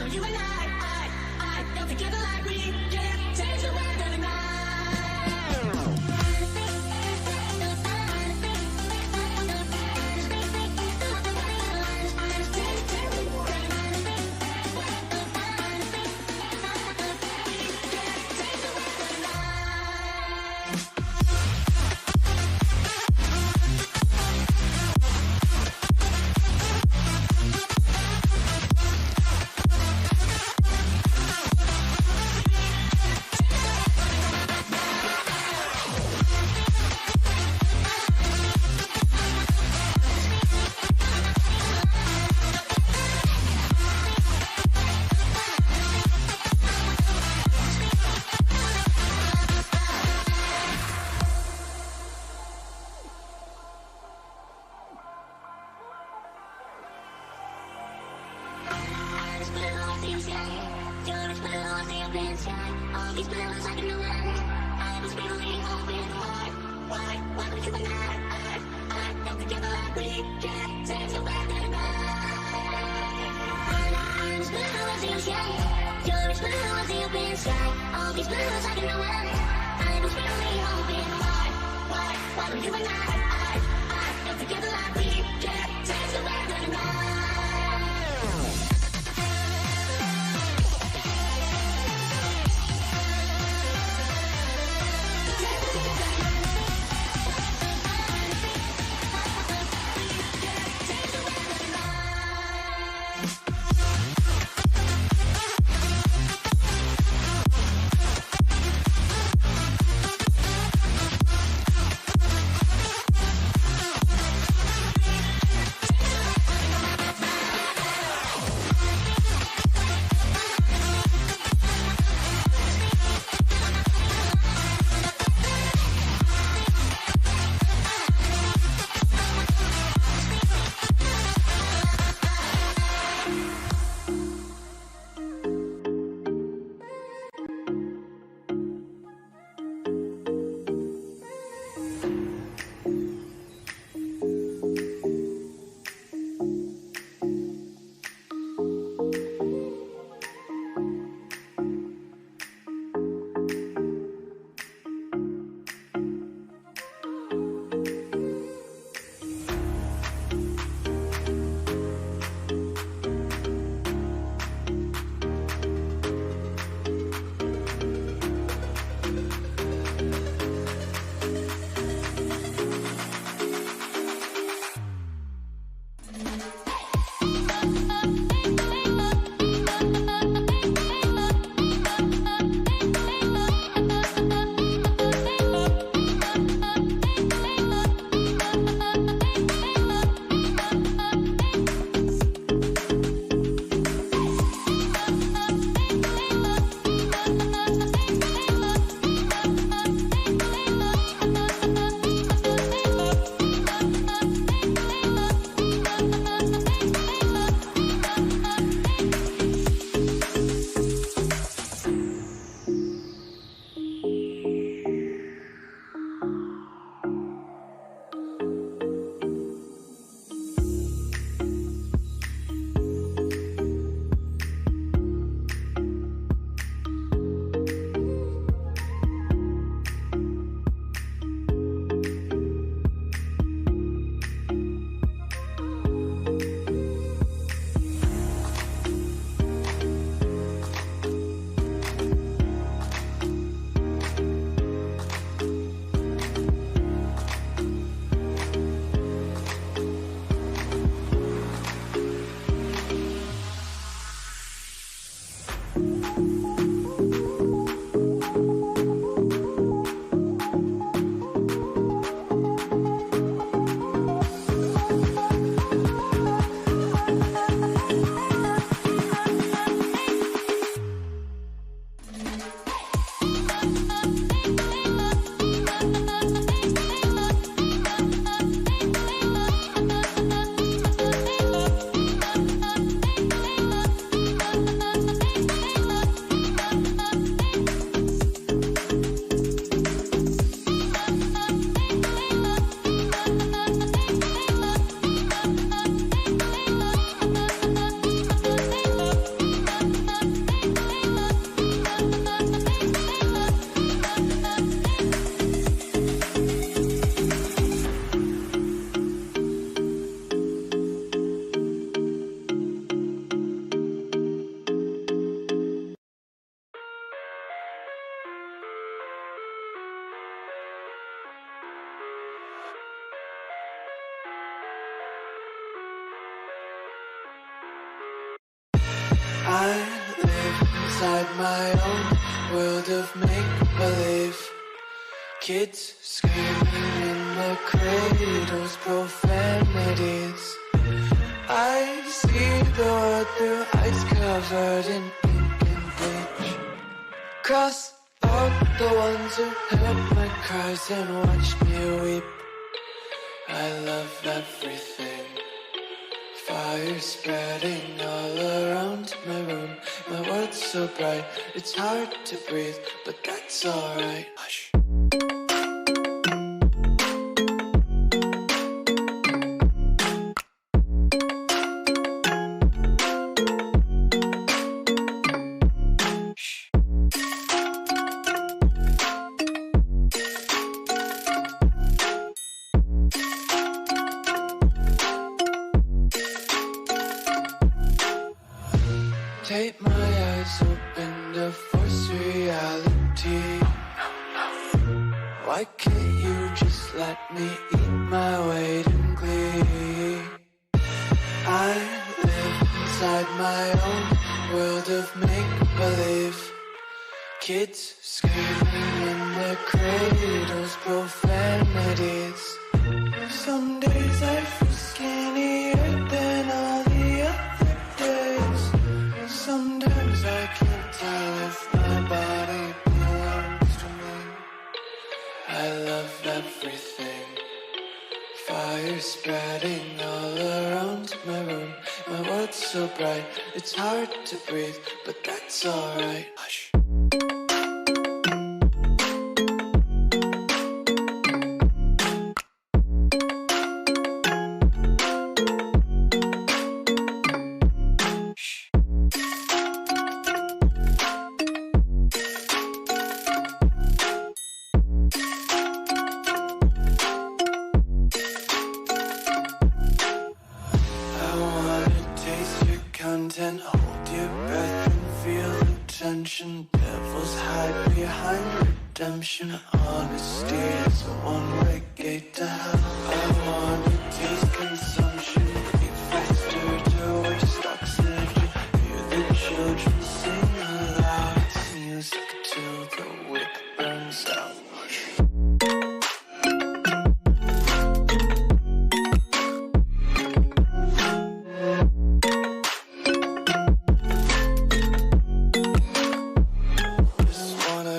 You and I don't together like we can change the weather all these bills I can know I was really hoping why would you and I don't together like we can change the weather I'm as blue as you shine, you're as blue as the open sky. All these bills I can know I was really hoping why would you and I don't together like we can change the weather tonight. inside my own world of make-believe. Kids screaming in their cradles, profanities. I see the world through eyes covered in ink and bleach. Cross out the ones who heard my cries and watched me weep. I love everything. Fire spreading all around my room. My world's so bright, it's hard to breathe, but that's alright. Hush. Take my eyes open to force reality. Why can't you just let me eat my weight in glee? I live inside my own world of make-believe. Kids screaming in their cradles, profanities. Some days I feel skinnier than all the other days. Sometimes I can't tell if my body belongs to me. I love everything. Fire spreading all around my room. My world's so bright, it's hard to breathe, but that's alright. Hush. Content, hold your breath and feel the tension. Devils hide behind redemption. Honesty is a one-way gate to hell. I wanna taste consumption. Be faster to waste oxygen. Hear the children sing aloud. It's music till the wick burns out.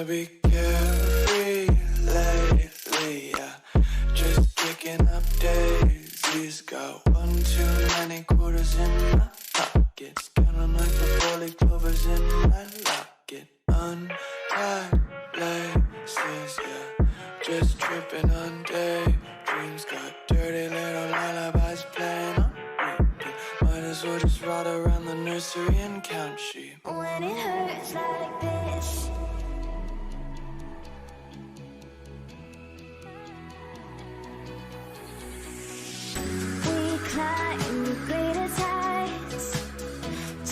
Be carefree lately, yeah. Just picking up daisies. Got one too many quarters in my pockets. Counting like the four-leaf clovers in my locket. Untied laces, yeah. Just tripping on daydreams. Got dirty little lullabies playing on repeat. Might as well just ride around the nursery and count sheep. When it hurts like this, we climb the greatest heights,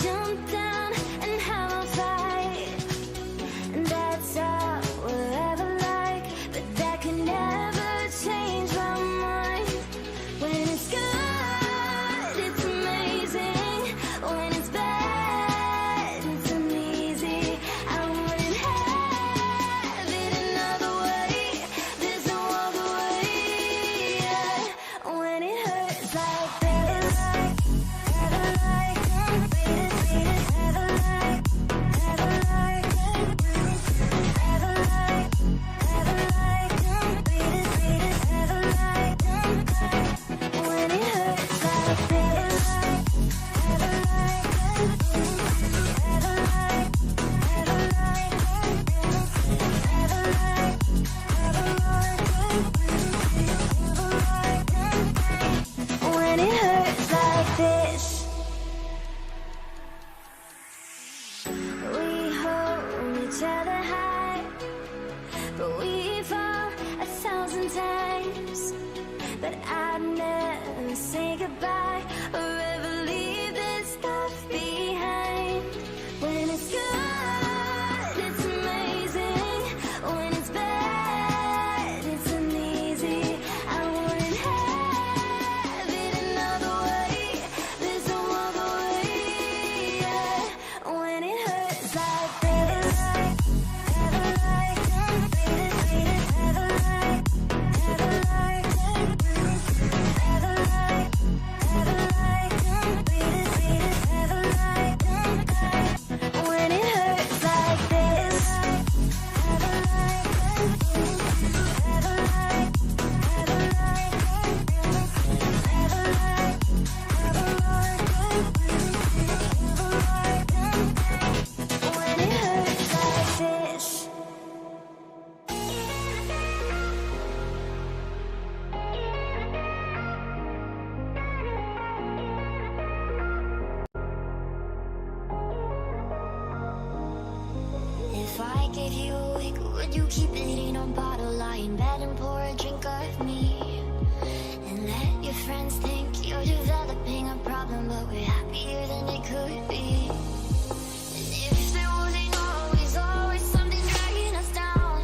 jump down and have a fight, and that's all we'll ever like. But that can never change my mind. When it's good, it's amazing. When it's bad, it's uneasy. I wouldn't have it another way. There's no other way. Yeah. When it hurts like this, never like, never like, never like, never like, never like, never like, when it hurts like this, never like, never like, never like, when it hurts like this. We hold each other high, but we fall 1,000 times. But I'd never say goodbye or ever leave this stuff behind. When it's good, it's amazing. When it's bad, it's uneasy. I wouldn't have it another way. There's no other way. Yeah. When it hurts like this. If I gave you a week, would you keep it in a bottle, lie in bed and pour a drink of me? And let your friends think you're developing a problem, but we're happier than it could be. And if there wasn't always something dragging us down,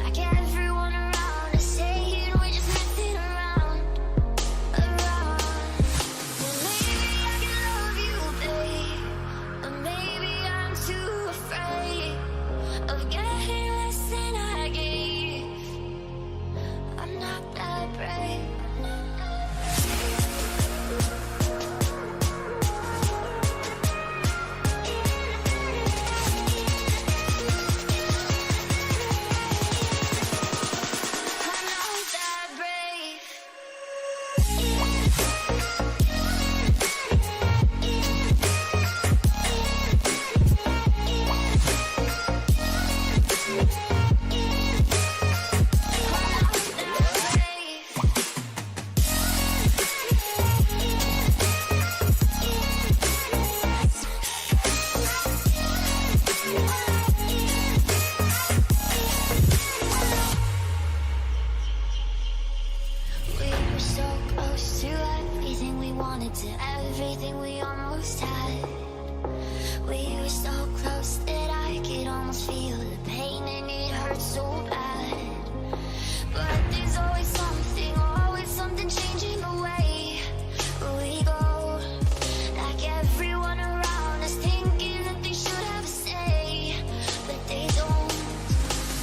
like everyone around us saying we're just messing around. Well, maybe I can love you, babe, or maybe I'm too afraid of getting less than I gave. I'm not that brave. I'm not that brave. We were so close to everything we wanted, to everything we almost had. We were so close that I could almost feel the pain and it hurt so bad. But there's always something changing the way we go. Like everyone around us thinking that they should have a say, but they don't.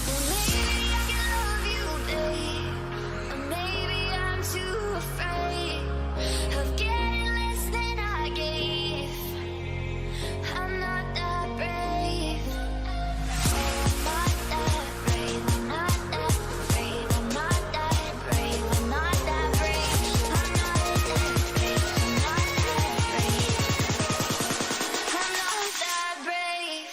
Well, maybe I can love you, babe, or maybe I'm too afraid of getting less than I gave. I'm not that brave. I'm not that brave. I'm not that brave. I'm not that brave. I'm not that brave. I'm not that brave. I'm not that brave. I'm not that brave.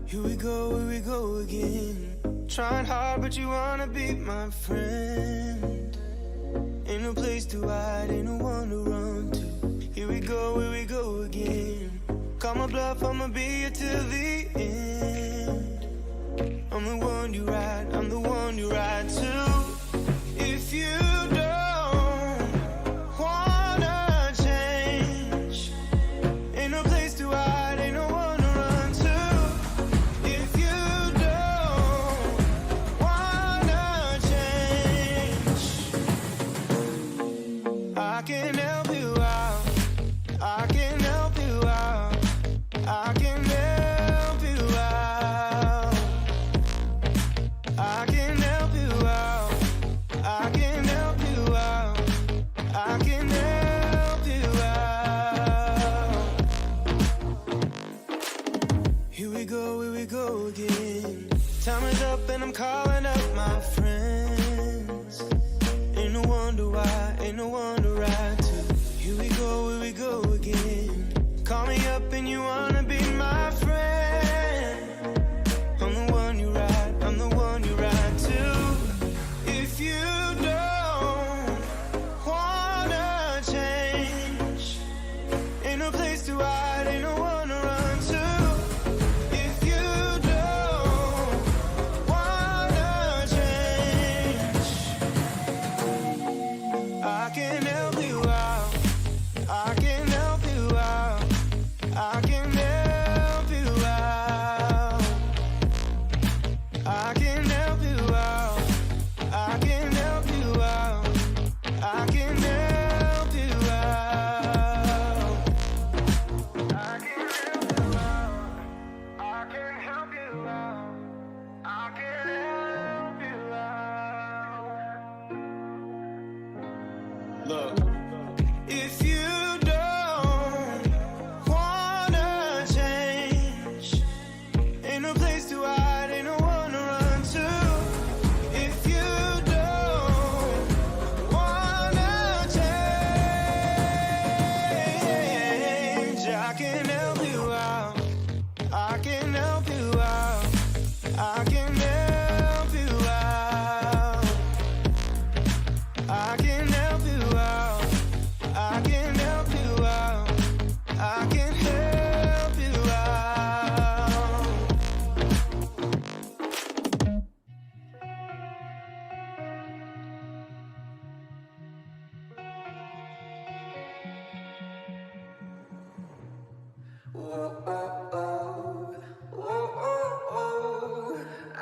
Here we go again. Trying hard, but you wanna be my friend. Ain't no place to hide, ain't no one to run to. Here we go again. Call my bluff, I'ma be here till the end. I'm the one you ride, I'm the one you ride to. If you don't wanna change, ain't no place to hide, ain't no one to run to. If you don't wanna change, I can help you out. I can help you out. I can help you out. I can help you out. I can help you out. I can help you out. Here we go again. Time is up and I'm calling up my friends. Ain't no wonder why, ain't no one to ride to. Here we go again. Call me up and you wanna be my friend. I'm the one you ride, I'm the one you ride to. If you don't wanna change, ain't no place to hide, ain't no one to run to. If you don't wanna change, I can help you out. I can help you out. I can help you Look, if you don't wanna change, ain't no place to hide, ain't no one to run to. If you don't wanna change, I can help you out. I can help you out. I can help you out. I can help you out. I can help you out. I can help you out.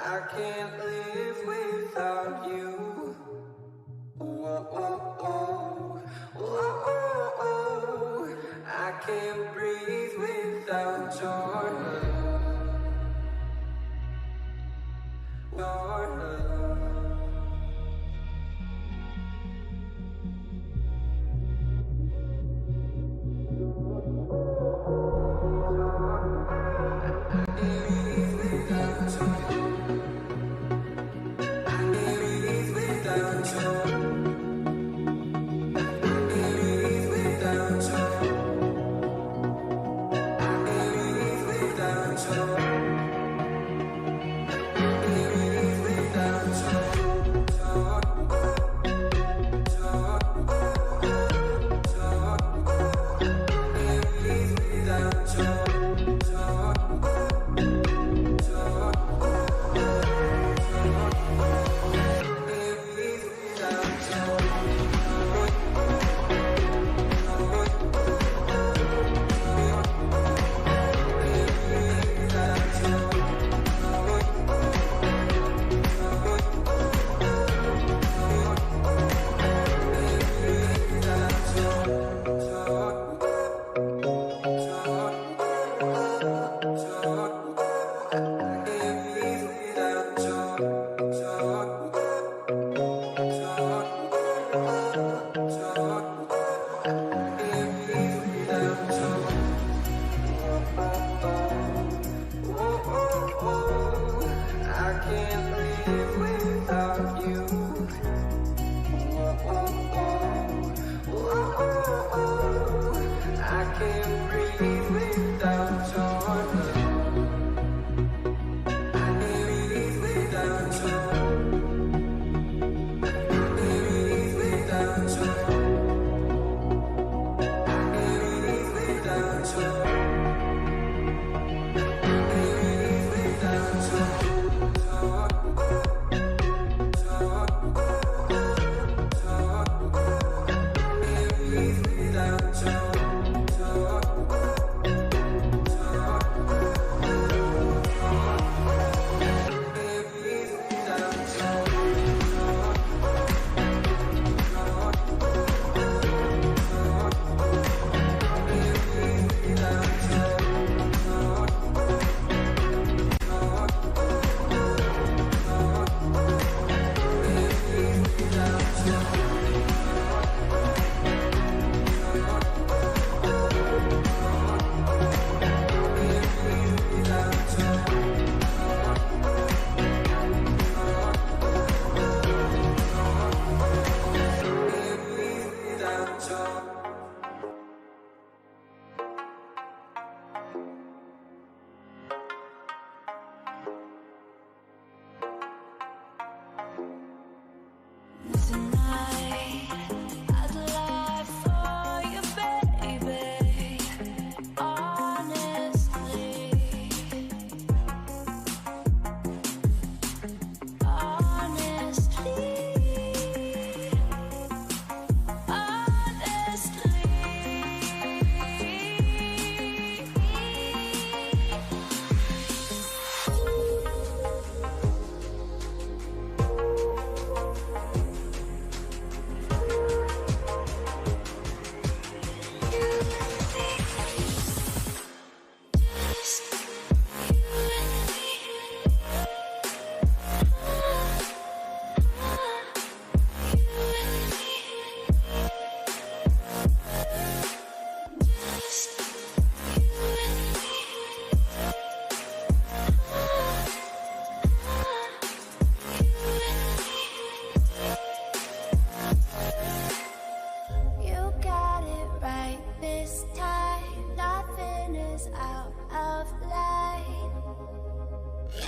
I can't live without you. I can't breathe without your love.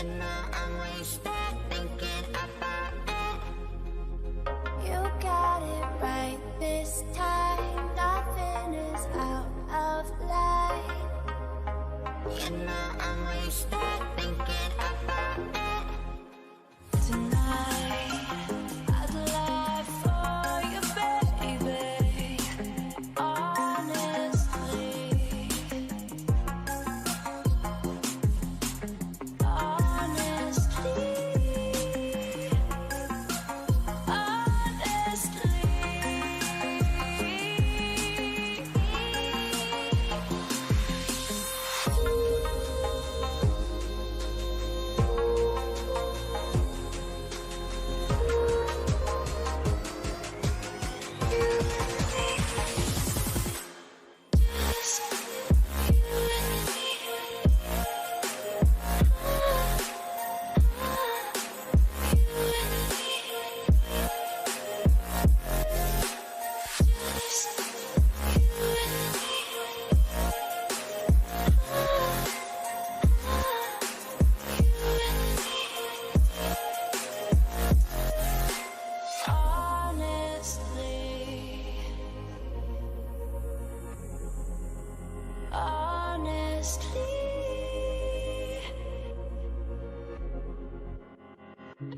You know I'm wasted thinking about it. You got it right this time. Nothing is out of line. You know I'm wasted thinking about it. Tonight, I'd lie for you, baby. Honestly,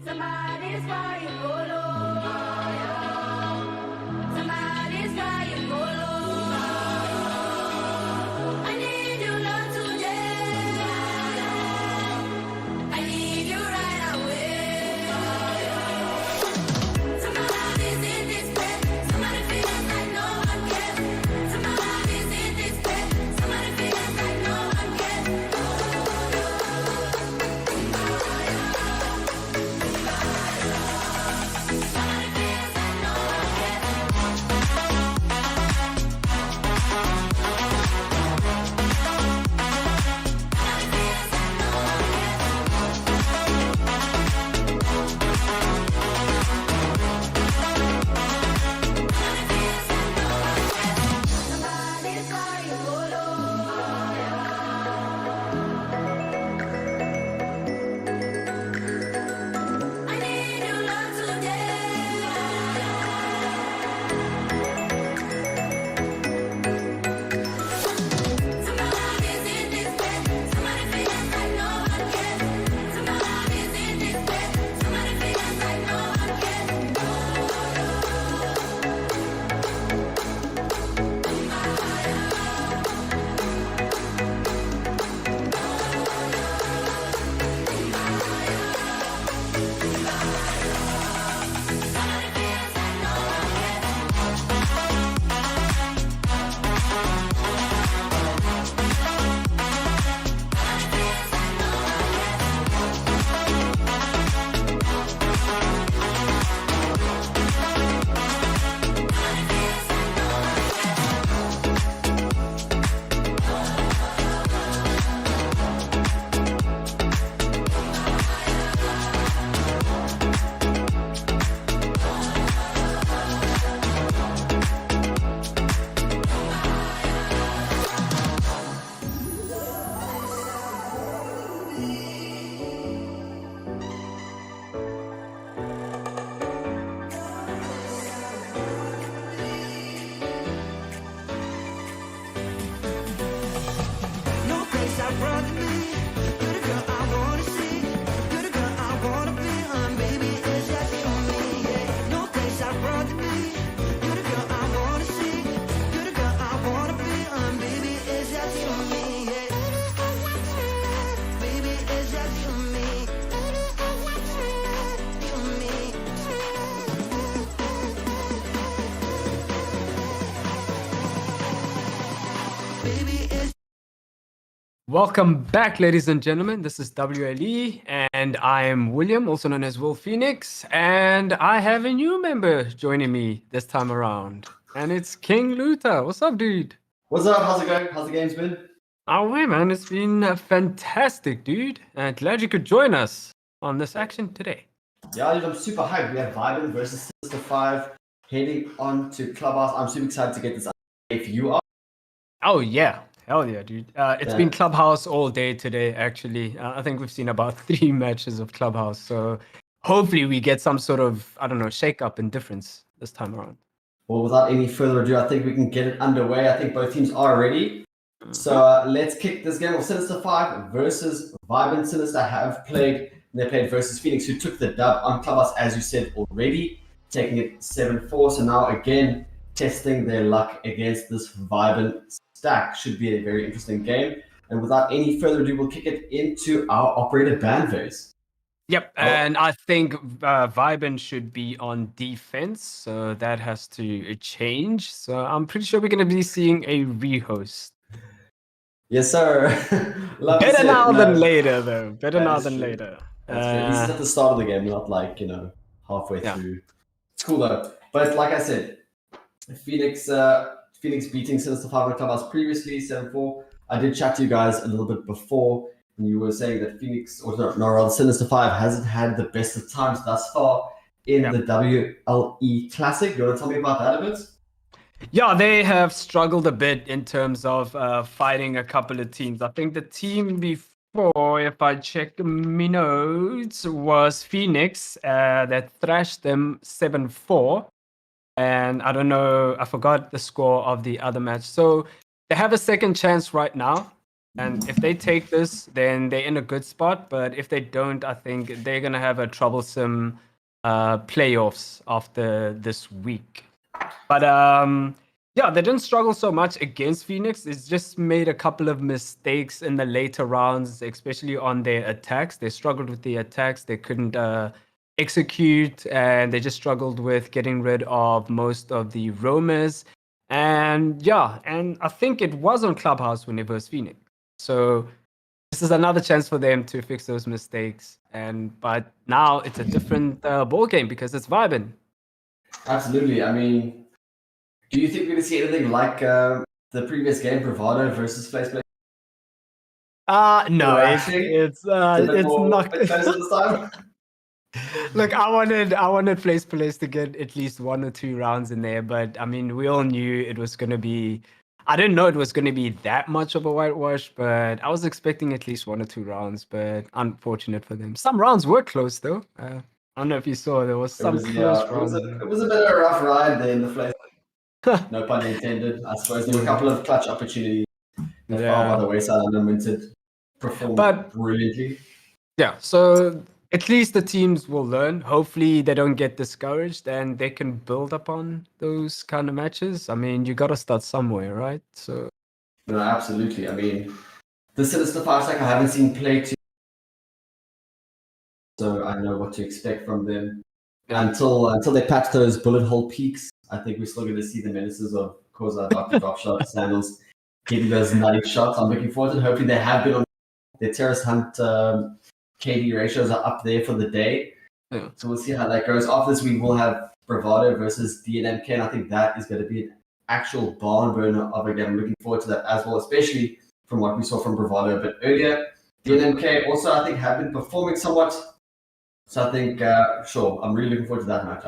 somebody's buying polo. Somebody's buying polo. I need your love today. I need you right away. Somebody's in this bed. Somebody feels like no one cares. Somebody's in this bed. Somebody feels like no one cares. Somebody's buying polo. I need your love today. Somebody's in this bed. Somebody feels like no one cares. Somebody's in this bed. Somebody feels like no one cares. No place I'd rather be. You're the girl I wanna see. You're the girl I wanna be. Baby, is that you and me? Yeah. No place I'd rather be. You're the girl I wanna see. You're the girl I wanna be. Baby, is that you and me? Yeah. Baby, is that you and me? You and me. Baby, is Welcome back, ladies and gentlemen. This is WLE, and I am William, also known as Will Phoenix, and I have a new member joining me this time around, and it's King Luther. What's up, dude? What's up? How's it going? How's the games been? Oh, hey, man, it's been fantastic, dude. And glad you could join us on this action today. Yeah, dude, I'm super hyped. We have Vibin versus Sister 5 heading on to Clubhouse. I'm super excited to get this out if you are. Oh, yeah. Hell yeah, dude. It's Yeah. been Clubhouse all day today, actually. I think we've seen about 3 matches of Clubhouse. So hopefully we get some sort of, I don't know, shake up and difference this time around. Well, without any further ado, I think we can get it underway. I think both teams are ready. So let's kick this game of Sinister 5 versus Vibrant. Sinister have played, they played versus Phoenix, who took the dub on Clubhouse, as you said already, taking it 7-4. So now again, testing their luck against this Vibrant stack. Should be a very interesting game. And without any further ado, we'll kick it into our operator Banvers. Yep, and I think Vibin should be on defense, so that has to change. So I'm pretty sure we're going to be seeing a rehost. Yes, sir. Better now than later, though. Better now than later. That's fair. This is at the start of the game, not like, halfway through. It's cool though. But like I said, Phoenix beating Sinister 5 on Clubhouse previously, 7-4. I did chat to you guys a little bit before, and you were saying that Phoenix, or no, rather Sinister 5 hasn't had the best of times thus far in the WLE Classic. You want to tell me about that a bit? Yeah, they have struggled a bit in terms of fighting a couple of teams. I think the team before, if I check my notes, was Phoenix that thrashed them 7-4. And I don't know, I forgot the score of the other match. So they have a second chance right now. And if they take this, then they're in a good spot. But if they don't, I think they're going to have a troublesome playoffs after this week. But yeah, they didn't struggle so much against Phoenix. It's just made a couple of mistakes in the later rounds, especially on their attacks. They struggled with the attacks. They couldn't execute, and they just struggled with getting rid of most of the roamers. And yeah, and I think it was on Clubhouse when it was Phoenix. So this is another chance for them to fix those mistakes. But now it's a different ball game because it's vibing. Absolutely. I mean, do you think we're going to see anything like the previous game, Bravado versus Place Play? No, it's not. This time? Look, I wanted Place Police to get at least 1 or 2 rounds in there, but I mean, we all knew it was going to be. I didn't know it was going to be that much of a whitewash, but I was expecting at least 1 or 2 rounds. But unfortunate for them. Some rounds were close though. I don't know if you saw, there was some close rounds. It was a bit of a rough ride there in the Place. No pun intended. I suppose there were a couple of clutch opportunities that fell by the wayside and Unlimited performed brilliantly. Yeah, so at least the teams will learn. Hopefully they don't get discouraged and they can build upon those kind of matches. I mean, you got to start somewhere, right? So no, absolutely. I mean, the Sinister 5 stack I haven't seen play too, so I know what to expect from them. Until they patch those bullet hole peaks, I think we're still going to see the menaces of Koza, Dr. Drop Shots, Sandals, getting those nutty shots. I'm looking forward to it. Hopefully they have been on their Terrace Hunt KD ratios are up there for the day. Yeah. So we'll see how that goes. After this, we will have Bravado versus DNMK, and I think that is going to be an actual barn burner of a game. I'm looking forward to that as well, especially from what we saw from Bravado a bit earlier. DNMK also, I think, have been performing somewhat. So I think, sure, I'm really looking forward to that matchup.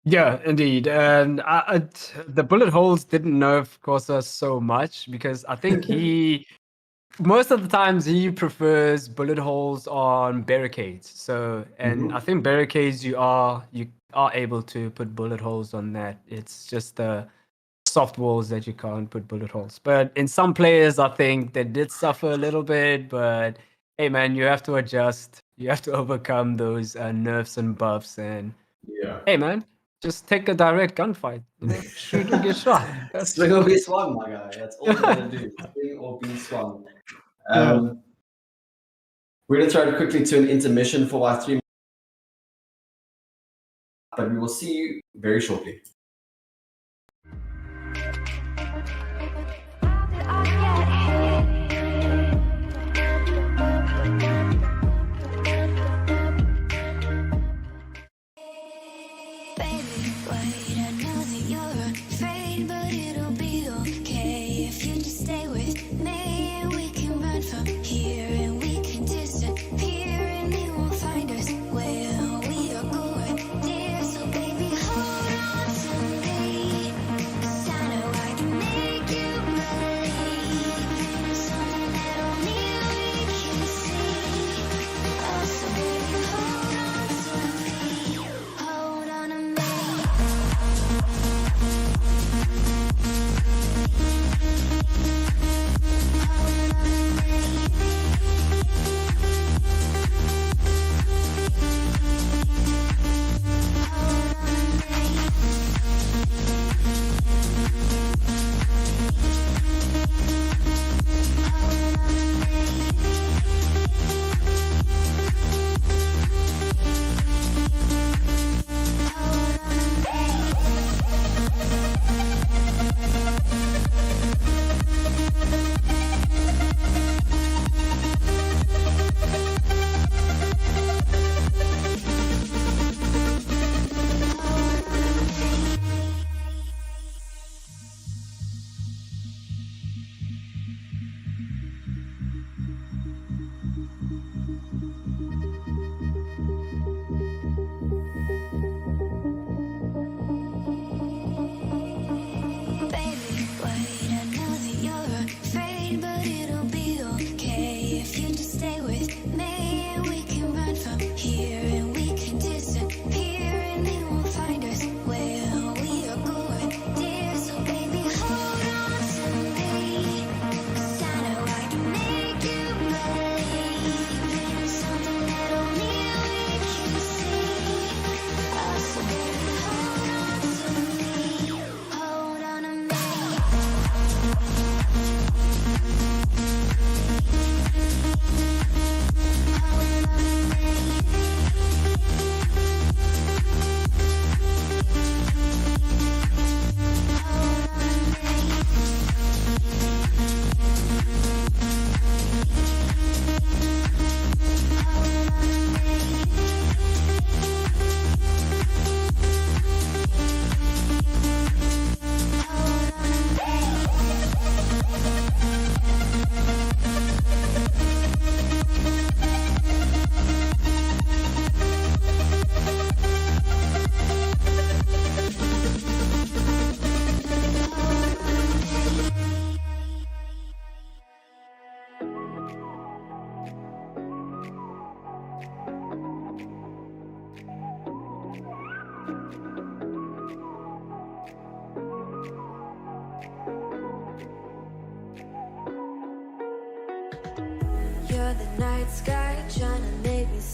yeah, indeed. And the bullet holes didn't nerf Kosa so much because I think most of the times he prefers bullet holes on barricades. So, and I think barricades you are able to put bullet holes on that. It's just the soft walls that you can't put bullet holes. But in some players, I think they did suffer a little bit. But hey, man, you have to adjust. You have to overcome those nerfs and buffs. And hey, man, just take a direct gunfight. Shoot or get shot. Swing or be swung, my guy. That's all you gotta do. Swing or be swung. We're going to try quickly to an intermission for our 3 minutes, but we will see you very shortly.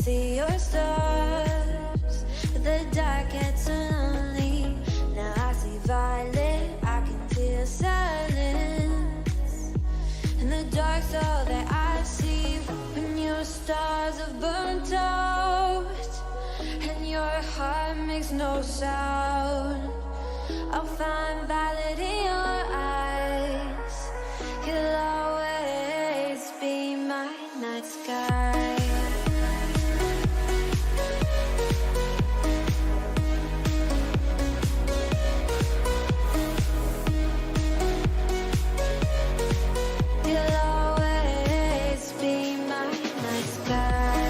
see your stars, but the dark gets so lonely. Now I see violet, I can feel silence. And the dark's all that I see when your stars have burnt out and your heart makes no sound. I'll find violet in your eyes. You'll always be my night sky. You'll always be my night sky.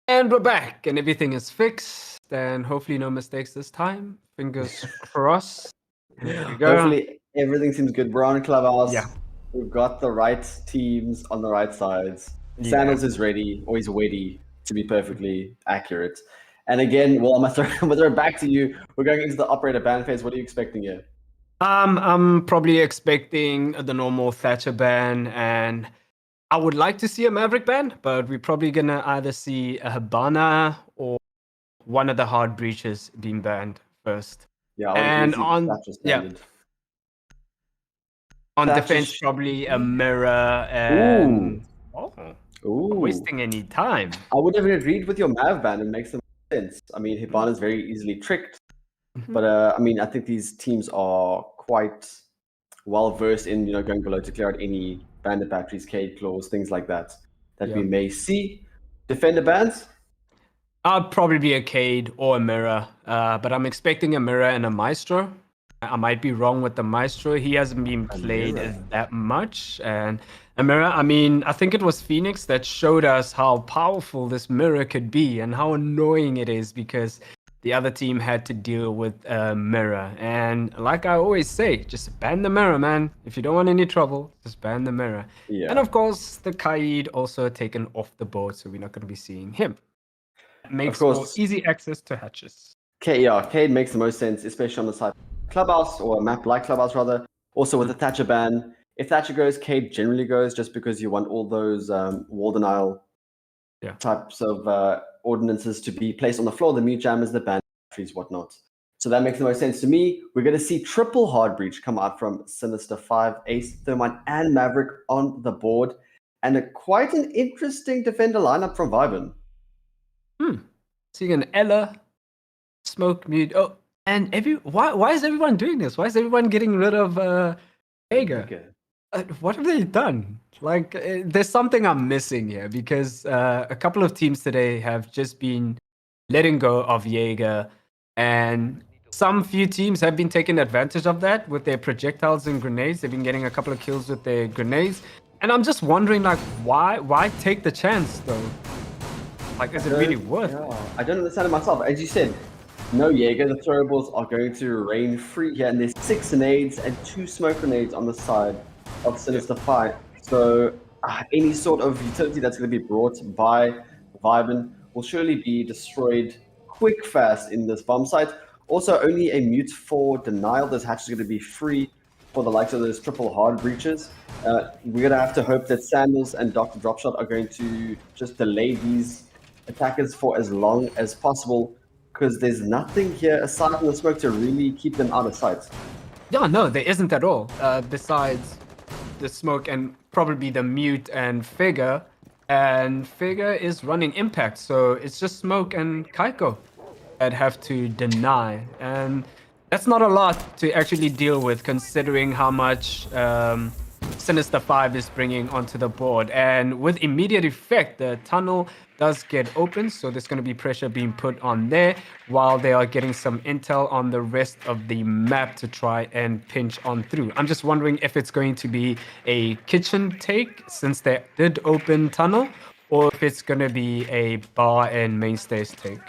And we're back, and everything is fixed. And hopefully, no mistakes this time. Fingers crossed. There we go. Hopefully everything seems good. We're on Clubhouse. Yeah. We've got the right teams on the right sides. Yeah. Sandals is ready, or he's ready to be perfectly accurate. And again, well, I'm gonna throw it back to you. We're going into the operator ban phase. What are you expecting here? I'm probably expecting the normal Thatcher ban, and I would like to see a Maverick ban, but we're probably gonna either see a Hibana or one of the hard breaches being banned first. Yeah, And see on- Thatcher yeah. standard. On Thatcher defense, sh- probably a Mirror and Ooh. wasting any time. I would have agreed with your Mav ban. It makes some sense. I mean, Hibana's very easily tricked. Mhm. But I mean, I think these teams are quite well versed in going below to clear out any bandit batteries, Cade claws, things like that we Yeah. may see. Defender bans. I'll probably be a Cade or a Mirror, but I'm expecting a Mirror and a Maestro. I might be wrong with the Maestro. He hasn't been played Mirror. that much. And a Mirror, I mean, I think it was Phoenix that showed us how powerful this Mirror could be and how annoying it is because the other team had to deal with a Mirror. And like I always say, just ban the Mirror, man. If you don't want any trouble, just ban the Mirror. Yeah. And of course, the Kaid also taken off the board, so we're not going to be seeing him. Makes course. for easy access to hatches. Cade makes the most sense, especially on the side of Clubhouse or a map like Clubhouse rather. Also with the Thatcher ban, if Thatcher goes, Cade generally goes just because you want all those wall denial Yeah. types of ordinances to be placed on the floor, the mute jammers, the batteries, whatnot. So that makes the most sense to me. We're going to see triple hard breach come out from Sinister 5, Ace, Thermite, and Maverick on the board, and quite an interesting defender lineup from Vibin. Seeing an Ella, smoke mute. Oh, and why is everyone doing this? Why is everyone getting rid of Vega? Okay. What have they done? Like, there's something I'm missing here because a couple of teams today have just been letting go of Jaeger, and some few teams have been taking advantage of that with their projectiles and grenades. They've been getting a couple of kills with their grenades, and I'm just wondering, like, why take the chance though? Like, is it really worth it? Yeah, I don't understand it myself. As you said, no Jaeger, the throwables are going to rain free here, and there's 6 nades and 2 smoke grenades on the side of Sinister 5. So any sort of utility that's going to be brought by Vibin will surely be destroyed quick, fast in this bomb site. Also, only a mute for denial. This hatch is going to be free for the likes of those triple hard breaches. We're going to have to hope that Sandals and Dr. Dropshot are going to just delay these attackers for as long as possible, because there's nothing here aside from the smoke to really keep them out of sight. Yeah, no, there isn't at all. Besides the smoke and probably the mute and Figure. And Figure is running impact, so it's just smoke and Kaiko that have to deny. And that's not a lot to actually deal with, considering how much Sinister 5 is bringing onto the board. And with immediate effect, the tunnel does get open, so there's going to be pressure being put on there while they are getting some intel on the rest of the map to try and pinch on through. I'm just wondering if it's going to be a kitchen take since they did open tunnel, or if it's going to be a bar and mainstays take.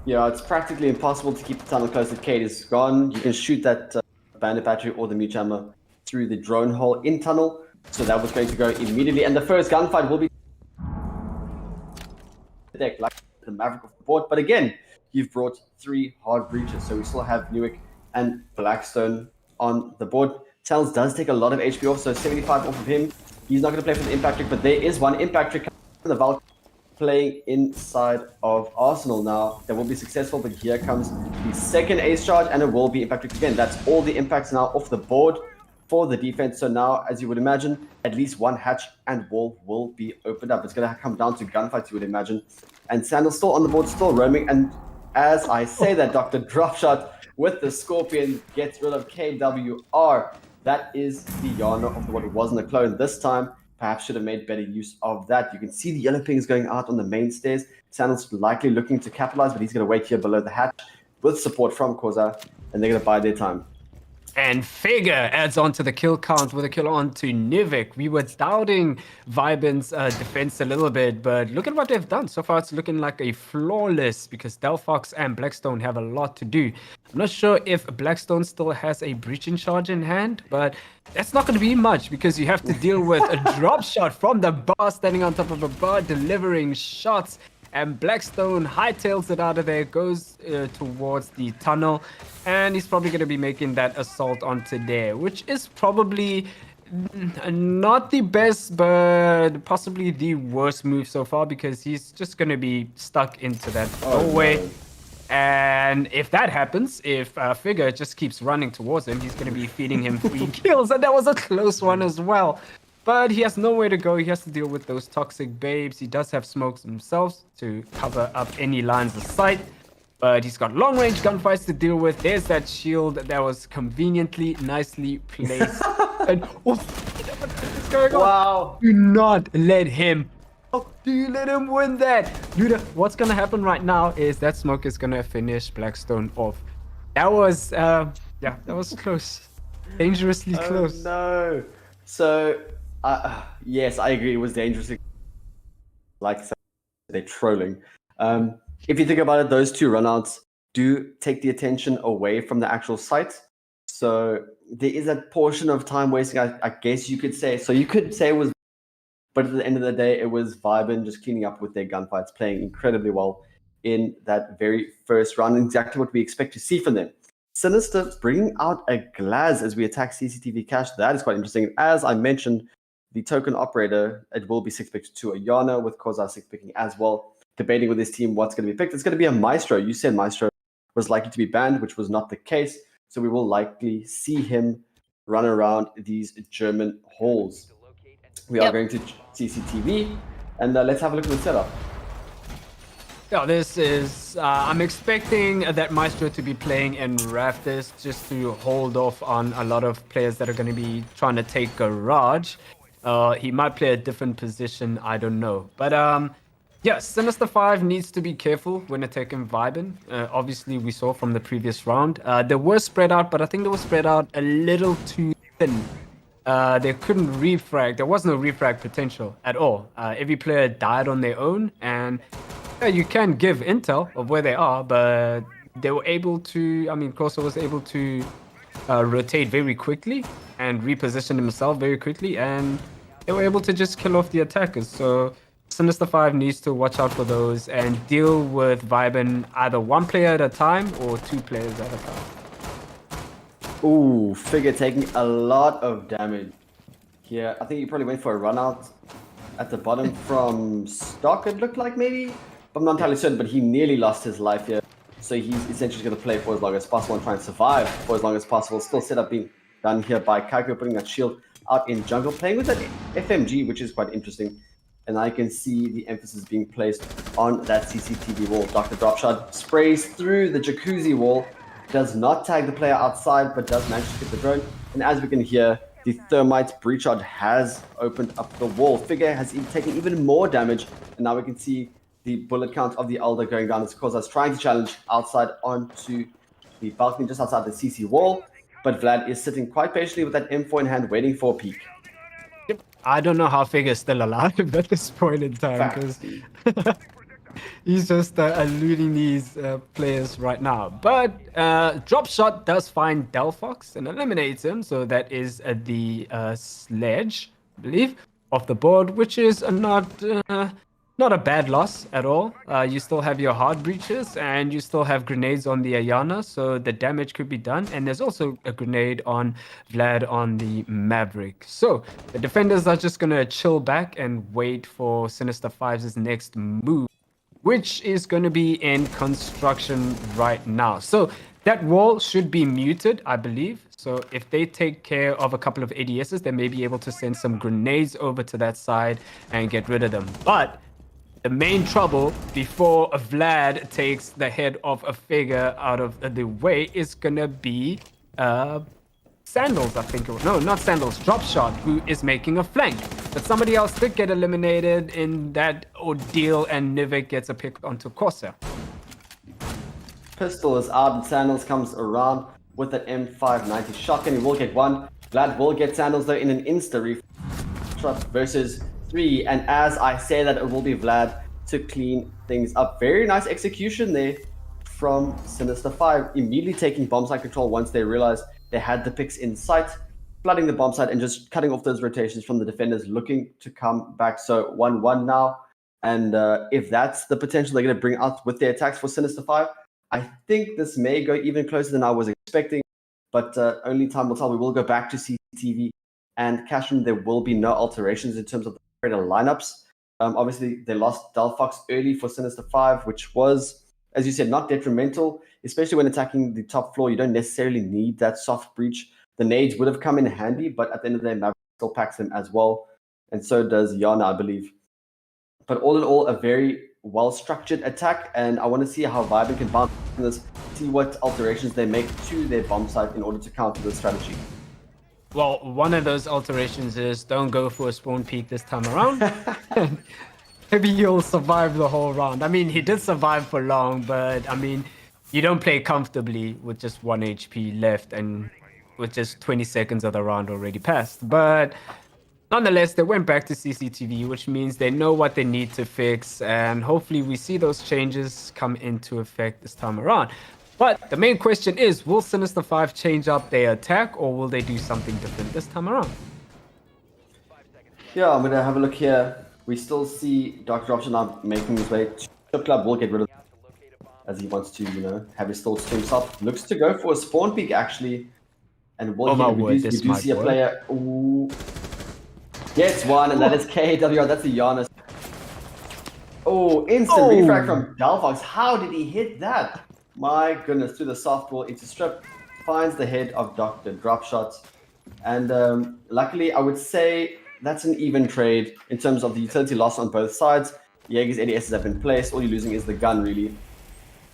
Yeah, it's practically impossible to keep the tunnel closed if Cade is gone. You can shoot that bandit battery or the mute jammer through the drone hole in tunnel, so that was going to go immediately, and the first gunfight will be deck like the Maverick of the board. But again, you've brought 3 hard breaches. So we still have Newick and Blackstone on the board. Talons does take a lot of HP off, so 75 off of him. He's not going to play for the impact trick, but there is one impact trick from the Valk playing inside of Arsenal now that will be successful, but here comes the second ace charge, and it will be impact trick again. That's all the impacts now off the board for the defense. So now, as you would imagine, at least one hatch and wall will be opened up. It's going to come down to gunfights, you would imagine. And Sandal's still on the board, still roaming. And as I say that, Dr. Dropshot with the Scorpion gets rid of KWR. That is the Yana of what it wasn't a clone this time. Perhaps should have made better use of that. You can see the yellow pings going out on the main stairs. Sandal's likely looking to capitalize, but he's going to wait here below the hatch with support from Koza, and they're going to bide their time. And Figure adds on to the kill count with a kill on to Nivik. We were doubting Vibin's defense a little bit, but look at what they've done. So far, it's looking like a flawless because Delphox and Blackstone have a lot to do. I'm not sure if Blackstone still has a breaching charge in hand, but that's not going to be much because you have to deal with a drop shot from the bar standing on top of a bar delivering shots. And Blackstone hightails it out of there, goes towards the tunnel, and he's probably going to be making that assault onto there, which is probably not the best, but possibly the worst move so far because he's just going to be stuck into that doorway. No. And if that happens, if Figure just keeps running towards him, he's going to be feeding him 3 kills, and that was a close one as well. But he has nowhere to go. He has to deal with those toxic babes. He does have smokes himself to cover up any lines of sight. But he's got long-range gunfights to deal with. There's that shield that was conveniently, nicely placed. And what is going on? Wow. Do not let him. Oh, do you let him win that? Dude, what's going to happen right now is that smoke is going to finish Blackstone off. That was, yeah, that was close. Dangerously close. No. So... yes, I agree. It was dangerous. Like they're trolling. If you think about it, those 2 runouts do take the attention away from the actual site. So there is a portion of time wasting, I guess you could say. So you could say it was, but at the end of the day, it was Vibin just cleaning up with their gunfights, playing incredibly well in that very first round. Exactly what we expect to see from them. Sinister bringing out a Glaz as we attack CCTV cache. That is quite interesting. As I mentioned, the token operator, it will be 6-picked to a Yana with Koza 6-picking as well. Debating with his team what's going to be picked. It's going to be a Maestro. You said Maestro was likely to be banned, which was not the case. So we will likely see him run around these German halls. We are going to CCTV, and let's have a look at the setup. Yeah, this is... I'm expecting that Maestro to be playing in Rafters just to hold off on a lot of players that are going to be trying to take Garage. He might play a different position, I don't know. But yeah, Sinister 5 needs to be careful when attacking Vibin. Obviously, we saw from the previous round. They were spread out, but I think they were spread out a little too thin. They couldn't refrag. There was no refrag potential at all. Every player died on their own, and you can give intel of where they are, but they were able to... I mean, Corso was able to rotate very quickly and reposition himself very quickly, and they were able to just kill off the attackers. So Sinister 5 needs to watch out for those and deal with Vibin either 1 player at a time or 2 players at a time. Ooh, Figure taking a lot of damage here. I think he probably went for a run out at the bottom from stock, it looked like maybe. I'm not entirely certain, but he nearly lost his life here. So he's essentially going to play for as long as possible and try and survive for as long as possible. Still set up being done here by Kaiko, putting that shield out in jungle, playing with that FMG, which is quite interesting. And I can see the emphasis being placed on that CCTV wall. Dr. Dropshot sprays through the jacuzzi wall, does not tag the player outside, but does manage to get the drone. And as we can hear, the Thermite breach shot has opened up the wall. Figure has taken even more damage, and now we can see the bullet count of the Elder going down. It's because I was trying to challenge outside onto the balcony just outside the CC wall, but Vlad is sitting quite patiently with that M4 in hand, waiting for a peek. I don't know how Figure's still alive at this point in time, because he's just eluding these players right now. But Dropshot does find Delphox and eliminates him, so that is the Sledge, I believe, off the board, which is not not a bad loss at all. You still have your hard breaches and you still have grenades on the Ayana, so the damage could be done. And there's also a grenade on Vlad on the Maverick. So the defenders are just going to chill back and wait for Sinister Fives' next move, which is going to be in construction right now. So that wall should be muted, I believe. So if they take care of a couple of ADSs, they may be able to send some grenades over to that side and get rid of them. But the main trouble before Vlad takes the head of a figure out of the way is going to be Sandals, I think. No, not Sandals. Dropshot, who is making a flank. But somebody else did get eliminated in that ordeal, and Nivek gets a pick onto Corsair. Pistol is out, and Sandals comes around with an M590 shotgun. He will get one. Vlad will get Sandals, though, in an insta-ref. Trust versus 3. And as I say that, it will be Vlad to clean things up. Very nice execution there from Sinister 5. Immediately taking bomb site control once they realized they had the picks in sight, flooding the bomb site and just cutting off those rotations from the defenders looking to come back. So 1-1 now. And if that's the potential they're going to bring out with their attacks for Sinister 5, I think this may go even closer than I was expecting. But only time will tell. We will go back to CCTV and Cashman. There will be no alterations in terms of the operator lineups. Obviously, they lost Delphox early for Sinister 5, which was, as you said, not detrimental, especially when attacking the top floor. You don't necessarily need that soft breach. The nades would have come in handy, but at the end of the day, Maverick still packs them as well. And so does Yana, I believe. But all in all, a very well-structured attack, and I want to see how Viben can bounce from this, see what alterations they make to their bomb site in order to counter this strategy. Well, one of those alterations is don't go for a spawn peak this time around. Maybe you'll survive the whole round. I mean, he did survive for long, but I mean, you don't play comfortably with just 1 HP left and with just 20 seconds of the round already passed. But nonetheless, they went back to CCTV, which means they know what they need to fix, and hopefully we see those changes come into effect this time around. But the main question is, will Sinister 5 change up their attack, or will they do something different this time around? Yeah, I'm going to have a look here. We still see Dr. Option now making his way to the club. Will get rid of him as he wants to, have his thoughts to himself. Looks to go for a spawn peak, actually. And we do see a player. Ooh. Gets one, and that is KWR. That's the Giannis. Oh, instant refrag from Delphox. How did he hit that? My goodness, through the soft wall into strip. Finds the head of Dr. Dropshot. And luckily, I would say that's an even trade in terms of the utility loss on both sides. Jaeger's ADSs have been placed. All you're losing is the gun, really.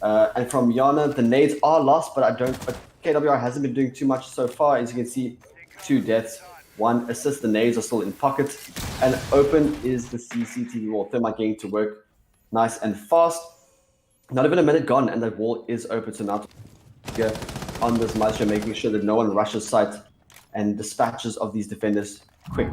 And from Yana, the nades are lost, but KWR hasn't been doing too much so far. As you can see, 2 deaths, 1 assist. The nades are still in pocket. And open is the CCTV wall. Thermite getting to work nice and fast. Not even a minute gone, and that wall is open. So now on this Maestro, making sure that no one rushes site and dispatches of these defenders quick.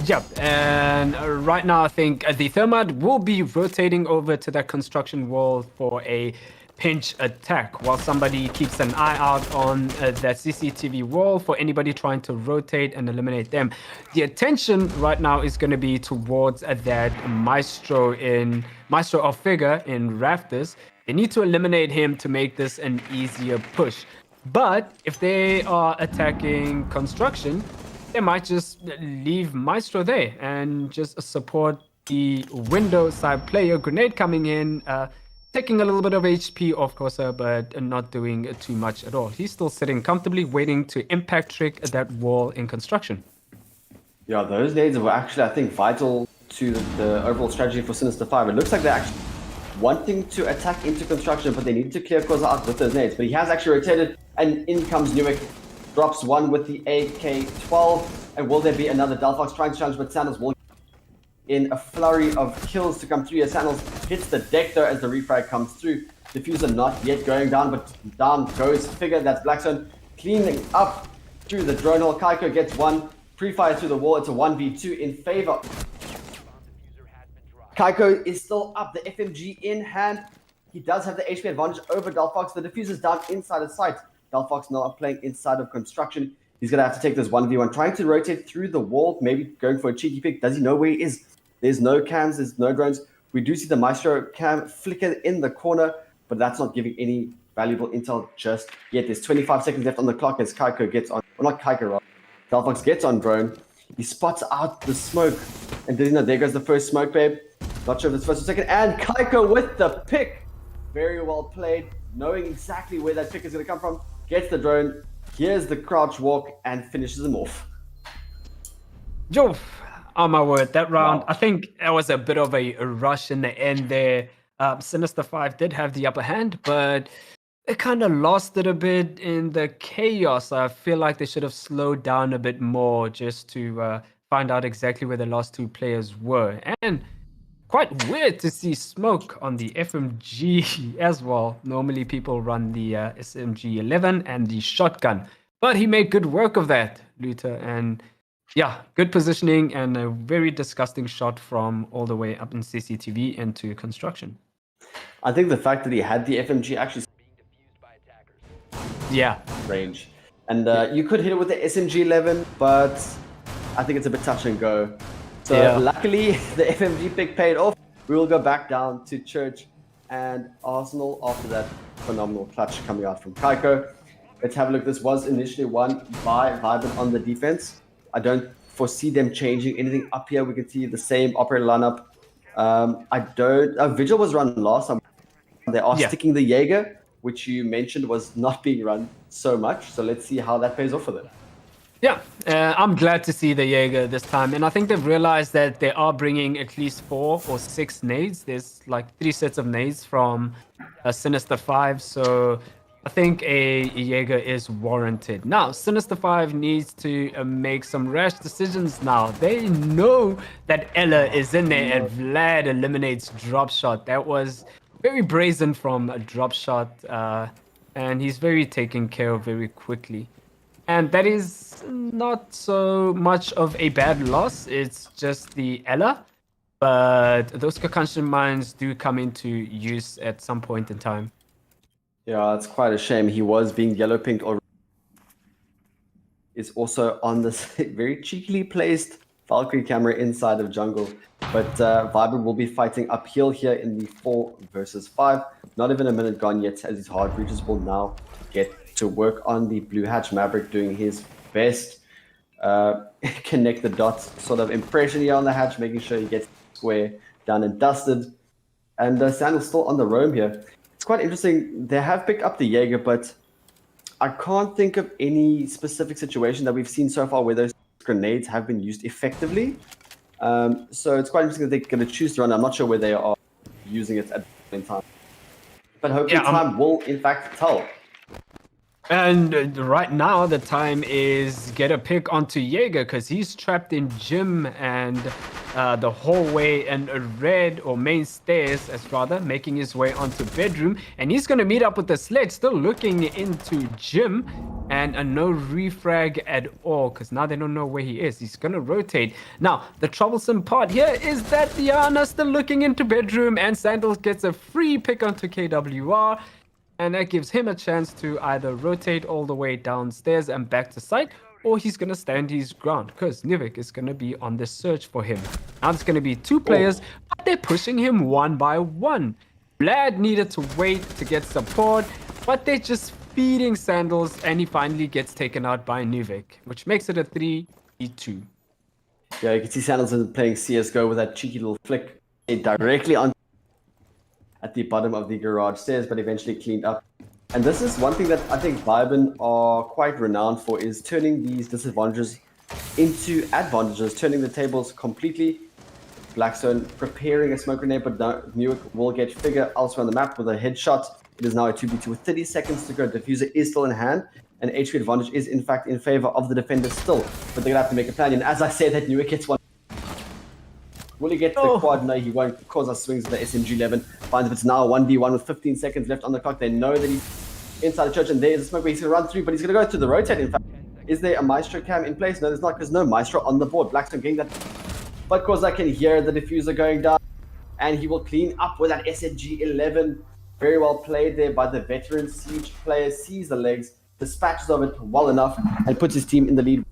Yep, and right now I think the Thermite will be rotating over to that construction wall for a pinch attack while somebody keeps an eye out on that CCTV wall for anybody trying to rotate and eliminate them. The attention right now is going to be towards that Maestro of figure in Rafters. They need to eliminate him to make this an easier push. But if they are attacking construction, they might just leave Maestro there and just support the window side player. Grenade coming in, taking a little bit of HP off Corsair, but not doing too much at all. He's still sitting comfortably, waiting to impact trick that wall in construction. Yeah, those nades were actually, I think, vital to the overall strategy for Sinister 5. It looks like they're actually wanting to attack into construction, but they need to clear Corsair out with those nades. But he has actually rotated, and in comes Newick. Drops one with the AK-12, and will there be another Delphox trying to challenge, but Sandals will in a flurry of kills to come through. As Sandals hits the deck though as the refrag comes through. Diffuser not yet going down, but down goes Figure. That's Blackstone cleaning up through the drone hole. Kaiko gets one, pre-fire through the wall. It's a 1v2 in favor. Kaiko is still up, the FMG in hand. He does have the HP advantage over Delphox. The diffuser's down inside the site. Delphox now playing inside of construction. He's going to have to take this 1v1, trying to rotate through the wall, maybe going for a cheeky pick. Does he know where he is? There's no cams, there's no drones. We do see the Maestro cam flicker in the corner, but that's not giving any valuable intel just yet. There's 25 seconds left on the clock as Kaiko gets on, well, not Kaiko, rather. Delphox gets on drone. He spots out the smoke. And there goes the first smoke, babe. Not sure if it's first or second. And Kaiko with the pick. Very well played, knowing exactly where that pick is going to come from. Gets the drone. Here's the crouch walk and finishes him off. Joof. Oh my word, that round, Wow. I think it was a bit of a rush in the end there. Sinister 5 did have the upper hand, but they kind of lost it a bit in the chaos. I feel like they should have slowed down a bit more just to find out exactly where the last two players were. And quite weird to see smoke on the FMG as well. Normally people run the SMG 11 and the shotgun, but he made good work of that, Luther. And yeah, good positioning and a very disgusting shot from all the way up in CCTV into construction. I think the fact that he had the FMG actually Yeah, range. And you could hit it with the SMG 11, but I think it's a bit touch and go. So Yeah. luckily, the FMG pick paid off. We will go back down to Church and Arsenal after that phenomenal clutch coming out from Kaiko. Let's have a look. This was initially won by Vibrant on the defense. I don't foresee them changing anything up here. We can see the same operator lineup. Vigil was run last time. They are Yeah. sticking the Jaeger, which you mentioned was not being run so much. So let's see how that pays off for them. Yeah, I'm glad to see the Jaeger this time. And I think they've realized that they are bringing at least 4 or 6 nades. There's like 3 sets of nades from Sinister 5. So I think a Jaeger is warranted. Now, Sinister 5 needs to make some rash decisions now. They know that Ella is in there and Vlad eliminates drop shot. That was very brazen from a drop shot. And he's very taken care of very quickly. And that is not so much of a bad loss. It's just the Ella. But those concussion mines do come into use at some point in time. Yeah, it's quite a shame. He was being yellow pink already. Is also on this very cheekily placed Valkyrie camera inside of jungle. But Vibrant will be fighting uphill here in the 4 versus 5. Not even a minute gone yet as his hard breaches will now get to work on the Blue Hatch Maverick, doing his best connect the dots sort of impression here on the hatch, making sure he gets square done and dusted. And Sandal's still on the roam here. It's quite interesting. They have picked up the Jaeger, but I can't think of any specific situation that we've seen so far where those grenades have been used effectively. So it's quite interesting that they're going to choose to run. I'm not sure where they are using it at the same time. But hopefully time will, in fact, tell. And right now, the time is get a pick onto Jaeger because he's trapped in gym and the hallway and a red or main stairs, as rather, making his way onto bedroom. And he's going to meet up with the sledge, still looking into gym. And a no refrag at all because now they don't know where he is. He's going to rotate. Now, the troublesome part here is that Diana's still looking into bedroom and Sandals gets a free pick onto KWR. And that gives him a chance to either rotate all the way downstairs and back to site, or he's going to stand his ground because Nivik is going to be on the search for him. Now it's going to be 2 players, but they're pushing him one by one. Vlad needed to wait to get support, but they're just feeding Sandals, and he finally gets taken out by Nivik, which makes it a 3v2. Yeah, you can see Sandals is playing CSGO with that cheeky little flick directly on at the bottom of the garage stairs, but eventually cleaned up. And this is one thing that I think Viben are quite renowned for, is turning these disadvantages into advantages, turning the tables completely. Blackstone preparing a smoke grenade, but Newark will get figure elsewhere on the map with a headshot. It is now a 2v2 with 30 seconds to go. Diffuser is still in hand, and HP advantage is in fact in favor of the defenders still, but they're gonna have to make a plan. And as I said, that Newark gets one. Will he get the quad? No, he won't, because of swings with the SMG-11. Finds if it's now 1v1 with 15 seconds left on the clock. They know that he's inside the church, and there's a smoke where he's going to run through, but he's going to go to the rotate, in fact. Is there a Maestro cam in place? No, there's not, because no Maestro on the board. Blackstone getting that. But of course, I can hear the diffuser going down, and he will clean up with that SMG-11. Very well played there by the veteran Siege player. Sees the legs, dispatches of it well enough, and puts his team in the lead.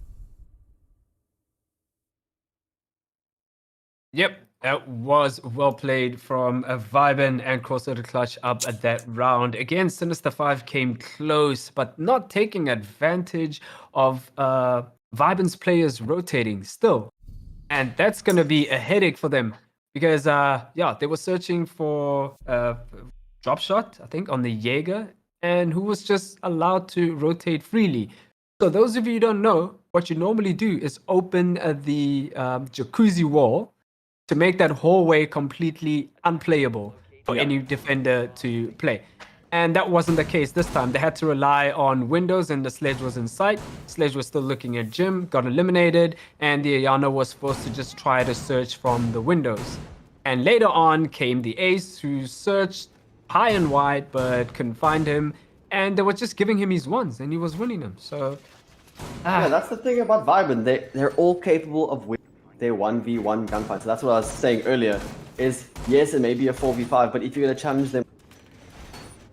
Yep, That was well played from Viben and Crosser to clutch up at that round. Again, Sinister 5 came close, but not taking advantage of Viben's players rotating still. And that's going to be a headache for them because, yeah, they were searching for drop shot, I think, on the Jaeger, and who was just allowed to rotate freely. So those of you who don't know, what you normally do is open the jacuzzi wall to make that hallway completely unplayable for Yeah. any defender to play. And that wasn't the case this time. They had to rely on windows, and the Sledge was in sight. Sledge was still looking at Jim, got eliminated, and the Ayana was forced to just try to search from the windows. And later on came the Ace, who searched high and wide, but couldn't find him. And they were just giving him his ones, and he was winning them. So, Yeah, that's the thing about Viben. They're all capable of winning their 1v1 gunfights. So that's what I was saying earlier. Is yes, it may be a 4v5, but if you're gonna challenge them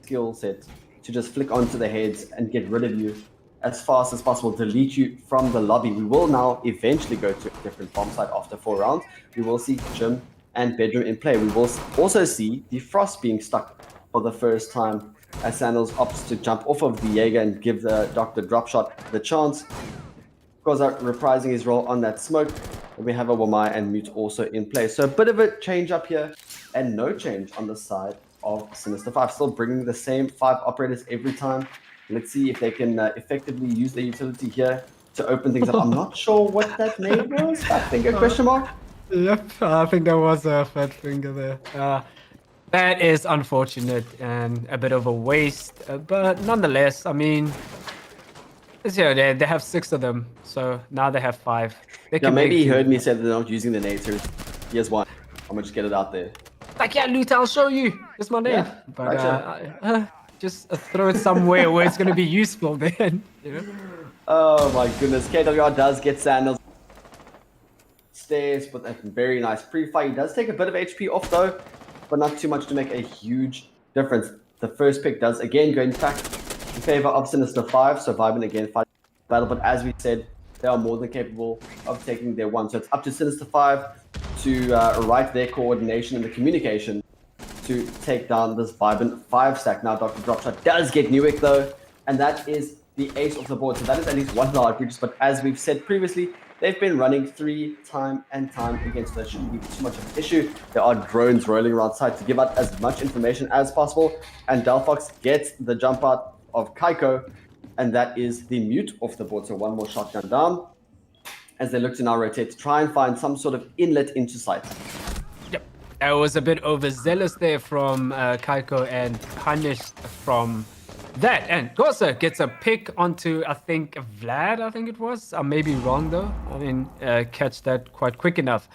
skill set to just flick onto the heads and get rid of you as fast as possible, delete you from the lobby. We will now eventually go to a different bomb site after 4 rounds. We will see Gym and Bedroom in play. We will also see the Frost being stuck for the first time as Sandals opts to jump off of the Jaeger and give the Dr. Dropshot the chance. Koza reprising his role on that smoke. And we have a Wamai and Mute also in play. So a bit of a change up here and no change on the side of Sinister 5. Still bringing the same 5 operators every time. Let's see if they can effectively use their utility here to open things up. I'm not sure what that name was. I think a question mark. Yep, I think there was a fat finger there. That is unfortunate and a bit of a waste, but nonetheless, I mean, yeah, they have 6 of them, so now they have 5. They Yeah, can maybe make he do. heard me say that they're not using the nades. Here's one. I'm gonna just get it out there. Like, yeah, Loot, I'll show you. It's my name. Yeah, But gotcha. just throw it somewhere where it's going to be useful then. You know? Oh my goodness. KWR does get Sandals stairs, but a very nice pre-fight. He does take a bit of HP off though, but not too much to make a huge difference. The first pick does again go in fact in favor of Sinister 5, so Viben again fighting the battle, but as we said, they are more than capable of taking their one. So it's up to Sinister 5 to write their coordination and the communication to take down this Viben 5 stack. Now Dr. Dropshot does get Newick though, and that is the ace of the board. So that is at least one large breach, but as we've said previously, they've been running 3 time and time against, so that shouldn't be too much of an issue. There are drones rolling around site to give out as much information as possible, and Delphox gets the jump out of Kaiko, and that is the Mute off the board. So one more shotgun down as they look to now rotate to try and find some sort of inlet into site. Yep. I was a bit overzealous there from Kaiko and punished from that. And Gosa gets a pick onto, I think, Vlad, I think it was. I may be wrong, though. I didn't catch that quite quick enough.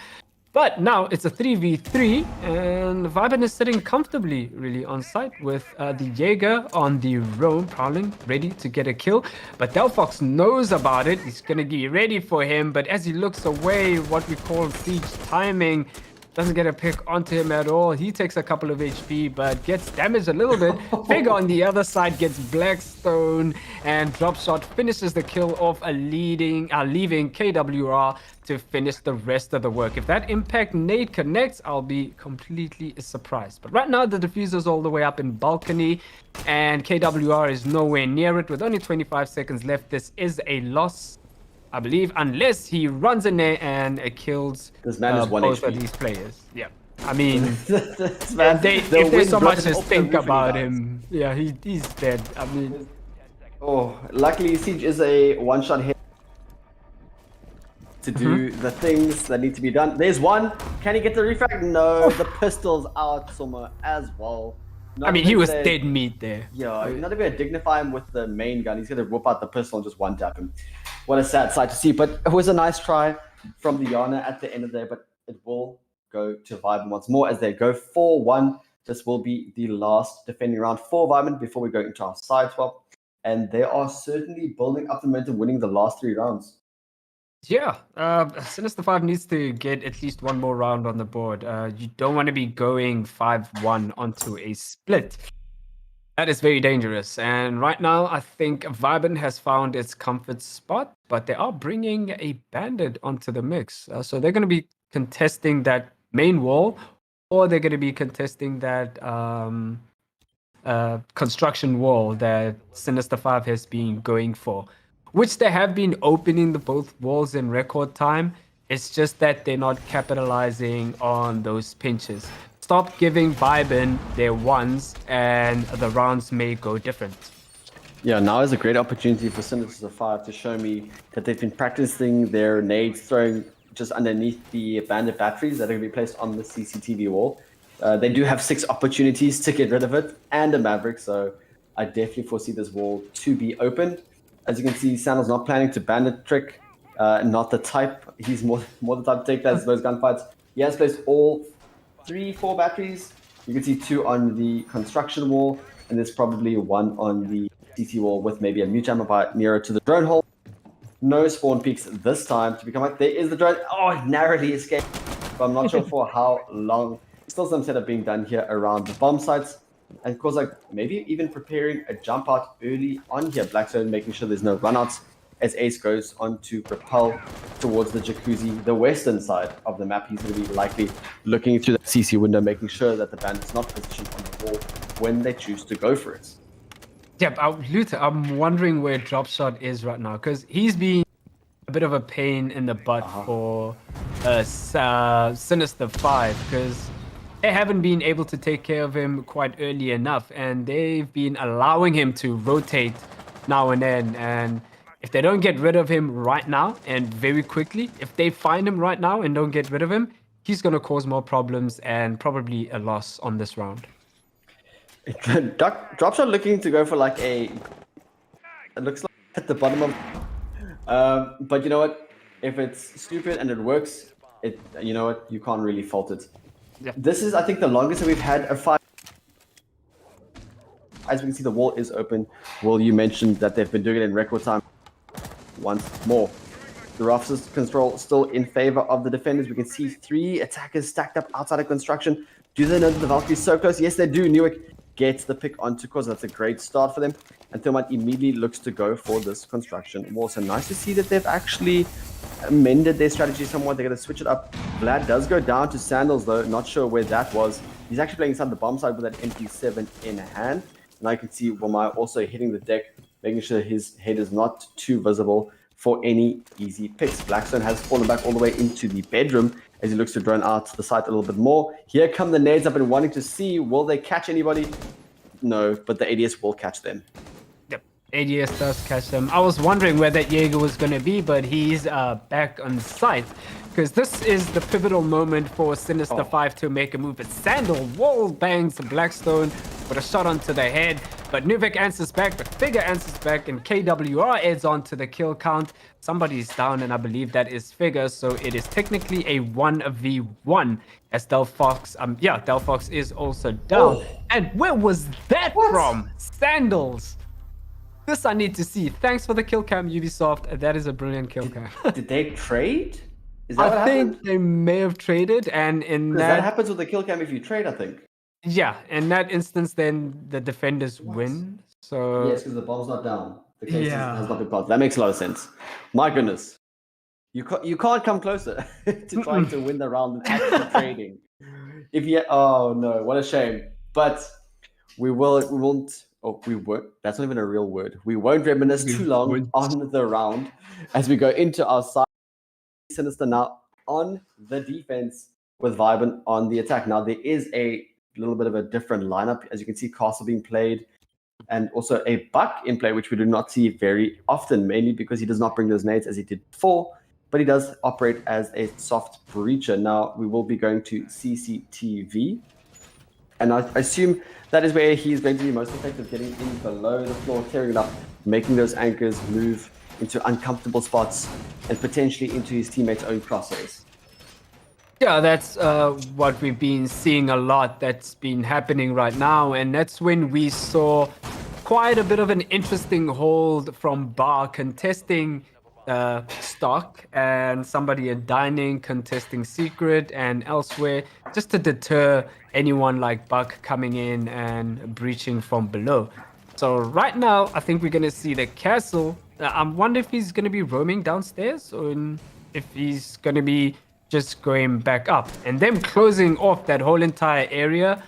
But now it's a 3v3, and Viben is sitting comfortably, really, on site with the Jaeger on the roam, prowling, ready to get a kill. But Delphox knows about it. He's going to be ready for him. But as he looks away, what we call siege timing, doesn't get a pick onto him at all. He takes a couple of HP, but gets damaged a little bit. Fig on the other side gets Blackstone, and Dropshot finishes the kill off, leaving KWR to finish the rest of the work. If that impact nade connects, I'll be completely surprised. But right now, the diffuser's all the way up in balcony, and KWR is nowhere near it. With only 25 seconds left, this is a loss, I believe, unless he runs in there and kills This man is 1 both HP. of these players. Yeah, I mean, This man, if the there's wind so blows much him to off the think roof and he about dies. him, yeah, he's dead. I mean, Oh, luckily Siege is a one-shot hit to do the things that need to be done. There's one. Can he get the refrag? No, the pistol's out somewhere as well. I mean, he was Not dead meat there. Yeah, you're not even gonna dignify him with the main gun. He's gonna whip out the pistol and just one-tap him. What a sad sight to see. But it was a nice try from the Yana at the end of the day, but it will go to Viben once more as they go 4-1. This will be the last defending round for Viben before we go into our side swap. And they are certainly building up the momentum, winning the last 3 rounds. Yeah, Sinister 5 needs to get at least one more round on the board. You don't want to be going 5-1 onto a split. That is very dangerous. And right now, I think Viben has found its comfort spot, but they are bringing a bandit onto the mix. So they're going to be contesting that main wall, or they're going to be contesting that construction wall that Sinister 5 has been going for, which they have been opening the both walls in record time. It's just that they're not capitalizing on those pinches. Stop giving Vibin their ones, and the rounds may go different. Yeah, now is a great opportunity for Sinister 5 to show me that they've been practicing their nades throwing just underneath the bandit batteries that are going to be placed on the CCTV wall. They do have 6 opportunities to get rid of it and a Maverick, so I definitely foresee this wall to be opened. As you can see, Sandal's not planning to bandit trick, not the type. He's more the type to take those gunfights. He has placed all 3-4 batteries. You can see 2 on the construction wall, and there's probably 1 on the CT wall with maybe a mute jammer by nearer to the drone hole. No spawn peaks this time to become like, there is the drone. Oh, it narrowly escaped, but I'm not sure for how long. Still some setup being done here around the bomb sites. And of course, like maybe even preparing a jump out early on here. Blackstone making sure there's no runouts as Ace goes on to propel towards the jacuzzi, the western side of the map. He's going to be likely looking through the CC window, making sure that the bandit's not positioned on the wall when they choose to go for it. Yep, Luther, I'm wondering where Dropshot is right now, because he's been a bit of a pain in the butt for Sinister 5, because they haven't been able to take care of him quite early enough, and they've been allowing him to rotate now and then. And if they don't get rid of him right now and very quickly, if they find him right now and don't get rid of him, he's going to cause more problems and probably a loss on this round. Dropshot looking to go for like a... It looks like at the bottom of... but you know what? If it's stupid and it works, you know what? You can't really fault it. Yep. This is, I think, the longest that we've had a fight. As we can see, the wall is open. Will, you mentioned that they've been doing it in record time. Once more, the roughness control still in favor of the defenders. We can see 3 attackers stacked up outside of construction. Do they know that the Valkyrie's so close? Yes, they do. Newick gets the pick onto Cause. That's a great start for them. And Thermite immediately looks to go for this construction wall. So nice to see that they've actually amended their strategy somewhat. They're going to switch it up. Vlad does go down to Sandals, though. Not sure where that was. He's actually playing inside the bomb side with that MP7 in hand. And I can see Wamai also hitting the deck, making sure his head is not too visible for any easy picks. Blackstone has fallen back all the way into the bedroom as he looks to drone out the site a little bit more. Here come the nades up and wanting to see, will they catch anybody? No, but the ADS will catch them. Yep, ADS does catch them. I was wondering where that Jaeger was going to be, but he's back on site. Because this is the pivotal moment for Sinister 5 to make a move. But Sandal wall bangs Blackstone with a shot onto the head. But Nuvik answers back, but Figure answers back, and KWR adds on to the kill count. Somebody's down, and I believe that is Figure. So it is technically a 1v1 as Delphox. Delphox is also down. And where was that from? Sandals. This I need to see. Thanks for the kill cam, Ubisoft. That is a brilliant kill cam. Did they trade? Is that what I think happened? they may have traded, and in Because that happens with the kill cam if you trade, I think. yeah, in that instance, then the defenders win. So Yes, because the bomb's not down. The case Yeah. has not been planted. That makes a lot of sense. My goodness. You can't come closer to trying to win the round and actually trading. Oh no, what a shame. But we won't. That's not even a real word. We won't reminisce too long on the round as we go into our side. Sinister now on the defense with Vibin on the attack. Now there is a little bit of a different lineup. As you can see, Castle being played and also a Buck in play, which we do not see very often, mainly because he does not bring those nades as he did before, but he does operate as a soft breacher. Now we will be going to CCTV, and I assume that is where he is going to be most effective, getting in below the floor, tearing it up, making those anchors move into uncomfortable spots and potentially into his teammates' own crosshairs. yeah, that's what we've been seeing a lot. That's been happening right now, and that's when we saw quite a bit of an interesting hold from Bar contesting stock, and somebody in dining contesting secret and elsewhere, just to deter anyone like Buck coming in and breaching from below. So right now, I think we're going to see the castle. I wonder if he's going to be roaming downstairs, or if he's going to be just going back up. And them closing off that whole entire area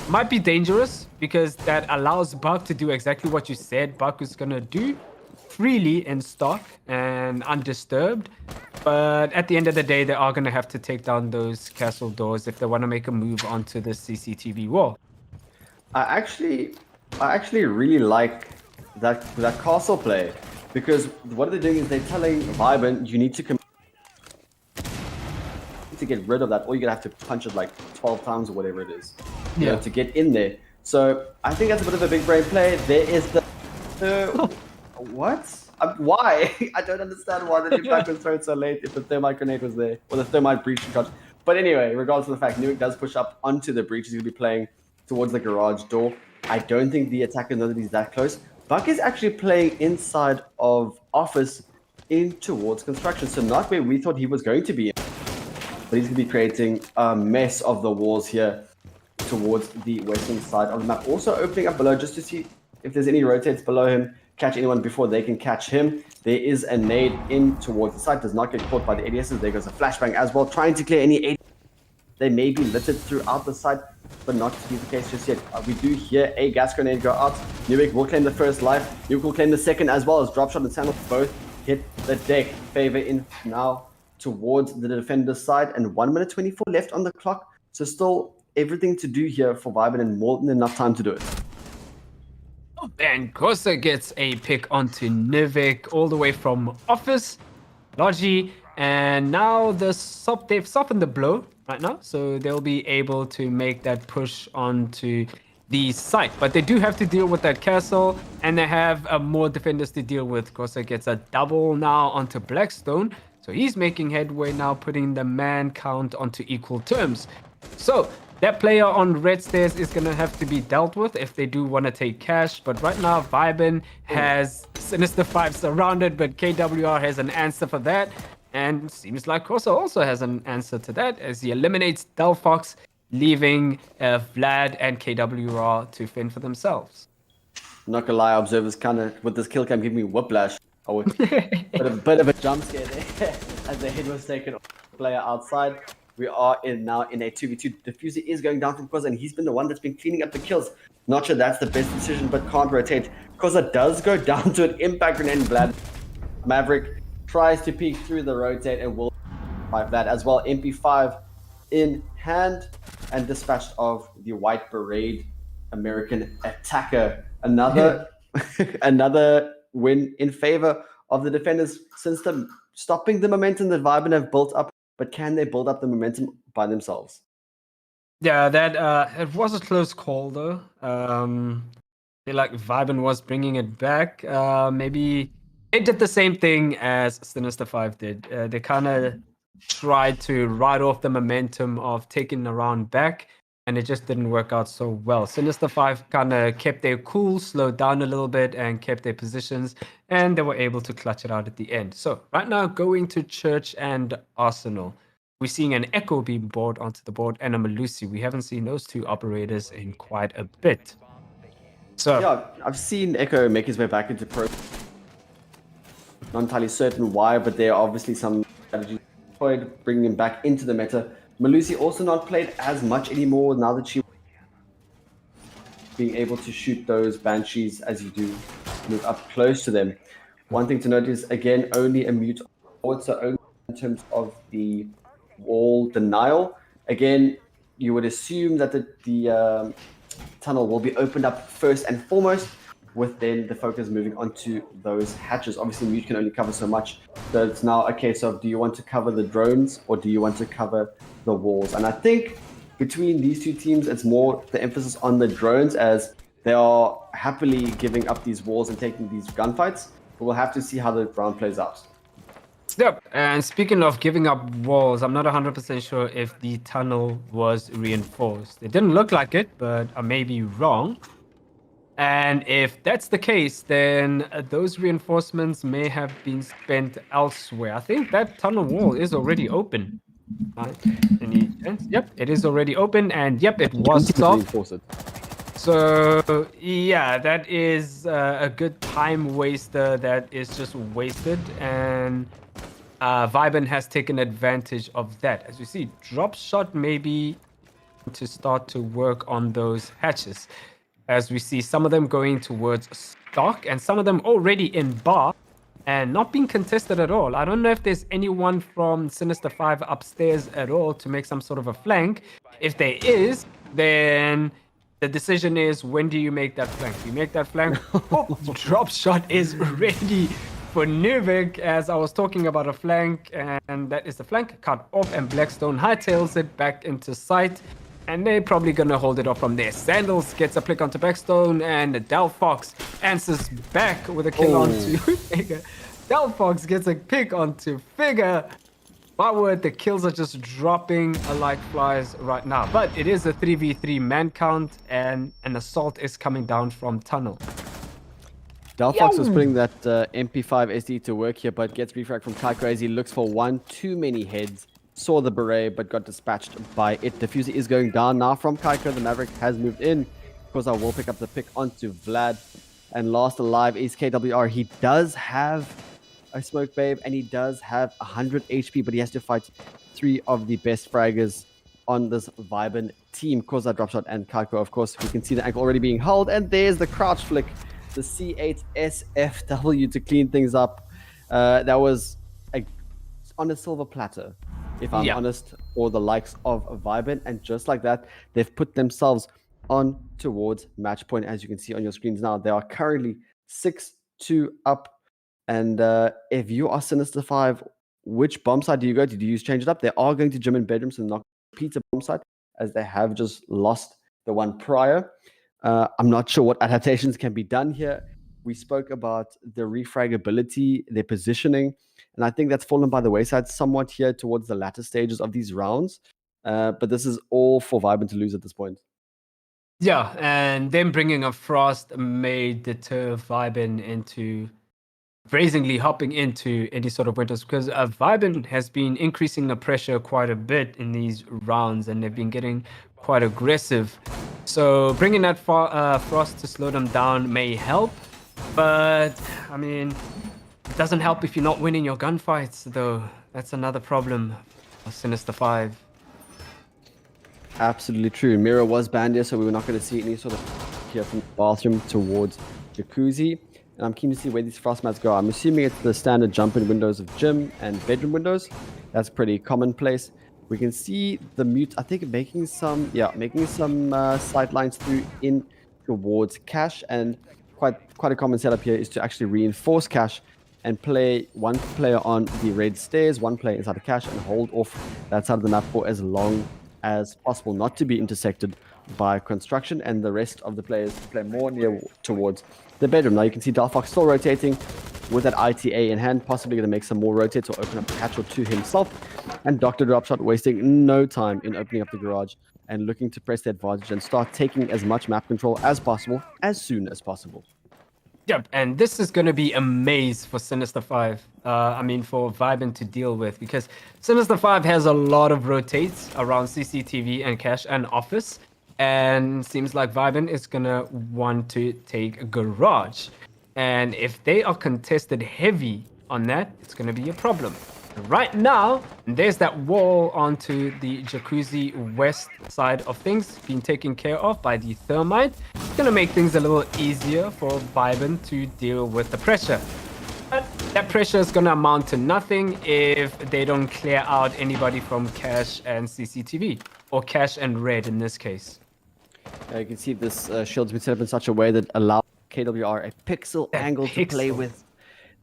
might be dangerous because that allows Buck to do exactly what you said Buck is going to do, freely in stock and undisturbed. But at the end of the day, they are going to have to take down those castle doors if they want to make a move onto the CCTV wall. I actually really like that castle play, because what they're doing is they're telling Vibin, you need to get rid of that, or you're gonna have to punch it like 12 times or whatever it is, you know, to get in there. So I think that's a bit of a big brain play. There is the what? Why? I don't understand why the impact was thrown so late if the thermite grenade was there, or the thermite breach shot. But anyway, regardless of the fact, Newick does push up onto the breach. He's going to be playing towards the garage door. I don't think the attacker knows that he's that close. Buck is actually playing inside of office in towards construction, so not where we thought he was going to be. But he's going to be creating a mess of the walls here towards the western side of the map. Also opening up below just to see if there's any rotates below him, catch anyone before they can catch him. There is a nade in towards the side, does not get caught by the ADSs. There goes a flashbang as well, trying to clear any ADS. They may be littered throughout the site, but not to be the case just yet. We do hear a gas grenade go out. Newick will claim the first life. Newick will claim the second as well, as Dropshot and Sandal both hit the deck. Favor in now towards the defender's side, and 1 minute 24 left on the clock. So still everything to do here for Vibin, and more than enough time to do it. And Kosa gets a pick onto Nivik all the way from office, Logi, and now they've softened the blow right now, so they'll be able to make that push onto the site. But they do have to deal with that castle, and they have more defenders to deal with. Kosa gets a double now onto Blackstone, so he's making headway now, putting the man count onto equal terms. So that player on red stairs is going to have to be dealt with if they do want to take cash. But right now, Vibin has Sinister 5 surrounded, but KWR has an answer for that. And seems like Kosa also has an answer to that as he eliminates Delphox, leaving Vlad and KWR to fend for themselves. Not gonna lie, observers kind of, with this kill cam, give me whiplash. Oh, but a bit of a jump scare there as the head was taken off the player outside. We are now in a 2v2. Diffuser is going down from Koza, and he's been the one that's been cleaning up the kills. Not sure that's the best decision, but can't rotate. Koza does go down to an impact grenade, and Vlad Maverick tries to peek through the rotate and will survive that as well. MP5 in hand and dispatched of the white beret American attacker. Another another win in favor of the defenders, since stopping the momentum that Vibin have built up. But can they build up the momentum by themselves? Yeah, that it was a close call though. I feel like Vibin was bringing it back. Maybe it did the same thing as Sinister 5 did. They kind of tried to ride off the momentum of taking the round back, and it just didn't work out so well. Sinister 5 kind of kept their cool, slowed down a little bit, and kept their positions, and they were able to clutch it out at the end. So right now, going to Church and Arsenal. We're seeing an Echo being brought onto the board and a Malusi. We haven't seen those two operators in quite a bit. So yeah, I've seen Echo make his way back into pro. Not entirely certain why, but there are obviously some strategies deployed, bringing him back into the meta. Malusi also not played as much anymore now that she being able to shoot those banshees as you do move up close to them. One thing to note is, again, only a mute forward, so only in terms of the wall denial. Again, you would assume that the tunnel will be opened up first and foremost, with then the focus moving onto those hatches. Obviously, mute can only cover so much, so it's now a case of, do you want to cover the drones or do you want to cover the walls? And I think between these two teams, it's more the emphasis on the drones, as they are happily giving up these walls and taking these gunfights. But we'll have to see how the round plays out. Yep, and speaking of giving up walls, I'm not 100% sure if the tunnel was reinforced. It didn't look like it, but I may be wrong. And if that's the case, then those reinforcements may have been spent elsewhere. I think that tunnel wall is already open. Any chance? Yep, it is already open, and yep, it was soft. So yeah, that is a good time waster that is just wasted. And Vibin has taken advantage of that. As you see, drop shot maybe to start to work on those hatches. As we see some of them going towards stock and some of them already in bar and not being contested at all. I don't know if there's anyone from Sinister 5 upstairs at all to make some sort of a flank. If there is, then the decision is, when do you make that flank? You make that flank. Oh, drop shot is ready for Nuvik, as I was talking about a flank, and that is the flank cut off, and Blackstone hightails it back into sight. And they're probably gonna hold it off from there. Sandals gets a pick onto Backstone, and Delphox answers back with a kill onto Figure. Delphox gets a pick onto Figure. My word, the kills are just dropping like flies right now. But it is a 3v3 man count, and an assault is coming down from tunnel. Delphox was putting that MP5 SD to work here, but gets refragged from Kai Crazy. Looks for one too many heads. Saw the beret, but got dispatched by it. Diffuser is going down now from Kaiko. The Maverick has moved in. Of course, I will pick up the pick onto Vlad. And last alive is KWR. He does have a smoke babe, and he does have 100 HP, but he has to fight 3 of the best fraggers on this Vibin team. Koza, Dropshot, and Kaiko. Of course, we can see the ankle already being held, and there's the crouch flick. The C8 SFW to clean things up. That was on a silver platter, if I'm honest, or the likes of Vibin. And just like that, they've put themselves on towards match point. As you can see on your screens now, they are currently 6-2 up. And if you are Sinister 5, which bomb side do you go to? Do you change it up? They are going to gym and bedrooms and not pizza bomb side, as they have just lost the one prior. I'm not sure what adaptations can be done here. We spoke about the refragability, their positioning, and I think that's fallen by the wayside somewhat here towards the latter stages of these rounds. But this is all for Vibin to lose at this point. Yeah, and them bringing a Frost may deter Vibin into brazenly hopping into any sort of winters, because Vibin has been increasing the pressure quite a bit in these rounds, and they've been getting quite aggressive. So bringing that Frost to slow them down may help, but I mean, it doesn't help if you're not winning your gunfights, though. That's another problem for Sinister 5. Absolutely true. Mirror was banned here, so we were not going to see any sort of here from the bathroom towards Jacuzzi. And I'm keen to see where these frost mats go. I'm assuming it's the standard jump-in windows of gym and bedroom windows. That's pretty commonplace. We can see the mute, I think, making some sight lines through in towards Cash. And quite a common setup here is to actually reinforce Cash and play one player on the red stairs, one player inside the Cash, and hold off that side of the map for as long as possible, not to be intersected by construction, and the rest of the players to play more near towards the bedroom. Now you can see Delphox still rotating with that ITA in hand, possibly going to make some more rotates or open up a hatch or two himself. And Dr. Dropshot wasting no time in opening up the garage and looking to press the advantage and start taking as much map control as possible as soon as possible. Yep, and this is going to be a maze for Sinister 5. For Vibin to deal with, because Sinister 5 has a lot of rotates around CCTV and Cash and Office. And seems like Vibin is gonna want to take a garage. And if they are contested heavy on that, it's gonna be a problem. Right now, there's that wall onto the Jacuzzi west side of things being taken care of by the Thermite. It's gonna make things a little easier for Vibin to deal with the pressure. But that pressure is gonna amount to nothing if they don't clear out anybody from Cash and CCTV, or Cash and Red in this case. You can see this shield's been set up in such a way that allows KWR a pixel angle to play with.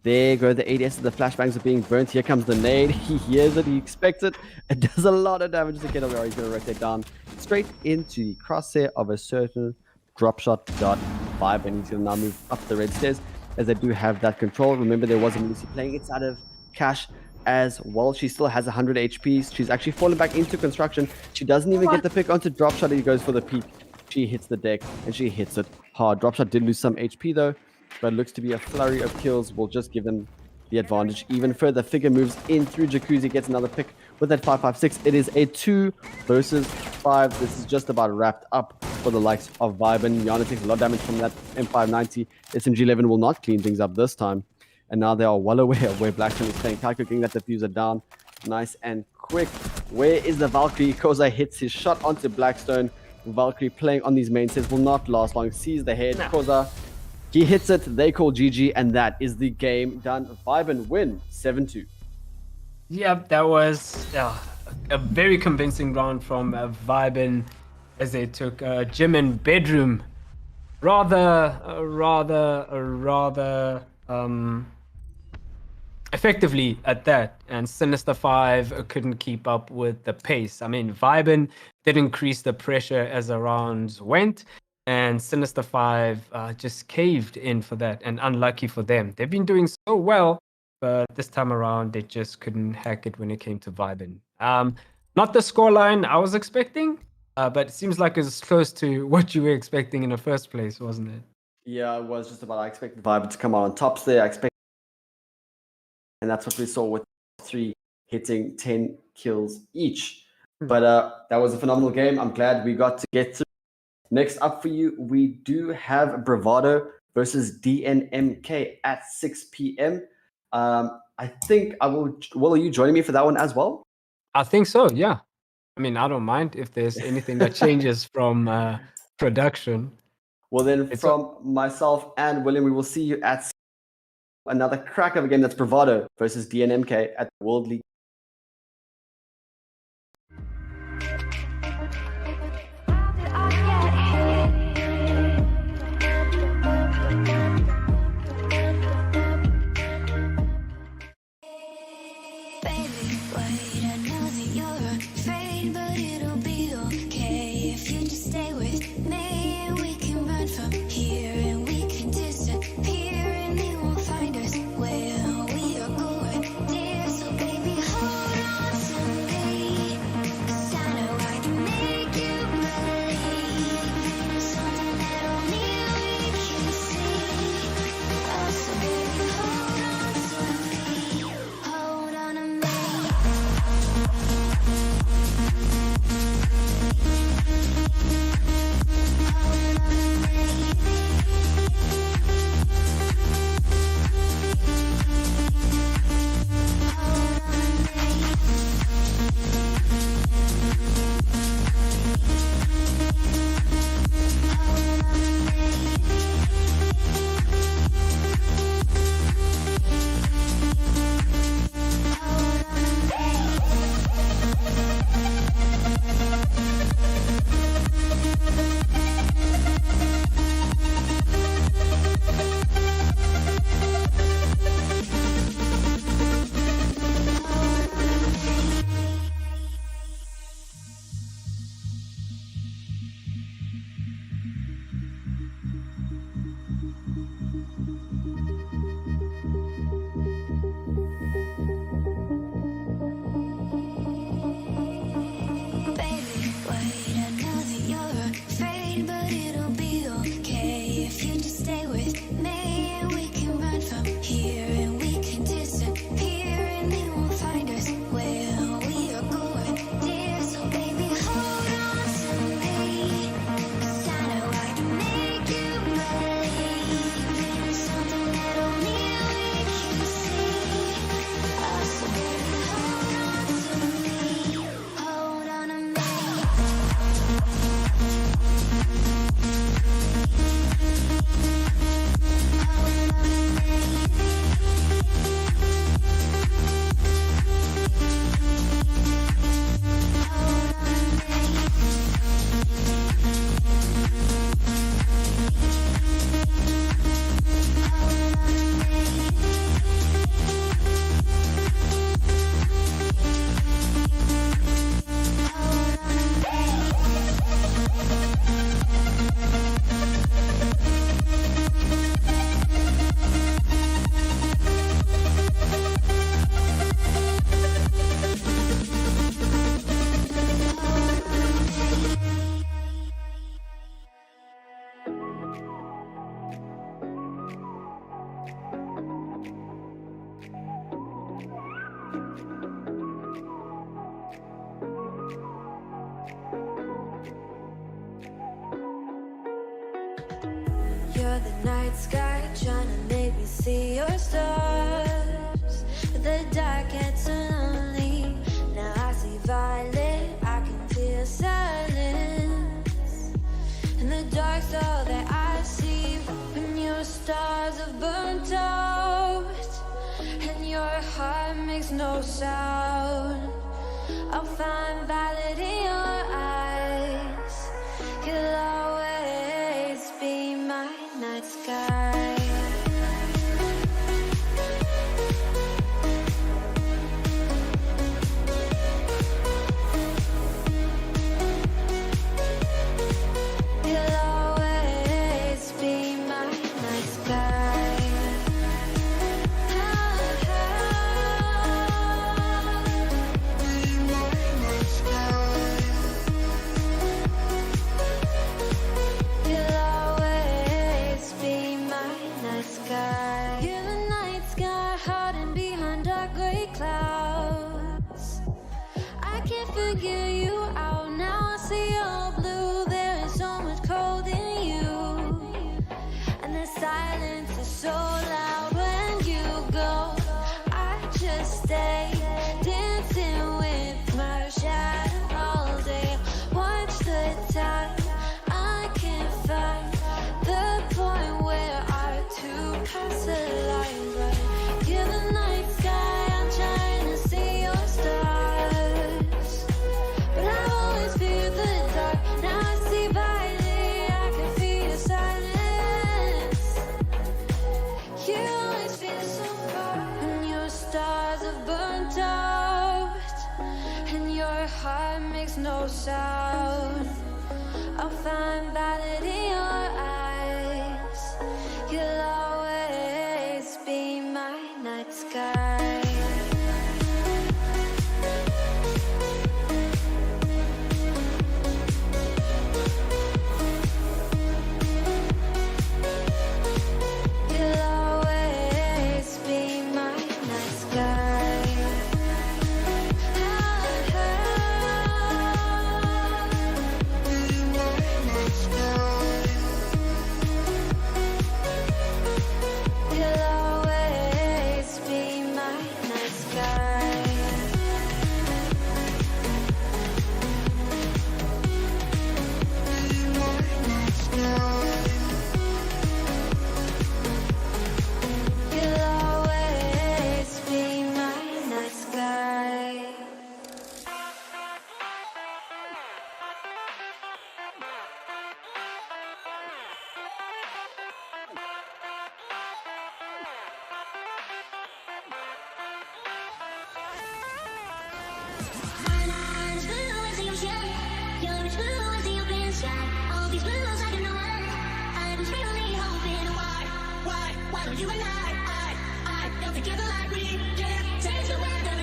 There go the ADS, the flashbangs are being burnt. Here comes the nade. He hears it, he expects it. It does a lot of damage to KWR. He's going to rotate down straight into the crosshair of a certain dropshot dot vibe, and he's going to now move up the red stairs as they do have that control. Remember, there was a Lucy playing inside of Cash as well. She still has 100 HP. She's actually fallen back into construction. She doesn't even get the pick onto dropshot. He goes for the peek. She hits the deck and she hits it hard. Dropshot did lose some HP though, but looks to be a flurry of kills will just give them the advantage even further. Figure moves in through Jacuzzi, gets another pick with that 5.56. It is a 2 versus 5. This is just about wrapped up for the likes of Vibin. Yana takes a lot of damage from that M590. SMG11 will not clean things up this time. and now they are well aware of where Blackstone is playing. Taiko getting that diffuser down, nice and quick. Where is the Valkyrie? Koza hits his shot onto Blackstone. Valkyrie playing on these main sets will not last long. Sees the head. No. Koza, he hits it. They call GG, and that is the game done. Viben win 7-2. Yep, that was a very convincing round from Viben as they took gym and bedroom rather effectively at that, and Sinister 5 couldn't keep up with the pace. I mean, Viben did increase the pressure as the rounds went, and Sinister 5 just caved in for that, and unlucky for them. They've been doing so well, but this time around, they just couldn't hack it when it came to Viben. Not the scoreline I was expecting, but it seems like it's close to what you were expecting in the first place, wasn't it? Yeah, it was just about. I expected Viben to come out on tops there. And that's what we saw with 3 hitting 10 kills each. But that was a phenomenal game. I'm glad we got to get through. Next up for you, we do have Bravado versus DNMK at 6 p.m. I think I will. Will, are you joining me for that one as well? I think so, yeah. I mean, I don't mind if there's anything that changes from production. Well, then from myself and William, we will see you at another crack of a game. That's Bravado versus DNMK at the World League. Baby, wait, I know that you're afraid, but it'll be okay if you just stay with me. And we can run from here, and we can disappear, and they won't find us where we are going, dear. So baby, hold on to me, 'cause I know I can make you believe something that only we can see. Oh, so baby, hold on to me, hold on to me. Baby, wait, I know that you're afraid, but it'll be okay if you just stay with me. And we can run from here, and we can disappear, and they won't find us where we are going, dear. So baby, hold on to me, 'cause I know I can make you believe something that only we can see. Oh, so baby, hold on to me, hold on to me. You're the night sky trying to make me see your stars, but the dark gets so lonely. Now I see violet, I can feel silence. In the dark's all that I see. When your stars are burnt out and your heart makes no sound, I'll find violet in your eyes. You'll always be my night sky. You'll always be my night sky. You'll always be my night sky. You're the night sky hiding behind dark gray clouds. I can't figure you out now. I see your blue. There is so much cold in you, and the silence is so loud when you go. I just stay dancing with my shadow all day. Watch the time. I can't find the point where our two paths align. But you're the night sky. I'm trying to see your stars, but I've always feared the dark. Now I see violet. I can feel your silence. You always feel so far when your stars have burnt out and your heart makes no sound. I'll find violet in your eyes. You'll always be my night sky. You'll always be my night sky. You'll always be my night sky. You'll always be my night sky. You and I don't together like we can change the weather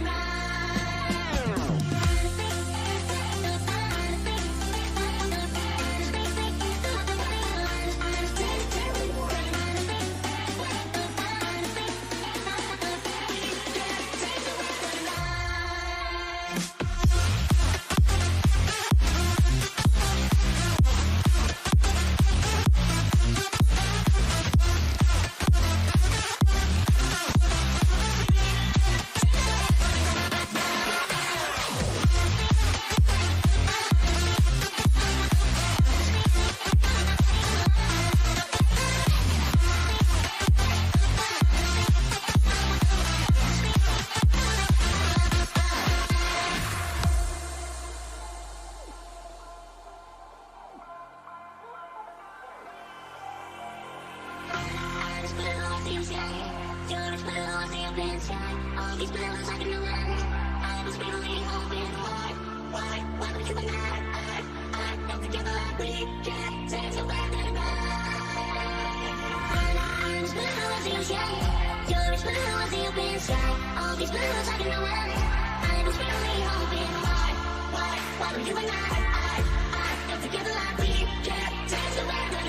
all these bills I can know I was really hoping why would you and I don't together like we can change the weather I'm as blue as you sky you're as blue as the open sky all these bills I can know I was really hoping why would you and I don't together like we can change the weather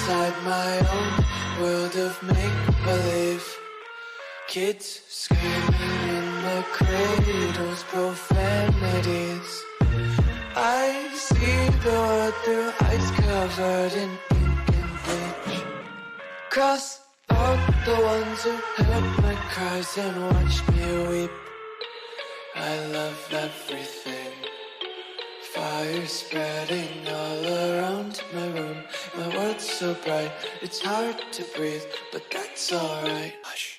inside my own world of make-believe. Kids screaming in the cradles, profanities. I see the world through ice covered in ink and bleach. Cross out the ones who heard my cries and watched me weep. I love everything. Fire spreading all around my room. My world's so bright, it's hard to breathe, but that's alright. Hush.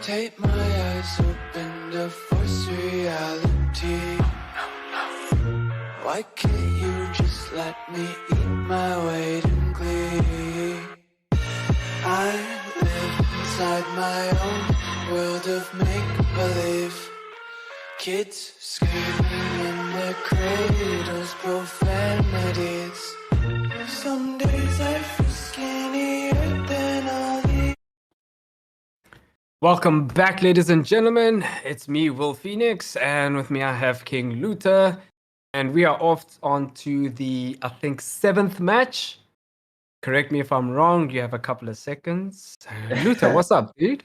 Take my eyes open to force reality. Why can't you just let me eat my weight in glee? I live inside my own world of make-believe. Kids screaming in their cradles, profanities. Some days I feel skinnier than all the Welcome back, ladies and gentlemen. It's me, Will Phoenix, and with me I have King Luther. And we are off on to the, I think, 7th match. Correct me if I'm wrong. You have a couple of seconds. Luther, what's up, dude?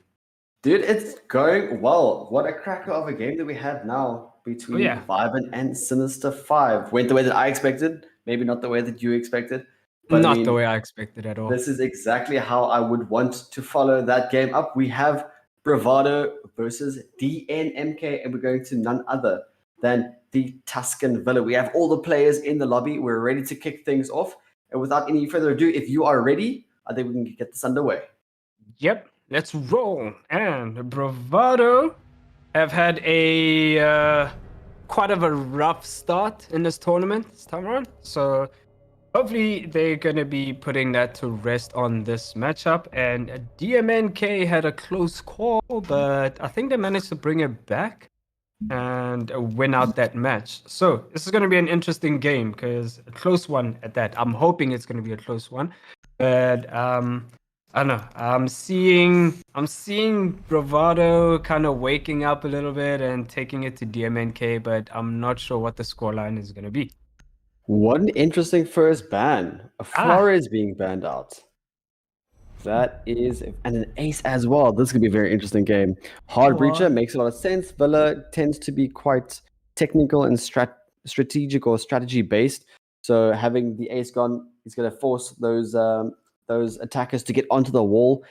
Dude, it's going well. What a cracker of a game that we had now between yeah. Vibin and Sinister 5. Went the way that I expected, maybe not the way that you expected. But Not I mean, the way I expected at all. this is exactly how I would want to follow that game up. We have Bravado versus DNMK, and we're going to none other than the Tuscan Villa. We have all the players in the lobby. We're ready to kick things off. And without any further ado, if you are ready, I think we can get this underway. Yep, let's roll. And Bravado have had a quite of a rough start in this tournament this time around. So hopefully they're going to be putting that to rest on this matchup. And DMNK had a close call, but I think they managed to bring it back and win out that match. So this is going to be an interesting game because a close one at that. I'm hoping it's going to be a close one. But I don't know. I'm seeing Bravado kind of waking up a little bit and taking it to DMNK, but I'm not sure what the scoreline is going to be. One interesting first ban. Flores being banned out. That is, and an ace as well. This could be a very interesting game. Hard Breacher makes a lot of sense. Villa tends to be quite technical and strategic or strategy based. So having the ace gone is going to force those attackers to get onto the wall.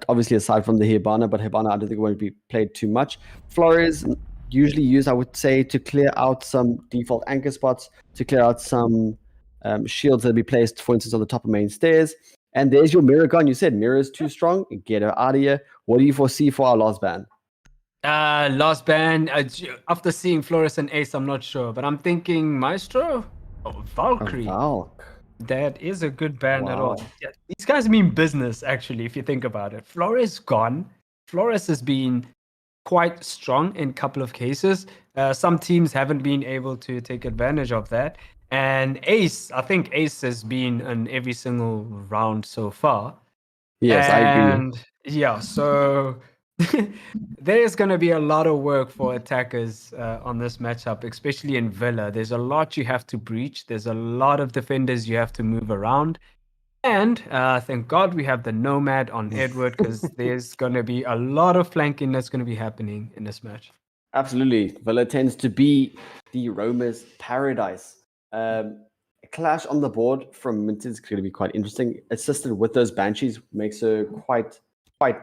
Obviously, aside from the Hibana, but Hibana I don't think won't be played too much. Flores usually used, I would say, to clear out some default anchor spots, to clear out some shields that will be placed, for instance, on the top of main stairs. And there's your mirror gun. You said mirror is too strong. Get her out of here. What do you foresee for our last ban? Last ban, after seeing Flores and Ace, I'm not sure, but I'm thinking Maestro or Valkyrie. Valk. That is a good ban at all. Yeah, these guys mean business, actually, if you think about it. Flores gone. Flores has been quite strong in a couple of cases. Some teams haven't been able to take advantage of that. And Ace, I think Ace has been in every single round so far. Yes, I agree. And yeah, so there's going to be a lot of work for attackers on this matchup, especially in Villa. There's a lot you have to breach. There's a lot of defenders you have to move around. And thank God we have the Nomad on Edward because there's going to be a lot of flanking that's going to be happening in this match. Absolutely. Villa tends to be the roamer's paradise. A clash on the board from Mint is going to be quite interesting. Assisted with those Banshees makes her quite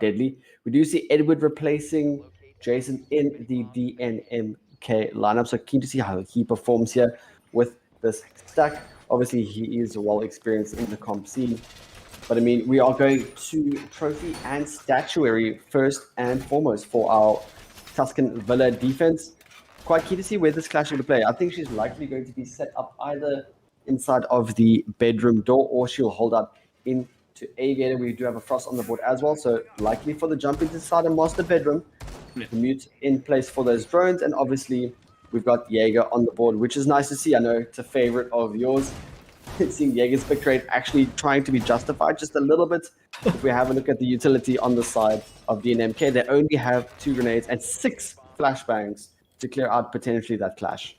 deadly. We do see Edward replacing Jason in the DNMK lineup. So keen to see how he performs here with this stack. Obviously, he is well experienced in the comp scene. But I mean, we are going to trophy and statuary first and foremost for our Tuscan Villa defense. Quite keen to see where this clash will play. I think she's likely going to be set up either inside of the bedroom door or she'll hold up into Aviator. We do have a Frost on the board as well, so likely for the jump inside a master bedroom. commute in place for those drones, and obviously we've got Jaeger on the board, which is nice to see. I know it's a favorite of yours. Seeing Jaeger's pick rate actually trying to be justified just a little bit. If we have a look at the utility on the side of DNMK, they only have 2 grenades and 6 flashbangs to clear out potentially that clash.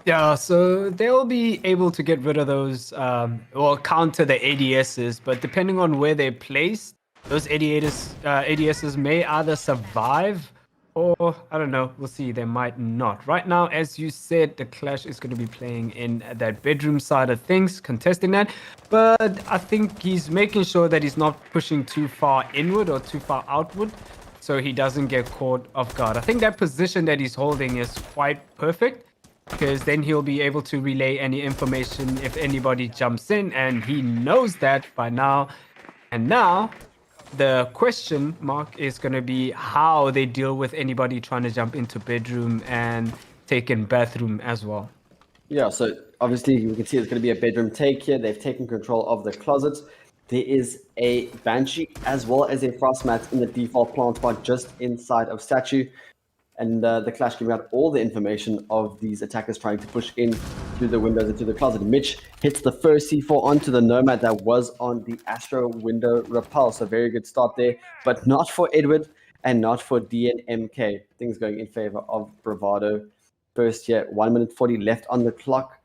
Yeah, so they'll be able to get rid of those or counter the ADSs, but depending on where they're placed, those ADSs may either survive or, I don't know, we'll see, they might not. Right now, as you said, the clash is going to be playing in that bedroom side of things, contesting that, but I think he's making sure that he's not pushing too far inward or too far outward, so he doesn't get caught off guard. I think that position that he's holding is quite perfect, because then he'll be able to relay any information if anybody jumps in, and he knows that by now. And now the question mark is going to be how they deal with anybody trying to jump into bedroom and take in bathroom as well. Yeah, so obviously we can see it's going to be a bedroom take here. They've taken control of the closet. There is a Banshee as well as a Frostmat in the default plant spot just inside of Statue. And the clash giving out all the information of these attackers trying to push in through the windows into the closet. Mitch hits the first C4 onto the Nomad that was on the Astro window repel. So very good start there, but not for Edward and not for DNMK. Things going in favor of Bravado. First here, 1 minute 40 left on the clock.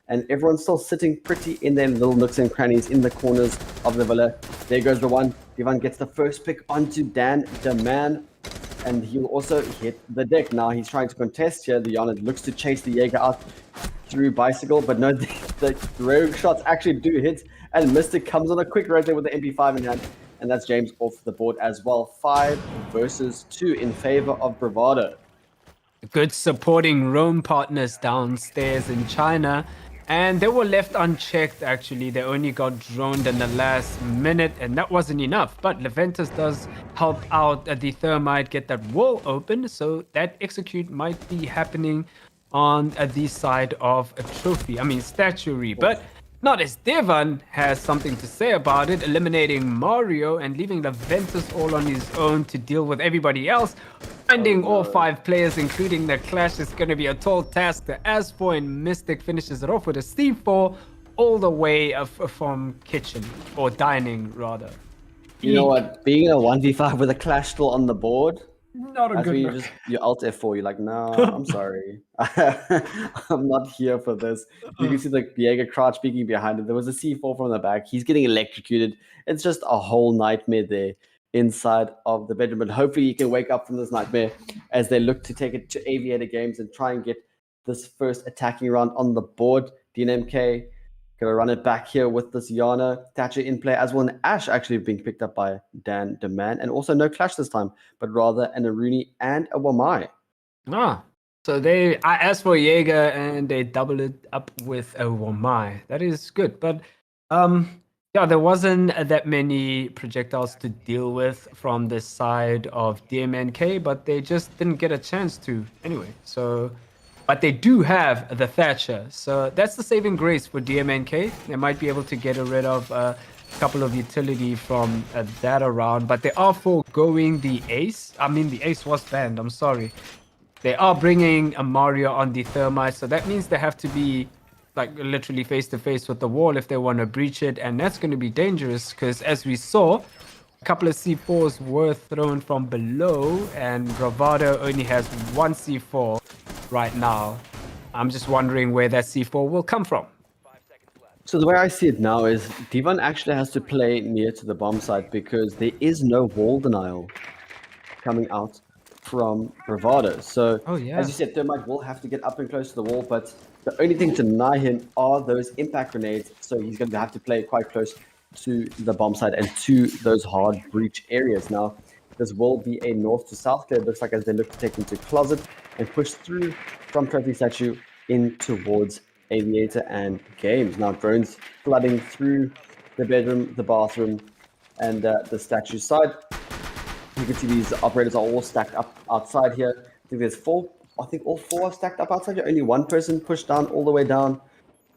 And everyone's still sitting pretty in their little nooks and crannies in the corners of the villa. There goes the one. Divan gets the first pick onto Dan Deman. And he'll also hit the deck. Now he's trying to contest here. The Yana looks to chase the Jaeger out through Bicycle, but no, the rogue shots actually do hit. And Mystic comes on a quick rotate with the MP5 in hand. And that's James off the board as well. 5 versus 2 in favor of Bravado. Good supporting roam partners downstairs in China. And they were left unchecked, actually. They only got droned in the last minute, and that wasn't enough. But Leventus does help out the Thermite get that wall open, so that execute might be happening on the side of a trophy. I mean, statuary. But not as Devan has something to say about it, eliminating Mario and leaving Leventus all on his own to deal with everybody else. Finding all 5 players, including the clash, is going to be a tall task. The Aspo and Mystic finishes it off with a C4 all the way from kitchen, or dining, rather. You know what? Being in a 1v5 with a clash still on the board, Not a that's good when you look. just you alt F4. You're like, no, I'm sorry, I'm not here for this. You can see the Jaeger crouch peeking behind it. There was a C4 from the back. He's getting electrocuted. It's just a whole nightmare there inside of the bedroom. But hopefully he can wake up from this nightmare as they look to take it to Aviator Games and try and get this first attacking round on the board. DNMK gonna run it back here with this Yana. Thatcher in play as well, and Ash actually being picked up by Dan Deman, and also no clash this time, but rather an Aruni and a Wamai. So I asked for Jaeger and they doubled it up with a Wamai. That is good, but yeah, there wasn't that many projectiles to deal with from the side of DMNK, but they just didn't get a chance to anyway. So, but they do have the Thatcher, so that's the saving grace for DMNK. They might be able to get rid of a couple of utility from that around, but they are foregoing the Ace. I mean, the Ace was banned. I'm sorry. They are bringing a Mario on the Thermite, so that means they have to be like literally face to face with the wall if they want to breach it, and that's going to be dangerous because, as we saw, a couple of C4s were thrown from below, and Bravado only has 1 C4 right now. I'm just wondering where that C4 will come from. So the way I see it now is Divan actually has to play near to the bomb site because there is no wall denial coming out from Bravado. So as you said, Thermite will have to get up and close to the wall, but the only thing to deny him are those impact grenades. So he's going to have to play quite close to the bomb site and to those hard breach areas. Now, this will be a north to south clear, it looks like, as they look to take into closet and push through from Trophy Statue in towards Aviator and Games. Now, drones flooding through the bedroom, the bathroom, and the statue side. You can see these operators are all stacked up outside here. I think there's 4. I think all 4 are stacked up outside here. Only 1 person pushed down all the way down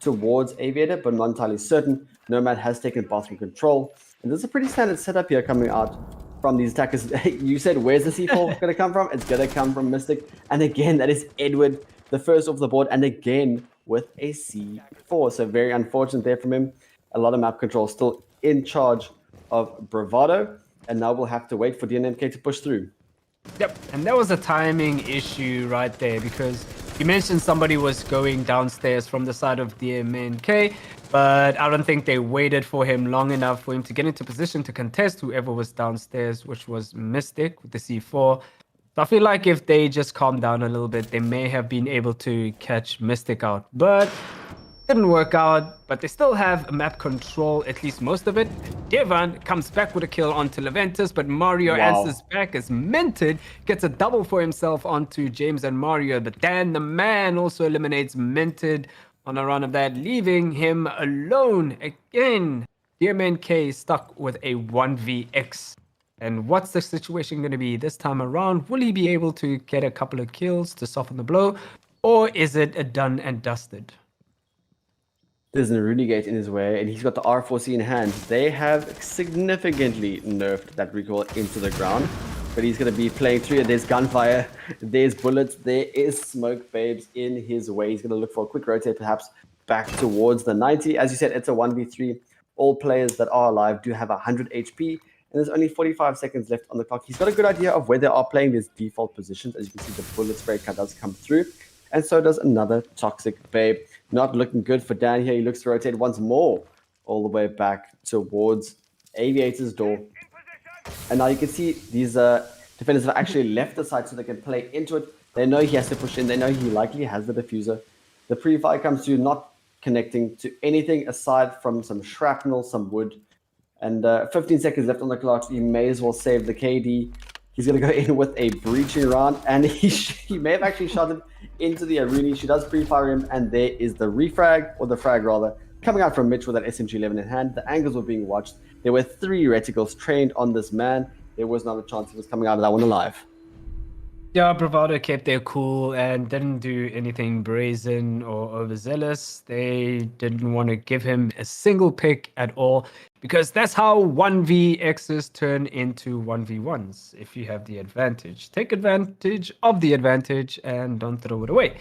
towards Aviator, but not entirely certain. Nomad has taken bathroom control. And this is a pretty standard setup here coming out from these attackers. You said, where's the C4 going to come from? It's going to come from Mystic. And again, that is Edward, the first off the board, and again with a C4. So very unfortunate there from him. A lot of map control still in charge of Bravado. And now we'll have to wait for DNMK to push through. Yep, and that was a timing issue right there because you mentioned somebody was going downstairs from the side of DMNK, but I don't think they waited for him long enough for him to get into position to contest whoever was downstairs, which was Mystic with the C4. So I feel like if they just calmed down a little bit, they may have been able to catch Mystic out, but didn't work out. But they still have map control, at least most of it. Devon comes back with a kill onto Leventus, but Mario answers back as Minted gets a double for himself onto James and Mario. But Dan the man also eliminates Minted on a run of that, leaving him alone again. DMNK stuck with a 1vx. And what's the situation going to be this time around? Will he be able to get a couple of kills to soften the blow? Or is it a done and dusted? There's a Renegade in his way, and he's got the R4C in hand. They have significantly nerfed that recoil into the ground, but he's going to be playing through it. There's gunfire, there's bullets, there is smoke babes in his way. He's going to look for a quick rotate, perhaps back towards the 90. As you said, it's a 1v3. All players that are alive do have 100 HP, and there's only 45 seconds left on the clock. He's got a good idea of where they are playing his default positions. As you can see, the bullet spray does come through, and so does another toxic babe. Not looking good for Dan here. He looks to rotate once more all the way back towards Aviator's door. And now you can see these defenders have actually left the site so they can play into it. They know he has to push in. They know he likely has the diffuser. The pre-fire comes through, not connecting to anything aside from some shrapnel, some wood. And 15 seconds left on the clock. He may as well save the KD. He's going to go in with a breaching round, and he may have actually shot it into the arena. She does pre-fire him, and there is the refrag, or the frag rather, coming out from Mitch with that SMG-11 in hand. The angles were being watched. There were 3 reticles trained on this man. There was not a chance he was coming out of that one alive. Yeah, Bravado kept their cool and didn't do anything brazen or overzealous. They didn't want to give him a single pick at all because that's how 1vx's turn into 1v1s if you have the advantage. Take advantage of the advantage and don't throw it away.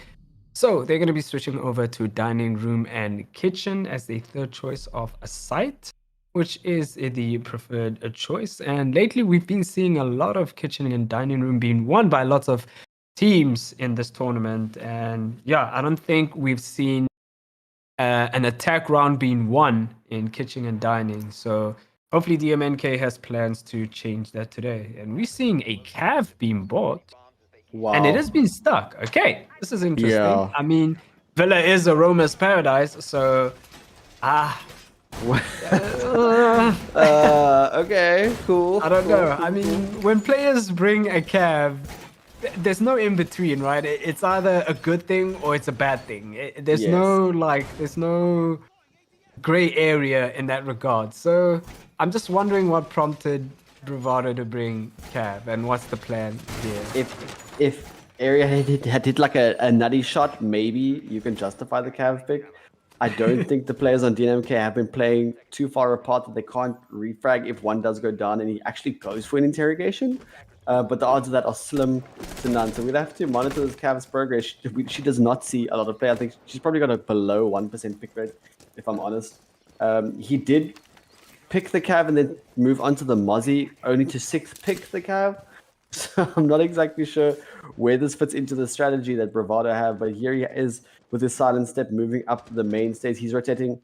So they're going to be switching over to dining room and kitchen as the third choice of a site, which is the preferred choice. And lately we've been seeing a lot of kitchen and dining room being won by lots of teams in this tournament. And yeah, I don't think we've seen an attack round being won in kitchen and dining. So hopefully DMNK has plans to change that today. And we're seeing a Cav being bought. Wow. And it has been stuck. Okay, this is interesting. Yeah. I mean, Villa is a roamer's paradise, so okay, cool. I don't cool, know. cool, I mean, when players bring a Cav, there's no in between, right? It's either a good thing or it's a bad thing. There's no gray area in that regard. So I'm just wondering what prompted Bravado to bring Cav and what's the plan here. If Area had hit like a nutty shot, maybe you can justify the Cav pick. I don't think the players on DNMK have been playing too far apart that they can't refrag if one does go down and he actually goes for an interrogation. But the odds of that are slim to none. So we'd have to monitor this Cav's progress. She does not see a lot of play. I think she's probably got a below 1% pick rate, if I'm honest. He did pick the Cav and then move on to the Mozzie, only to 6th pick the Cav. So I'm not exactly sure where this fits into the strategy that Bravado have, but here he is with his silent step moving up the main stage. He's rotating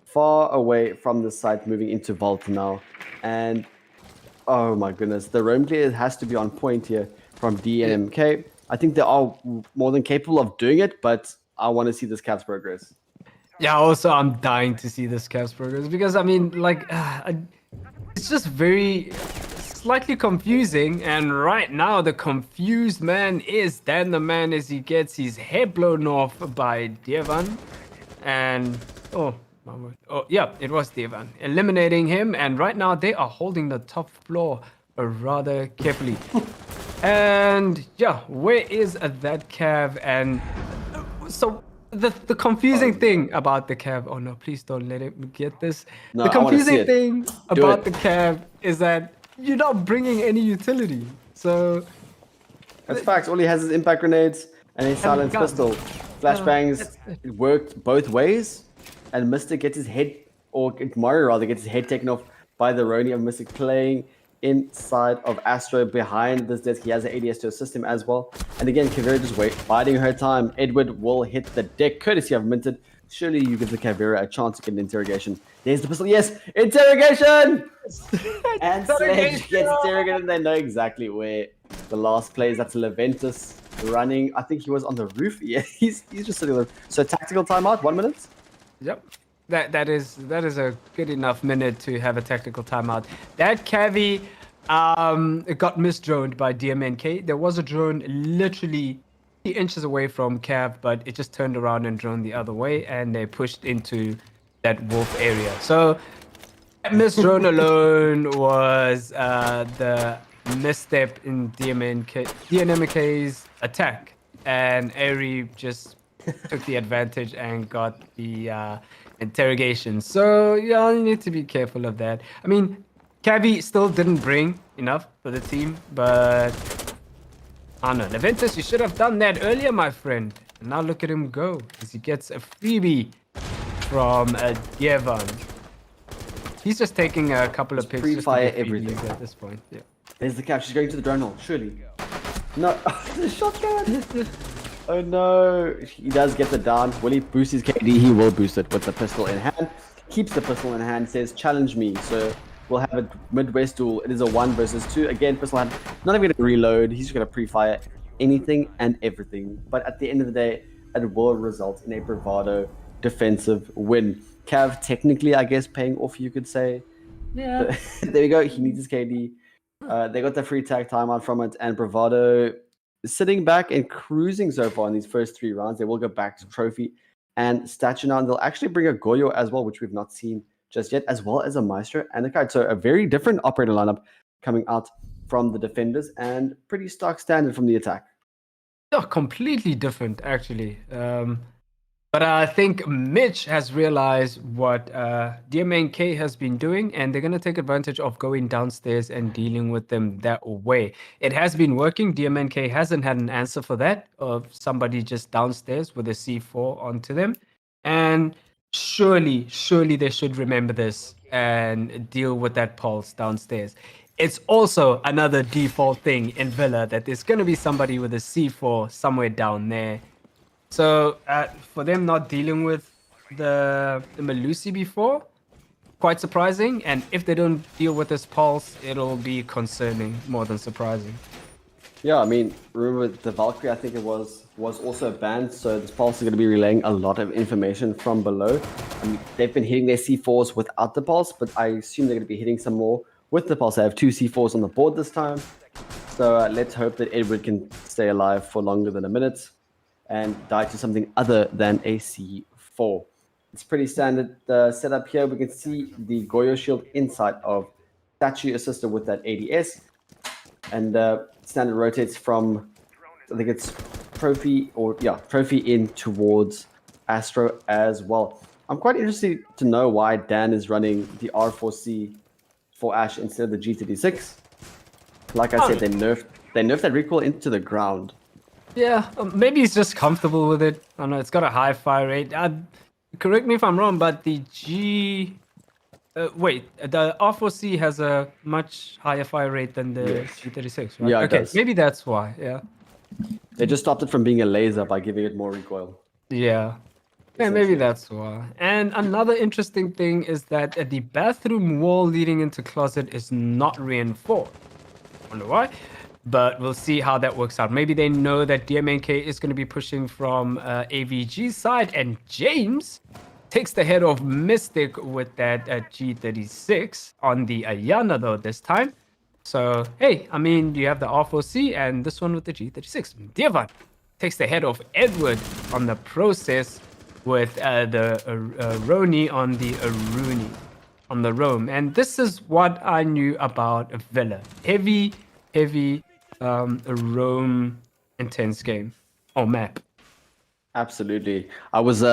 far away from the site, moving into Vault now. And oh my goodness, the roam clear has to be on point here from DNMK. I think they are more than capable of doing it, but I want to see this Cavs progress. Yeah, also I'm dying to see this Cavs progress because I mean, like, it's just very slightly confusing, and right now the confused man is Dan the man as he gets his head blown off by Devon. And oh yeah, it was Devon eliminating him, and right now they are holding the top floor rather carefully. And yeah, where is that Cav? And so the confusing thing about the Cav, please don't let him get this. No, the confusing thing about the Cav is that you're not bringing any utility. So That's facts. All he has is impact grenades and his silenced guns. pistol. Flashbangs That's it. it worked both ways, and Mystic gets his head, or Mario rather, gets his head taken off by the Roni of Mystic playing inside of Astro behind this desk. He has an ADS to assist him as well. And again, Kavira just biding her time. Edward will hit the deck, courtesy of Minted. Surely you give the Kavira a chance to get an interrogation. There's the pistol. Yes, interrogation! And Sledge gets interrogated, and they know exactly where the last plays. That's Leventus running. I think he was on the roof. Yeah, he's just sitting there. So tactical timeout, 1 minute. Yep. That is a good enough minute to have a tactical timeout. That Cavi it got misdroned by DMNK. There was a drone literally 3 inches away from Cav, but it just turned around and droned the other way, and they pushed into that wolf area. So that misdrone alone was the misstep in DMNK's attack, and Ari just took the advantage and got the interrogation. So yeah, you need to be careful of that. I mean, Cavi still didn't bring enough for the team, but I don't know. Leventus, you should have done that earlier, my friend. And now look at him go, as he gets a freebie from Dievan. He's just taking a couple of picks just to pre-fire get everything. freebies at this point. Yeah. There's the cap. She's going to the drone hole. Surely. No, the shotgun. Oh no. He does get the down. Will he boost his KD? He will boost it with the pistol in hand. Keeps the pistol in hand. Says, challenge me. So we'll have a Midwest duel. It is a 1 versus 2. Again, pistol hand. Not even going to reload. He's just going to pre-fire anything and everything. But at the end of the day, it will result in a bravado defensive win. Cav, technically, I guess, paying off, you could say. Yeah. There we go. He needs his KD. They got the free tag timeout from it, and Bravado is sitting back and cruising so far in these first 3 rounds. They will go back to Trophy and Statue now, and they'll actually bring a Goyo as well, which we've not seen just yet, as well as a Maestro and a Kite. So a very different operator lineup coming out from the defenders, and pretty stock standard from the attack. Yeah, completely different, actually. But I think Mitch has realized what DMNK has been doing, and they're going to take advantage of going downstairs and dealing with them that way. It has been working. DMNK hasn't had an answer for that, of somebody just downstairs with a C4 onto them. And surely they should remember this and deal with that pulse downstairs. It's also another default thing in Villa that there's going to be somebody with a C4 somewhere down there. So for them not dealing with the Malusi before, quite surprising. And if they don't deal with this pulse, it'll be concerning more than surprising. Yeah, I mean, remember the Valkyrie, I think it was also banned, so this pulse is going to be relaying a lot of information from below. I mean, they've been hitting their C4s without the pulse, but I assume they're going to be hitting some more with the pulse. They have 2 C4s on the board this time, so let's hope that Edward can stay alive for longer than a minute and die to something other than a C4. It's pretty standard setup here. We can see the Goyo shield inside of Statue assisted with that ADS. And standard rotates from, I think it's Trophy in towards Astro as well. I'm quite interested to know why Dan is running the R4C for Ash instead of the G36. Like I said, they nerfed that recoil into the ground. Yeah, maybe he's just comfortable with it. I don't know, it's got a high fire rate. Correct me if I'm wrong, but the the R4C has a much higher fire rate than the G36, right? Yeah, it okay, does. maybe that's why, yeah. They just stopped it from being a laser by giving it more recoil. Yeah. Yeah, maybe that's why. And another interesting thing is that the bathroom wall leading into closet is not reinforced. Wonder why? But we'll see how that works out. Maybe they know that DMNK is going to be pushing from AVG's side, and James takes the head of Mystic with that G36 on the Ayana, though, this time. So, hey, I mean, you have the R4C and this one with the G36. Dievan takes the head of Edward on the process with the Roni on the Aruni, on the Rome. And this is what I knew about Villa. Heavy Rome intense game or map. Absolutely. I was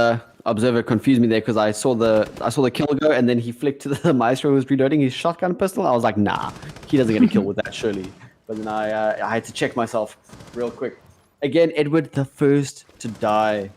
observer confused me there because I saw the kill go and then he flicked to the maestro who was reloading his shotgun pistol. I was like, nah, he doesn't get a kill with that surely. But then I had to check myself real quick. Again, Edward the first to die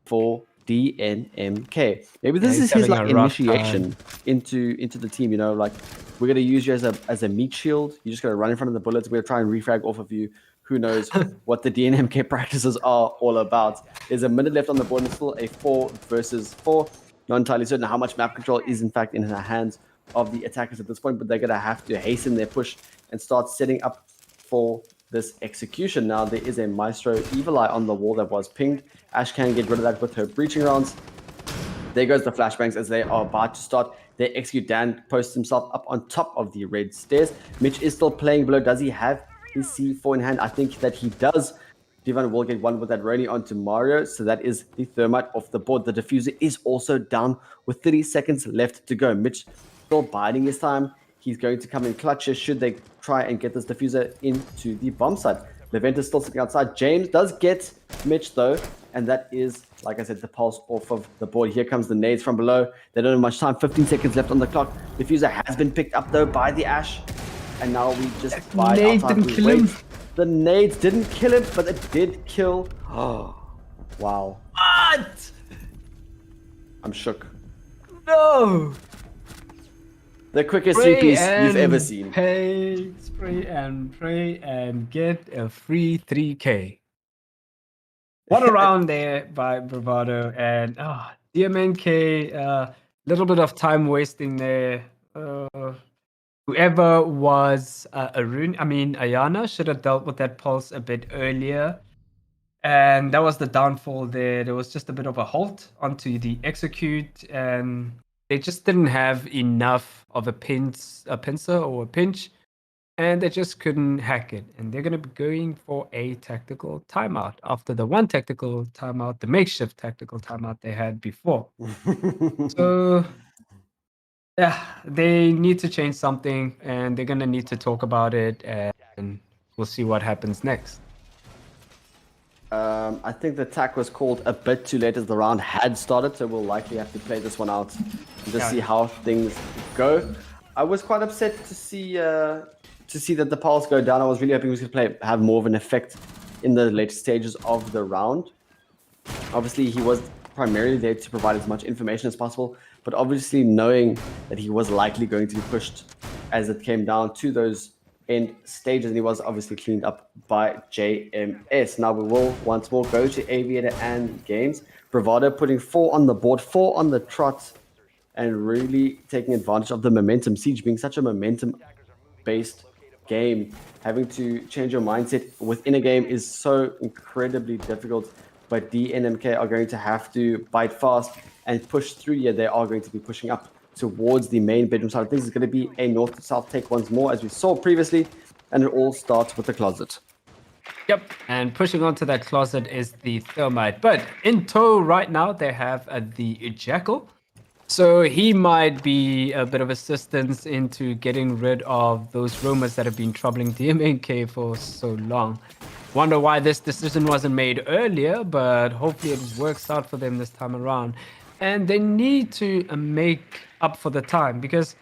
for DNMK. Maybe this he's is his having like a rough initiation into the team. You know, like we're gonna use you as a meat shield. You're just gonna run in front of the bullets. We're gonna try and refrag off of you. Who knows what the DNMK practices are all about? There's a minute left on the board and still a 4 versus 4. Not entirely certain how much map control is in fact in the hands of the attackers at this point, but they're gonna have to hasten their push and start setting up for this execution. Now there is a Maestro Evil Eye on the wall that was pinged. Ash can get rid of that with her breaching rounds. There goes the flashbangs as they are about to start. They execute. Dan posts himself up on top of the red stairs. Mitch is still playing below. Does he have his C4 in hand? I think that he does. Divan will get one with that Roni onto Mario. So that is the thermite off the board. The diffuser is also down with 30 seconds left to go. Mitch still biding his time. He's going to come in clutches should they try and get this diffuser into the bomb site. Levent is still sitting outside. James does get Mitch though, and that is, like I said, the pulse off of the board. Here comes the nades from below. They don't have much time. 15 seconds left on the clock. Diffuser has been picked up though by the Ash, and now we just bide nade outside. didn't We kill wait. him. The nades didn't kill him, but it did kill. Oh, wow. What? I'm shook. No. The quickest Pray 3-piece you've and ever seen. Pray and get a free 3K. What a round there by Bravado and DMNK. Little bit of time wasting there. Whoever was Ayana should have dealt with that pulse a bit earlier. And that was the downfall there. There was just a bit of a halt onto the execute, and they just didn't have enough of a pincer or a pinch, and they just couldn't hack it. And they're going to be going for a tactical timeout after the one tactical timeout, the makeshift tactical timeout they had before. So, yeah, they need to change something, and they're going to need to talk about it, and we'll see what happens next. I think the attack was called a bit too late as the round had started, so we'll likely have to play this one out and just see how things go. I was quite upset to see that the pulse go down. I was really hoping he was going to have more of an effect in the later stages of the round. Obviously, he was primarily there to provide as much information as possible, but obviously knowing that he was likely going to be pushed as it came down to those end stages, and he was obviously cleaned up by JMS. Now we will once more go to Aviator and Games. Bravado putting 4 on the board, 4 on the trot, and really taking advantage of the momentum. Siege being such a momentum-based game, having to change your mindset within a game is so incredibly difficult, but DNMK are going to have to bite fast and push through. Yeah, they are going to be pushing up towards the main bedroom side. I think it's going to be a north to south take once more, as we saw previously, and it all starts with the closet. Yep, and pushing onto that closet is the thermite. But in tow right now, they have the jackal. So he might be a bit of assistance into getting rid of those roamers that have been troubling DMNK for so long. Wonder why this decision wasn't made earlier, but hopefully it works out for them this time around. And they need to make up for the time because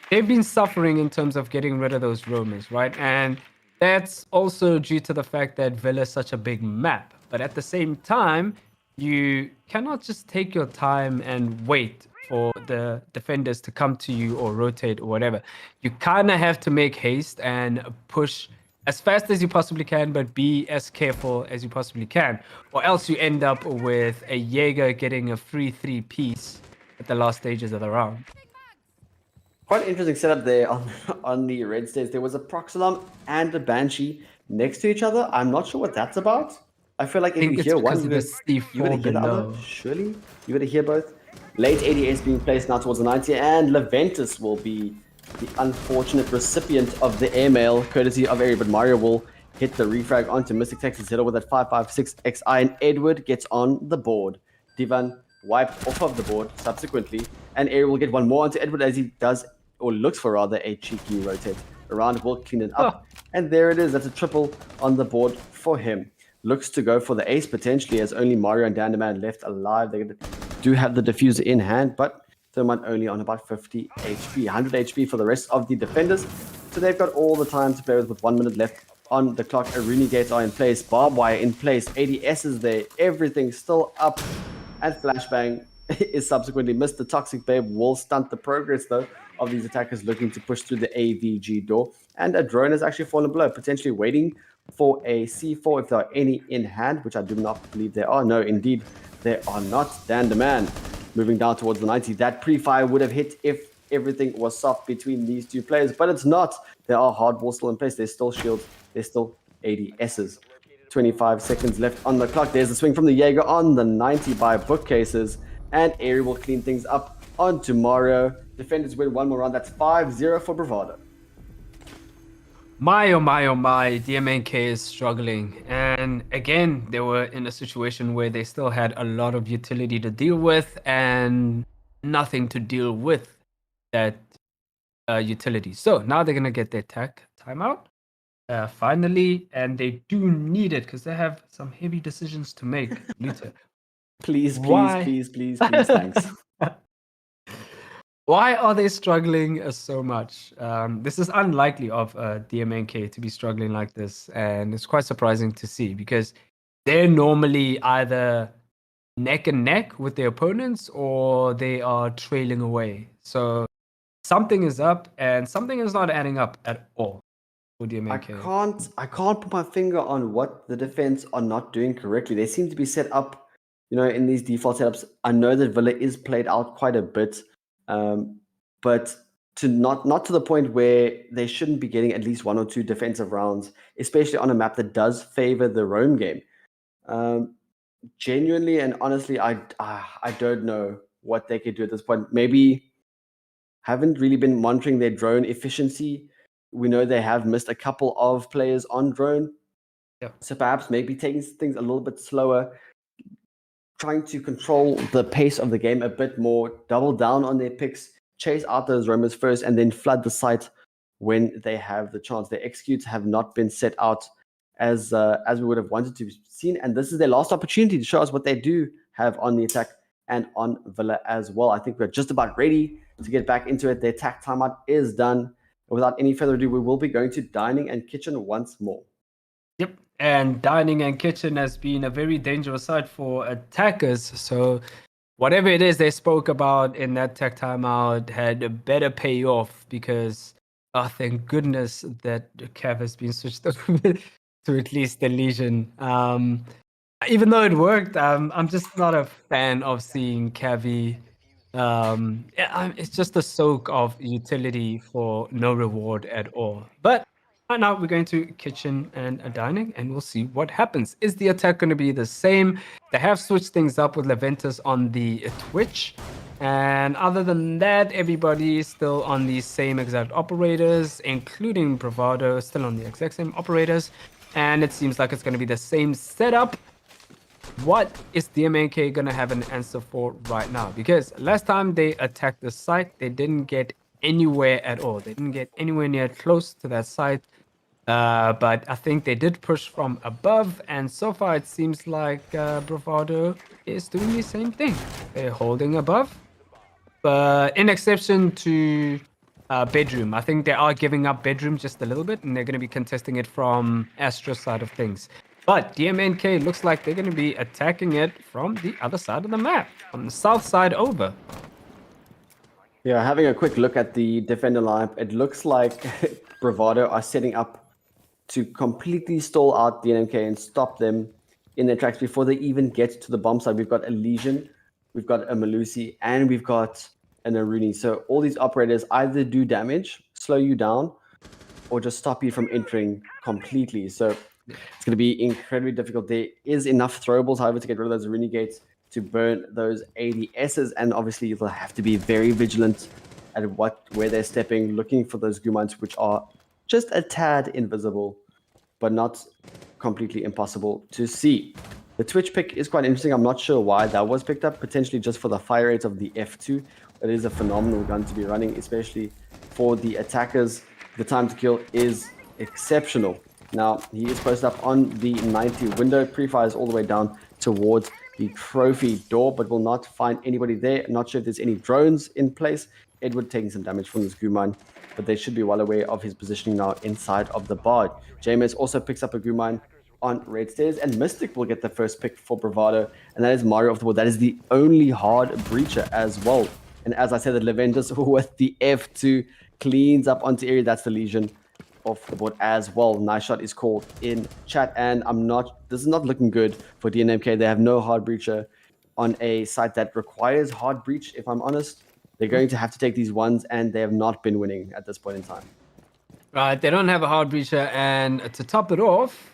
they've been suffering in terms of getting rid of those roamers, right? And that's also due to the fact that Villa is such a big map. But at the same time, you cannot just take your time and wait for the defenders to come to you or rotate or whatever. You kind of have to make haste and push as fast as you possibly can, but be as careful as you possibly can, or else you end up with a Jaeger getting a free 3-piece at the last stages of the round. Quite an interesting setup there on the red stairs. There was a Proxilum and a Banshee next to each other. I'm not sure what that's about. I feel like if you hear one, you're going to hear the other. Surely, you're going to hear both. Late ADS being placed now towards the 90, and Leventus will be the unfortunate recipient of the airmail, courtesy of Ari, but Mario will hit the refrag onto Mystic Texas Hitter with that 5.56 XI, and Edward gets on the board. Divan wiped off of the board subsequently, and Ari will get one more onto Edward as he does, or looks for rather, a cheeky rotate. Around will clean it up, and there it is. That's a triple on the board for him. looks to go for the ace potentially, as only Mario and Dandaman left alive. They do have the diffuser in hand, but Thermite only on about 50 HP, 100 HP for the rest of the defenders. So they've got all the time to play with 1 minute left on the clock. Aruni gates are in place, barbed wire in place, ADS is there, everything still up, and Flashbang is subsequently missed. The Toxic Babe will stunt the progress, though, of these attackers looking to push through the AVG door. And a drone has actually fallen below, potentially waiting for a C4 if there are any in hand, which I do not believe there are. No, indeed, there are not. Dandaman moving down towards the 90. That pre-fire would have hit if everything was soft between these two players, but it's not. There are hardballs still in place. There's still shields. There's still ADSs. 25 seconds left on the clock. There's a swing from the Jaeger on the 90 by Bookcases, and Airy will clean things up on tomorrow. Defenders win one more round. That's 5-0 for Bravado. My, oh my, oh my, DMNK is struggling. And again, they were in a situation where they still had a lot of utility to deal with and nothing to deal with that utility. So now they're going to get their tech timeout. Finally, and they do need it because they have some heavy decisions to make. Please, Why? please, thanks. Why are they struggling so much? This is unlikely of DMNK to be struggling like this, and it's quite surprising to see because they're normally either neck and neck with their opponents or they are trailing away. So something is up, and something is not adding up at all for DMNK. I can't put my finger on what the defense are not doing correctly. They seem to be set up, in these default setups. I know that Villa is played out quite a bit. But to not to the point where they shouldn't be getting at least 1 or 2 defensive rounds, especially on a map that does favor the roam game. Genuinely and honestly, I don't know what they could do at this point. Maybe haven't really been monitoring their drone efficiency. We know they have missed a couple of players on drone. Yeah. So perhaps maybe taking things a little bit slower, trying to control the pace of the game a bit more, double down on their picks, chase out those roamers first, and then flood the site when they have the chance. Their executes have not been set out as we would have wanted to be seen, and this is their last opportunity to show us what they do have on the attack and on Villa as well. I think we're just about ready to get back into it. Their attack timeout is done. Without any further ado, we will be going to Dining and Kitchen once more. Yep, and Dining and Kitchen has been a very dangerous side for attackers. So whatever it is they spoke about in that tech timeout had a better payoff because, thank goodness that Cav has been switched over to at least the Legion. Even though it worked, I'm just not a fan of seeing Cavi. It's just a soak of utility for no reward at all. But right now we're going to Kitchen and Dining, and we'll see what happens. Is the attack going to be the same? They have switched things up with Leventus on the Twitch. And other than that, everybody is still on the same exact operators, including Bravado, still on the exact same operators. And it seems like it's going to be the same setup. What is DMNK going to have an answer for right now? Because last time they attacked the site, they didn't get anywhere at all. They didn't get anywhere near close to that site. But I think they did push from above. And so far, it seems like Bravado is doing the same thing. They're holding above. But in exception to Bedroom, I think they are giving up Bedroom just a little bit. And they're going to be contesting it from Astra's side of things. But DMNK looks like they're going to be attacking it from the other side of the map, from the south side over. Yeah, having a quick look at the defender lineup, it looks like Bravado are setting up to completely stall out DMNK and stop them in their tracks before they even get to the bomb side. We've got a Legion, we've got a Malusi, and we've got an Aruni. So all these operators either do damage, slow you down, or just stop you from entering completely. So it's going to be incredibly difficult. There is enough throwables, however, to get rid of those Aruni gates to burn those ADSs, and obviously you'll have to be very vigilant at where they're stepping, looking for those Gumines, which are just a tad invisible, but not completely impossible to see. The Twitch pick is quite interesting. I'm not sure why that was picked up, potentially just for the fire rate of the F2. It is a phenomenal gun to be running, especially for the attackers. The time to kill is exceptional. Now, he is posted up on the 90 window. Pre-fires all the way down towards the trophy door, but will not find anybody there. Not sure if there's any drones in place. Edward taking some damage from this Goo but they should be well aware of his positioning now inside of the barge. JMS also picks up a Goo on red stairs, and Mystic will get the first pick for Bravado, and that is Mario off the board. That is the only hard breacher as well. And as I said, the Leventus with the F2 cleans up onto area. That's the Legion off the board as well. Nice shot is called in chat, and this is not looking good for DNMK. They have no hard breacher on a site that requires hard breach, if I'm honest. They're going to have to take these ones, and they have not been winning at this point in time. Right, they don't have a hard breacher, and to top it off,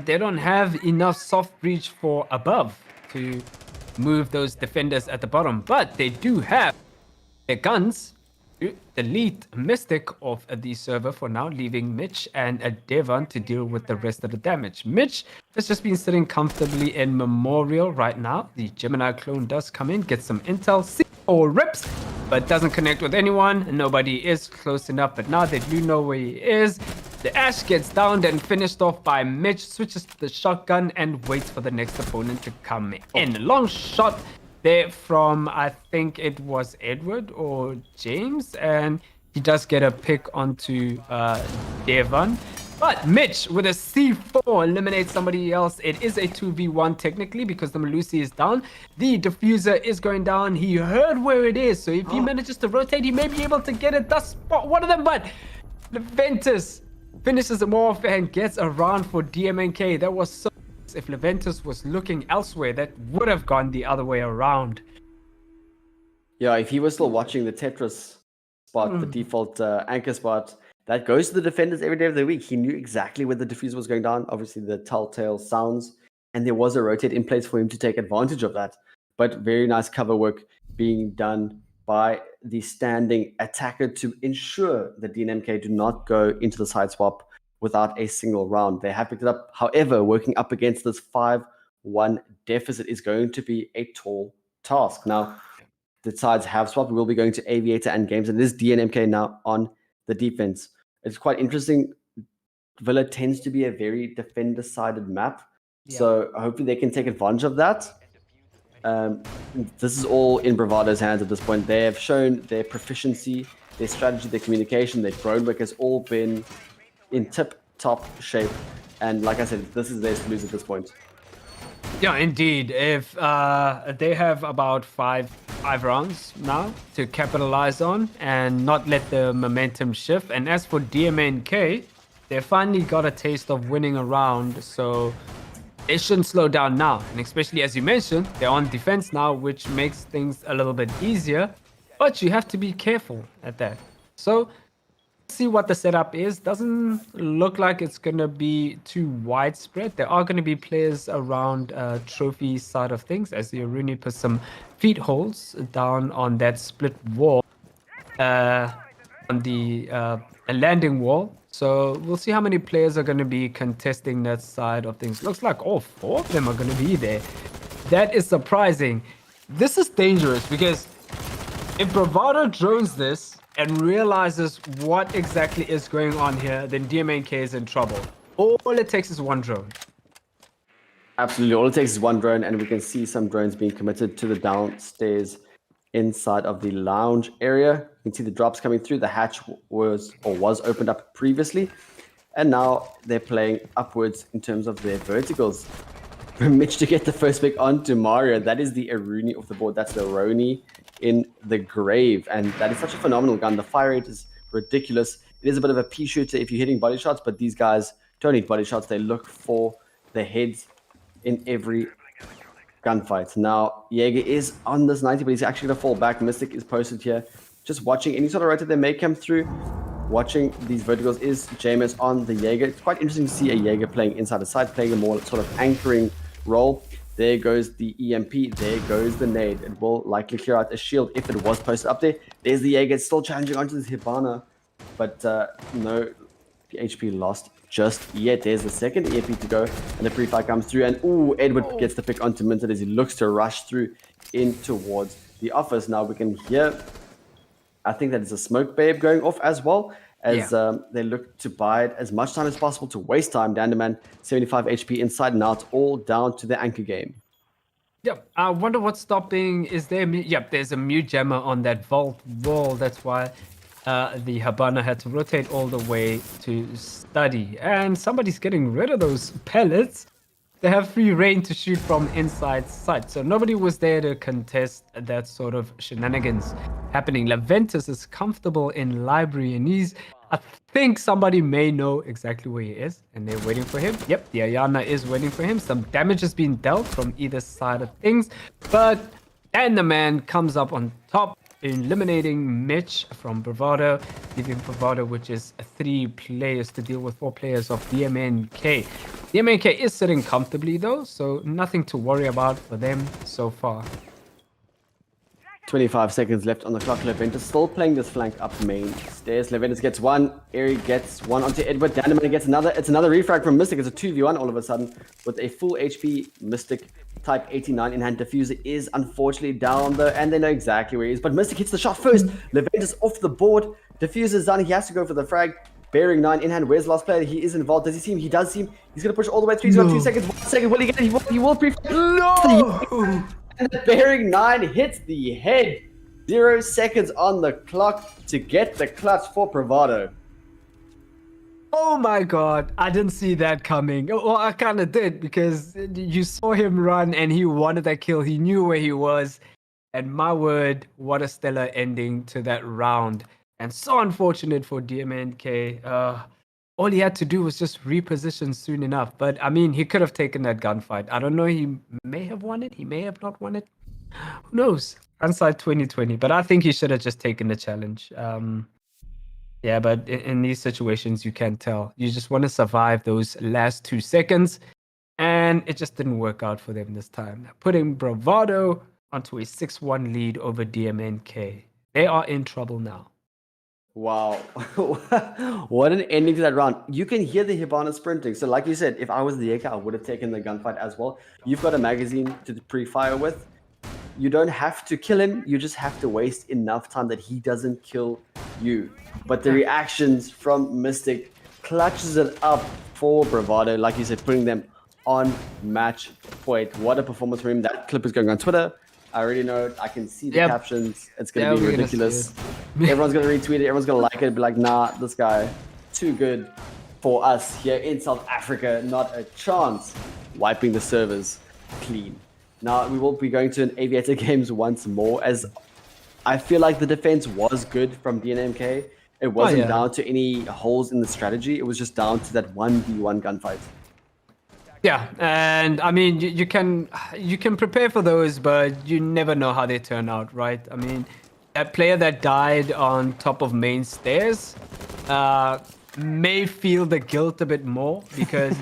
they don't have enough soft breach for above to move those defenders at the bottom. But they do have their guns to delete Mystic off the server for now, leaving Mitch and Devon to deal with the rest of the damage. Mitch has just been sitting comfortably in Memorial right now. The Gemini clone does come in, get some intel, C4 rips, but doesn't connect with anyone. Nobody is close enough, but now they do know where he is. The Ash gets downed and finished off by Mitch, switches to the shotgun and waits for the next opponent to come in. Long shot there from, I think it was Edward or James, and he does get a pick onto Devon. But Mitch with a C4 eliminates somebody else. It is a 2v1 technically because the Malusi is down. The diffuser is going down. He heard where it is, so if he manages to rotate, he may be able to get it. Thus spot one of them, but Leventus finishes him off and gets around for DMNK. That was so... If Leventus was looking elsewhere, that would have gone the other way around. Yeah, if he was still watching the Tetris spot, the default anchor spot, that goes to the defenders every day of the week. He knew exactly where the diffuser was going down. Obviously, the telltale sounds, and there was a rotate in place for him to take advantage of that. But very nice cover work being done by the standing attacker to ensure that DNMK do not go into the side swap without a single round. They have picked it up. However, working up against this 5-1 deficit is going to be a tall task. Now, the sides have swapped. We'll be going to Aviator and Games, and it is DNMK now on the defense. It's quite interesting. Villa tends to be a very defender-sided map, so hopefully they can take advantage of that. This is all in Bravado's hands at this point. They have shown their proficiency, their strategy, their communication, their drone work has all been in tip-top shape. And like I said, this is theirs to lose at this point. Yeah, indeed. If they have about five rounds now to capitalize on and not let the momentum shift. And as for DMNK, they finally got a taste of winning a round, so it shouldn't slow down now. And especially as you mentioned, they're on defense now, which makes things a little bit easier. But you have to be careful at that. So see what the setup is. Doesn't look like it's going to be too widespread. There are going to be players around trophy side of things, as the Aruni put some feet holes down on that split wall, on the landing wall. So we'll see how many players are going to be contesting that side of things. Looks like all 4 of them are going to be there. That is surprising. This is dangerous because if Bravado drones this and realizes what exactly is going on here, then DMNK is in trouble. All it takes is one drone. Absolutely. All it takes is one drone, and we can see some drones being committed to the downstairs inside of the lounge area. You can see the drops coming through. The hatch was opened up previously, and now they're playing upwards in terms of their verticals. Mitch to get the first pick onto Mario. That is the Aruni off the board. That's the Roni in the grave, and that is such a phenomenal gun. The fire rate is ridiculous. It is a bit of a pea shooter if you're hitting body shots, but these guys don't need body shots. They look for the heads in every gunfight. Now, Jaeger is on this 90, but he's actually going to fall back. Mystic is posted here. Just watching any sort of rotate they may come through. Watching these verticals is Jameis on the Jaeger. It's quite interesting to see a Jaeger playing inside the side, playing a more sort of anchoring role. There goes the EMP. There goes the nade. It will likely clear out a shield if it was posted up there. There's the Jaeger. It's still challenging onto this Hibana, but no HP lost just yet. There's the second EMP to go, and the pre-fire comes through, and Edward gets the pick onto Minted as he looks to rush through in towards the office. Now we can hear, I think that is a smoke babe going off as well, as they look to bide as much time as possible to waste time. Danderman, 75 HP inside and out, all down to the anchor game. Yep. I wonder what's stopping. Is there? Yep. There's a mute jammer on that vault wall. That's why the Habana had to rotate all the way to study. And somebody's getting rid of those pellets. They have free reign to shoot from inside sight. So nobody was there to contest that sort of shenanigans happening. Leventus is comfortable in library, and I think somebody may know exactly where he is, and they're waiting for him. Yep, the Ayana is waiting for him. Some damage has been dealt from either side of things, but and the man comes up on top, eliminating Mitch from Bravado, leaving Bravado, which is 3 players to deal with 4 players of DMNK. DMNK is sitting comfortably though, so nothing to worry about for them so far. 25 seconds left on the clock. Leventus still playing this flank up main stairs. Leventus gets one. Eri gets one onto Edward. Danderman gets another. It's another refrag from Mystic. It's a 2v1 all of a sudden with a full HP Mystic type 89 in hand. Diffuser is unfortunately down though, and they know exactly where he is. But Mystic hits the shot first. Leventus off the board. Diffuser's done. He has to go for the frag. Bearing 9 in hand. Where's the last player? He is involved. Does he see him? He does see him. He's going to push all the way through. He's got 2 seconds. 1 second. Will he get it? He will pre-frag. No! And the Bearing 9 hits the head. 0 seconds on the clock to get the clutch for Bravado. Oh my god, I didn't see that coming. Well, I kind of did, because you saw him run and he wanted that kill. He knew where he was. And my word, what a stellar ending to that round. And so unfortunate for DMNK. All he had to do was just reposition soon enough. But I mean, he could have taken that gunfight. I don't know, he may have won it. He may have not won it. Who knows? Hindsight 2020. But I think he should have just taken the challenge. Yeah, but in these situations, you can't tell. You just want to survive those last 2 seconds. And it just didn't work out for them this time. Putting Bravado onto a 6-1 lead over DMNK. They are in trouble now. Wow. What an ending to that round. You can hear the Hibana sprinting. So like you said, if I was the Yeka, I would have taken the gunfight as well. You've got a magazine to pre-fire with. You don't have to kill him. You just have to waste enough time that he doesn't kill you. But the reactions from Mystic clutches it up for Bravado. Like you said, putting them on match point. What a performance from him. That clip is going on Twitter. I already know it. I can see the captions. It's going to be ridiculous. Everyone's going to retweet it. Everyone's going to like it. Be like, nah, this guy, too good for us here in South Africa. Not a chance. Wiping the servers clean. Now, we will be going to an Aviator Games once more, as I feel like the defense was good from DNMK. It wasn't down to any holes in the strategy. It was just down to that 1v1 gunfight. Yeah, and I mean, you can prepare for those, but you never know how they turn out, right? I mean, that player that died on top of main stairs may feel the guilt a bit more, because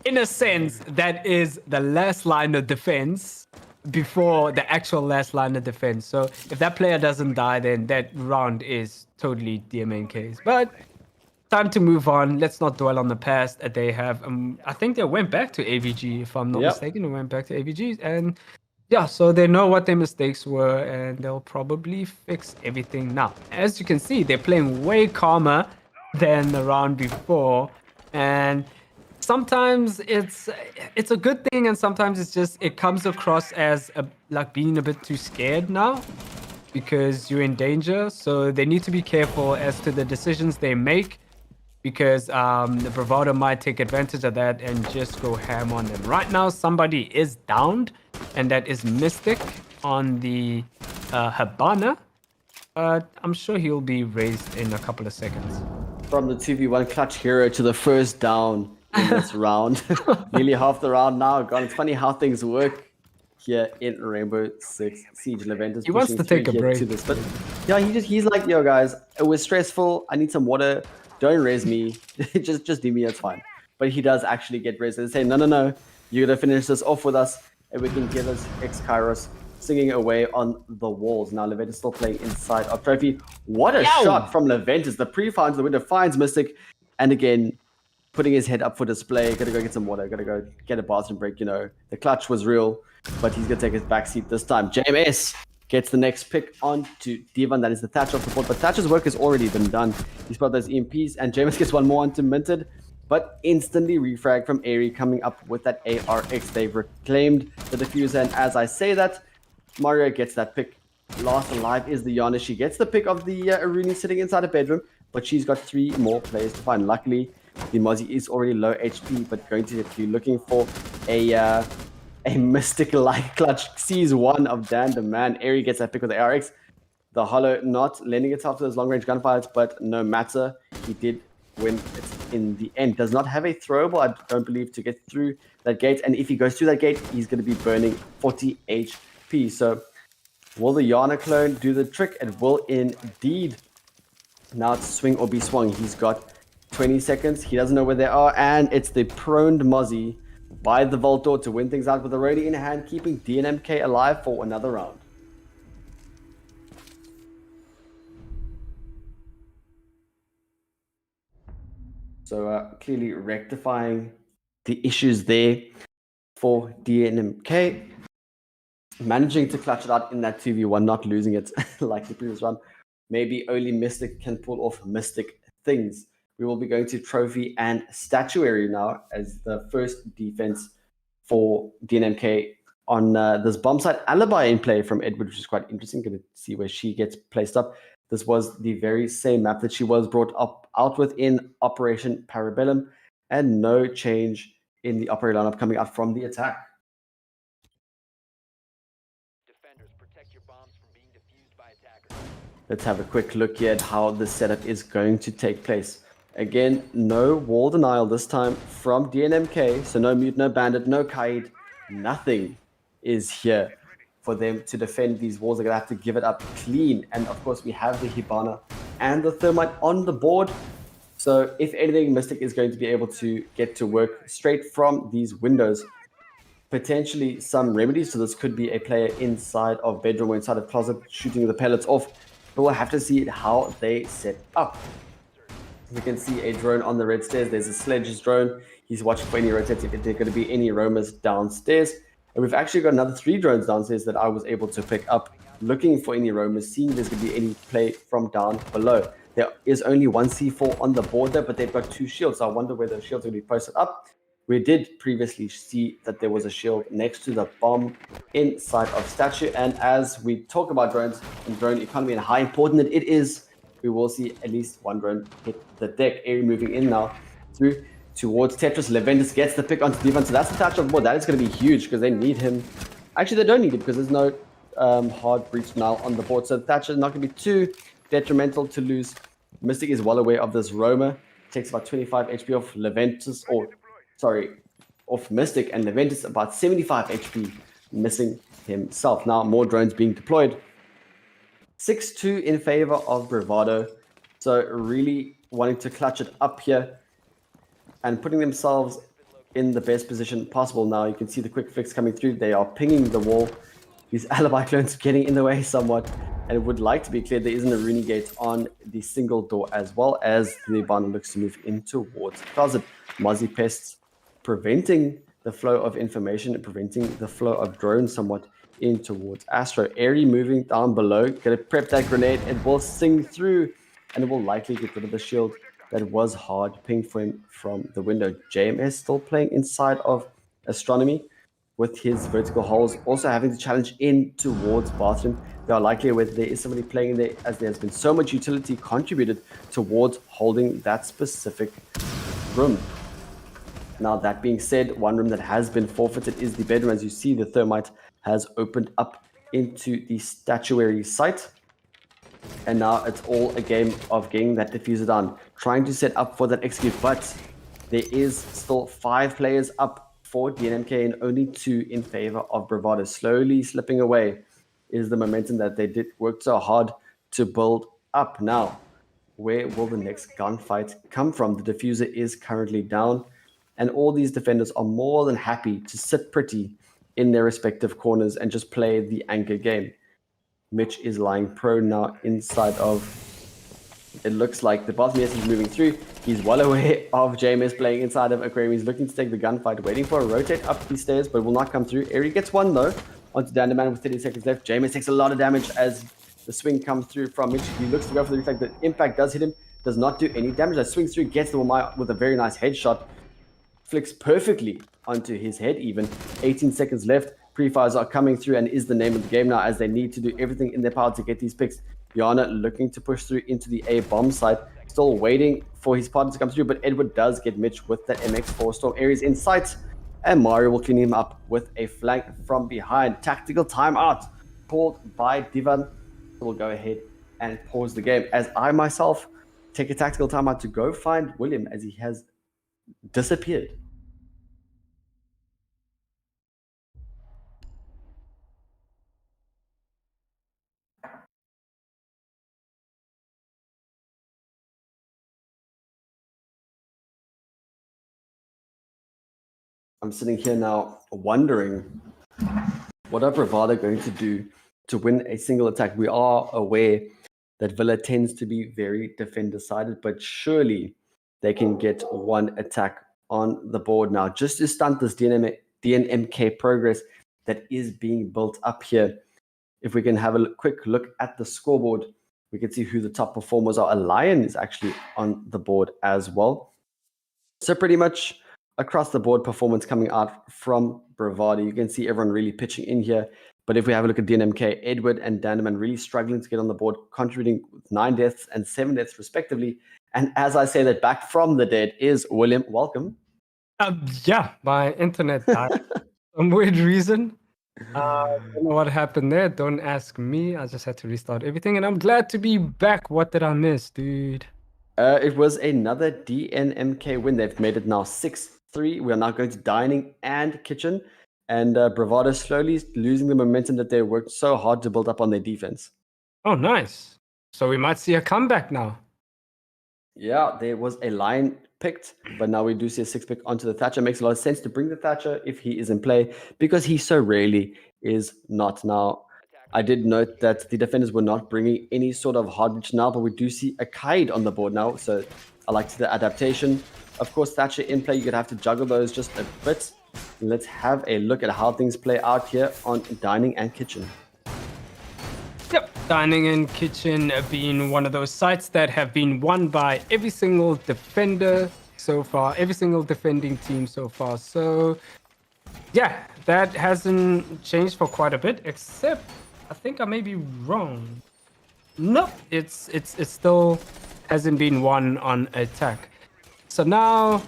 in a sense, that is the last line of defense before the actual last line of defense. So if that player doesn't die, then that round is totally DMNK's. But time to move on. Let's not dwell on the past. They have, I think they went back to AVG, if I'm not mistaken. They went back to AVG, and yeah, so they know what their mistakes were, and they'll probably fix everything now. As you can see, they're playing way calmer than the round before, and sometimes it's a good thing, and sometimes it's just, it comes across as like being a bit too scared now, because you're in danger. So they need to be careful as to the decisions they make, because the Bravado might take advantage of that and just go ham on them. Right now, somebody is downed, and that is Mystic on the Habana. But I'm sure he'll be raised in a couple of seconds. From the 2v1 clutch hero to the first down in this round. Nearly half the round now gone. It's funny how things work here in Rainbow Six Siege. Leventus he wants to take a break. But yeah, he's like, yo guys, it was stressful. I need some water. Don't raise me. just do me. It's fine. But he does actually get raised. They say, no. You're gonna finish this off with us, and we can give us X-Kairos singing away on the walls. Now Leventus still playing inside of Trophy. What a shot from Leventus. The pre-finds the window, finds Mystic, and again, putting his head up for display. Gotta go get some water. Gotta go get a bathroom break. You know, the clutch was real, but he's gonna take his backseat this time. JMS gets the next pick onto Divan. That is the Thatcher off the board, but Thatcher's work has already been done. He's put those EMPs, and Jameis gets one more onto Minted, but instantly refrag from Airy coming up with that ARX. They've reclaimed the diffuser, and as I say that, Mario gets that pick. Last alive is the Yana. She gets the pick of the Aruni sitting inside a bedroom, but she's got 3 more players to find. Luckily, the Mozzie is already low HP, but going to be looking for a Mystic-like clutch. Sees one of Dan the Man. Airy gets that pick with the ARX. The Hollow not lending itself to those long-range gunfires, but no matter. He did win it in the end. Does not have a throwable, I don't believe, to get through that gate. And if he goes through that gate, he's going to be burning 40 HP. So will the Yana clone do the trick? It will indeed. Now it's swing or be swung. He's got 20 seconds. He doesn't know where they are. And it's the proned Mozzie by the Voltor to win things out with the Rody in hand, keeping DNMK alive for another round. So clearly rectifying the issues there for DNMK. Managing to clutch it out in that 2v1, not losing it like the previous one. Maybe only Mystic can pull off Mystic things. We will be going to Trophy and Statuary now as the first defense for DNMK on this bomb site. Alibi in play from Edward, which is quite interesting. Going to see where she gets placed up. This was the very same map that she was brought up out with in Operation Parabellum, and no change in the operator lineup coming out from the attack. Let's have a quick look here at how the setup is going to take place. Again, no wall denial this time from DNMK. So no Mute, no Bandit, no Kaid. Nothing is here for them to defend these walls. They're going to have to give it up clean. And of course, we have the Hibana and the Thermite on the board. So if anything, Mystic is going to be able to get to work straight from these windows. Potentially some remedies. So this could be a player inside of bedroom or inside of closet shooting the pellets off. But we'll have to see how they set up. We can see a drone on the red stairs. There's a Sledge's drone. He's watching for any rotates if there are going to be any roamers downstairs. And we've actually got another 3 drones downstairs that I was able to pick up, looking for any roamers, seeing if there's going to be any play from down below. There is only 1 C4 on the board there, but they've got 2 shields. So I wonder where those shields are going to be posted up. We did previously see that there was a shield next to the bomb inside of Statue. And as we talk about drones and drone economy and how important it is, we will see at least 1 drone hit the deck. Airy moving in now through towards Tetris. Leventus gets the pick onto Divan. So that's the touch on the board. That is going to be huge because they need him. Actually, they don't need him because there's no hard breach now on the board. So Thatcher is not going to be too detrimental to lose. Mystic is well aware of this roamer. Takes about 25 HP off Leventus, off Mystic, and Leventus about 75 HP missing himself. Now more drones being deployed. 6-2 in favor of Bravado. So really wanting to clutch it up here and putting themselves in the best position possible. Now you can see the quick fix coming through. They are pinging the wall. These alibi clones getting in the way somewhat. And it would like to be clear there isn't a Rooney gate on the single door, as well as the Hibana looks to move in towards closet. Mozzie pests preventing the flow of information and preventing the flow of drones somewhat in towards Astro. Airy moving down below. Gonna prep that grenade. It will sing through and it will likely get rid of the shield that was hard pinged for him from the window. JMS still playing inside of Astronomy with his vertical holes, also having to challenge in towards bathroom. They are likely whether there is somebody playing in there, as there has been so much utility contributed towards holding that specific room. Now, that being said, 1 room that has been forfeited is the bedroom. As you see, the Thermite has opened up into the statuary site. And now it's all a game of getting that diffuser down, trying to set up for that execute, but there is still 5 players up for DNMK and only 2 in favor of Bravado. Slowly slipping away is the momentum that they did work so hard to build up. Now, where will the next gunfight come from? The diffuser is currently down, and all these defenders are more than happy to sit pretty in their respective corners and just play the anchor game. Mitch is lying prone now inside of, it looks like the boss is moving through. He's well aware of Jameis playing inside of Aquarium. He's looking to take the gunfight, waiting for a rotate up these stairs, but will not come through. Airy gets 1 though. onto Danderman with 30 seconds left. Jameis takes a lot of damage as the swing comes through from Mitch. He looks to go for the reflect. The impact does hit him, does not do any damage. As swings through, gets the Wamai with a very nice headshot. Flicks perfectly onto his head even. 18 seconds left. Pre-fires are coming through and is the name of the game now as they need to do everything in their power to get these picks. Yana looking to push through into the A bomb site. Still waiting for his partner to come through, but Edward does get Mitch with that MX4. Storm Ares in sight. And Mario will clean him up with a flank from behind. Tactical timeout called by Divan. We'll go ahead and pause the game as I myself take a tactical timeout to go find William as he has disappeared. I'm sitting here now wondering what are Bravado going to do to win a single attack. We are aware that Villa tends to be very defender-sided, but surely they can get one attack on the board now just to stunt this DNMK progress that is being built up here. If we can have a quick look at the scoreboard, we can see who the top performers are. A Lion is actually on the board as well. So pretty much across the board performance coming out from Bravado. You can see everyone really pitching in here. But if we have a look at DNMK, Edward and Danderman really struggling to get on the board, contributing with 9 deaths and 7 deaths respectively. And as I say that, back from the dead is William. Welcome. Yeah, my internet died for some weird reason. Don't know what happened there. Don't ask me. I just had to restart everything, and I'm glad to be back. What did I miss, dude? It was another DNMK win. They've made it now 6-3. We are now going to dining and kitchen. And Bravado slowly losing the momentum that they worked so hard to build up on their defense. Oh, nice. So we might see a comeback now. Yeah, there was a Lion picked, but now we do see a 6 pick onto the Thatcher. Makes a lot of sense to bring the Thatcher if he is in play because he so rarely is not. Now, I did note that the defenders were not bringing any sort of hard reach now, but we do see a Kaid on the board now. So I like the adaptation. Of course, Thatcher in play, you're going to have to juggle those just a bit. Let's have a look at how things play out here on Dining and Kitchen. Yep, Dining and Kitchen being one of those sites that have been won by every single defender so far, every single defending team so far. So, yeah, that hasn't changed for quite a bit, except I think I may be wrong. Nope, it's still hasn't been won on attack. So now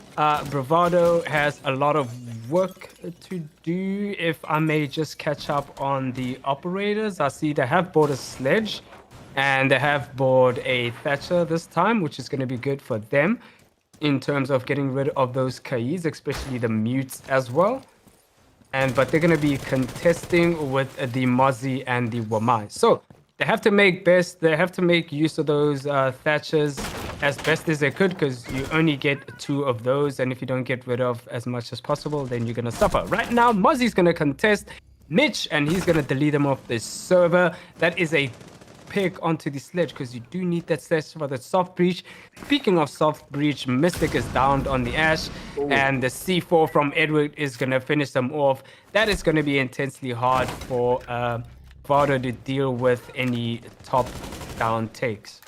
Bravado has a lot of work to do. If I may just catch up on the operators, I see they have bought a sledge and they have bought a Thatcher this time, which is going to be good for them in terms of getting rid of those Kais, especially the mutes as well. But they're going to be contesting with the Mozzie and the Wamai. So they have to make use of those Thatchers as best as they could, because you only get 2 of those, and if you don't get rid of as much as possible, then you're going to suffer. Right now, Mozzie's going to contest Mitch, and he's going to delete them off the server. That is a pick onto the sledge, because you do need that sledge for the soft breach. Speaking of soft breach, Mystic is downed on the Ash, and the C4 from Edward is going to finish them off. That is going to be intensely hard for Bravado to deal with any top-down takes.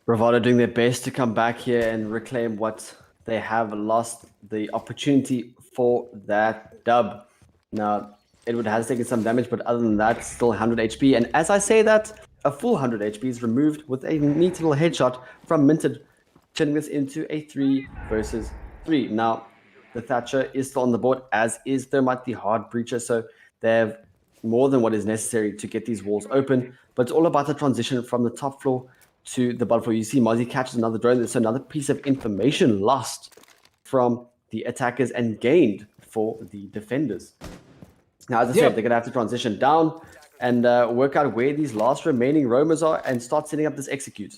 Bravado doing their best to come back here and reclaim what they have lost, the opportunity for that dub. Now, Edward has taken some damage, but other than that, still 100 HP. And as I say that, a full 100 HP is removed with a neat little headshot from Minted, turning this into a 3 versus 3. Now, the Thatcher is still on the board, as is Thermite, the hard breacher. So they have more than what is necessary to get these walls open. But it's all about the transition from the top floor to the bottom floor. You see Mozzie catches another drone. There's another piece of information lost from the attackers and gained for the defenders. Now, as I said, they're going to have to transition down and work out where these last remaining roamers are and start setting up this execute.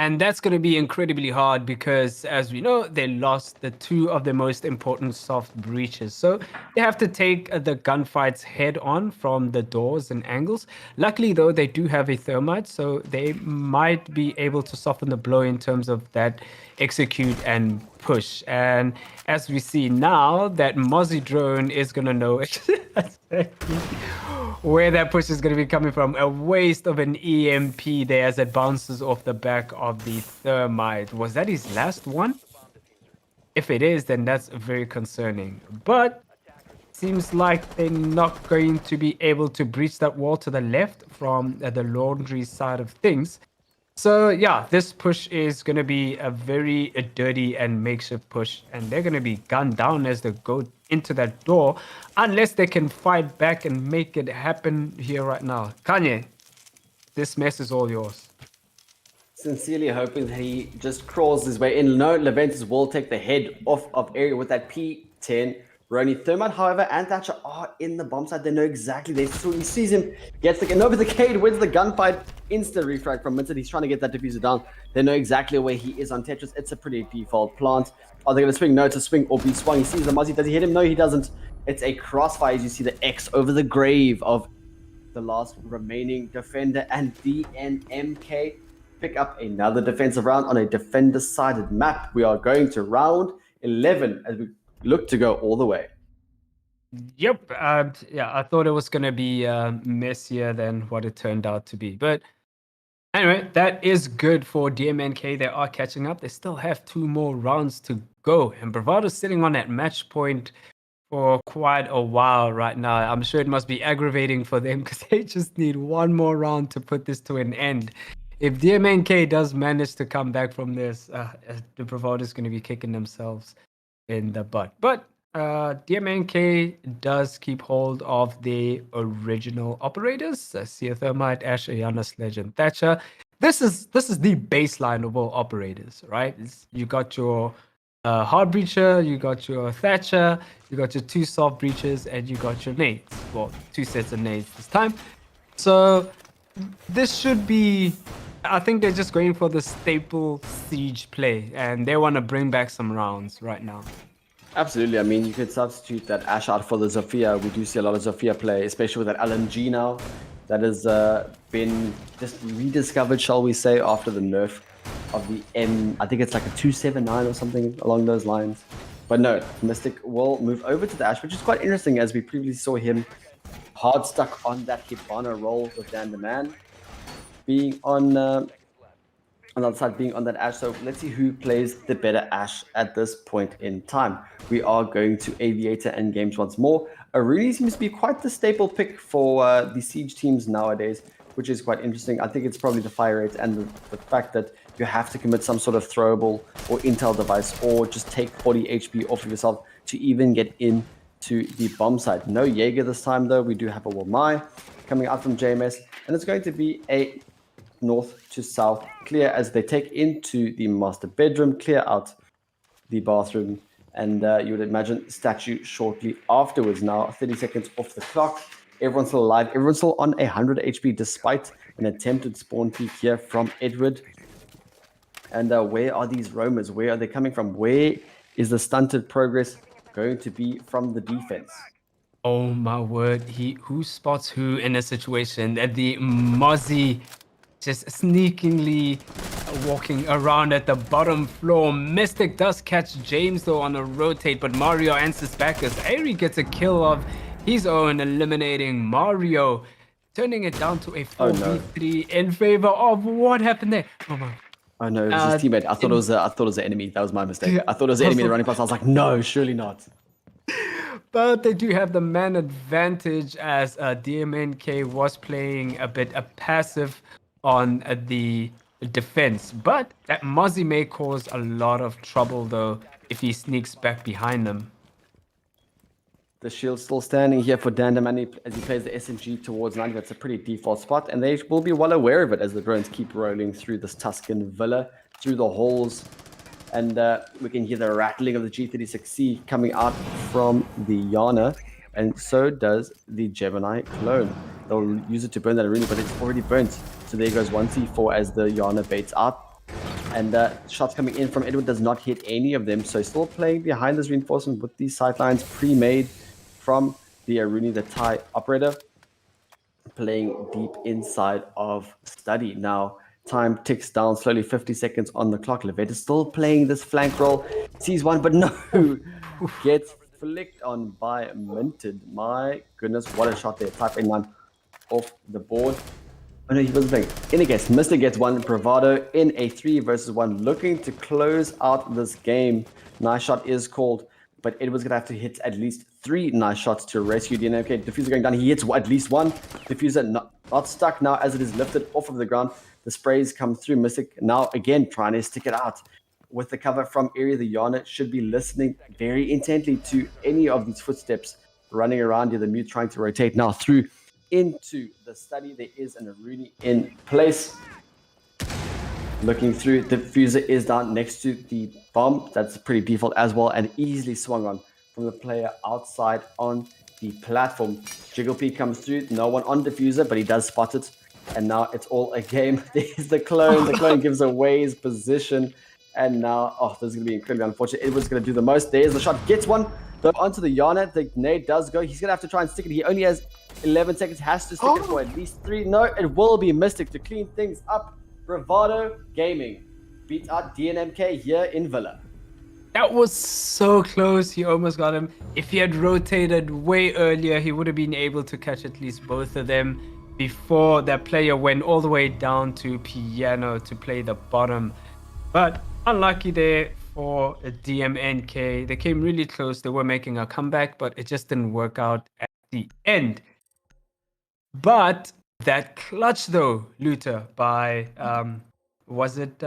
And that's going to be incredibly hard because, as we know, they lost the two of the most important soft breaches. So they have to take the gunfights head on from the doors and angles. Luckily, though, they do have a thermite, so they might be able to soften the blow in terms of that execute and push. And as we see now, that Mozzie drone is going to know where that push is going to be coming from. A waste of an EMP there as it bounces off the back of the thermite. Was that his last one? If it is, then that's very concerning. But seems like they're not going to be able to breach that wall to the left from the laundry side of things. So yeah, this push is going to be a very dirty and makeshift push, and they're going to be gunned down as they go into that door, unless they can fight back and make it happen here right now. Kanye, this mess is all yours. Sincerely hoping that he just crawls his way in. No, Leventus will take the head off of area with that P10. Roni Thermite, however, and Thatcher are in the bomb site. They know exactly. He sees him, gets the over the Cade, wins the gunfight. Instant refrag from Vincent. He's trying to get that diffuser down. They know exactly where he is on Tetris. It's a pretty default plant. Are they going to swing? No, it's a swing or be swung. He sees the Mozzie. Does he hit him? No, he doesn't. It's a crossfire as you see the X over the grave of the last remaining defender, and DNMK pick up another defensive round on a defender-sided map. We are going to round 11 as we look to go all the way. Yep. Yeah, I thought it was going to be messier than what it turned out to be. But anyway, that is good for DMNK. They are catching up. They still have 2 more rounds to go. And Bravado's sitting on that match point for quite a while right now. I'm sure it must be aggravating for them because they just need 1 more round to put this to an end. If DMNK does manage to come back from this, the Bravado is going to be kicking themselves in the butt. But DMNK does keep hold of the original operators: Sia Thermite, Ash, Ayana, Sledge, and Thatcher. This is the baseline of all operators, right? You got your hard breacher, you got your Thatcher, you got your 2 soft breaches, and you got your nades. Well, 2 sets of nades this time. So this should be, I think they're just going for the staple siege play, and they want to bring back some rounds right now. Absolutely. I mean, you could substitute that Ash out for the Zofia. We do see a lot of Zofia play, especially with that LMG now. That has been just rediscovered, shall we say, after the nerf of the M. I think it's like a 279 or something along those lines. But no, Mystic will move over to the Ash, which is quite interesting, as we previously saw him hard stuck on that Hibana roll with Dan the Man, being on the other side, being on that Ash. So let's see who plays the better Ash at this point in time. We are going to Aviator and Games once more. Aruni seems to be quite the staple pick for the Siege teams nowadays, which is quite interesting. I think it's probably the fire rate and the fact that you have to commit some sort of throwable or intel device, or just take 40 HP off of yourself to even get into the bomb site. No Jaeger this time, though. We do have a Wamai coming out from JMS, and it's going to be a north to south clear as they take into the master bedroom, clear out the bathroom, and you would imagine statue shortly afterwards. Now 30 seconds off the clock. Everyone's still alive. Everyone's still on 100 HP despite an attempted spawn peek here from Edward. And where are these roamers? Where are they coming from? Where is the stunted progress going to be from the defense? Oh my word, who spots who in a situation that the Mozzie just sneakingly walking around at the bottom floor. Mystic does catch James though on a rotate, but Mario answers back as Ari gets a kill of his own, eliminating Mario, turning it down to a 4v3 in favor of what happened there. Oh my. Oh no, it was his teammate. I thought it was an enemy. That was my mistake. I thought it was an enemy running past. I was like, no, surely not. But they do have the man advantage as DMNK was playing a bit passive on the defense. But that Mozzie may cause a lot of trouble though if he sneaks back behind them. The shield's still standing here for Dandamani as he plays the SMG towards 90. That's a pretty default spot, and they will be well aware of it as the drones keep rolling through this Tuscan villa, through the halls, and we can hear the rattling of the G36C coming out from the Yana, and so does the Gemini clone. They'll use it to burn that arena, but it's already burnt. So there goes 1C4 as the Yana baits out. And shots coming in from Edward does not hit any of them. So still playing behind this reinforcement with these sidelines pre-made from the Rooney, the Thai operator. Playing deep inside of study. Now, time ticks down slowly, 50 seconds on the clock. Levette is still playing this flank roll. Sees one, but no. Gets flicked on by Minted. My goodness, what a shot there. Type A9 off the board. Oh no, he wasn't playing. In a guess, Mr. gets one. Bravado in a 3 versus 1, looking to close out this game. Nice shot is called, but Edward's gonna have to hit at least 3 nice shots to rescue DNM. Okay, Diffuser going down. He hits at least one. Diffuser not stuck now as it is lifted off of the ground. The sprays come through. Mystic now again trying to stick it out. With the cover from area, the Yana should be listening very intently to any of these footsteps running around here. The Mute trying to rotate now through into the study. There is an Rooney in place. Looking through, Diffuser is down next to the bomb. That's pretty default as well, and easily swung on from the player outside on the platform. Jiggle P comes through. No one on Diffuser, but he does spot it. And now it's all a game. There's the clone. The clone gives away his position. And now, oh, this is going to be incredibly unfortunate. Edward's going to do the most. There's the shot. Gets one. Though onto the Yana. The nade does go. He's going to have to try and stick it. He only has 11 seconds. Has to stick it for at least 3. No, it will be Mystic to clean things up. Bravado Gaming beat out DNMK here in Villa. That was so close. He almost got him. If he had rotated way earlier, he would have been able to catch at least both of them before that player went all the way down to piano to play the bottom. But unlucky there for DMNK. They came really close. They were making a comeback, but it just didn't work out at the end. But that clutch though, Luther, by was it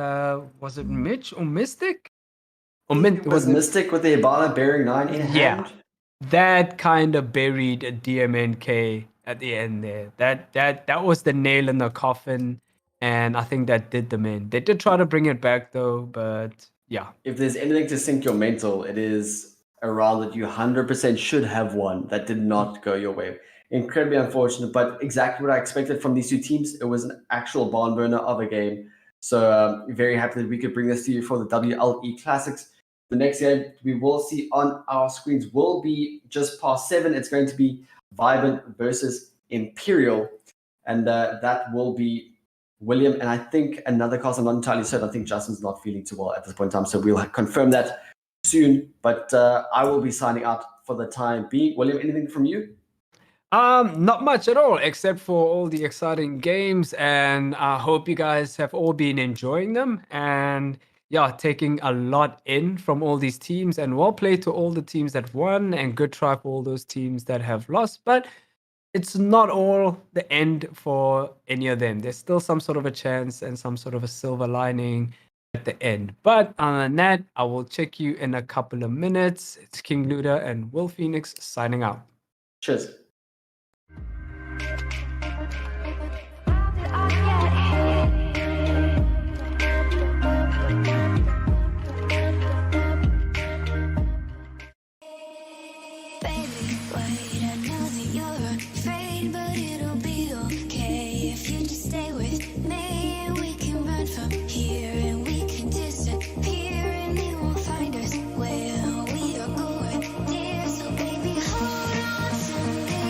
Mitch or Mystic? Or was Mystic with the Ebola bearing 9 in hand? That kind of buried DMNK at the end there. That was the nail in the coffin, and I think that did them in. They did try to bring it back though, but yeah. If there's anything to sink your mental, it is a round that you 100% should have won that did not go your way. Incredibly unfortunate, but exactly what I expected from these two teams. It was an actual barn burner of a game. So very happy that we could bring this to you for the WLE Classics. The next game we will see on our screens will be just past 7. It's going to be Vibrant versus Imperial. And that will be William and I think another cast. I'm not entirely certain. I think Justin's not feeling too well at this point in time. So we'll confirm that soon. But I will be signing out for the time being. William, anything from you? Not much at all, except for all the exciting games, and I hope you guys have all been enjoying them, and yeah, taking a lot in from all these teams, and well played to all the teams that won, and good try for all those teams that have lost, but it's not all the end for any of them. There's still some sort of a chance and some sort of a silver lining at the end. But other than that, I will check you in a couple of minutes. It's King Luda and Will Phoenix signing out. Cheers. Find us where we are going, dear. So baby, hold on to me.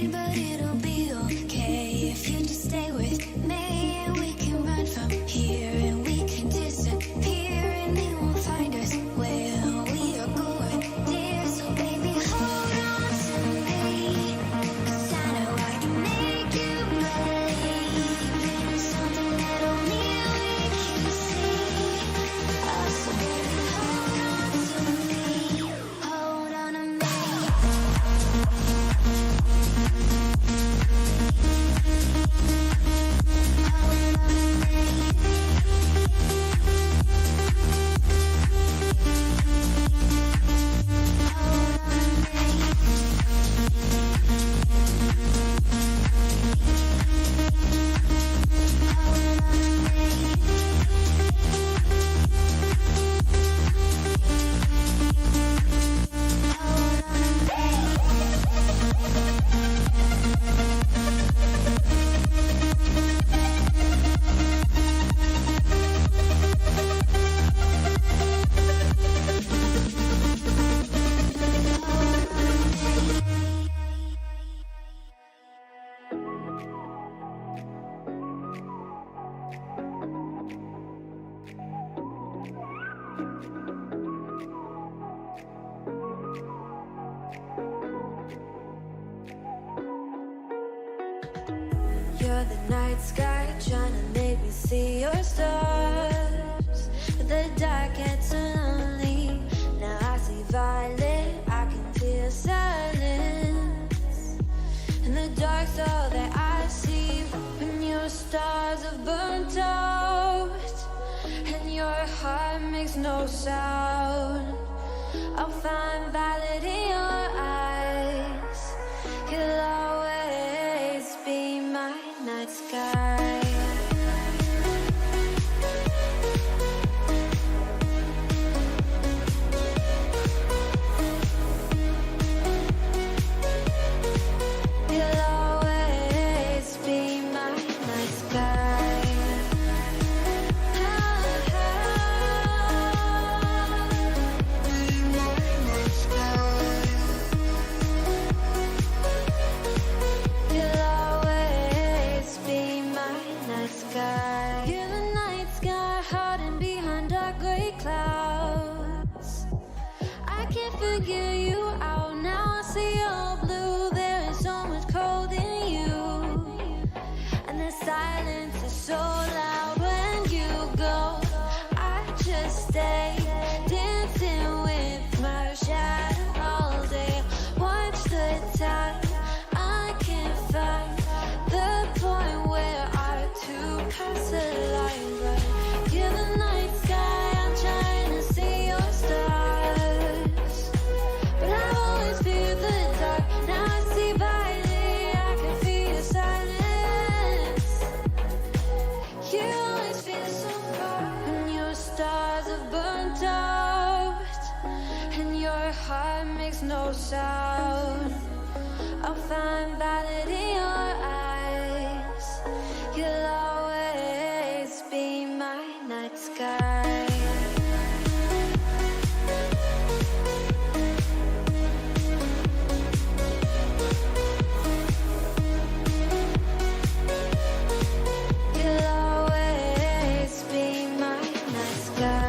pain, but it'll be okay if you just stay with me. We can run from here and we can disappear, and they won't find us where we are going, dear. So baby, hold on to me, 'cause I know I can make you believe in something that only we can see. Oh, so baby, hold on to me, hold on to me. You're the night sky trying to make me see your stars, but the dark gets so lonely. Now I see violet, I can feel silence, and the dark's all that I see. When your stars have burnt out and your heart makes no sound, I'll find violet in your eyes. You'll always be my night sky. You'll always be my night sky. Be my night sky. You'll always be my night sky. You're the night sky hiding behind dark gray clouds. I can't figure you out now. I see all blue. There is so much cold in you, and the silence is so loud when you go. I just stay dancing with my shadow all day. Watch the time. I can't find the point where our two paths align. But you're the night sky. I'm trying to see your stars, but I've always feared the dark. Now I see violet. I can feel your silence. You always feel so far when your stars have burnt out and your heart makes no sound. I'll find violet in your eyes. You'll always be my night sky. You'll always be my night sky.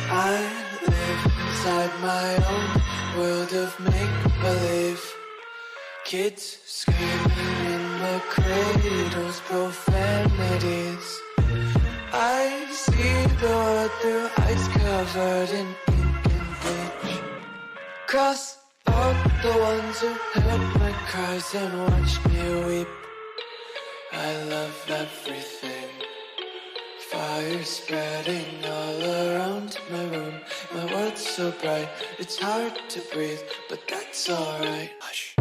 I live inside my own world of make-believe. Kids screaming in the cradles, profanities. I see the world through eyes covered in ink and bleach. Cross out the ones who heard my cries and watched me weep. I love everything. Fire Fire spreading all around my room. My world's so bright, it's hard to breathe, but that's alright. Hush.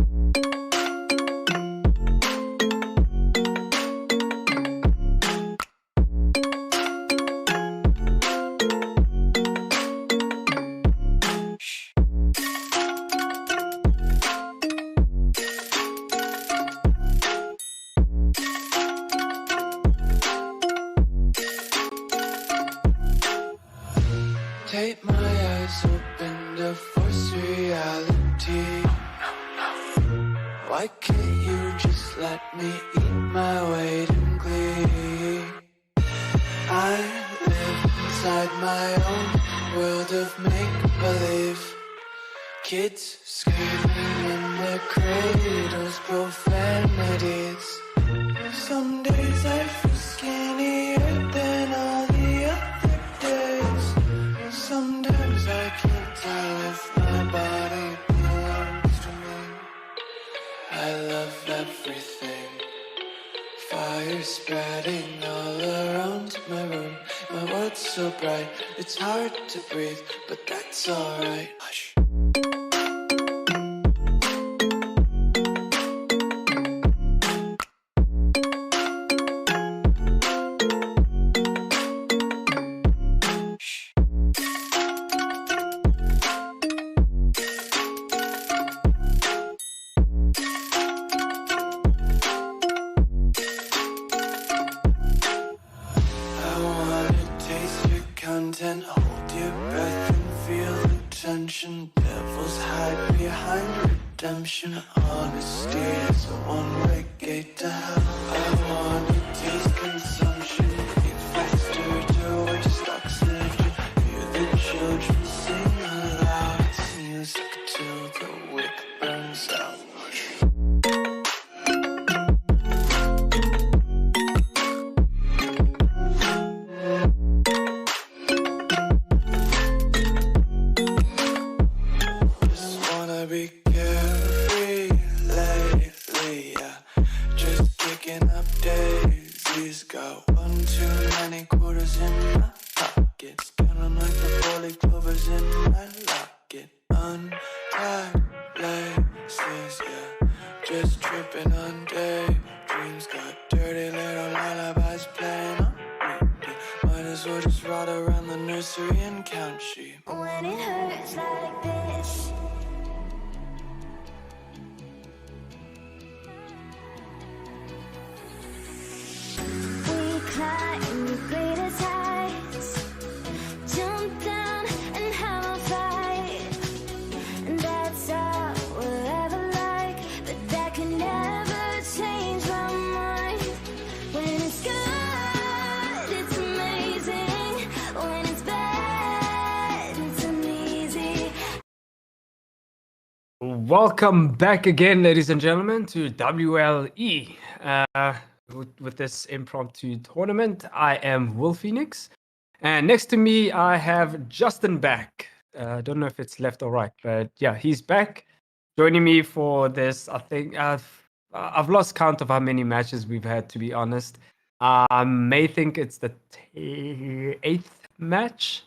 Take my eyes open to force reality. Why can't you just let me eat my weight in glee? I live inside my own world of make-believe. Kids screaming in their cradles, profanities. Some days I feel skinnier than all the other days. Sometimes I can't tell if my body belongs to me. I love everything. Fire spreading all around my room. My world's so bright, it's hard to breathe, but that's alright. Hush. I wanna taste your content, hold your breath and feel the tension. Devils hide behind redemption. Honesty is a one-way gate to hell. I wanna taste consumption, eat faster to waste oxygen. Hear the children sing aloud. It's music till the wick burns out. Just wanna be carefree lately, yeah. Just kicking up daisies. Got one too many quarters in my pockets. Counting like the four-leaf clovers in my locket. Untied laces, yeah. Just tripping on daydreams. Got dirty little lullabies playing on repeat. Might as well just ride around the nursery and count sheep. When it hurts like this, we climb the greatest heights, jump down and have a fight. And that's all we'll ever like, but that can never change my mind. When it's good, it's amazing. When it's bad, it's uneasy. Welcome back again, ladies and gentlemen, to WLE. With this impromptu tournament, I am Will Phoenix, and next to me I have Justin back. I don't know if it's left or right, but yeah, he's back joining me for this. I think I've lost count of how many matches we've had, to be honest. I may think it's the 8th match,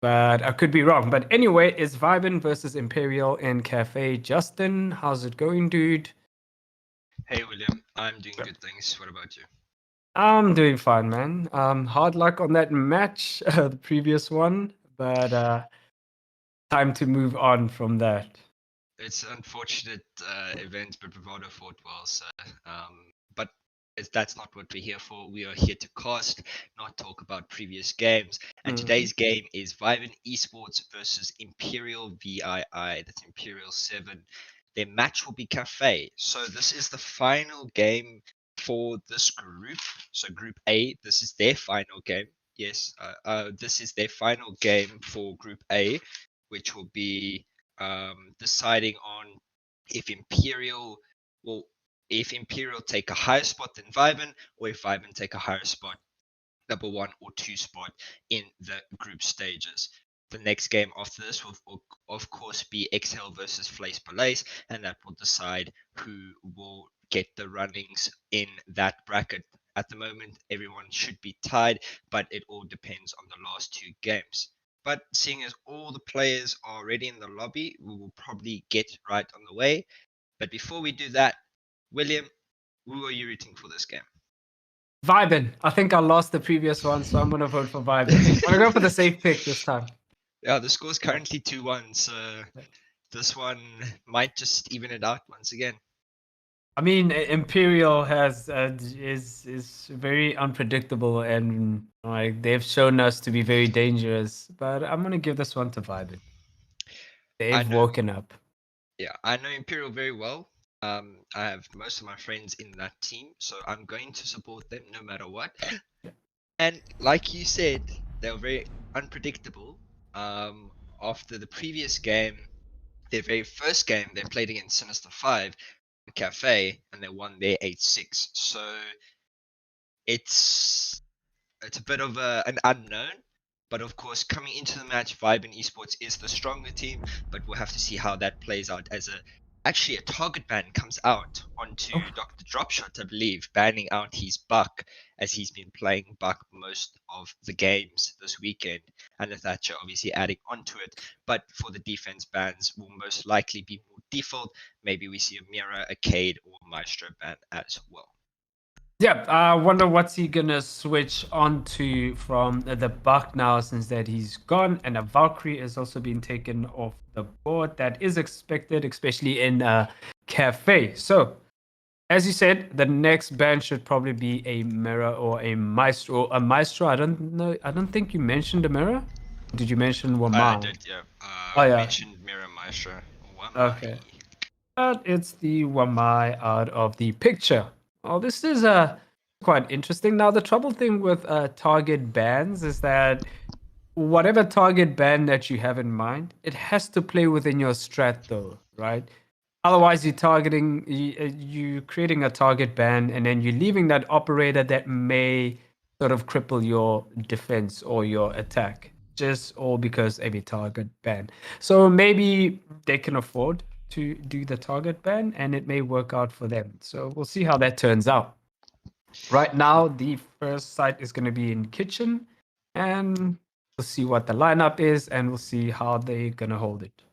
but I could be wrong. But anyway, it's Vibin versus Imperial in Cafe. Justin, how's it going, dude? Hey William, I'm doing good, thanks. What about you? I'm doing fine, man. Hard luck on that match, the previous one, but time to move on from that. It's an unfortunate event, but Bravado fought well. So, but that's not what we're here for. We are here to cast, not talk about previous games. And today's game is Vivint Esports versus Imperial VII. That's Imperial 7. Their match will be Cafe. So this is the final game for this group. So Group A, this is their final game. Yes, this is their final game for Group A, which will be deciding on if Imperial take a higher spot than Vibin, or if Vibin take a higher spot, number 1 or 2 spot in the group stages. The next game after this will of course be Exhale versus Flace Palace, and that will decide who will get the runnings in that bracket. At the moment, everyone should be tied, but it all depends on the last 2 games. But seeing as all the players are already in the lobby, we will probably get right on the way. But before we do that, William, who are you rooting for this game? Vibin. I think I lost the previous one, so I'm gonna vote for Vibin. I'm gonna go for the safe pick this time. Yeah, the score's currently 2-1, so this one might just even it out once again. I mean, Imperial has is very unpredictable, and like they've shown us to be very dangerous. But I'm gonna give this one to Vibin. They've know- woken up. Yeah, I know Imperial very well. I have most of my friends in that team, so I'm going to support them no matter what. And like you said, they were very unpredictable. After the previous game, their very first game, they played against Sinister 5 Cafe, and they won their 8-6. So it's a bit of an unknown. But of course, coming into the match, Vibe and Esports is the stronger team. But we'll have to see how that plays out. As actually a target ban comes out onto Dr. Dropshot, I believe, banning out his Buck, as he's been playing Buck most of the games this weekend, and the Thatcher obviously adding onto it. But for the defense bans, will most likely be more default. Maybe we see a Mira, a Cade, or Maestro ban as well. Yeah, I wonder what's he gonna switch onto from the Buck now, since that he's gone, and a Valkyrie has also been taken off the board. That is expected, especially in Cafe. So, as you said, the next ban should probably be a Mirror or a Maestro. A Maestro, I don't know. I don't think you mentioned a Mirror. Did you mention Wamai? I did, yeah. Oh, yeah. Mentioned Mira, Maestro. Okay. But it's the Wamai out of the picture. Oh, this is quite interesting. Now, the trouble thing with target bans is that whatever target ban that you have in mind, it has to play within your strat, though, right? Otherwise, you're targeting, you creating a target ban, and then you're leaving that operator that may sort of cripple your defense or your attack, just all because of a target ban. So maybe they can afford to do the target ban, and it may work out for them. So we'll see how that turns out. Right now, the first site is going to be in Kitchen, and we'll see what the lineup is, and we'll see how they're going to hold it.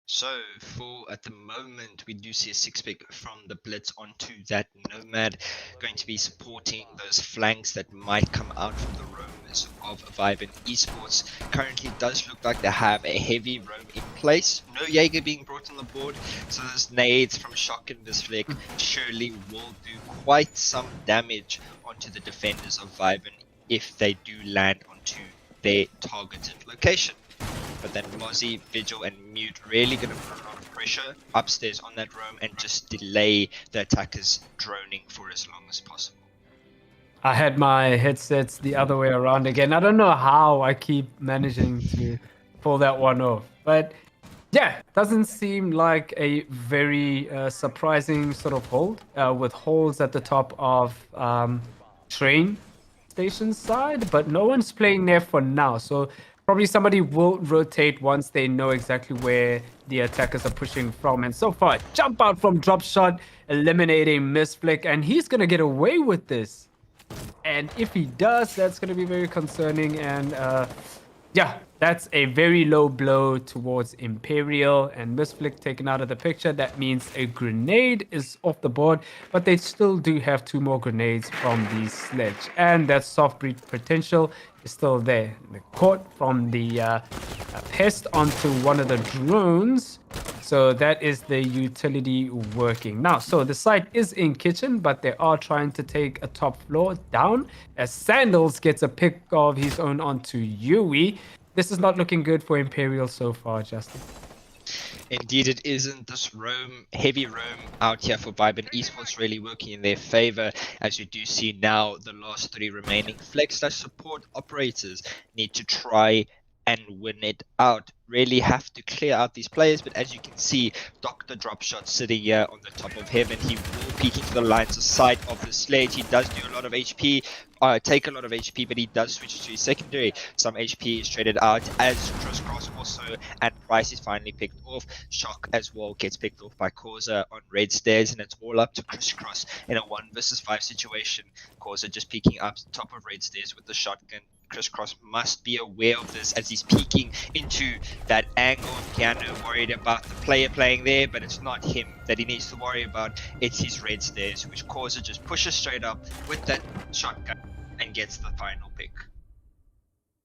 So for at the moment, we do see a 6-pick from the Blitz onto that Nomad, going to be supporting those flanks that might come out from the roamers of Vibe and Esports. Currently, it does look like they have a heavy roam in place. No Jaeger being brought on the board, so those nades from Shock and Misflick surely will do quite some damage onto the defenders of Vibe if they do land onto their targeted location. But then Mozzie, Vigil, and Mute really going to put a lot of pressure upstairs on that roam and just delay the attackers droning for as long as possible. I had my headsets the other way around again. I don't know how I keep managing to pull that one off. But yeah, doesn't seem like a very surprising sort of hold with holes at the top of train station side. But no one's playing there for now. So probably somebody will rotate once they know exactly where the attackers are pushing from. And so far, jump out from drop shot, eliminating Misflick, and he's going to get away with this. And if he does, that's going to be very concerning. And yeah, that's a very low blow towards Imperial, and Misflick taken out of the picture. That means a grenade is off the board, but they still do have 2 more grenades from the sledge. And that soft breed potential is still there. The caught from the pest onto one of the drones. So that is the utility working. Now, so the site is in Kitchen, but they are trying to take a top floor down as Sandals gets a pick of his own onto Yui. This is not looking good for Imperial so far, Justin. Indeed, it isn't. This roam, heavy roam out here for Vibe and Esports really working in their favor, as you do see now the last 3 remaining flex/support operators need to try and win it out. Really have to clear out these players, but as you can see, Dr. Dropshot sitting here on the top of Heaven. He will peek into the lines of sight of the sledge. He does do a lot of HP, take a lot of HP, but he does switch to his secondary. Some HP is traded out as Crisscross also, and Price is finally picked off. Shock as well gets picked off by Causa on red stairs, and it's all up to Crisscross in a 1 versus 5 situation. Causa just peeking up top of red stairs with the shotgun. Crisscross must be aware of this as he's peeking into that angle. Keanu worried about the player playing there, but it's not him that he needs to worry about. It's his red stairs, which Causa just pushes straight up with that shotgun and gets the final pick.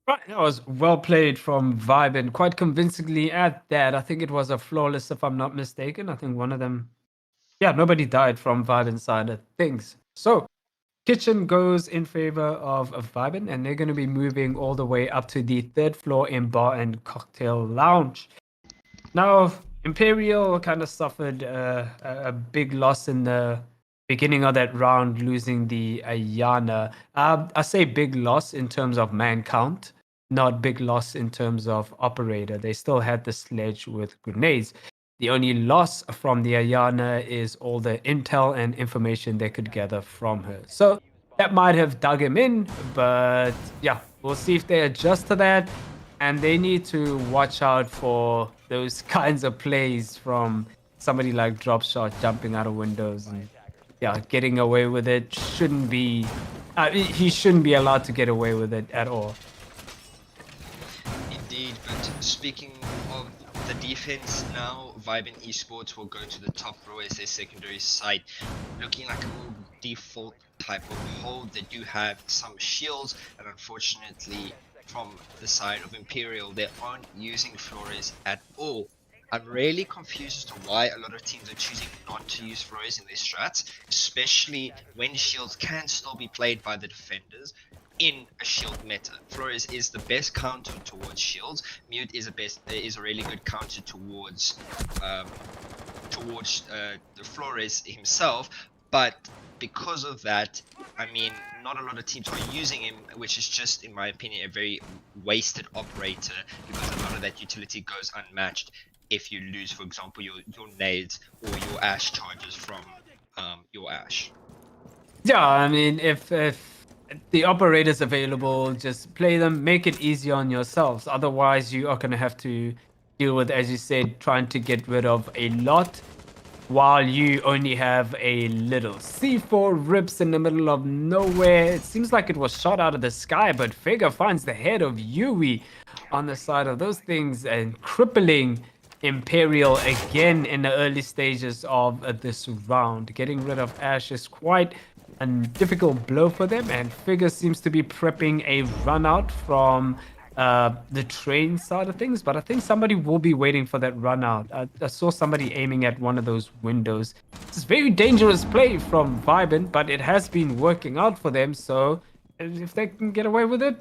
Right, that was well played from Viben, quite convincingly at that. I think it was a flawless, if I'm not mistaken. I think one of them, yeah, nobody died from Viben's side of things. So Kitchen goes in favor of Viben, and they're going to be moving all the way up to the 3rd floor in Bar and Cocktail Lounge. Now, Imperial kind of suffered a big loss in the beginning of that round, losing the Ayana. I say big loss in terms of man count, not big loss in terms of operator. They still had the sledge with grenades. The only loss from the Ayana is all the intel and information they could gather from her. So that might have dug him in, but yeah, we'll see if they adjust to that. And they need to watch out for those kinds of plays from somebody like Dropshot jumping out of windows and yeah, getting away with it. Shouldn't be, he shouldn't be allowed to get away with it at all. Indeed, but speaking of the defense now, Viben Esports will go to the top row as their secondary site, looking like a more default type of hold. They do have some shields, and unfortunately from the side of Imperial, they aren't using Flores at all. I'm really confused as to why a lot of teams are choosing not to use Flores in their strats, especially when shields can still be played by the defenders in a shield meta. Flores is the best counter towards shields. Mute is a really good counter towards the Flores himself, but because of that, I mean, not a lot of teams are using him, which is just, in my opinion, a very wasted operator, because a lot of that utility goes unmatched if you lose, for example, your nades or your Ash charges from your Ash. Yeah, I mean, if the operator's available, just play them, make it easy on yourselves. Otherwise, you are going to have to deal with, as you said, trying to get rid of a lot while you only have a little. C4 rips in the middle of nowhere. It seems like it was shot out of the sky, but Figure finds the head of Yui on the side of those things and crippling Imperial again in the early stages of this round. Getting rid of Ash is quite a difficult blow for them, and Figure seems to be prepping a run out from the train side of things, but I think somebody will be waiting for that run out. I saw somebody aiming at one of those windows. It's a very dangerous play from Viben, but it has been working out for them, so if they can get away with it,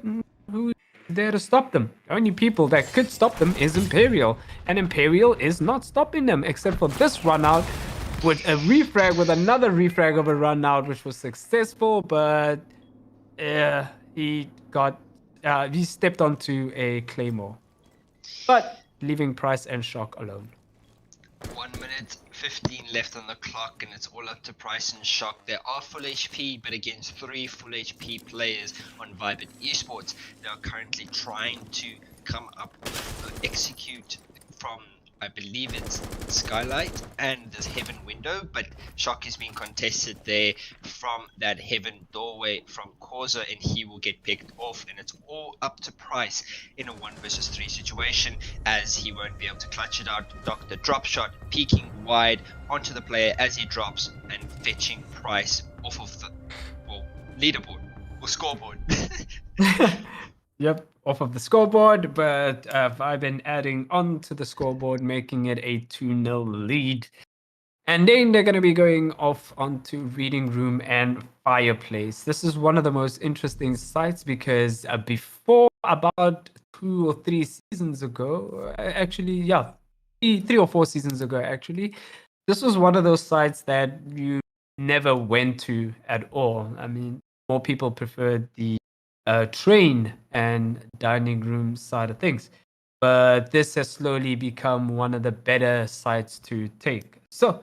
who's there to stop them? The only people that could stop them is Imperial, and Imperial is not stopping them, except for this run out with a refrag, with another refrag of a run out, which was successful, but he stepped onto a claymore, but leaving Price and Shock alone. 1 minute 15 left on the clock, and it's all up to Price and Shock. They are full HP, but against 3 full HP players on Viben Esports, they are currently trying to come up with execute from, I believe it's Skylight and this Heaven window, but Shock is being contested there from that Heaven doorway from Causa, and he will get picked off, and it's all up to Price in a 1 versus 3 situation, as he won't be able to clutch it out. Dr. Dropshot peeking wide onto the player as he drops and fetching Price off of the leaderboard or scoreboard. Yep, off of the scoreboard, but Viben adding on to the scoreboard, making it a 2-0 lead. And then they're going to be going off onto Reading Room and Fireplace. This is one of the most interesting sites because before, about 2 or 3 seasons ago, actually, yeah, 3 or 4 seasons ago, actually, this was one of those sites that you never went to at all. I mean, more people preferred the train and dining room side of things. But this has slowly become one of the better sites to take. So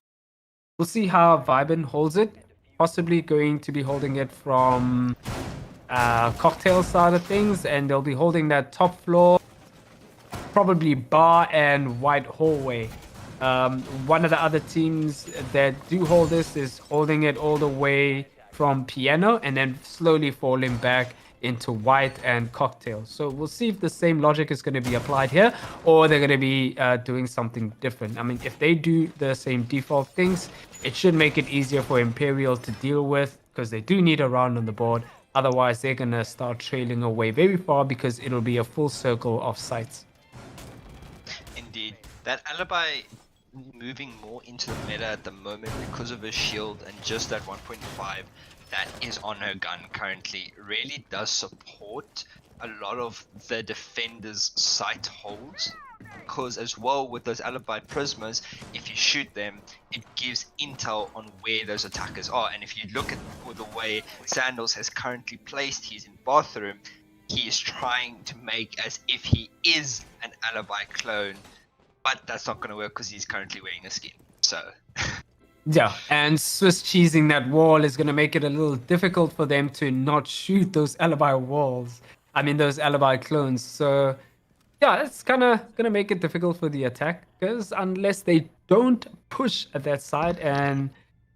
we'll see how Vibin holds it. Possibly going to be holding it from cocktail side of things, and they'll be holding that top floor, probably bar and white hallway. One of the other teams that do hold this is holding it all the way from piano and then slowly falling back into white and cocktail. So we'll see if the same logic is going to be applied here, or they're going to be doing something different. I mean, if they do the same default things, it should make it easier for Imperial to deal with, because they do need a round on the board. Otherwise, they're going to start trailing away very far, because it'll be a full circle of sites. Indeed. That alibi moving more into the meta at the moment because of her shield and just that 1.5 that is on her gun currently really does support a lot of the defenders' sight holds, because as well with those alibi prismas, if you shoot them, it gives intel on where those attackers are. And if you look at the way Sandals has currently placed his in bathroom, he is trying to make as if he is an alibi clone, but that's not going to work because he's currently wearing a skin. So yeah, and Swiss cheesing that wall is going to make it a little difficult for them to not shoot those alibi walls. I mean, those alibi clones. So yeah, it's kind of going to make it difficult for the attackers unless they don't push at that side and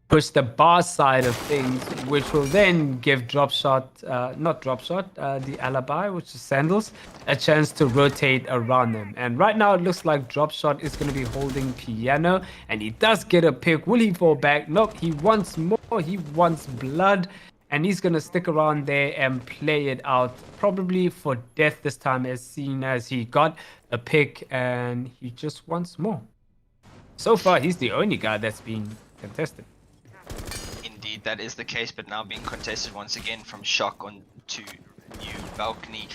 push the bar side of things, which will then give the alibi, which is Sandals, a chance to rotate around them. And right now it looks like Dropshot is going to be holding piano, and he does get a pick. Will he fall back? Nope, he wants more. He wants blood, and he's going to stick around there and play it out, probably for death this time, as seen as he got a pick and he just wants more. So far, he's the only guy that's been contested. indeed that is the case, but now being contested once again from Shock on to new balcony.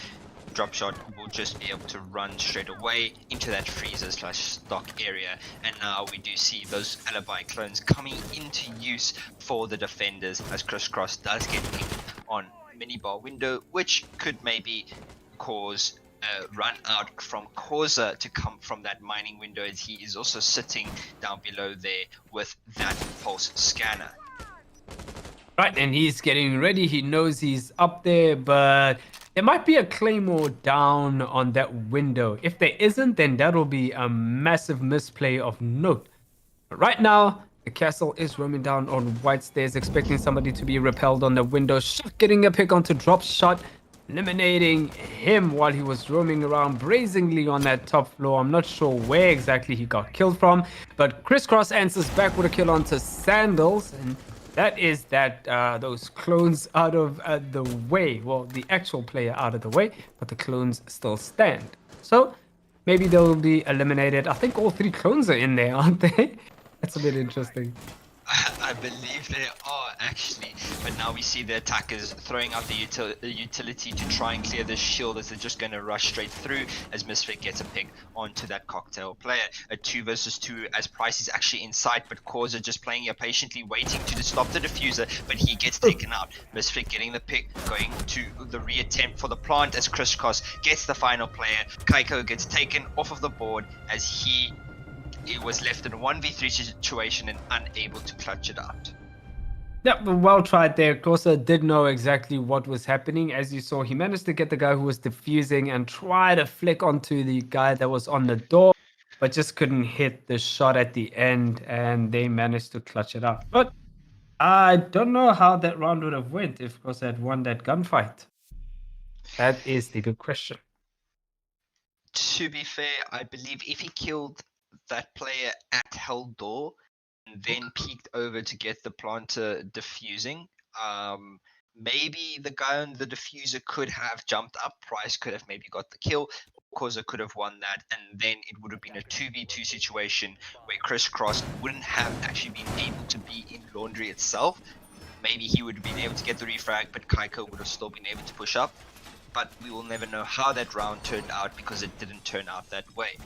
Dropshot will just be able to run straight away into that freezer / stock area, and now we do see those alibi clones coming into use for the defenders as Crisscross does get picked on minibar window, which could maybe cause a run out from Causa to come from that mining window, as he is also sitting down below there with that pulse scanner. Right, and he's getting ready. He knows he's up there, but there might be a claymore down on that window. If there isn't, then that'll be a massive misplay of note. But right now, the castle is roaming down on white stairs, expecting somebody to be repelled on the window. Shot getting a pick onto Drop Shot, eliminating him while he was roaming around brazenly on that top floor. I'm not sure where exactly he got killed from, but Crisscross answers back with a kill onto Sandals, and that is that those clones out of the way. Well, the actual player out of the way, but the clones still stand. So maybe they'll be eliminated. I think all 3 clones are in there, aren't they? That's a bit interesting. I believe they are actually, but now we see the attackers throwing out the utility to try and clear the shield, as they're just going to rush straight through as Misfit gets a pick onto that cocktail player. A 2 versus 2 as Price is actually in sight, but Causa just playing here patiently, waiting to stop the diffuser, but he gets taken out. Misfit getting the pick, going to the reattempt for the plant as Crisscross gets the final player. Kaiko gets taken off of the board as he was left in a 1v3 situation and unable to clutch it out. Yeah, well tried there. Causa did know exactly what was happening. As you saw, he managed to get the guy who was defusing and try to flick onto the guy that was on the door, but just couldn't hit the shot at the end, and they managed to clutch it out. But I don't know how that round would have went if Causa had won that gunfight. That is the good question. To be fair, I believe if he killed that player at Hell Door and then peeked over to get the planter diffusing, maybe the guy on the diffuser could have jumped up. Price could have maybe got the kill. Causa could have won that, and then it would have been a 2v2 situation where Crisscross wouldn't have actually been able to be in Laundry itself. Maybe he would have been able to get the refrag, but Kaiko would have still been able to push up. But we will never know how that round turned out, because it didn't turn out that way.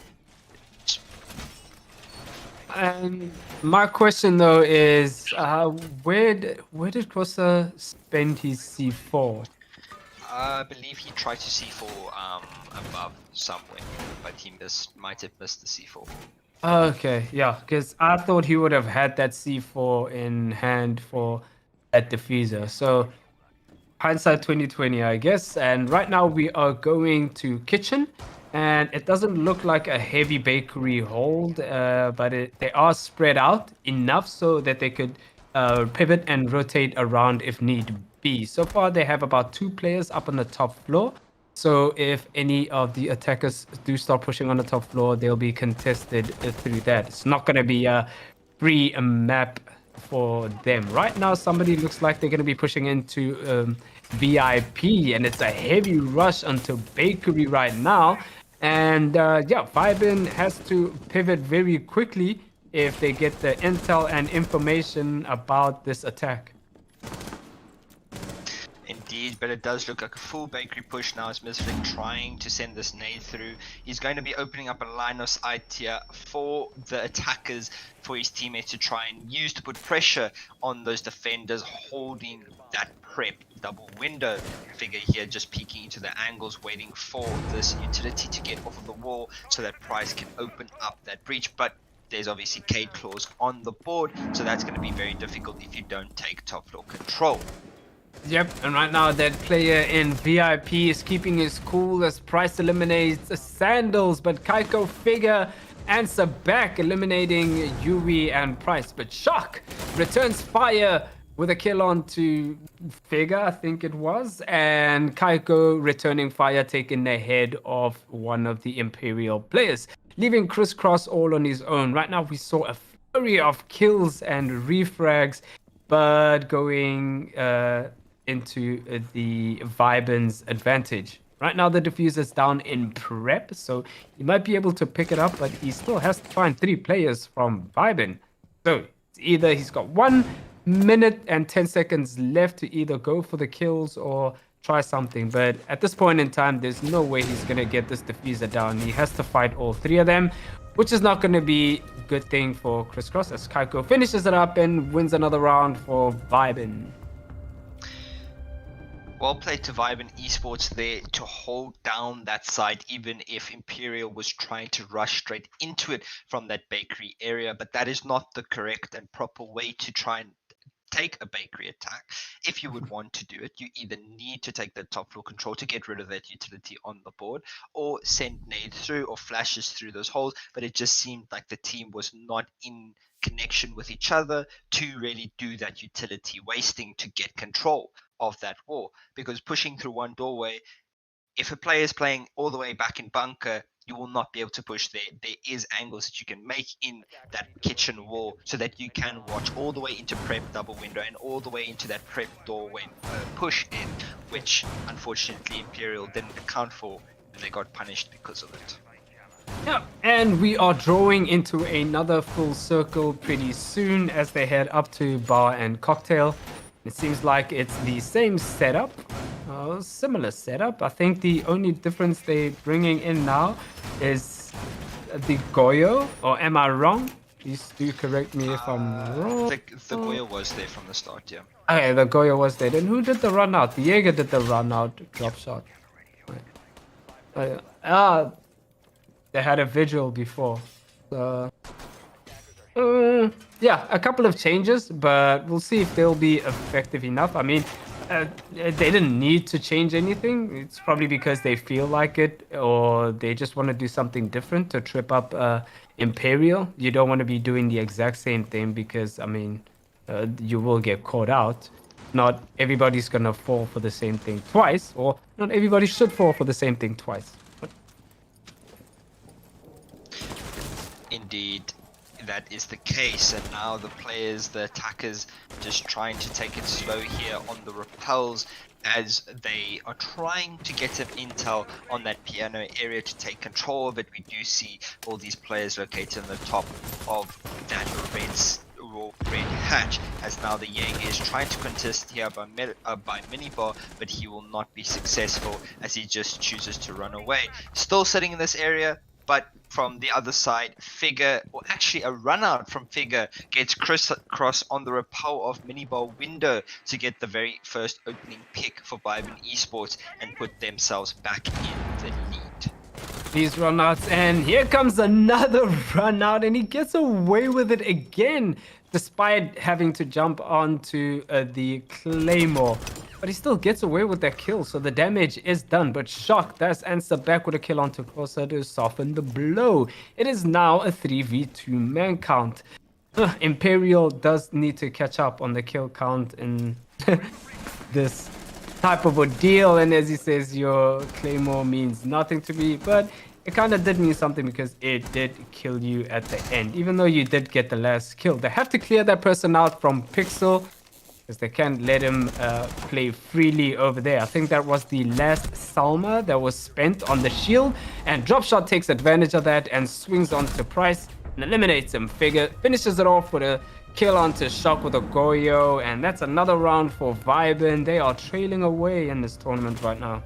And my question though is, where did Causa spend his C4? I believe he tried to C4 above somewhere, but he might have missed the C4. Okay, yeah, because I thought he would have had that C4 in hand for that diffuser. So hindsight 2020, I guess. And right now we are going to kitchen, and it doesn't look like a heavy bakery hold, but they are spread out enough so that they could pivot and rotate around if need be. So far, they have about 2 players up on the top floor. So if any of the attackers do start pushing on the top floor, they'll be contested through that. It's not going to be a free map for them. Right now, somebody looks like they're going to be pushing into VIP, and it's a heavy rush onto Bakery right now. And yeah, Vibin has to pivot very quickly if they get the intel and information about this attack. Indeed, but it does look like a full bakery push now as Misflick trying to send this nade through. He's going to be opening up a line of sight here for the attackers, for his teammates to try and use to put pressure on those defenders holding that prep double window. Figure here just peeking into the angles, waiting for this utility to get off of the wall so that Price can open up that breach. But there's obviously Cade claws on the board, so that's going to be very difficult if you don't take top floor control. Yep, and right now that player in VIP is keeping his cool as Price eliminates Sandals, but Kaiko Figure answer back, eliminating Yuri and Price. But Shock returns fire with a kill on to Figure, I think it was, and Kaiko returning fire, taking the head of one of the Imperial players, leaving Crisscross all on his own. Right now we saw a flurry of kills and refrags, but going into the Vibin's advantage. Right now the diffuser's down in prep, so he might be able to pick it up, but he still has to find 3 players from Vibin. So it's either he's got 1 minute and 10 seconds left to either go for the kills or try something, but at this point in time there's no way he's gonna get this diffuser down. He has to fight all 3 of them, which is not gonna be a good thing for Crisscross as Kaiko finishes it up and wins another round for Vibin. Well played to Vibin Esports there to hold down that side, even if Imperial was trying to rush straight into it from that bakery area. But that is not the correct and proper way to try and take a bakery attack. If you would want to do it, you either need to take the top floor control to get rid of that utility on the board, or send nades through or flashes through those holes. But it just seemed like the team was not in connection with each other to really do that utility wasting to get control of that wall. Because pushing through one doorway, if a player is playing all the way back in bunker, you will not be able to push there. There is angles that you can make in that kitchen wall so that you can watch all the way into prep double window and all the way into that prep doorway push in, which unfortunately Imperial didn't account for, and they got punished because of it. Yeah, and we are drawing into another full circle pretty soon as they head up to Bar and Cocktail. It seems like it's the same setup, similar setup. I think the only difference they're bringing in now is the Goyo, or am I wrong? Please do correct me if I'm wrong. The Goyo was there from the start, yeah. Okay, the Goyo was there. Then who did the run out? The Jaeger did the run out drop shot. They had a vigil before. Yeah, a couple of changes, but we'll see if they'll be effective enough. I mean, they didn't need to change anything. It's probably because they feel like it, or they just want to do something different to trip up Imperial. You don't want to be doing the exact same thing because, I mean, you will get caught out. Not everybody's gonna fall for the same thing twice, or not everybody should fall for the same thing twice. Indeed, that is the case, and now the players, the attackers, just trying to take it slow here on the repels as they are trying to get some intel on that piano area to take control of it. We do see all these players located on the top of that red hatch, as now the Jaeger is trying to contest here by Minibar, but he will not be successful as he just chooses to run away. Still sitting in this area, But from the other side, Figure, or actually a run out from Figure, gets crisscross on the repel of Minibar Window to get the very first opening pick for Viben Esports and put themselves back in the lead. These runouts, and here comes another run out, and he gets away with it again, despite having to jump onto the Claymore. But he still gets away with that kill, so the damage is done. But Shock does answer back with a kill onto Kosa to soften the blow. It is now a 3v2 man count. Imperial does need to catch up on the kill count in this type of a deal, and as he says, your Claymore means nothing to me, but it kind of did mean something because it did kill you at the end, even though you did get the last kill. They have to clear that person out from Pixel because they can't let him play freely over there. I think that was the last Salma that was spent on the shield, and Dropshot takes advantage of that and swings onto Price and eliminates him. Figure finishes it off with a kill onto Shock with a Goyo, and that's another round for Viben. They are trailing away in this tournament right now.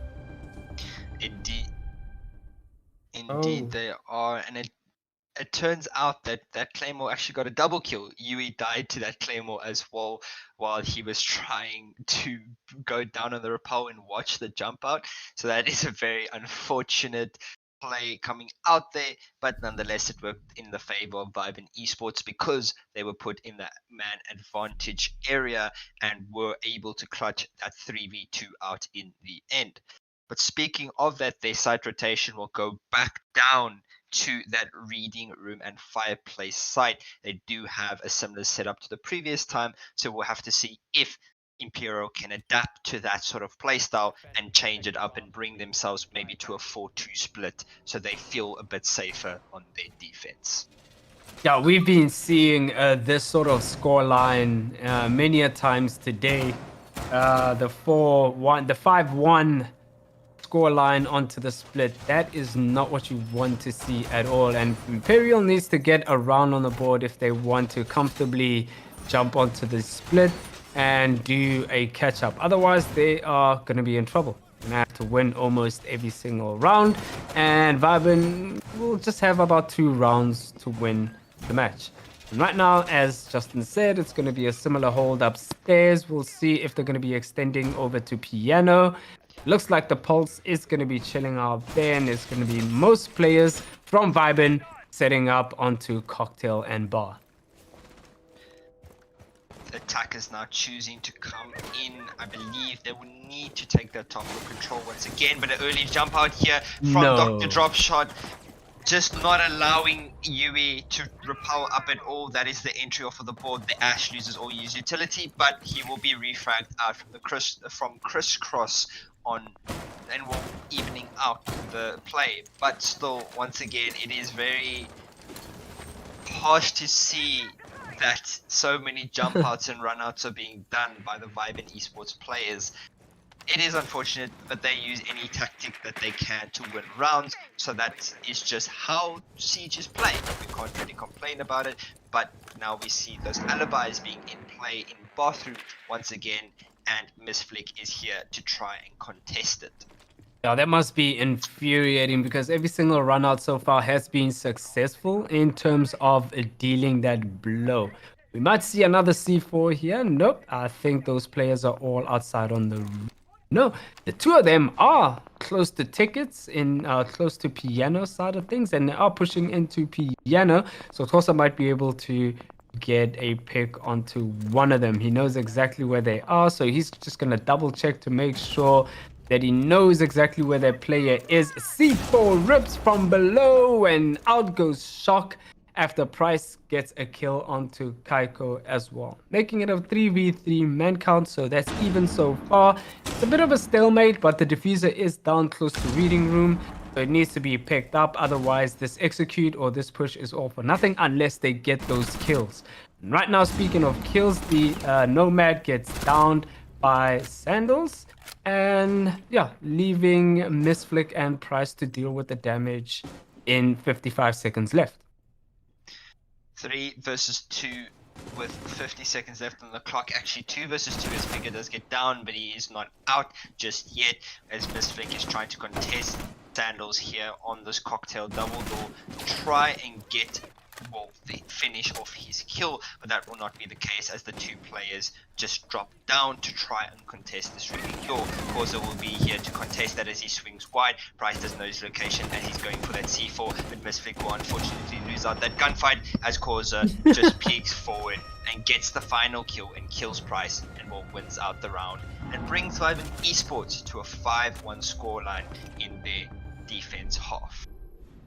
Indeed, they are, and it turns out that that Claymore actually got a double kill. Yui died to that Claymore as well while he was trying to go down on the repel and watch the jump out. So that is a very unfortunate play coming out there, but nonetheless it worked in the favor of Viben Esports because they were put in that man advantage area and were able to clutch that 3v2 out in the end. But speaking of that, their site rotation will go back down to that reading room and fireplace site. They do have a similar setup to the previous time, so we'll have to see if Imperial can adapt to that sort of playstyle and change it up and bring themselves maybe to a 4-2 split so they feel a bit safer on their defense. Yeah, we've been seeing this sort of scoreline many a times today. The 4-1, the 5-1 scoreline onto the split. That is not what you want to see at all. And Imperial needs to get a round on the board if they want to comfortably jump onto the split and do a catch up. Otherwise, they are going to be in trouble. Going to have to win almost every single round. And Viben will just have about 2 rounds to win the match. And right now, as Justin said, it's going to be a similar hold upstairs. We'll see if they're going to be extending over to piano. Looks like the Pulse is going to be chilling out there, and it's going to be most players from Viben setting up onto cocktail and bar. The attackers now choosing to come in. I believe they will need to take their top of control once again, but an early jump out here from Dr. Dropshot. Just not allowing Yui to repel up at all. That is the entry off of the board. The Ash loses all use utility, but he will be refragged out from the crisscross on, and will evening out the play. But still, once again, it is very harsh to see that so many jump outs and run outs are being done by the Viben Esports players. It is unfortunate, but they use any tactic that they can to win rounds, so that is just how Sieges play. We can't really complain about it, but now we see those alibis being in play in bathroom once again, and Miss Flick is here to try and contest it. Yeah, that must be infuriating because every single run out so far has been successful in terms of dealing that blow. We might see another C4 here. Nope, I think those players are all outside on the... No, the 2 of them are close to tickets in close to piano side of things, and they are pushing into piano. So Tosa might be able to get a pick onto one of them. He knows exactly where they are, so he's just gonna double check to make sure that he knows exactly where their player is. C4 rips from below, and out goes Shock after Price gets a kill onto Kaiko as well, making it a 3v3 man count, so that's even so far. It's a bit of a stalemate, but the diffuser is down close to reading room, so it needs to be picked up. Otherwise, this execute or this push is all for nothing unless they get those kills. And right now, speaking of kills, the Nomad gets downed by Sandals, and yeah, leaving Miss Flick and Price to deal with the damage in 55 seconds left. 3 versus 2 with 50 seconds left on the clock. Actually, 2 versus 2 as Figure does get down, but he is not out just yet, as Misflick is trying to contest Sandals here on this cocktail double door to try and get the finish off his kill, but that will not be the case as the 2 players just drop down to try and contest this really kill. Corza will be here to contest that as he swings wide. Price doesn't know his location and he's going for that C4, but Misflick will unfortunately lose out that gunfight as Corza just peeks forward and gets the final kill and kills Price and will wins out the round and brings Viben Esports to a 5-1 scoreline in their defense half.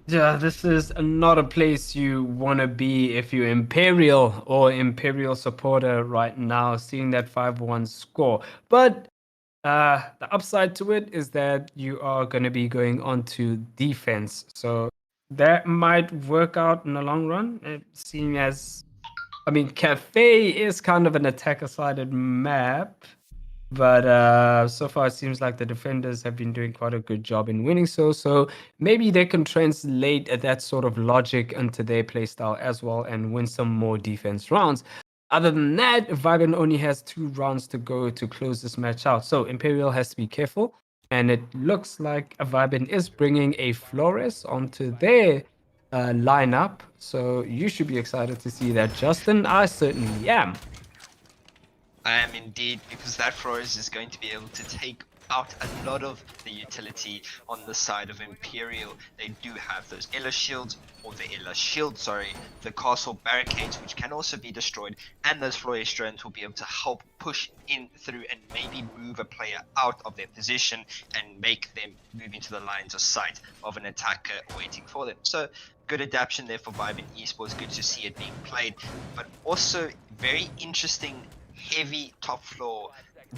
Yeah, this is not a place you want to be if you're Imperial or Imperial supporter right now, seeing that 5-1 score. But the upside to it is that you are going to be going on to defense. So that might work out in the long run, seeing as, I mean, Cafe is kind of an attacker-sided map. But so far, it seems like the defenders have been doing quite a good job in winning so maybe they can translate that sort of logic into their playstyle as well and win some more defense rounds. Other than that, Viben only has 2 rounds to go to close this match out. So Imperial has to be careful. And it looks like Viben is bringing a Flores onto their lineup. So you should be excited to see that, Justin. I certainly am. I am indeed, because that Flores is going to be able to take out a lot of the utility on the side of Imperial. They do have those Ella shields, or the Ella shield, sorry, the castle barricades, which can also be destroyed, and those Flores drones will be able to help push in through and maybe move a player out of their position and make them move into the lines of sight of an attacker waiting for them. So good adaptation there for Viben Esports, good to see it being played, but also very interesting heavy top floor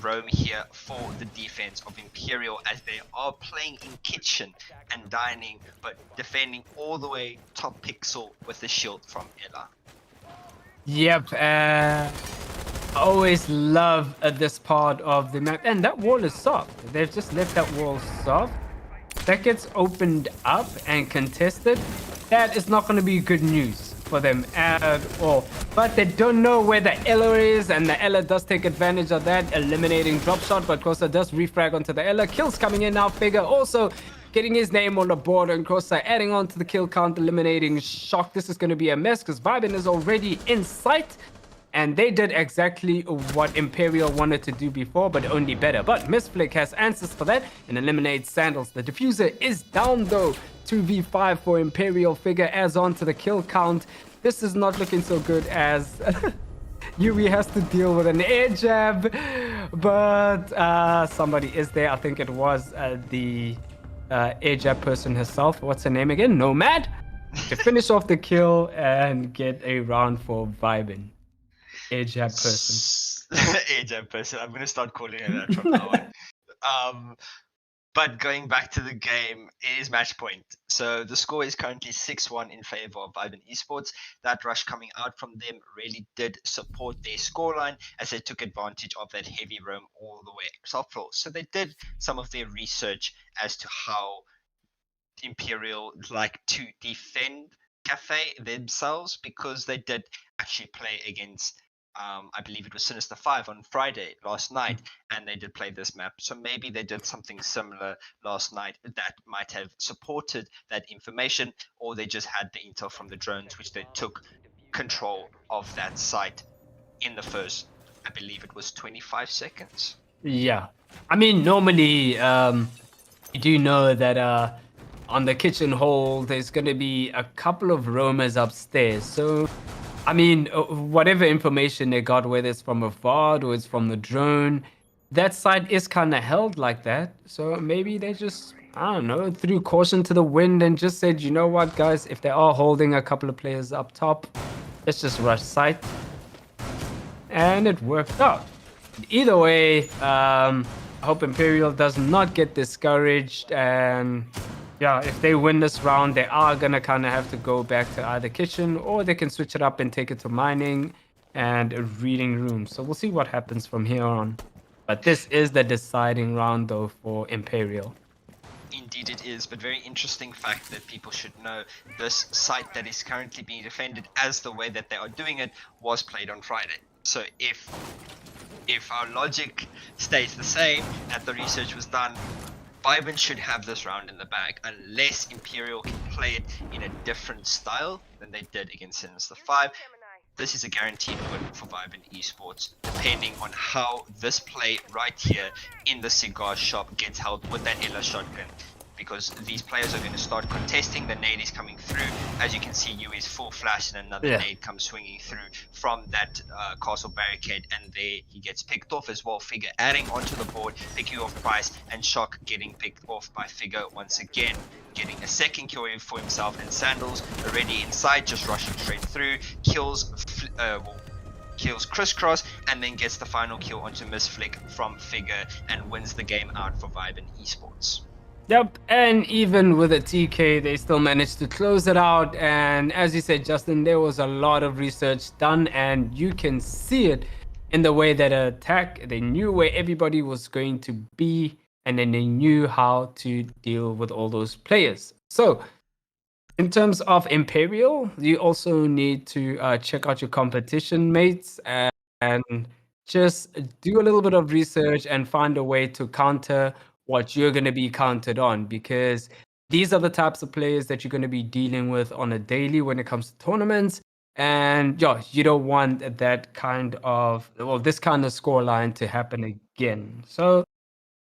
roam here for the defense of Imperial, as they are playing in kitchen and dining, but defending all the way top pixel with the shield from Ella. Yep, I always love this part of the map, and that wall is soft. They've just left that wall soft. That gets opened up and contested. That is not going to be good news for them at all. But they don't know where the Ella is, and the Ella does take advantage of that, eliminating drop shot, but Costa does refrag onto the Ella. Kills coming in now, Figure also getting his name on the board, and Costa adding on to the kill count, eliminating Shock. This is going to be a mess because Viben is already in sight, and they did exactly what Imperial wanted to do before, but only better. But Misflick has answers for that and eliminates Sandals. The diffuser is down though. 2v5 for Imperial. Figure adds on to the kill count. This is not looking so good as Yui has to deal with an air jab, but somebody is there. I think it was the air jab person herself. What's her name again? Nomad, to finish off the kill and get a round for Viben. Air jab person. Air jab person. I'm gonna start calling her that from now on. But going back to the game, it is match point. So the score is currently 6-1 in favor of Viben Esports. That rush coming out from them really did support their scoreline, as they took advantage of that heavy roam all the way top floor. So they did some of their research as to how Imperial like to defend Cafe themselves, because they did actually play against I believe it was Sinister 5 on Friday last night, and they did play this map. So maybe they did something similar last night that might have supported that information, or they just had the intel from the drones, which they took control of that site in the first, I believe it was 25 seconds. Yeah. I mean, normally, you do know that on the kitchen hall, there's going to be a couple of roamers upstairs. So I mean, whatever information they got, whether it's from a VOD or it's from the drone, that side is kind of held like that. So maybe they just, I don't know, threw caution to the wind and just said, you know what, guys, if they are holding a couple of players up top, let's just rush site. And it worked out. Either way, I hope Imperial does not get discouraged, and yeah, if they win this round, they are going to kind of have to go back to either kitchen, or they can switch it up and take it to mining and a reading room. So we'll see what happens from here on. But this is the deciding round, though, for Imperial. Indeed. indeed it is, but very interesting fact that people should know. This site that is currently being defended as the way that they are doing it was played on Friday. So if our logic stays the same, that the research was done, Viben should have this round in the bag, unless Imperial can play it in a different style than they did against Sinister 5. This is a guaranteed win for Viben Esports, depending on how this play right here in the cigar shop gets held with that Ella shotgun. Because these players are going to start contesting, the nade is coming through. As you can see, Yu is full flash and another nade comes swinging through from that castle barricade, and there he gets picked off as well. Figure adding onto the board, picking off Price, and Shock getting picked off by Figure once again, getting a second kill for himself, and Sandals already inside, just rushing straight through, kills Crisscross, and then gets the final kill onto Miss Flick from Figure and wins the game out for Viben Esports. Yep, and even with a TK, they still managed to close it out. And as you said, Justin, there was a lot of research done, and you can see it in the way that attack. They knew where everybody was going to be, and then they knew how to deal with all those players. So, in terms of Imperial, you also need to check out your competition mates and just do a little bit of research and find a way to counter what you're going to be counted on, because these are the types of players that you're going to be dealing with on a daily when it comes to tournaments. And yeah, you don't want that kind of, well, this kind of scoreline to happen again. So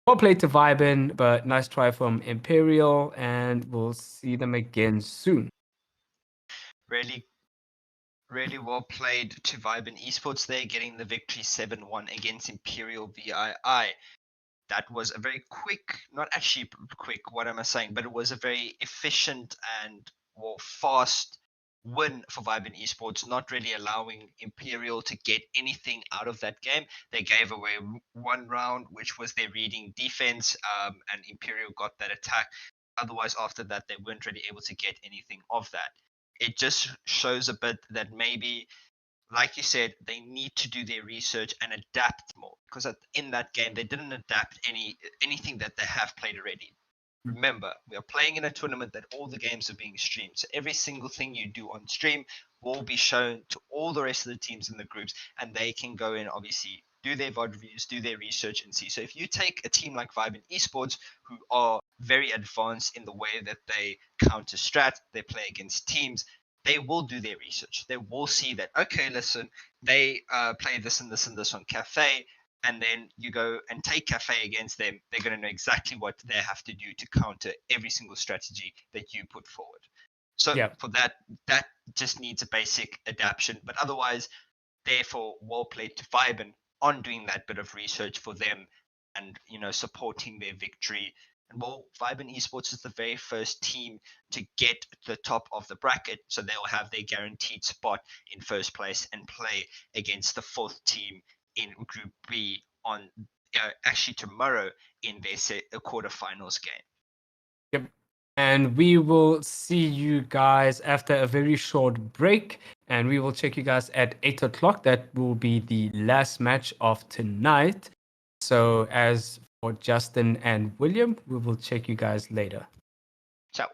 well played to Viben, but nice try from Imperial, and we'll see them again soon. Really well played to Viben Esports there, getting the victory 7-1 against Imperial VII. That was a very quick, not actually quick, what am I saying, but it was a very efficient and fast win for Viben Esports, not really allowing Imperial to get anything out of that game. They gave away one round, which was their reading defense, and Imperial got that attack. Otherwise, after that, they weren't really able to get anything of that. It just shows a bit that maybe, like you said, they need to do their research and adapt more, because in that game they didn't adapt anything that they have played already. Remember, we are playing in a tournament that all the games are being streamed, so every single thing you do on stream will be shown to all the rest of the teams in the groups, and they can go in, obviously, do their VOD reviews, do their research, and see. So if you take a team like Viben Esports, who are very advanced in the way that they counter strat, they play against teams, they will do their research. They will see that, okay, listen, they play this and this and this on Cafe, and then you go and take Cafe against them. They're going to know exactly what they have to do to counter every single strategy that you put forward. So for that just needs a basic adaptation. But otherwise, therefore, well played to Viben on doing that bit of research for them and, supporting their victory. And Viben Esports is the very first team to get to the top of the bracket, so they'll have their guaranteed spot in first place and play against the fourth team in Group B on actually tomorrow in their quarterfinals game. Yep. And we will see you guys after a very short break, and we will check you guys at 8 o'clock. That will be the last match of tonight. So as for Justin and William, we will check you guys later. Ciao.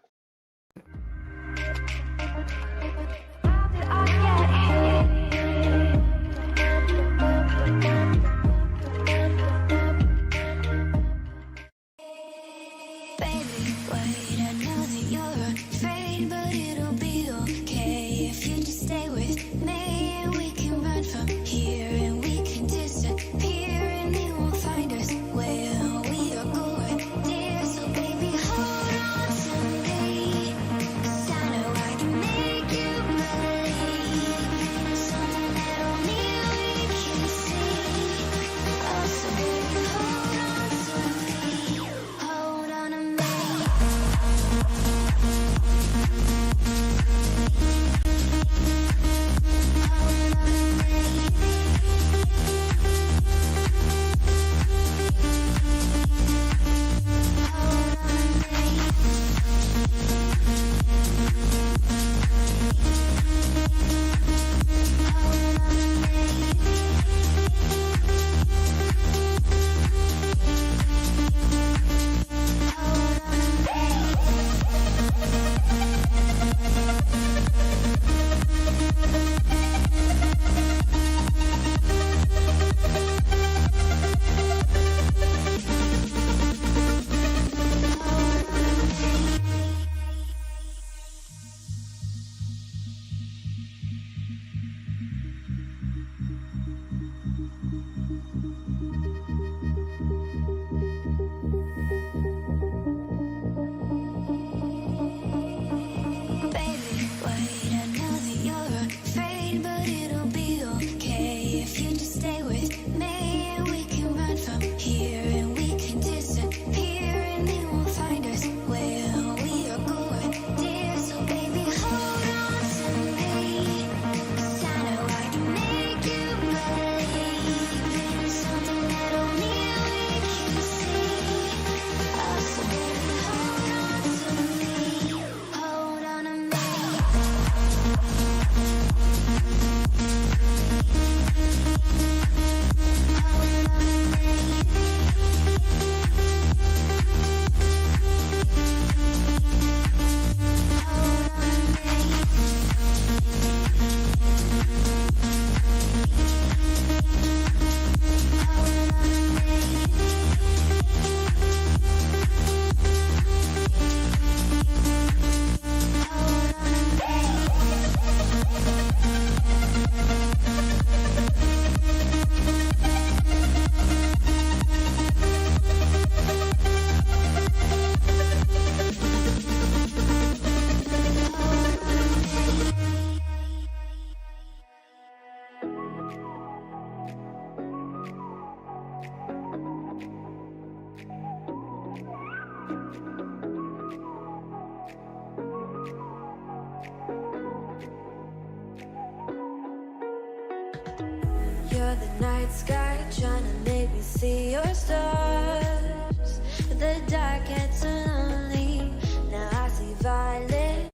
the night sky, trying to make me see your stars. But the dark gets so lonely. Now I see violet.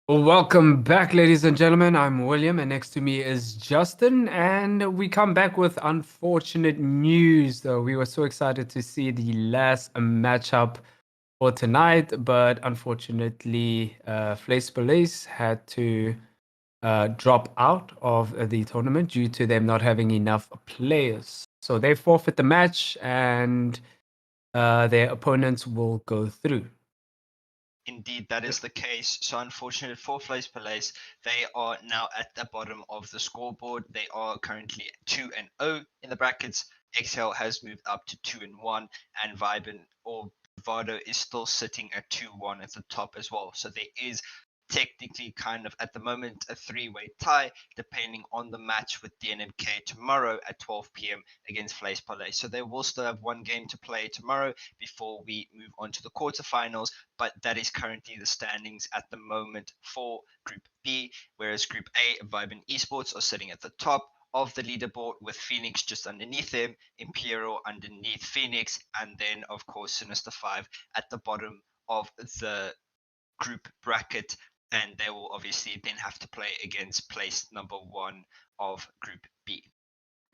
Welcome back, ladies and gentlemen. I'm William, and next to me is Justin. And we come back with unfortunate news, though. We were so excited to see the last matchup for tonight, but unfortunately, Flace Police had to drop out of the tournament due to them not having enough players. So they forfeit the match, and their opponents will go through. Indeed, that is the case. So unfortunate for Flace Palace, they are now at the bottom of the scoreboard. They are currently 2-0 in the brackets. Exhale has moved up to 2-1, and Vibin or Vado is still sitting at 2-1 at the top as well. So there is technically kind of at the moment a three-way tie depending on the match with DNMK tomorrow at 12 p.m. against Flace Palais. So they will still have one game to play tomorrow before we move on to the quarterfinals, but that is currently the standings at the moment for Group B, whereas Group A, Vibe Esports are sitting at the top of the leaderboard with Phoenix just underneath them, Imperial underneath Phoenix, and then of course Sinister 5 at the bottom of the group bracket, and they will obviously then have to play against place number 1 of Group B.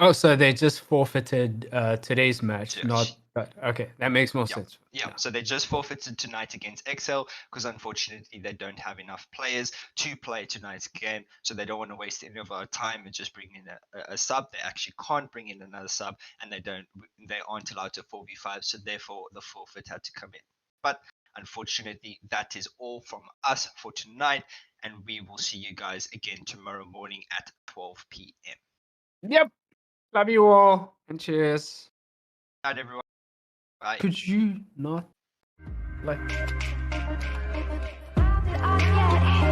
Oh, so they just forfeited today's match, Yes. not okay. That makes more sense. Yeah, so they just forfeited tonight against Excel because unfortunately they don't have enough players to play tonight's game, so they don't want to waste any of our time and just bring in a sub. They actually can't bring in another sub, and they aren't allowed to 4v5, so therefore the forfeit had to come in. But unfortunately, that is all from us for tonight, and we will see you guys again tomorrow morning at 12 p.m. Yep. Love you all, and cheers. Night, everyone. Bye. Could you not like? I'll get